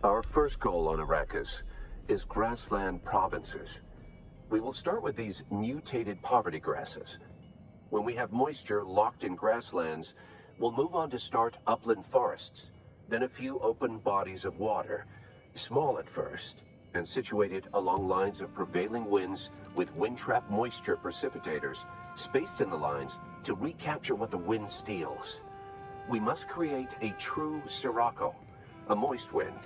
Our first goal on Arrakis is grassland provinces. We will start with these mutated poverty grasses. When we have moisture locked in grasslands, we'll move on to start upland forests, then a few open bodies of water, small at first, and situated along lines of prevailing winds with wind-trap moisture precipitators spaced in the lines to recapture what the wind steals. We must create a true sirocco, a moist wind,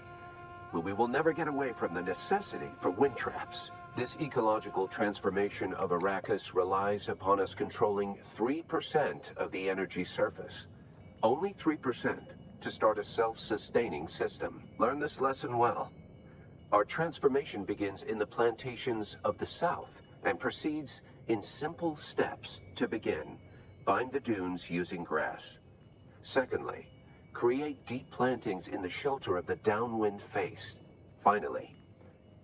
but we will never get away from the necessity for wind traps. This ecological transformation of Arrakis relies upon us controlling 3% of the energy surface. Only 3% to start a self-sustaining system. Learn this lesson well. Our transformation begins in the plantations of the south and proceeds in simple steps. To begin, bind the dunes using grass. Secondly, create deep plantings in the shelter of the downwind face. Finally,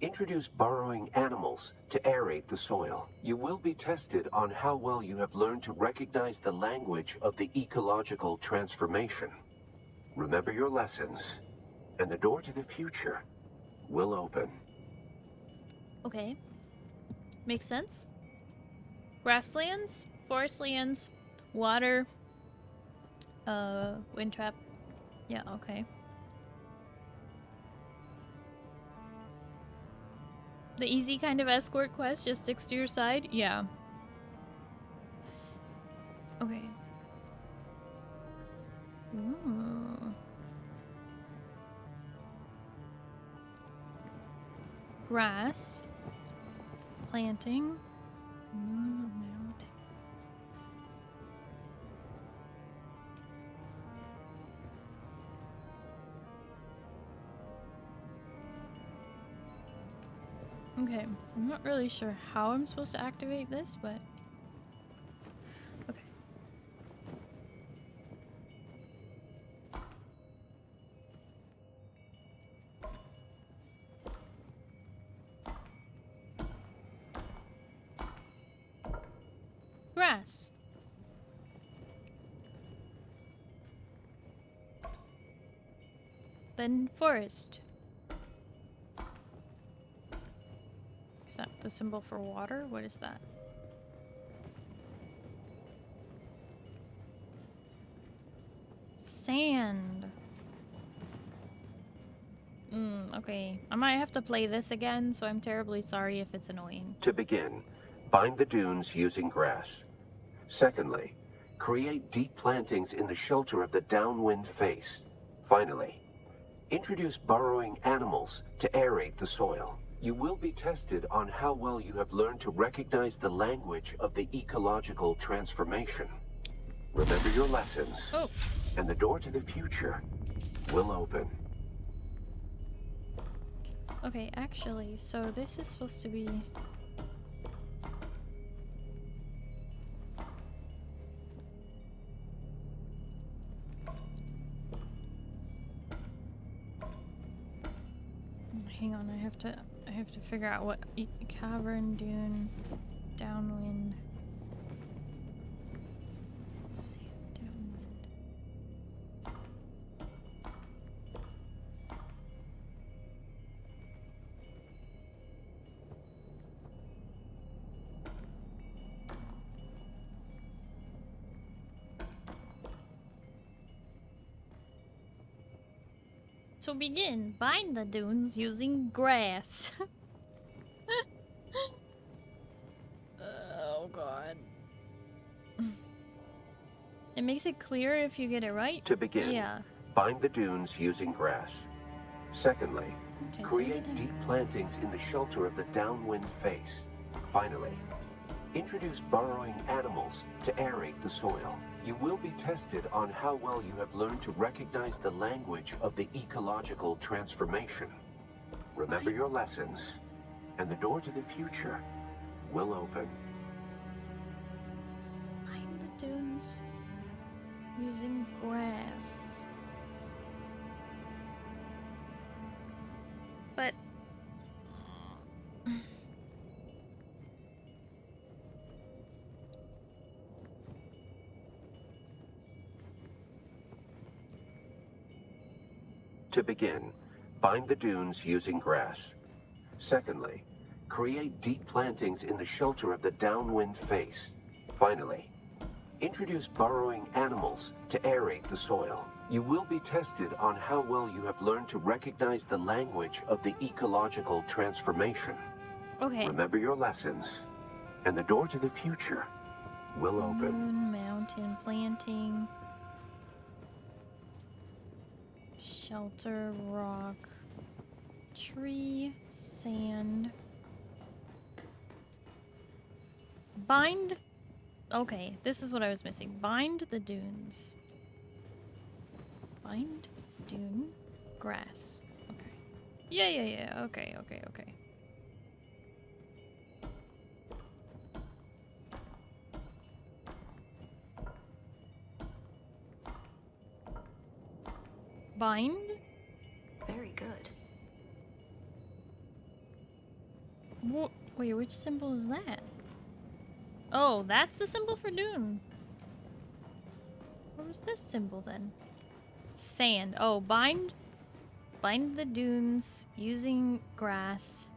introduce burrowing animals to aerate the soil. You will be tested on how well you have learned to recognize the language of the ecological transformation. Remember your lessons, and the door to the future will open. Okay. Makes sense. Grasslands, forestlands, water, wind trap. Yeah, okay. The easy kind of escort quest just sticks to your side? Yeah. Okay. Ooh. Grass. Planting. Moon amount. Okay, I'm not really sure how I'm supposed to activate this, but okay. Grass. Then forest. Is that the symbol for water? What is that? Sand. Okay. I might have to play this again, so I'm terribly sorry if it's annoying. To begin, bind the dunes using grass. Secondly, create deep plantings in the shelter of the downwind face. Finally, introduce burrowing animals to aerate the soil. You will be tested on how well you have learned to recognize the language of the ecological transformation. Remember your lessons, and the door to the future will open. Okay, actually, so this is supposed to be... Hang on, I have to figure out what cavern, dune, downwind. Downwind. To begin, bind the dunes using grass. Oh god. It makes it clear if you get it right. To begin, Yeah. bind the dunes using grass. Secondly, Okay, so I create didn't- deep plantings in the shelter of the downwind face. Finally, introduce burrowing animals to aerate the soil. You will be tested on how well you have learned to recognize the language of the ecological transformation. Remember your lessons, and the door to the future will open. Bind the dunes using grass. But To begin, bind the dunes using grass. Secondly, create deep plantings in the shelter of the downwind face. Finally, introduce burrowing animals to aerate the soil. You will be tested on how well you have learned to recognize the language of the ecological transformation. okay. Remember your lessons, and the door to the future will open. Moon, mountain planting. Shelter, rock, tree, sand. Bind. Okay, this is what I was missing. Bind the dunes. Bind, dune, grass. Okay. Yeah. Okay. Bind? Very good. Wait, which symbol is that? Oh, that's the symbol for dune. What was this symbol then? Sand. Oh, bind the dunes using grass.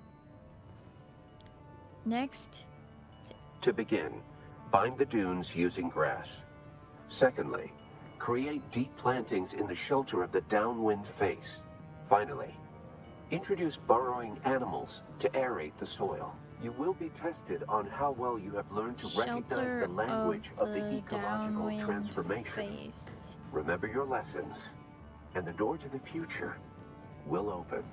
Next. To begin, bind the dunes using grass. Secondly, create deep plantings in the shelter of the downwind face. Finally, introduce burrowing animals to aerate the soil. You will be tested on how well you have learned to recognize the language of the ecological transformation. Face. Remember your lessons, and the door to the future will open.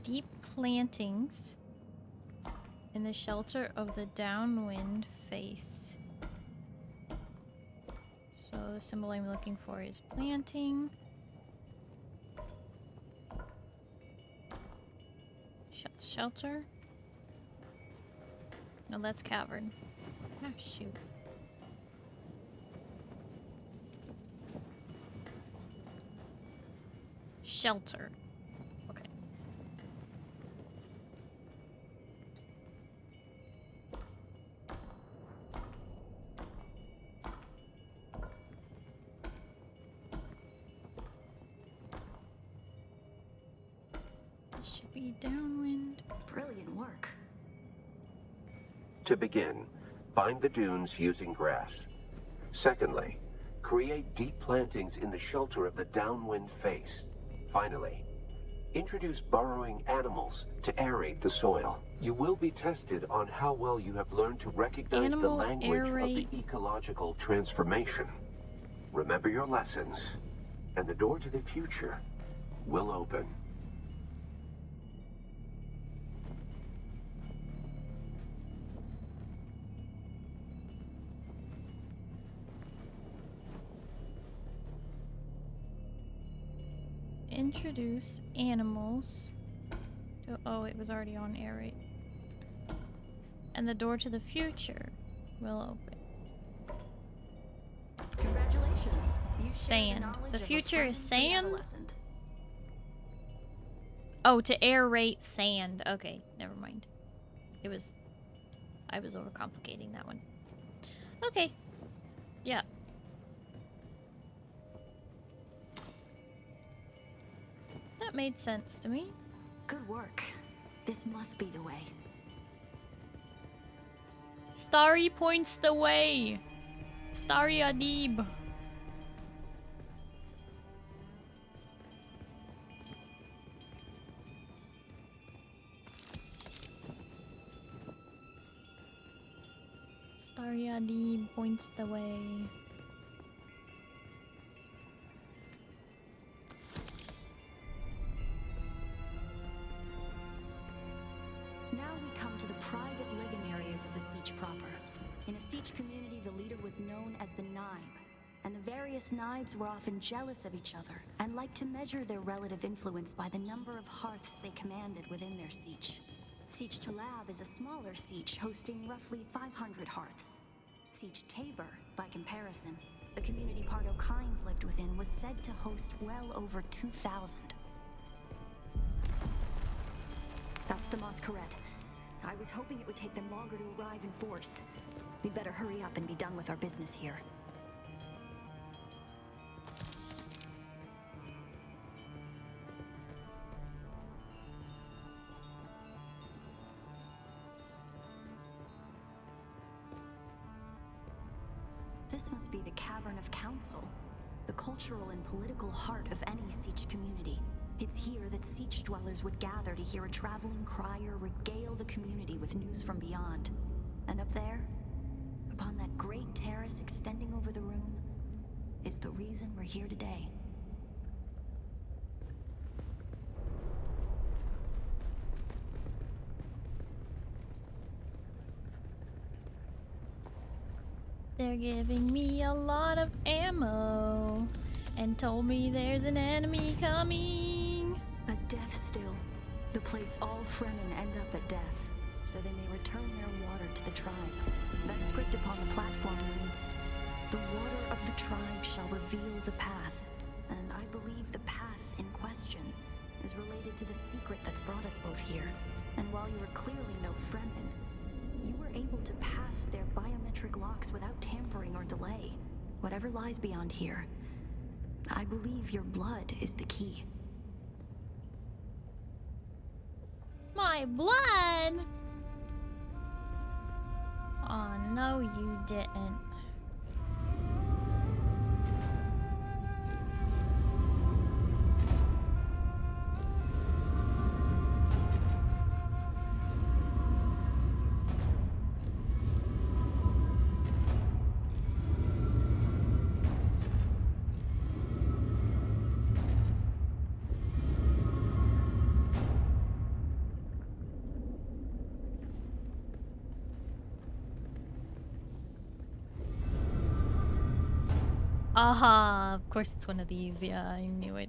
Deep plantings in the shelter of the downwind face. So the symbol I'm looking for is planting. Shelter? No, that's cavern. Ah, shoot. Shelter. Okay. This should be downwind. Brilliant work. To begin, bind the dunes using grass. Secondly, create deep plantings in the shelter of the downwind face. Finally, introduce burrowing animals to aerate the soil. You will be tested on how well you have learned to recognize the language of the ecological transformation. Remember your lessons, and the door to the future will open. Introduce animals. Oh, it was already on aerate. And the door to the future will open. Congratulations. You Sand. The future is sand? adolescent. Oh, to aerate sand. Okay, never mind. I was overcomplicating that one. Okay. Yeah. That made sense to me. Good work. This must be the way. Starry points the way. Starry Adib. Starry Adib points the way. Now we come to the private living areas of the Siege proper. In a Siege community, the leader was known as the Naib, and the various Naibs were often jealous of each other and liked to measure their relative influence by the number of hearths they commanded within their Siege. Siege Talab is a smaller Siege hosting roughly 500 hearths. Siege Tabor, by comparison, the community Pardo Kynes lived within, was said to host well over 2,000. That's the Masquerade. I was hoping it would take them longer to arrive in force. We'd better hurry up and be done with our business here. This must be the Cavern of Council, the cultural and political heart of any Siege community. It's here that Siege dwellers would gather to hear a traveling crier regale the community with news from beyond. And up there, upon that great terrace extending over the room, is the reason we're here today. They're giving me a lot of ammo and told me there's an enemy coming. A death still. The place all Fremen end up at death, so they may return their water to the tribe. That script upon the platform reads, "The water of the tribe shall reveal the path." And I believe the path in question is related to the secret that's brought us both here. And while you were clearly no Fremen, you were able to pass their biometric locks without tampering or delay. Whatever lies beyond here, I believe your blood is the key. My blood? Oh, no, you didn't. Aha, of course it's one of these. Yeah, I knew it.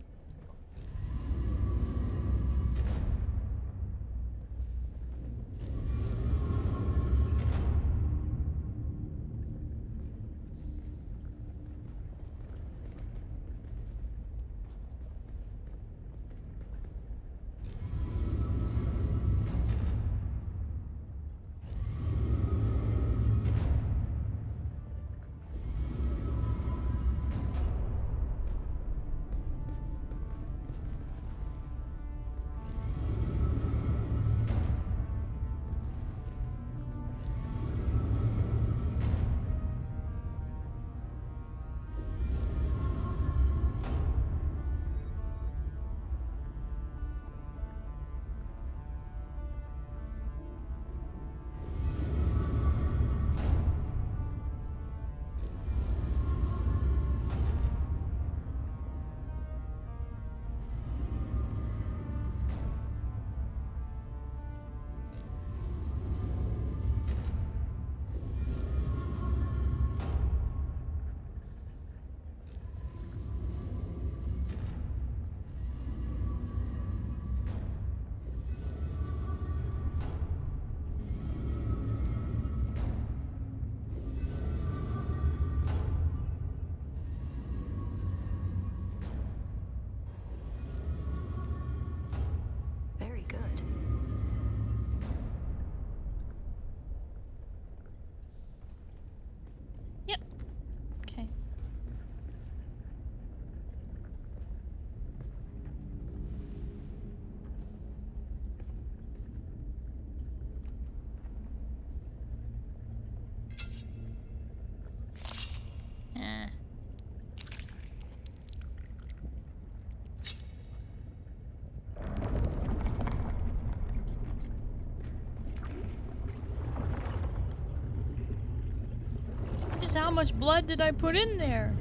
Just how much blood did I put in there?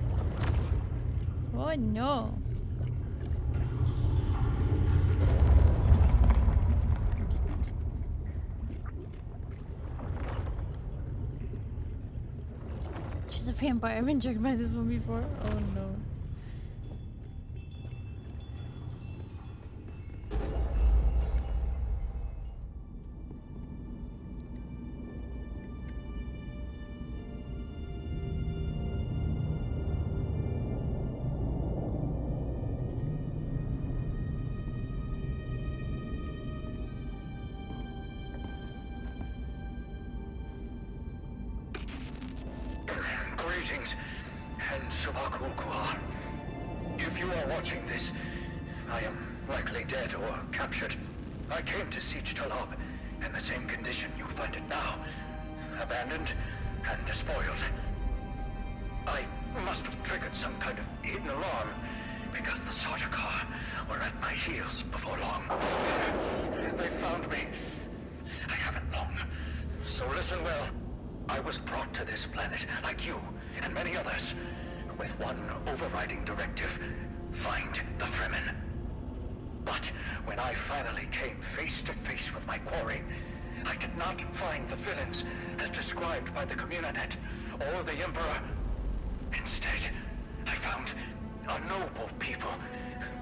Oh no. She's a vampire. I've been tricked by this one before. Oh no. Greetings, and Subaku-Kuar. If you are watching this, I am likely dead or captured. I came to Siege Talab in the same condition you find it now. Abandoned and despoiled. I must have triggered some kind of hidden alarm, because the Sardaukar were at my heels before long. They found me. I haven't long. So listen well. I was brought to this planet, like you and many others, with one overriding directive: find the Fremen. But when I finally came face to face with my quarry, I did not find the villains as described by the Communinet or the Emperor. Instead, I found a noble people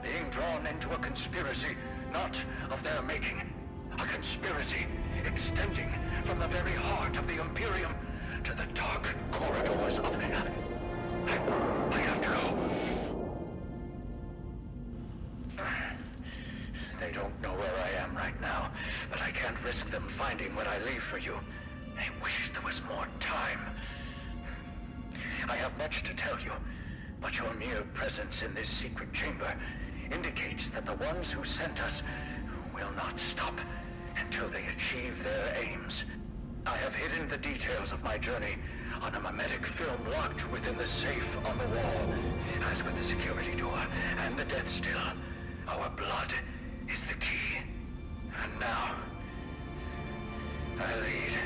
being drawn into a conspiracy not of their making. A conspiracy extending from the very heart of the Imperium to the dark corridors of... I have to go. They don't know where I am right now, but I can't risk them finding what I leave for you. I wish there was more time. I have much to tell you, but your mere presence in this secret chamber indicates that the ones who sent us will not stop until they achieve their aims. I have hidden the details of my journey on a mimetic film locked within the safe on the wall. As with the security door and the death still, our blood is the key. And now, I lead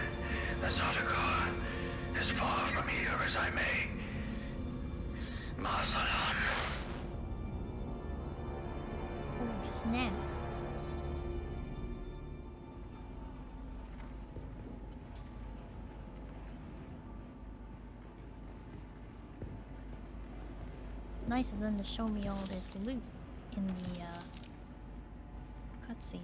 the Sardaukar as far from here as I may. Ma salam. Oh, snap. Nice of them to show me all this loot in the cutscene.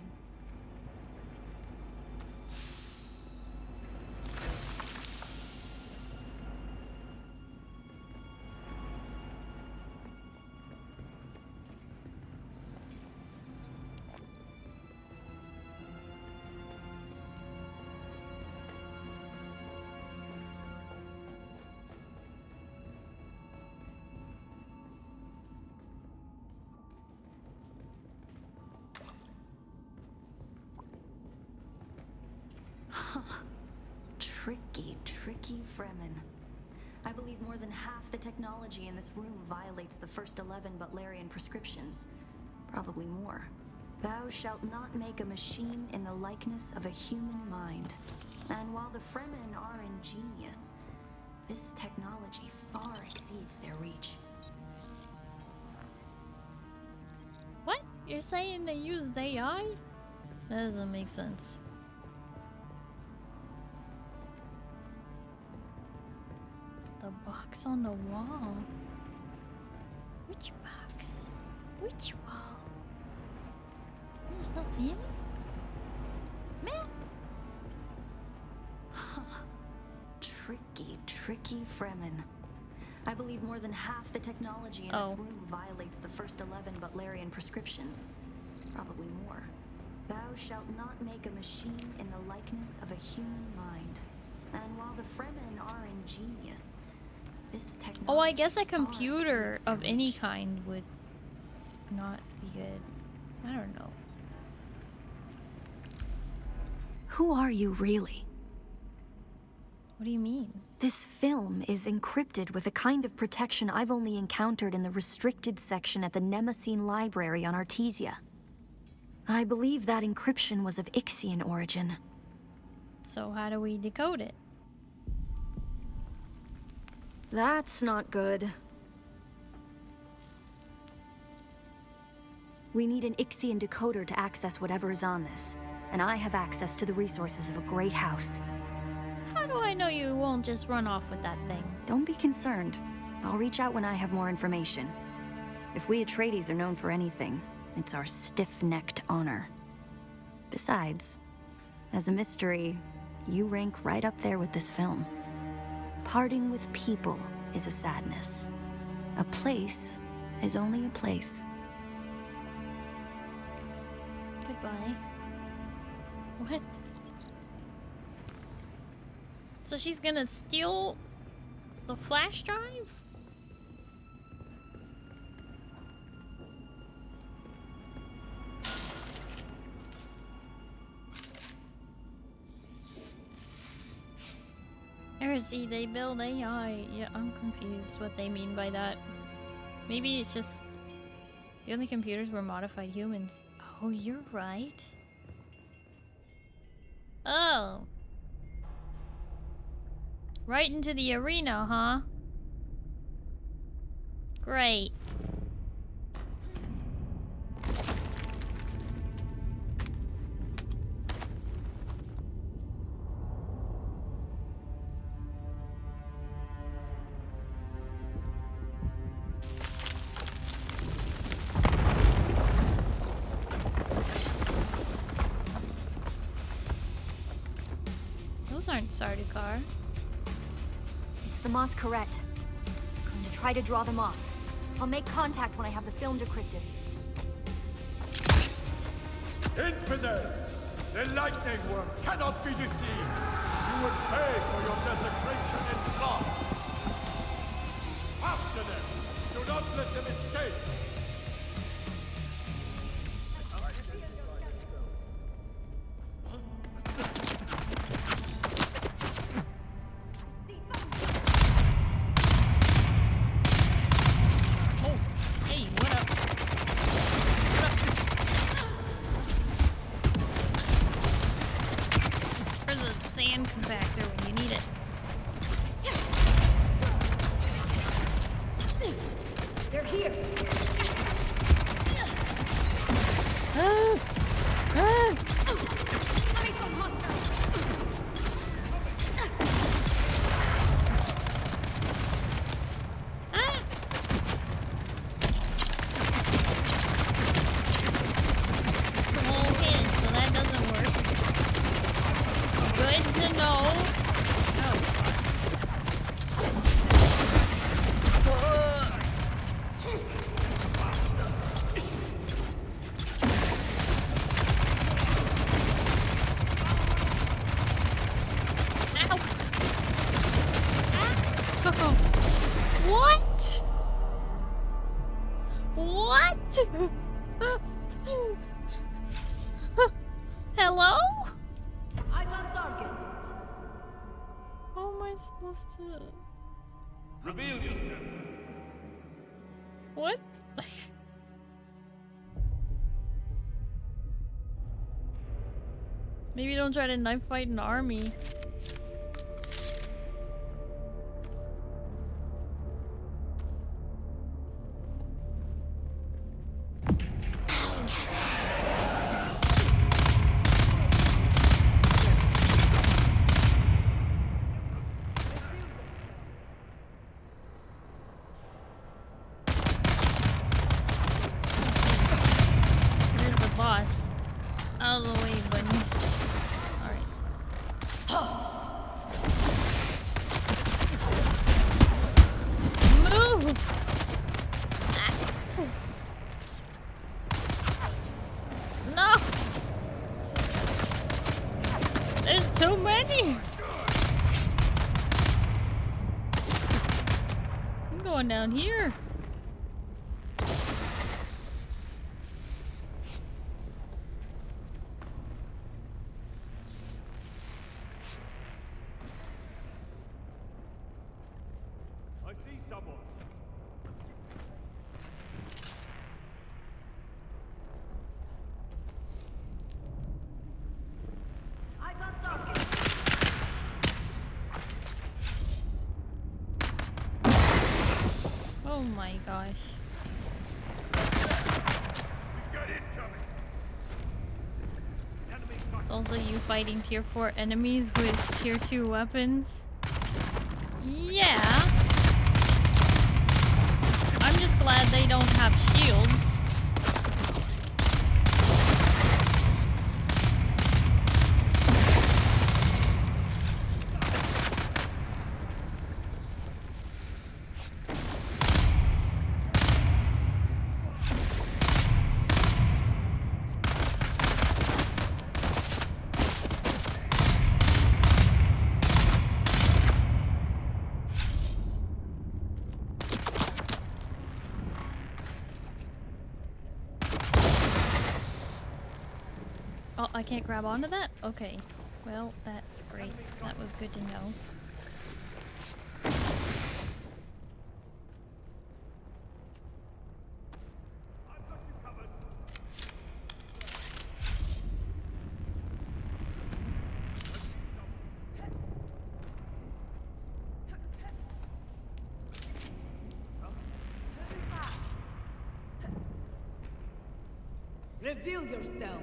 Tricky Fremen. I believe more than half the technology in this room violates the first 11 Butlerian prescriptions. Probably more. Thou shalt not make a machine in the likeness of a human mind. And while the Fremen are ingenious, this technology far exceeds their reach. What? You're saying they used AI? That doesn't make sense. The box on the wall. Which box? Which wall? I'm just not seeing it. Meh. Tricky Fremen. I believe more than half the technology in this room violates the first 11 Butlerian prescriptions. Probably more. Thou shalt not make a machine in the likeness of a human mind. And while the Fremen are ingenious, this technology... Oh, I guess a computer of any kind would not be good. I don't know. Who are you really? What do you mean? This film is encrypted with a kind of protection I've only encountered in the restricted section at the Nemesine Library on Artesia. I believe that encryption was of Ixian origin. So how do we decode it? That's not good. We need an Ixian decoder to access whatever is on this. And I have access to the resources of a great house. How do I know you won't just run off with that thing? Don't be concerned. I'll reach out when I have more information. If we Atreides are known for anything, it's our stiff-necked honor. Besides, as a mystery, you rank right up there with this film. Parting with people is a sadness. A place is only a place. Goodbye. What? So she's gonna steal the flash drive? Heresy, they build AI. Yeah, I'm confused what they mean by that. Maybe it's just the only computers were modified humans. Oh, you're right. Oh. Right into the arena, huh? Great. Those aren't Sardaukar. It's the Masquerade. I'm going to try to draw them off. I'll make contact when I have the film decrypted. Infidels! The lightning worm cannot be deceived! You will pay for your desecration in blood! After them! Do not let them escape! Hello? Eyes on target. How am I supposed to reveal yourself? What? Maybe don't try to knife fight an army. Down here. I see someone. Eyes on target. Oh my gosh. It's also you fighting tier 4 enemies with tier 2 weapons. Yeah. I'm just glad they don't have shields. Oh, I can't grab onto that? Okay. Well, that's great. That was good to know. Reveal yourself.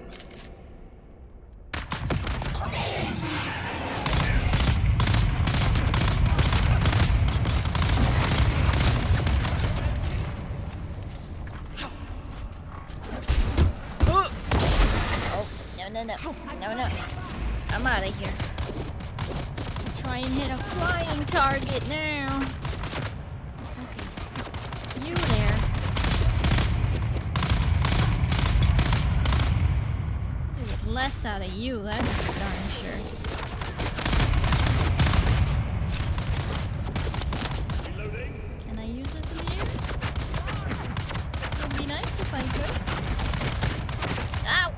No. I'm out of here. Try and hit a flying target now. Okay. You there. To get less out of you, that's for darn sure. Can I use this in the air? It would be nice if I could. Ow!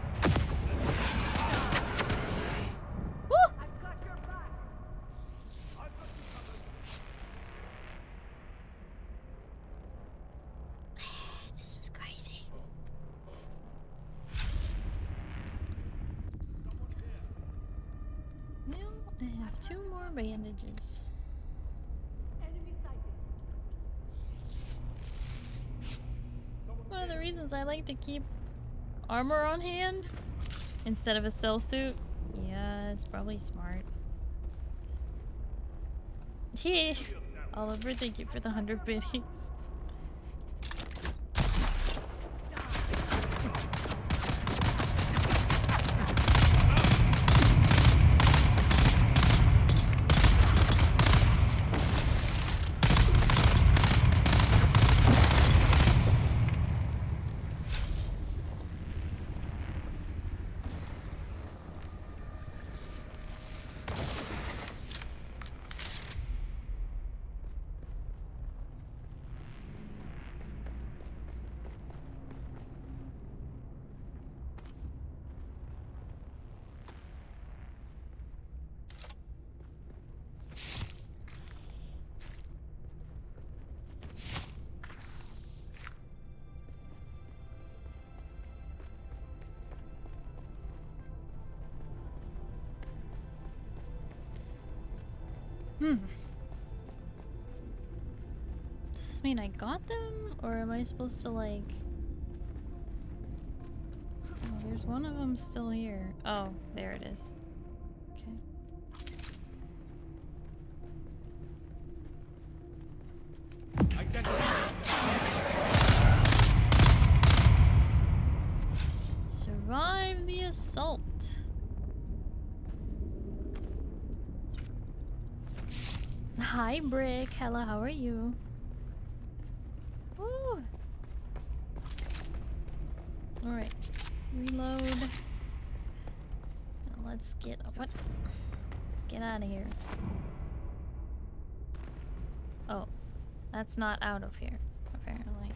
This is crazy. Well, I have 2 more bandages. One of the reasons I like to keep armor on hand instead of a cell suit. Yeah, it's probably smart. Yeah. Oliver, thank you for the 100 biddies. Does this mean I got them? Or am I supposed to, like... Oh, there's one of them still here. Oh, there it is. Okay. Survive the assault. Hi, Brick. Hello, how are you? Woo. Alright. Reload. Now let's get... What? Let's get out of here. Oh. That's not out of here, apparently.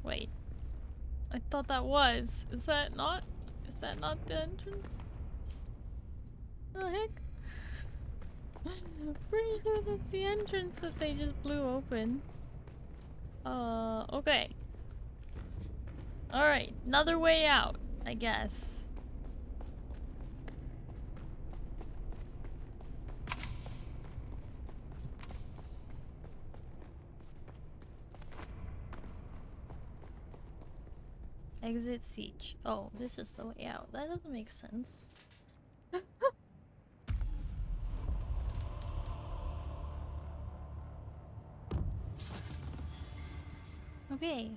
Wait. I thought that was. Is that not? Is that not the entrance? The heck? I'm pretty sure that's the entrance that they just blew open. Okay. Alright, another way out, I guess. Exit siege. Oh, this is the way out. That doesn't make sense. Okay.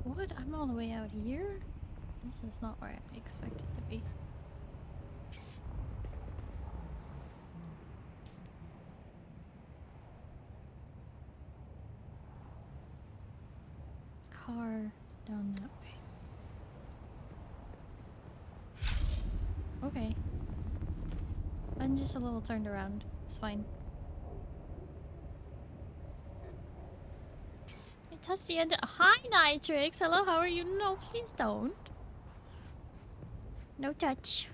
What? I'm all the way out here? This is not where I expected to be. Car down that way. Okay. I'm just a little turned around. It's fine. Touch the end. Hi, Nitrix. Hello, how are you? No, please don't. No touch.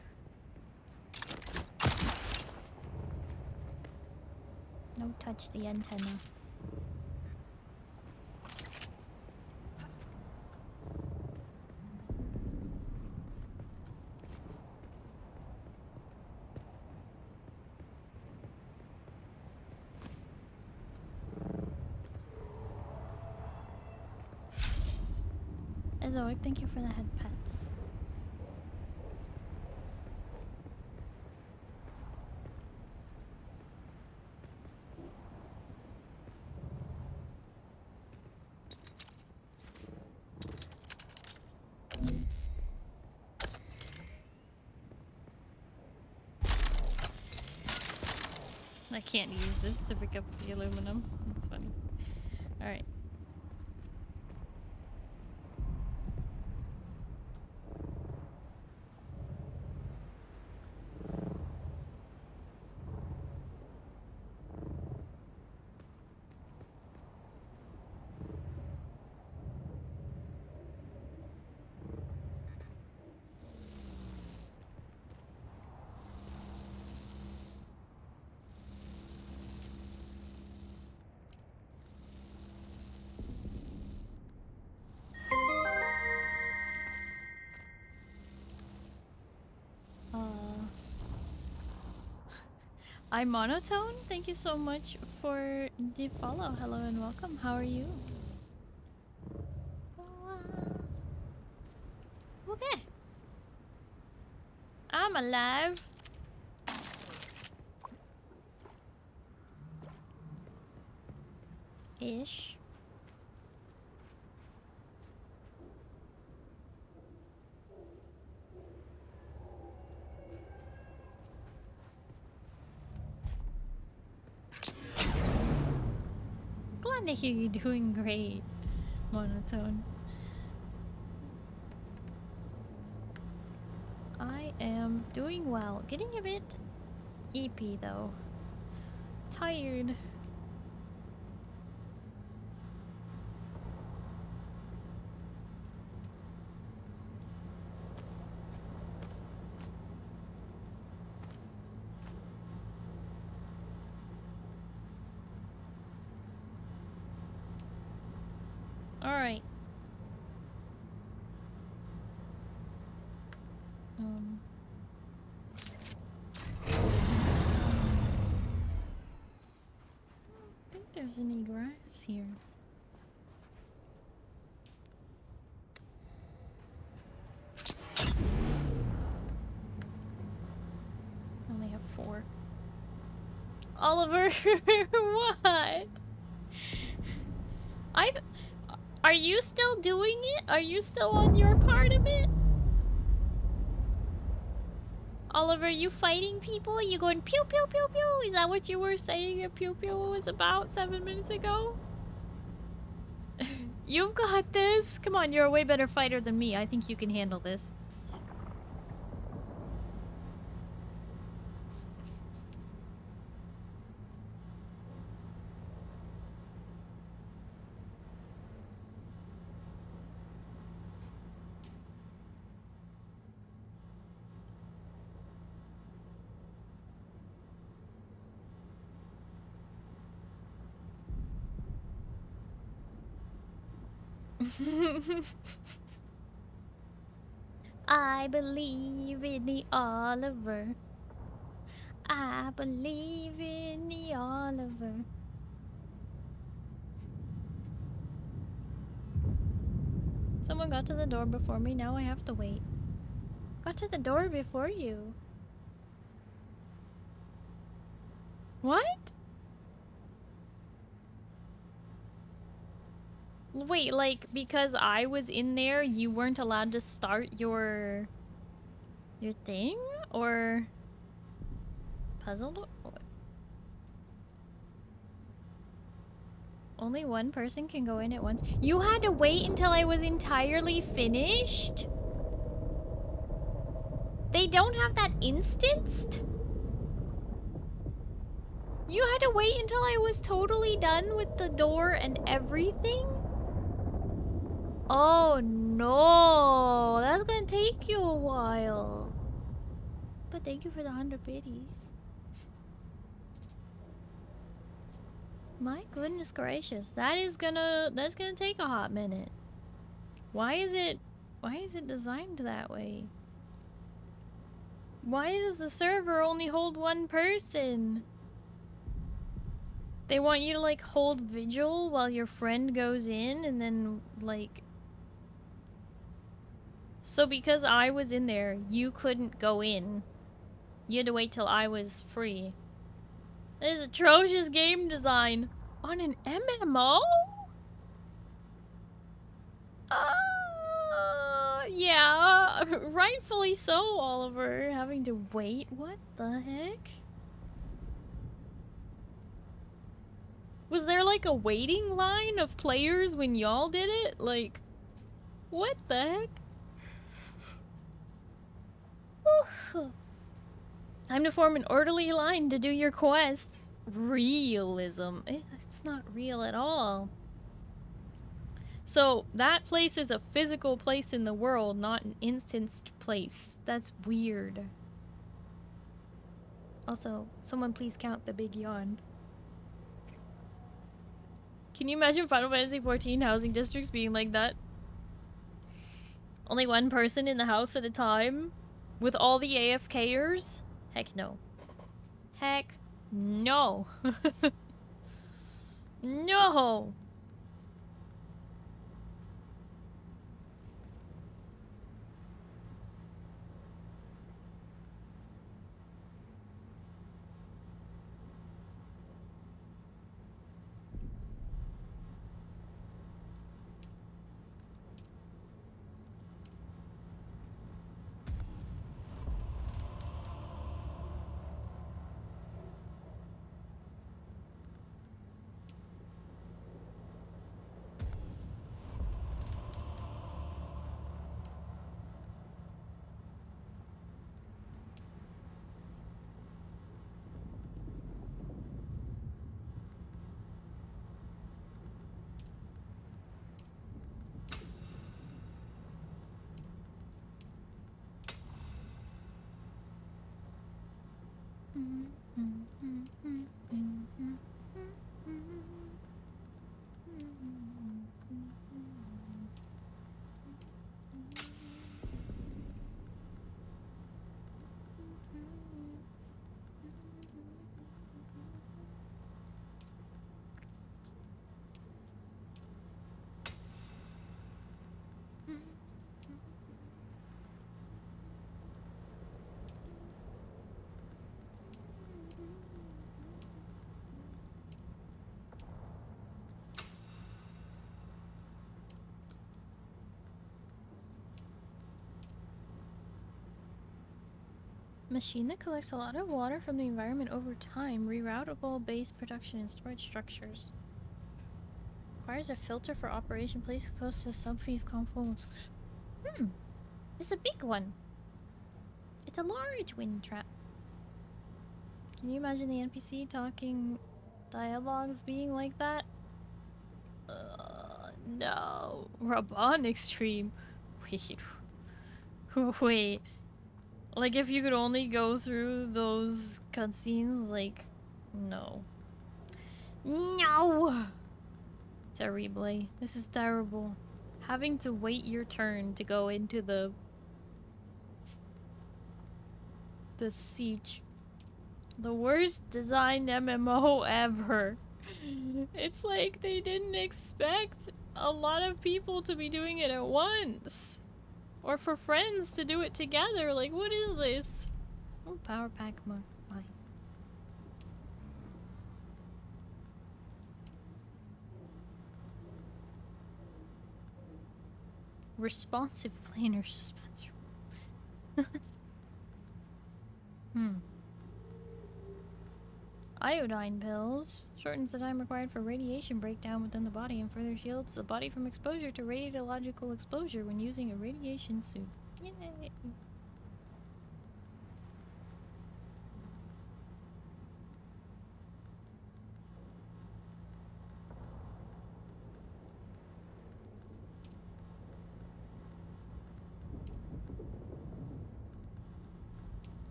No touch the antenna. Zoic, thank you for the head pets. I can't use this to pick up the aluminum. That's funny. Alright. I'm monotone. Thank you so much for the follow. Hello and welcome. How are you? Okay. I'm alive. Ish. Glad to hear you doing great, monotone. I am doing well. Getting a bit EP though. Tired. Alright. I don't think there's any grass here. I only have 4. Oliver, what? Are you still doing it? Are you still on your part of it? Oliver, you fighting people? You going pew pew pew pew? Is that what you were saying a pew pew was about 7 minutes ago? You've got this. Come on, you're a way better fighter than me. I think you can handle this. I believe in the Oliver. I believe in the Oliver. Someone got to the door before me, now I have to wait. Got to the door before you. What? Wait, like, because I was in there, you weren't allowed to start your thing? Or puzzle? Only one person can go in at once. You had to wait until I was entirely finished? They don't have that instanced? You had to wait until I was totally done with the door and everything? Oh no, that's gonna take you a while. But thank you for the 100 biddies. My goodness gracious, that's gonna take a hot minute. Why is it designed that way? Why does the server only hold one person? They want you to like hold vigil while your friend goes in and then like... So because I was in there, you couldn't go in. You had to wait till I was free. This is atrocious game design on an MMO? Yeah, rightfully so, Oliver. Having to wait? What the heck? Was there like a waiting line of players when y'all did it? Like, what the heck? Oof. Time to form an orderly line to do your quest. Realism. It's not real at all. So, that place is a physical place in the world, not an instanced place. That's weird. Also, someone please count the big yawn. Can you imagine Final Fantasy XIV housing districts being like that? Only one person in the house at a time? With all the AFKers? Heck no. Heck no. No! Machine that collects a lot of water from the environment over time. Reroutable base production and storage structures. Requires a filter for operation placed close to a subfield confluence. It's a big one. It's a large wind trap. Can you imagine the NPC talking dialogues being like that? No. Robonic stream. Wait. Like, if you could only go through those cutscenes, like, no. No! Terrible. This is terrible. Having to wait your turn to go into the siege. The worst designed MMO ever. It's like they didn't expect a lot of people to be doing it at once. Or for friends to do it together. Like, what is this? Oh, power pack more. Fine. Responsive planar suspension. Iodine pills shortens the time required for radiation breakdown within the body and further shields the body from exposure to radiological exposure when using a radiation suit. Yay.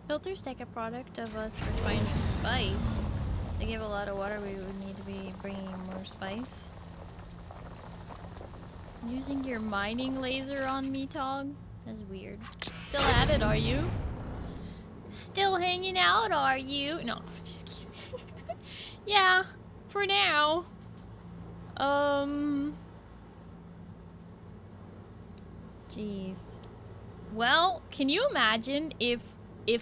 Filters take a product of us refining spice. They give a lot of water, we would need to be bringing more spice. Using your mining laser on me, Tog? That's weird. Still at it, are you? Still hanging out, are you? No, just kidding. Yeah, for now. Jeez. Well, can you imagine if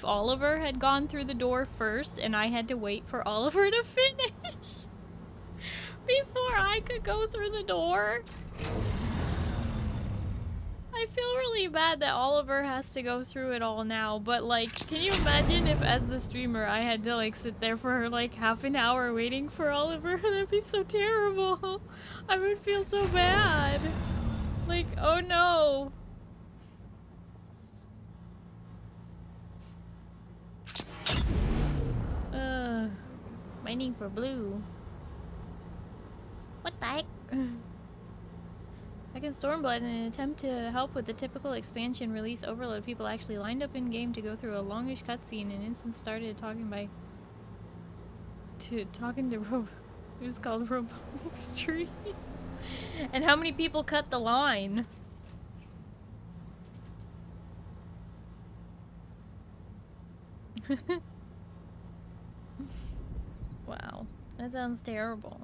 Oliver had gone through the door first and I had to wait for Oliver to finish before I could go through the door? I feel really bad that Oliver has to go through it all now, but like, can you imagine if as the streamer I had to like sit there for like half an hour waiting for Oliver? That'd be so terrible. I would feel so bad. Like, oh no. Mining for blue. What the heck? Back in Stormblood, in an attempt to help with the typical expansion release overload, people actually lined up in game to go through a longish cutscene and instance started talking to it was called Robotics Tree. And how many people cut the line? Wow, that sounds terrible.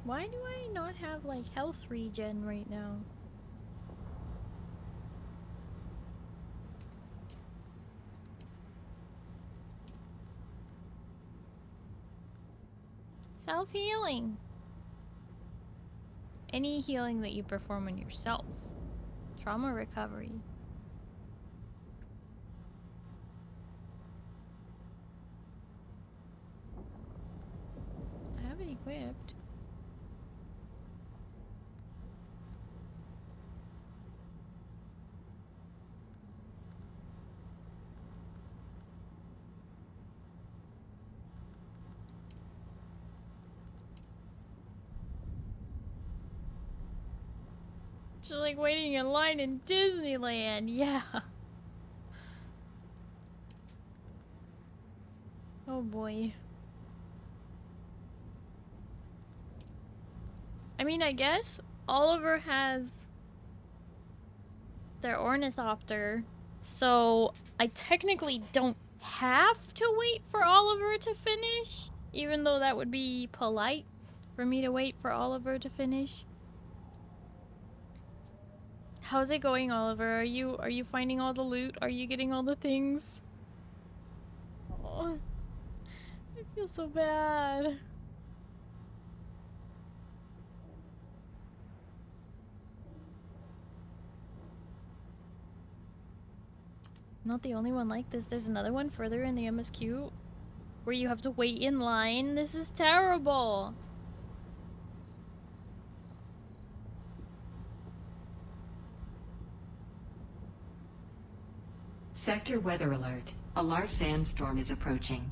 Why do I not have like health regen right now? Self-healing. Any healing that you perform on yourself. Trauma recovery. I have it equipped. Just like waiting in line in Disneyland, yeah. Oh boy. I mean, I guess Oliver has their ornithopter, so I technically don't have to wait for Oliver to finish, even though that would be polite for me to wait for Oliver to finish. How's it going, Oliver? Are you finding all the loot? Are you getting all the things? Oh, I feel so bad. I'm not the only one like this. There's another one further in the MSQ where you have to wait in line. This is terrible. Sector weather alert. A large sandstorm is approaching.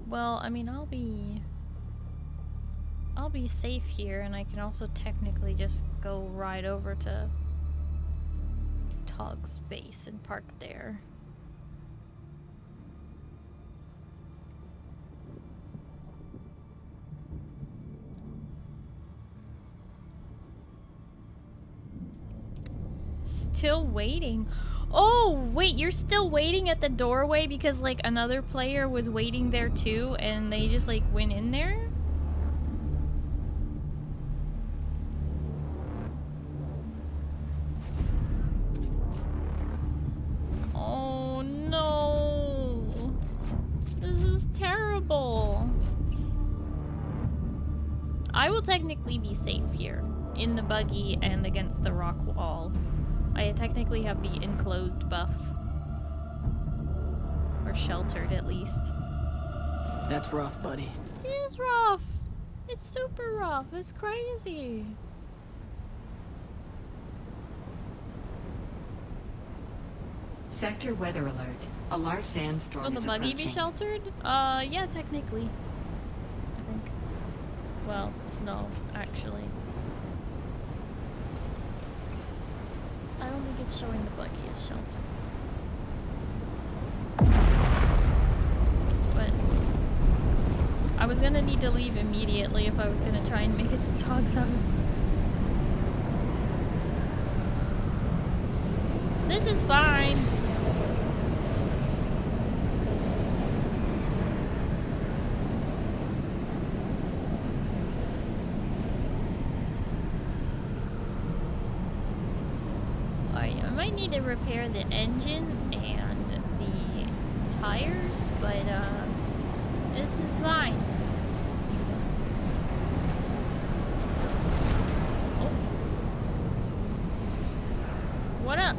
Well, I mean, I'll be safe here, and I can also technically just go right over to Tog's base and park there. Still waiting. Oh, wait, you're still waiting at the doorway because, like, another player was waiting there too, and they just, like, went in there? Oh, no. This is terrible. I will technically be safe here, in the buggy and against the rock wall. I technically have the enclosed buff. Or sheltered, at least. That's rough, buddy. It is rough! It's super rough. It's crazy. Sector weather alert. A large sandstorm Will the is buggy approaching. be sheltered? Yeah, technically. I think. Well, no, actually. I don't think it's showing the buggy as sheltered. But I was gonna need to leave immediately if I was gonna try and make it to Tog's house. This is fine. I might need to repair the engine and the tires, but this is fine. Oh. What up?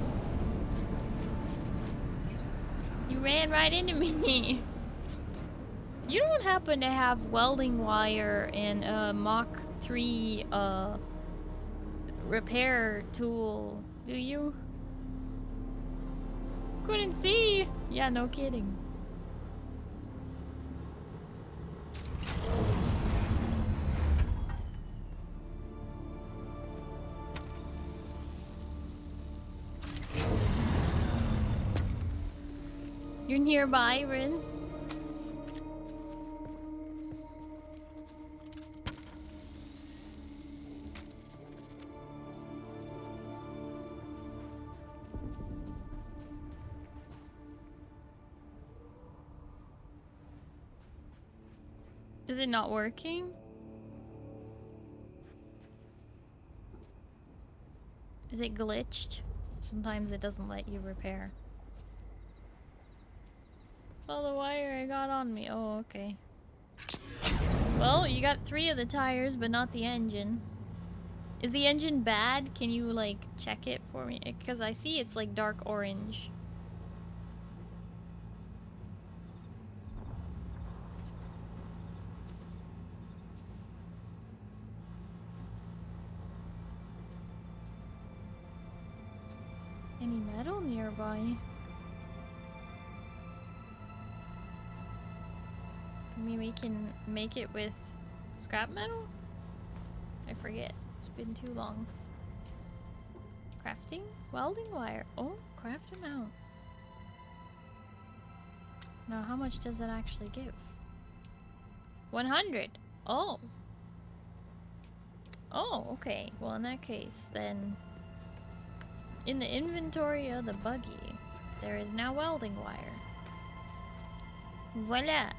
You ran right into me. You don't happen to have welding wire and a Mach 3 repair tool, do you? Couldn't see. Yeah, no kidding. You're nearby, Rin. Is it not working? Is it glitched? Sometimes it doesn't let you repair. It's all the wire I got on me. Oh, okay. Well, you got 3 of the tires, but not the engine. Is the engine bad? Can you, like, check it for me? Because I see it's, like, dark orange. Any metal nearby? Maybe we can make it with scrap metal? I forget. It's been too long. Crafting? Welding wire. Oh, craft amount. Now, how much does that actually give? 100. Oh. Oh, okay. Well, in that case, then... in the inventory of the buggy, there is now welding wire. Voila!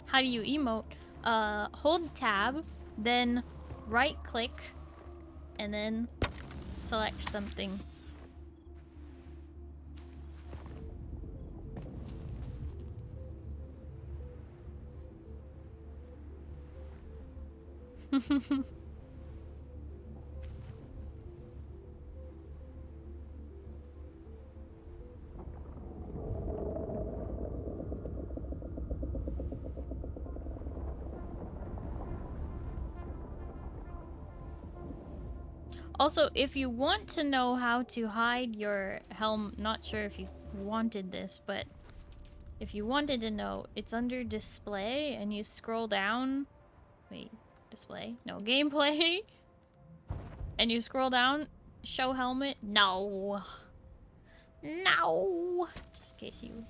How do you emote? Hold tab, then right click, and then select something. Also, if you want to know how to hide your helm, not sure if you wanted this, but if you wanted to know, it's under display and you scroll down. Wait, display? No, gameplay. And you scroll down, show helmet. No. No. Just in case you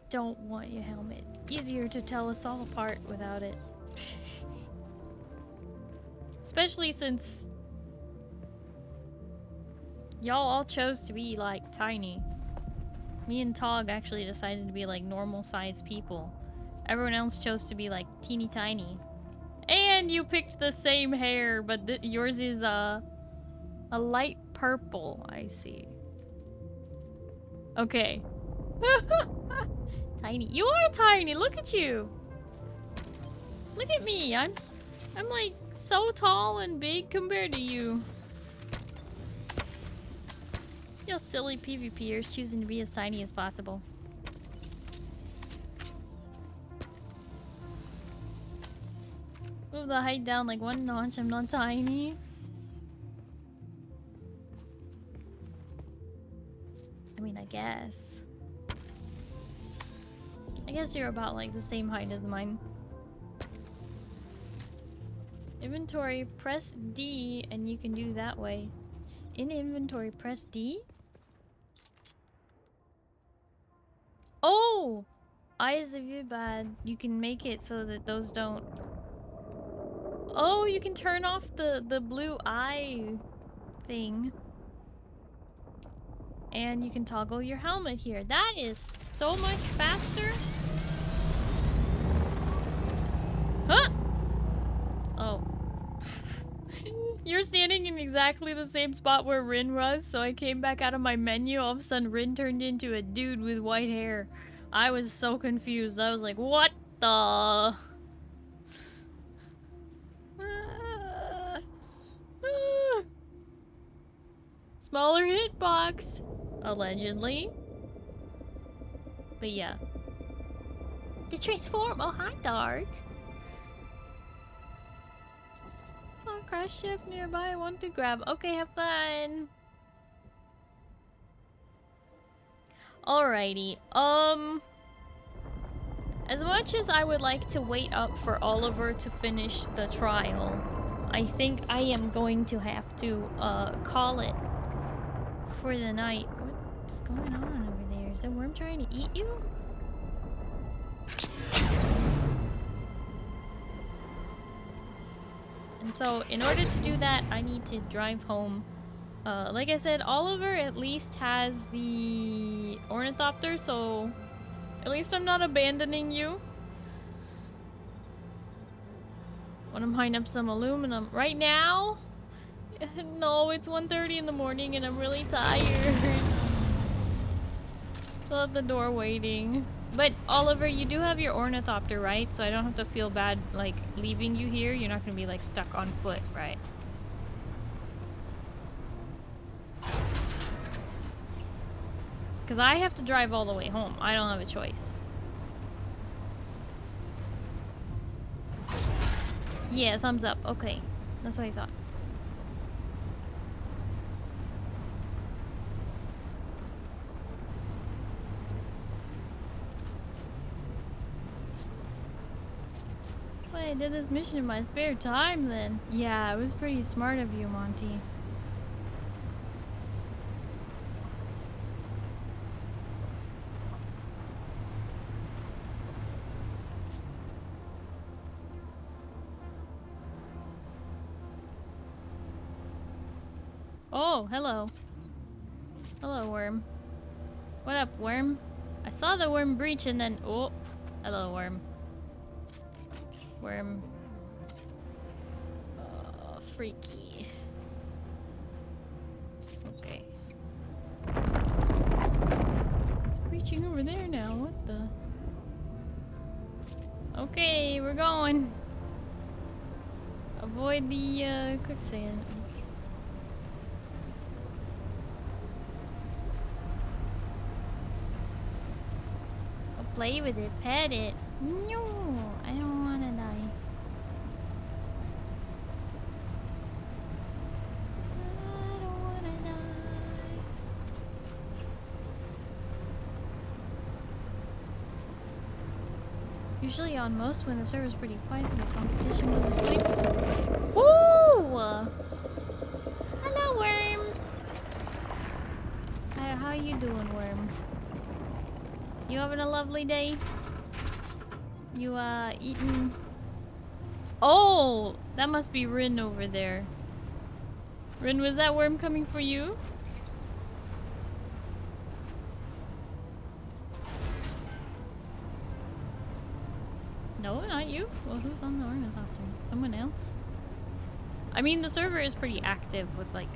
don't want your helmet. Easier to tell us all apart without it. Especially since y'all all chose to be, like, tiny. Me and Tog actually decided to be, like, normal-sized people. Everyone else chose to be, like, teeny tiny. And you picked the same hair, but yours is, a light purple, I see. Okay. Tiny. You are tiny! Look at you! Look at me! I'm, like, so tall and big compared to you. You silly PvPers choosing to be as tiny as possible. Move the height down like 1 notch, I'm not tiny. I mean, I guess. I guess you're about like the same height as mine. Inventory, press D and you can do that way. In inventory, press D? Oh! Eyes of you bad. You can make it so that those don't... Oh, you can turn off the blue eye thing. And you can toggle your helmet here. That is so much faster. Huh? Oh. You're standing in exactly the same spot where Rin was, so I came back out of my menu. All of a sudden, Rin turned into a dude with white hair. I was so confused. I was like, what the... Smaller hitbox, allegedly. But yeah. To transform, oh hi Dark. Saw a crash ship nearby, I want to grab. Okay, have fun. Alrighty, as much as I would like to wait up for Oliver to finish the trial, I think I am going to have to call it for the night. What's going on over there? Is a worm trying to eat you? And so in order to do that, I need to drive home. Like I said, Oliver at least has the ornithopter, so at least I'm not abandoning you. Want to mine up some aluminum right now? No, it's 1:30 in the morning and I'm really tired. Still at the door waiting. But Oliver, you do have your ornithopter, right? So I don't have to feel bad like leaving you here. You're not gonna be like stuck on foot, right? Because I have to drive all the way home. I don't have a choice. Yeah, thumbs up. Okay. That's what I thought. Well, I did this mission in my spare time then. Yeah, it was pretty smart of you, Monty. Oh, hello. Hello, worm. What up, worm? I saw the worm breach and then... Oh, hello, worm. Worm. Freaky. Okay. It's preaching over there now. What the? Okay, we're going. Avoid the quicksand. I'll play with it, pet it. No, I don't wanna die. I don't wanna die. Usually on most when the server's pretty quiet and the competition was asleep. Woo! Hello, Worm. How you doing, Worm? You having a lovely day? You eating? Oh, that must be Rin over there. Rin, was that worm coming for you? No, not you. Well, who's on the ornithopter? Someone else? I mean, the server is pretty active with like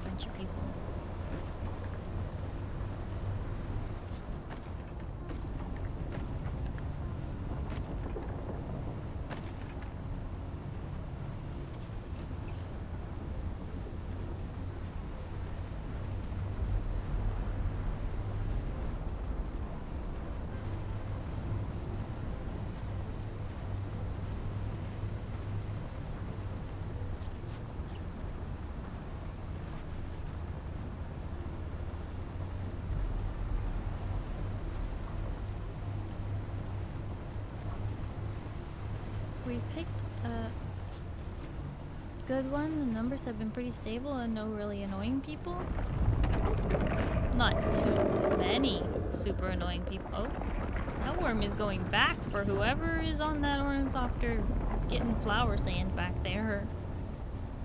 a bunch of people. We picked a good one. The numbers have been pretty stable and no really annoying people. Not too many super annoying people. Oh, that worm is going back for whoever is on that ornithopter getting flower sand back there.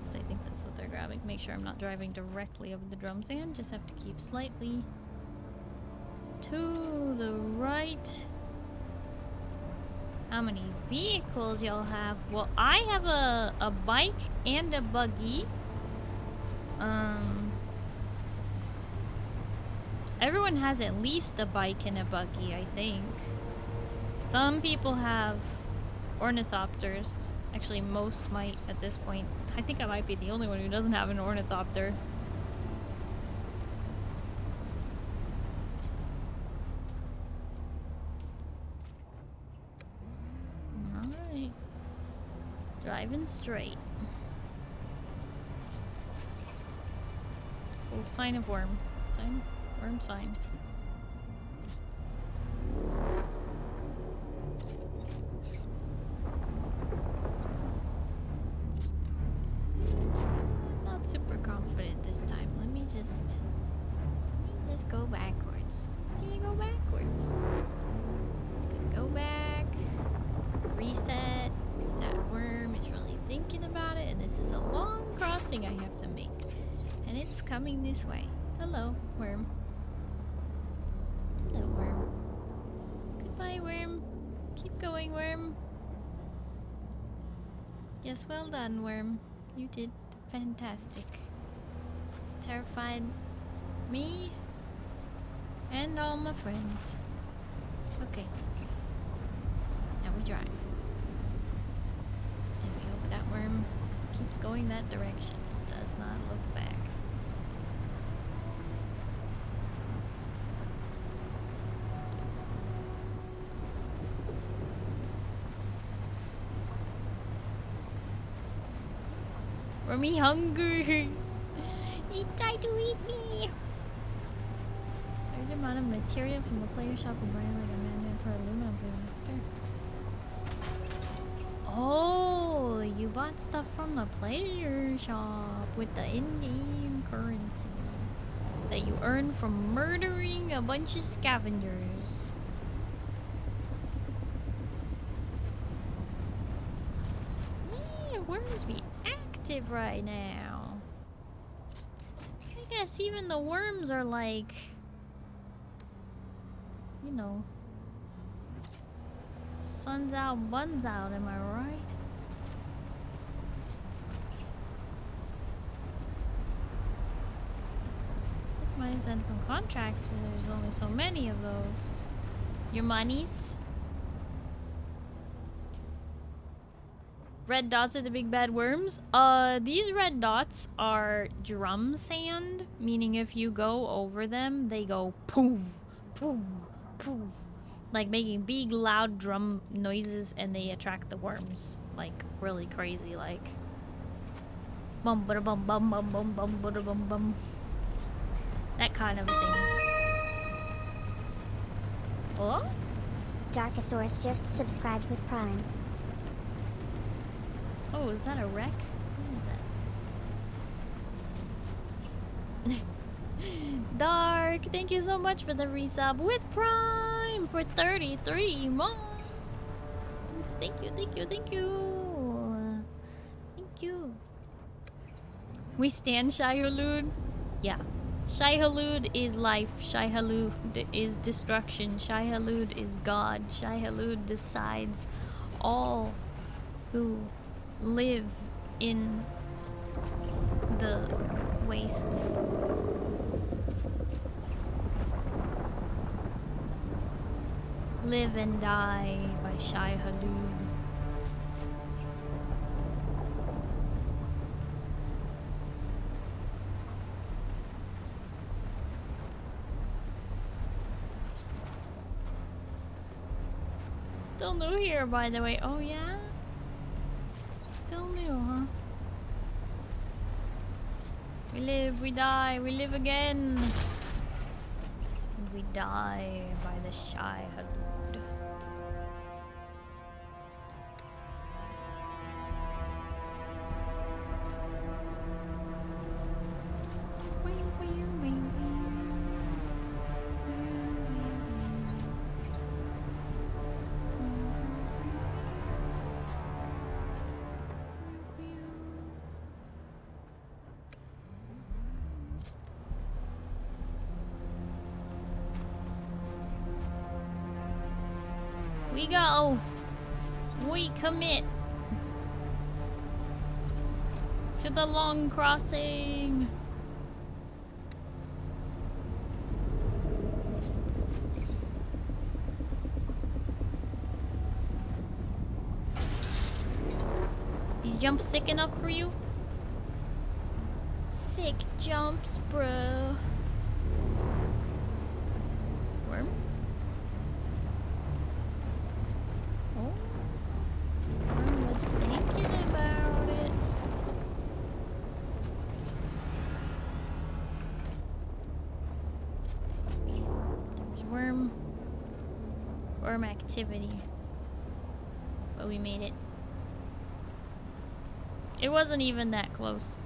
So I think that's what they're grabbing. Make sure I'm not driving directly over the drum sand. Just have to keep slightly to the right. How many vehicles y'all have? Well, I have a bike and a buggy. Everyone has at least a bike and a buggy, I think. Some people have ornithopters. Actually, most might at this point. I think I might be the only one who doesn't have an ornithopter. Alright. Driving straight. Oh, sign of worm. Worm sign. Not super confident this time. Let me just go backwards. Just gonna go backwards. Gonna go back, reset, because that worm is really thinking about it, and this is a long crossing I have to make. And it's coming this way. Hello, worm. Hello, worm. Goodbye, worm. Keep going, worm. Yes, well done, worm. You did fantastic. Terrified me and all my friends. Okay. Now we drive. And we hope that worm keeps going that direction. Does not look back. Wormy hungers. He tried to eat me. Large amount of material from the player shop and buying like a man for aluminum. Oh, you bought stuff from the player shop with the in-game currency that you earned from murdering a bunch of scavengers. Man, worms be active right now. I guess even the worms are like, you know, Sun's out, buns out, am I right? This might have been from contracts, but there's only so many of those. Your monies? Red dots are the big bad worms? These red dots are drum sand, meaning if you go over them, they go poof, poof, poof. Like making big loud drum noises, and they attract the worms. Like really crazy, like bum bada bum bum bum bum bum bada bum bum. That kind of a thing. Oh? Darkosaurus just subscribed with Prime. Oh, is that a wreck? What is that? Dark, thank you so much for the resub with Prime for 33 months. Thank you, thank you, thank you. Thank you. We stand Shai-Hulud? Yeah. Shai-Hulud is life. Shai-Hulud is destruction. Shai-Hulud is God. Shai-Hulud decides all who live in the wastes. Live and Die by Shai-Hulud. Still new here, by the way. Oh yeah? Still new, huh? We live, we die, we live again. And we die by the Shai-Hulud. We go. We commit to the long crossing. These jumps sick enough for you? Sick jumps, bro. Worm? I was thinking about it. There's worm activity. But we made it. It wasn't even that close.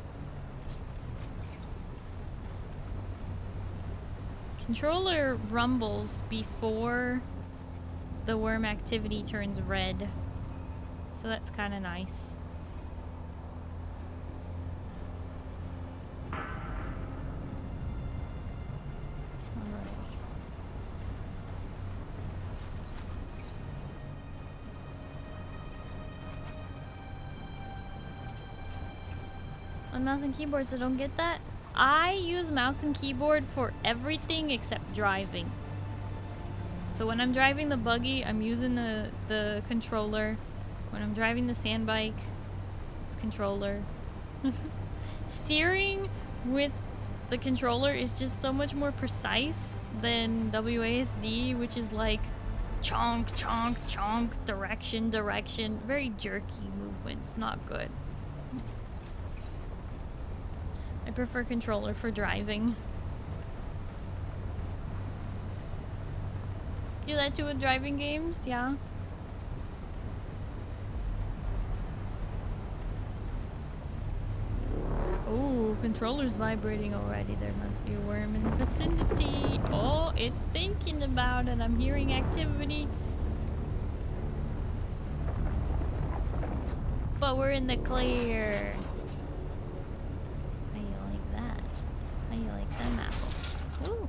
Controller rumbles before the worm activity turns red. So that's kind of nice. On mouse and keyboard, so don't get that. I use mouse and keyboard for everything except driving. So when I'm driving the buggy, I'm using the controller. When I'm driving the sand bike, it's controller. Steering with the controller is just so much more precise than WASD, which is like chonk, chonk, chonk, direction, direction. Very jerky movements, not good. I prefer controller for driving. Do that too with driving games, yeah. Oh, controller's vibrating already. There must be a worm in the vicinity. Oh, it's thinking about it. I'm hearing activity. But we're in the clear. How you like that? How you like them apples? Ooh.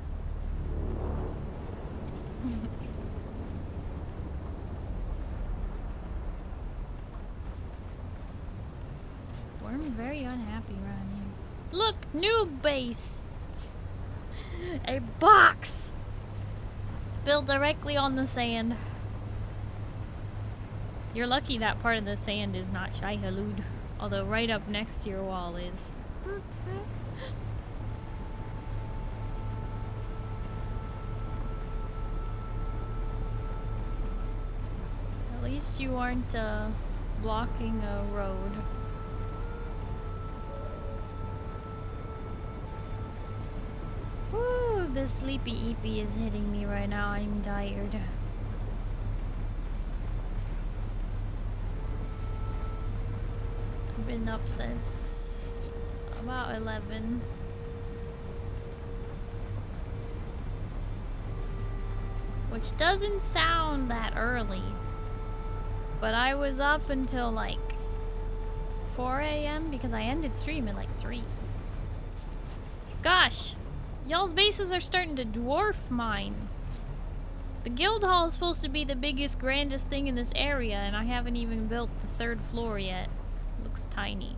I'm very unhappy around here. Look, new base. A box built directly on the sand. You're lucky that part of the sand is not Shai Halud, although right up next to your wall is. At least you aren't blocking a road. Woo, this sleepy eepy is hitting me right now. I'm tired. I've been up since about 11. Which doesn't sound that early. But I was up until like 4 a.m. because I ended stream at like 3. Gosh, y'all's bases are starting to dwarf mine. The guild hall is supposed to be the biggest, grandest thing in this area, and I haven't even built the 3rd floor yet. It looks tiny.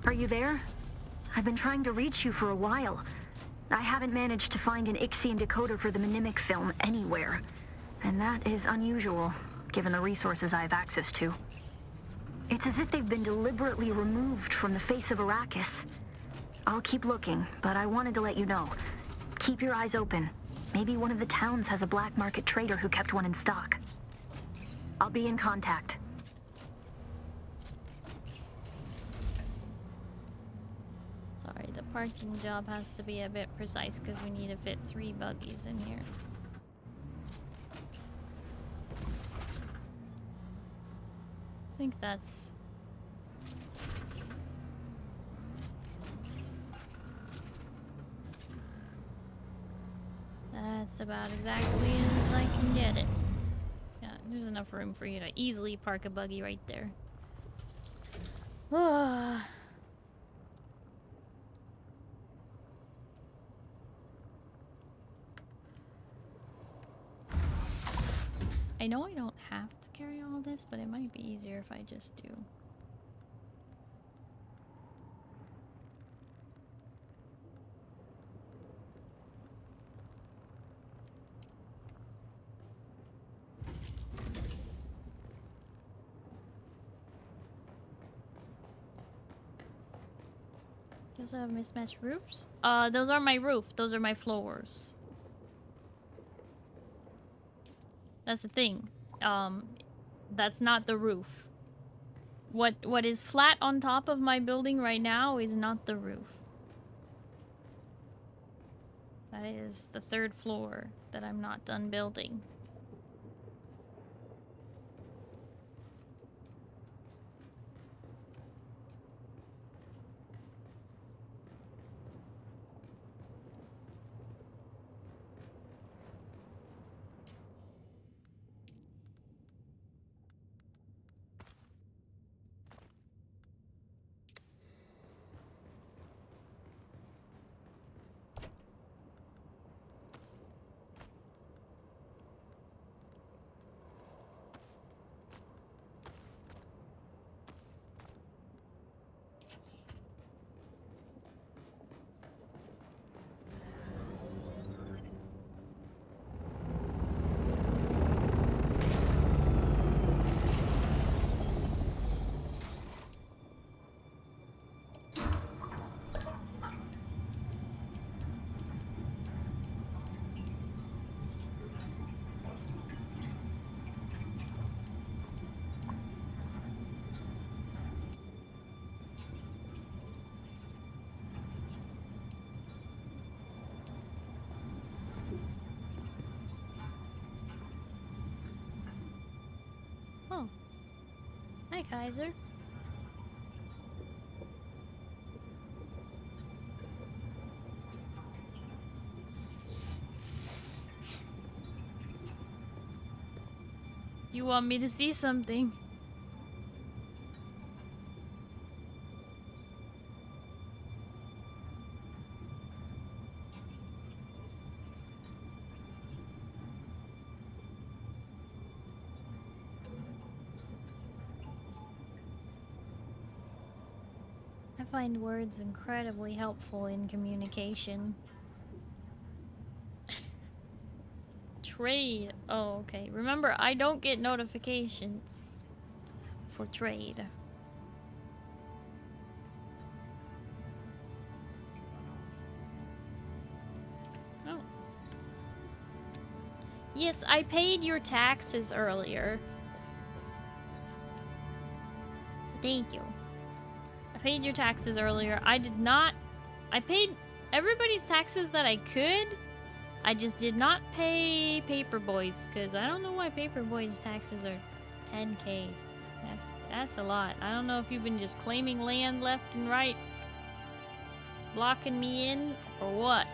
Are you there? I've been trying to reach you for a while. I haven't managed to find an Ixian decoder for the Mnemic film anywhere. And that is unusual, given the resources I have access to. It's as if they've been deliberately removed from the face of Arrakis. I'll keep looking, but I wanted to let you know. Keep your eyes open. Maybe one of the towns has a black market trader who kept one in stock. I'll be in contact. Sorry, the parking job has to be a bit precise because we need to fit 3 buggies in here. I think that's... That's about exactly as I can get it. Yeah, there's enough room for you to easily park a buggy right there. I know I don't have to carry all this, but it might be easier if I just do. You also have mismatched roofs? Those are my roof. Those are my floors. That's the thing. That's not the roof. What is flat on top of my building right now is not the roof. That is the 3rd floor that I'm not done building. Oh. Hi, Kaiser. You want me to see something? I find words incredibly helpful in communication. Trade. Oh, okay. Remember, I don't get notifications for trade. Oh. Yes, I paid your taxes earlier. So thank you. I paid your taxes earlier. I did not... I paid everybody's taxes that I could. I just did not pay Paperboy's, because I don't know why Paperboy's taxes are 10K. That's a lot. I don't know if you've been just claiming land left and right, blocking me in, or what.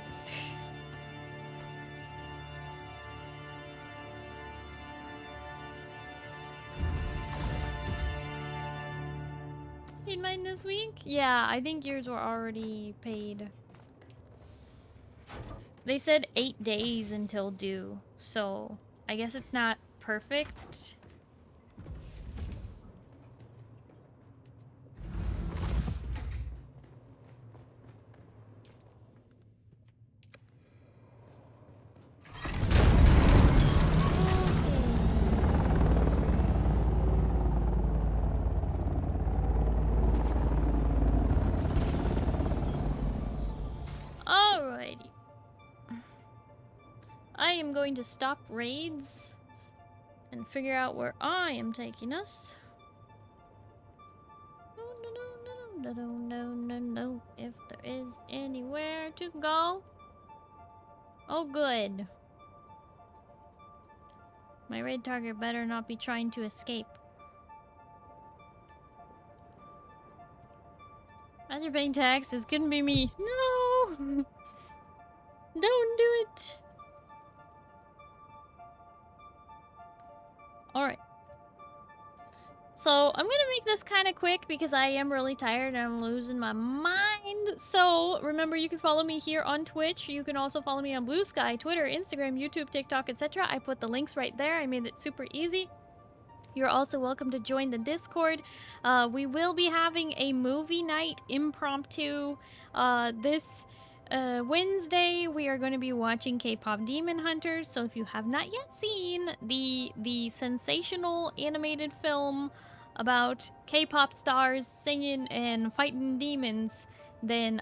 Paid mine this week? Yeah, I think yours were already paid. They said 8 days until due, so I guess it's not perfect. Alrighty. I am going to stop raids and figure out where I am taking us. No, if there is anywhere to go. Oh, good. My raid target better not be trying to escape. As you're paying taxes, couldn't be me. No! Don't do it! Alright. So, I'm gonna make this kind of quick because I am really tired and I'm losing my mind. So, remember you can follow me here on Twitch. You can also follow me on Blue Sky, Twitter, Instagram, YouTube, TikTok, etc. I put the links right there. I made it super easy. You're also welcome to join the Discord. We will be having a movie night impromptu this Wednesday. We are going to be watching K-pop Demon Hunters. So if you have not yet seen the sensational animated film about K-pop stars singing and fighting demons, then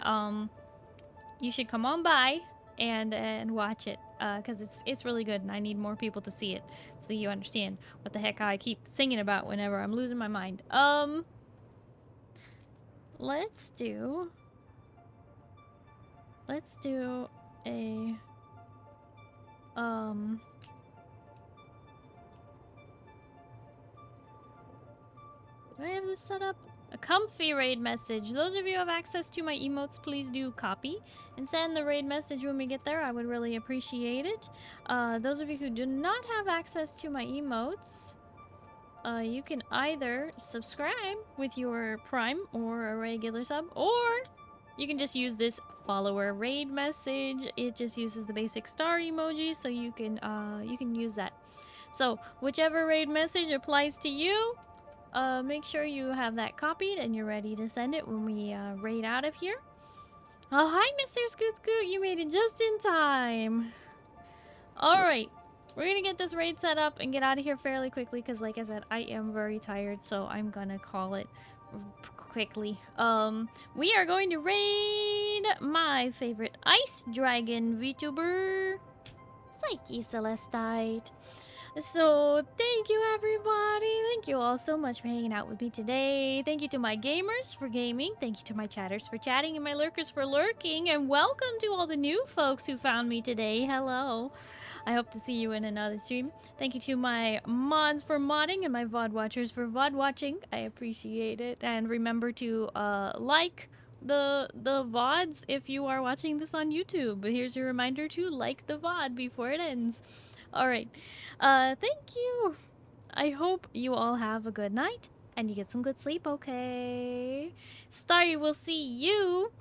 you should come on by and watch it, because it's really good and I need more people to see it so that you understand what the heck I keep singing about whenever I'm losing my mind. Let's do a do I have this set up? A comfy raid message. Those of you who have access to my emotes, please do copy and send the raid message when we get there. I would really appreciate it. Those of you who do not have access to my emotes, you can either subscribe with your Prime or a regular sub, or you can just use this follower raid message. It just uses the basic star emoji, so you can use that. So whichever raid message applies to you, make sure you have that copied and you're ready to send it when we raid out of here. Oh, hi, Mr. Scoot Scoot. You made it just in time. All right. We're going to get this raid set up and get out of here fairly quickly because, like I said, I am very tired, so I'm going to call it quickly. We are going to raid my favorite ice dragon VTuber, Psyche Celestite. So, thank you everybody. Thank you all so much for hanging out with me today. Thank you to my gamers for gaming. Thank you to my chatters for chatting and my lurkers for lurking. And welcome to all the new folks who found me today. Hello. I hope to see you in another stream. Thank you to my mods for modding and my VOD watchers for VOD watching. I appreciate it. And remember to like the VODs if you are watching this on YouTube. Here's your reminder to like the VOD before it ends. Alright. Thank you. I hope you all have a good night and you get some good sleep, okay? Starry will see you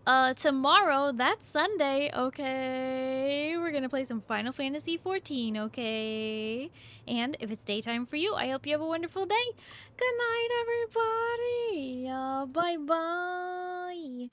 Tomorrow, that's Sunday, okay? We're gonna play some Final Fantasy XIV, okay? And if it's daytime for you, I hope you have a wonderful day. Good night, everybody. Bye-bye.